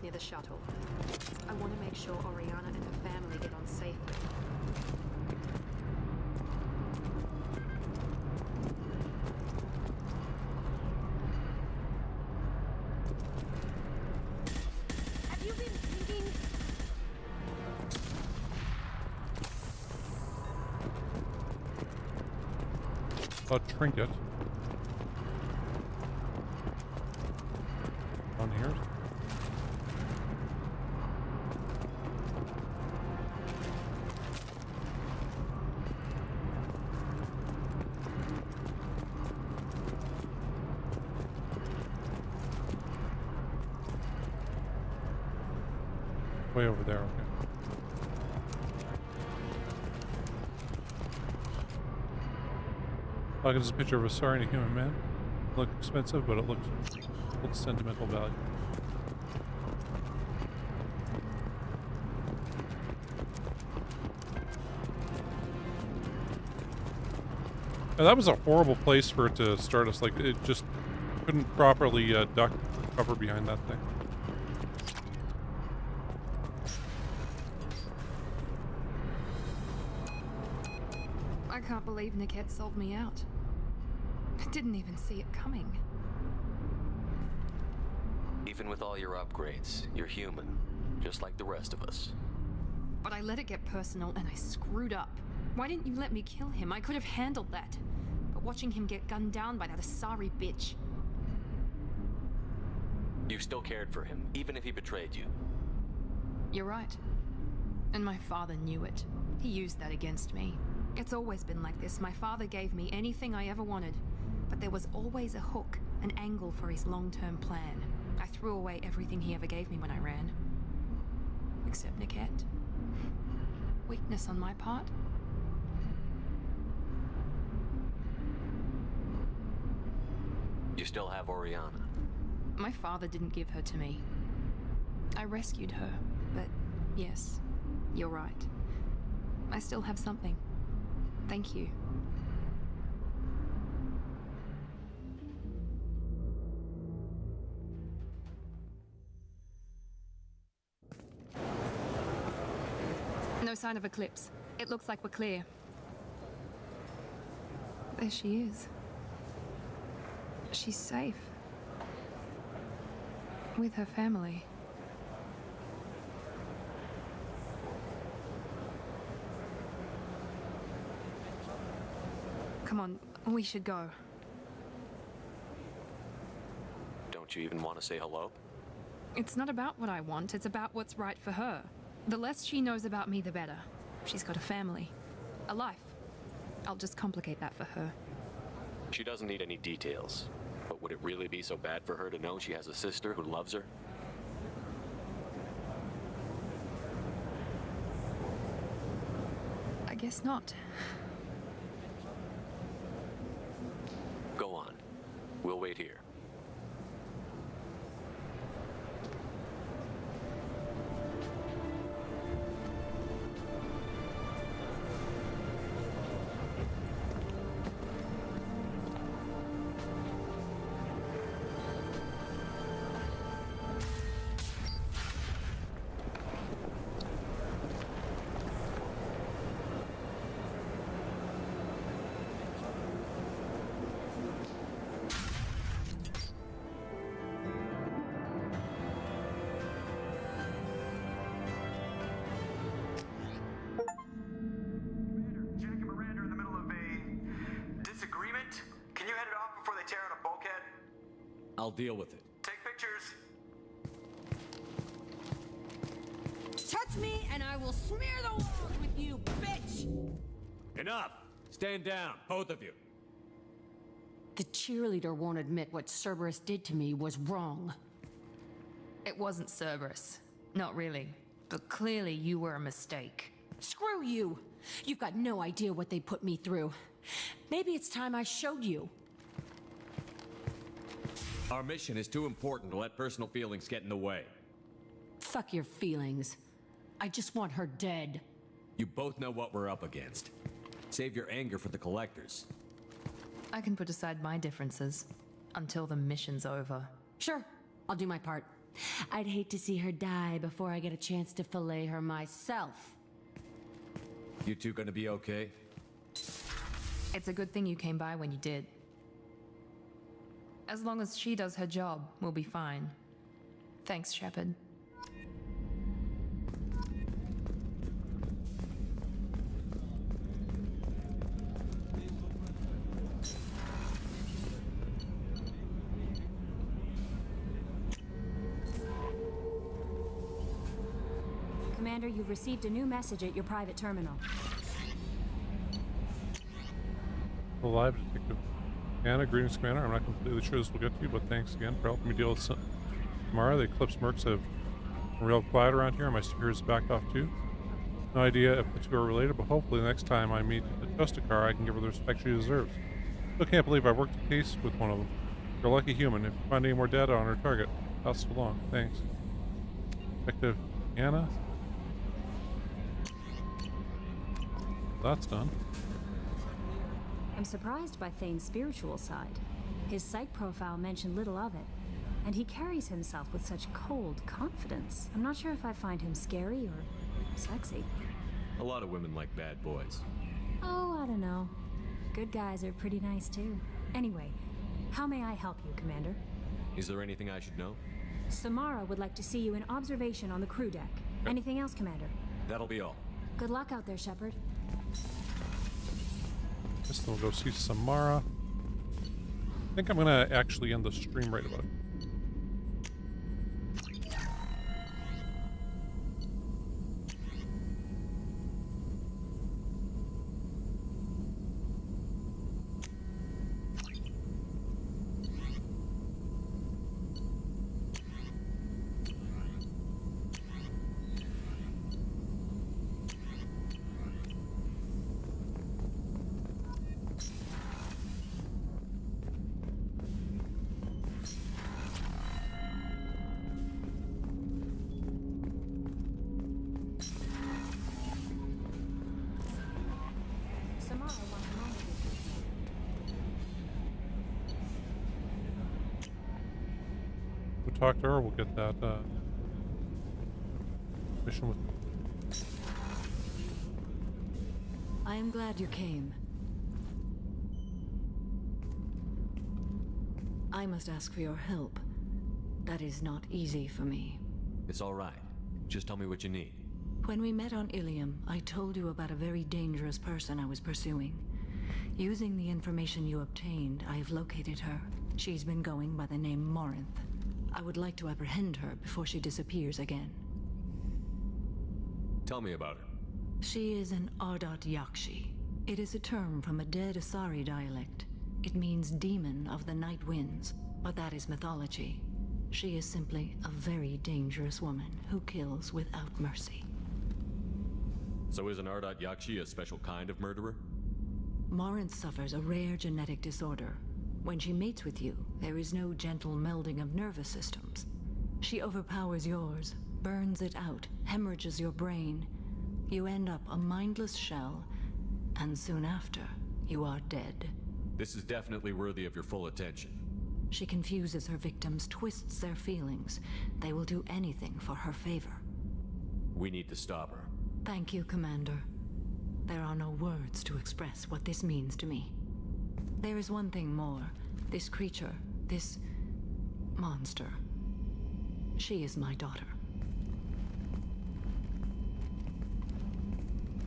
Near the shuttle. I want to make sure Oriana and her family get on safely. Have you been thinking? A trinket. On here. Way over there, okay. Look, it's a picture of a Saurian human man. Look expensive, but it looks sentimental value. And that was a horrible place for it to start us. Like, it just couldn't properly duck cover behind that thing. I can't believe Niket sold me out. I didn't even see it coming. Even with all your upgrades, you're human, just like the rest of us. But I let it get personal and I screwed up. Why didn't you let me kill him? I could have handled that. But watching him get gunned down by that Asari bitch. You still cared for him, even if he betrayed you. You're right. And my father knew it. He used that against me. It's always been like this. My father gave me anything I ever wanted. But there was always a hook, an angle for his long-term plan. I threw away everything he ever gave me when I ran. Except Niket. Weakness on my part. You still have Oriana. My father didn't give her to me. I rescued her, but yes, you're right. I still have something. Thank you. No sign of Eclipse. It looks like we're clear. There she is. She's safe. With her family. Come on, we should go. Don't you even want to say hello? It's not about what I want, it's about what's right for her. The less she knows about me, the better. She's got a family. A life. I'll just complicate that for her. She doesn't need any details. But would it really be so bad for her to know she has a sister who loves her? I guess not. Go on. We'll wait here. I'll deal with it. Take pictures. Touch me and I will smear the walls with you, bitch! Enough! Stand down, both of you. The cheerleader won't admit what Cerberus did to me was wrong. It wasn't Cerberus. Not really. But clearly you were a mistake. Screw you! You've got no idea what they put me through. Maybe it's time I showed you. Our mission is too important to let personal feelings get in the way. Fuck your feelings. I just want her dead. You both know what we're up against. Save your anger for the collectors. I can put aside my differences until the mission's over. Sure, I'll do my part. I'd hate to see her die before I get a chance to fillet her myself. You two gonna be okay? It's a good thing you came by when you did. As long as she does her job, we'll be fine. Thanks, Shepard. Commander, you've received a new message at your private terminal. Alive, Detective Anna. Greetings, Commander. I'm not completely sure this will get to you, but thanks again for helping me deal with Samara. The Eclipse mercs have been real quiet around here, and my superiors have backed off too. No idea if the two are related, but hopefully the next time I meet the Justicar, I can give her the respect she deserves. Still can't believe I worked a case with one of them. You're a lucky human. If you find any more data on her target, pass it along. Thanks. Detective Anna. That's done. I'm surprised by Thane's spiritual side. His psych profile mentioned little of it, and he carries himself with such cold confidence. I'm not sure if I find him scary or sexy. A lot of women like bad boys. Oh, I don't know. Good guys are pretty nice too. Anyway, how may I help you, Commander? Is there anything I should know? Samara would like to see you in observation on the crew deck. Anything else, Commander? That'll be all. Good luck out there, Shepard. Guess then we'll go see Samara. I think I'm gonna actually end the stream right about. Talk to her, we'll get that mission with. I am glad you came. I must ask for your help. That is not easy for me. It's all right. Just tell me what you need. When we met on Ilium, I told you about a very dangerous person I was pursuing. Using the information you obtained, I have located her. She's been going by the name Morinth. I would like to apprehend her before she disappears again. Tell me about her. She is an Ardat Yakshi. It is a term from a dead Asari dialect. It means demon of the night winds, but that is mythology. She is simply a very dangerous woman who kills without mercy. So is an Ardat Yakshi a special kind of murderer? Morinth suffers a rare genetic disorder. When she mates with you, there is no gentle melding of nervous systems. She overpowers yours, burns it out, hemorrhages your brain. You end up a mindless shell, and soon after, you are dead. This is definitely worthy of your full attention. She confuses her victims, twists their feelings. They will do anything for her favor. We need to stop her. Thank you, Commander. There are no words to express what this means to me. There is one thing more. This creature, this monster. She is my daughter.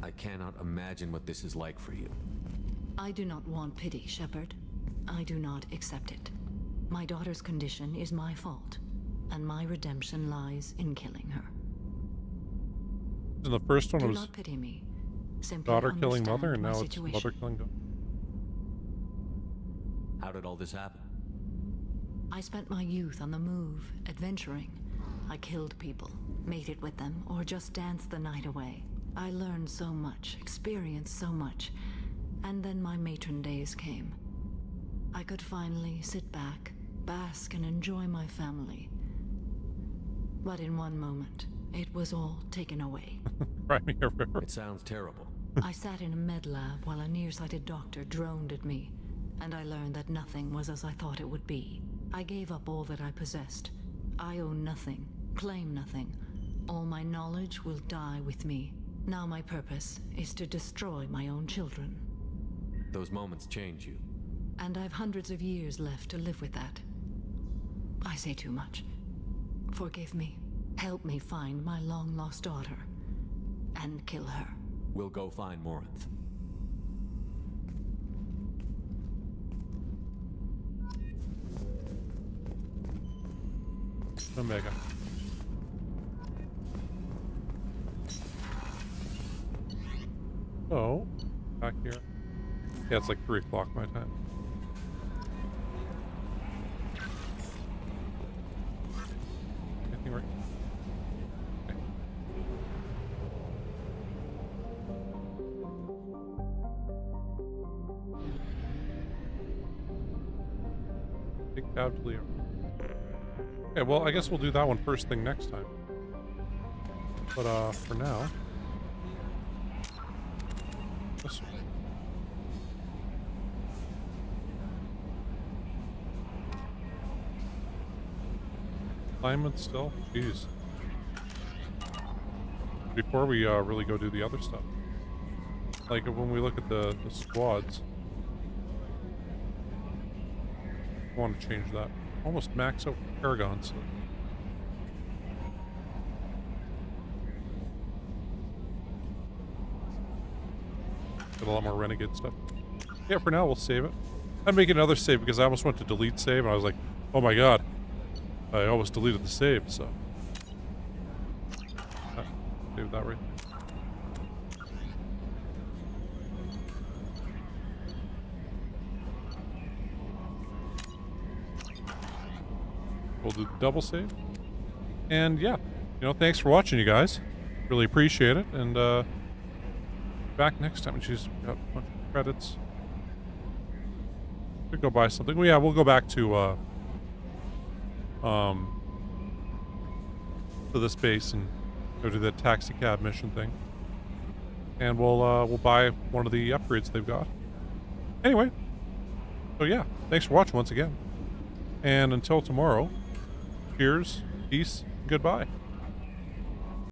I cannot imagine what this is like for you. I do not want pity, Shepard. I do not accept it. My daughter's condition is my fault, and my redemption lies in killing her. In the first one, Do it was not pity me. Simply daughter killing understand mother, and my now it's situation. mother killing daughter. How did all this happen? I spent my youth on the move, adventuring. I killed people, mated with them, or just danced the night away. I learned so much, experienced so much, and then my matron days came. I could finally sit back, bask, and enjoy my family. But in one moment, it was all taken away. Cry me a river. It sounds terrible. I sat in a med lab while a nearsighted doctor droned at me, and I learned that nothing was as I thought it would be. I gave up all that I possessed. I own nothing, claim nothing. All my knowledge will die with me. Now my purpose is to destroy my own children. Those moments change you. And I've hundreds of years left to live with that. I say too much. Forgive me. Help me find my long-lost daughter. And kill her. We'll go find Morinth. Omega. So, back here. Yeah, it's like 3 o'clock my time. Anything right? Okay. Take cab to Leo. Okay, well, I guess we'll do that one first thing next time. But, for now... this way. Alignment still? Jeez. Before we, really go do the other stuff. Like, when we look at the squads... I want to change that. Almost max out Paragons. Got a lot more Renegade stuff. Yeah, for now we'll save it. I'm making another save because I almost went to delete save and I was like, oh my god. I almost deleted the save, so. Save that right there. We'll do the double save. And yeah, you know, thanks for watching, you guys. Really appreciate it. And back next time. She's got a bunch of credits. Could go buy something. Well, yeah, we'll go back to this base and go do that taxi cab mission thing. And we'll buy one of the upgrades they've got. Anyway, so yeah, thanks for watching once again. And until tomorrow, cheers, peace, goodbye.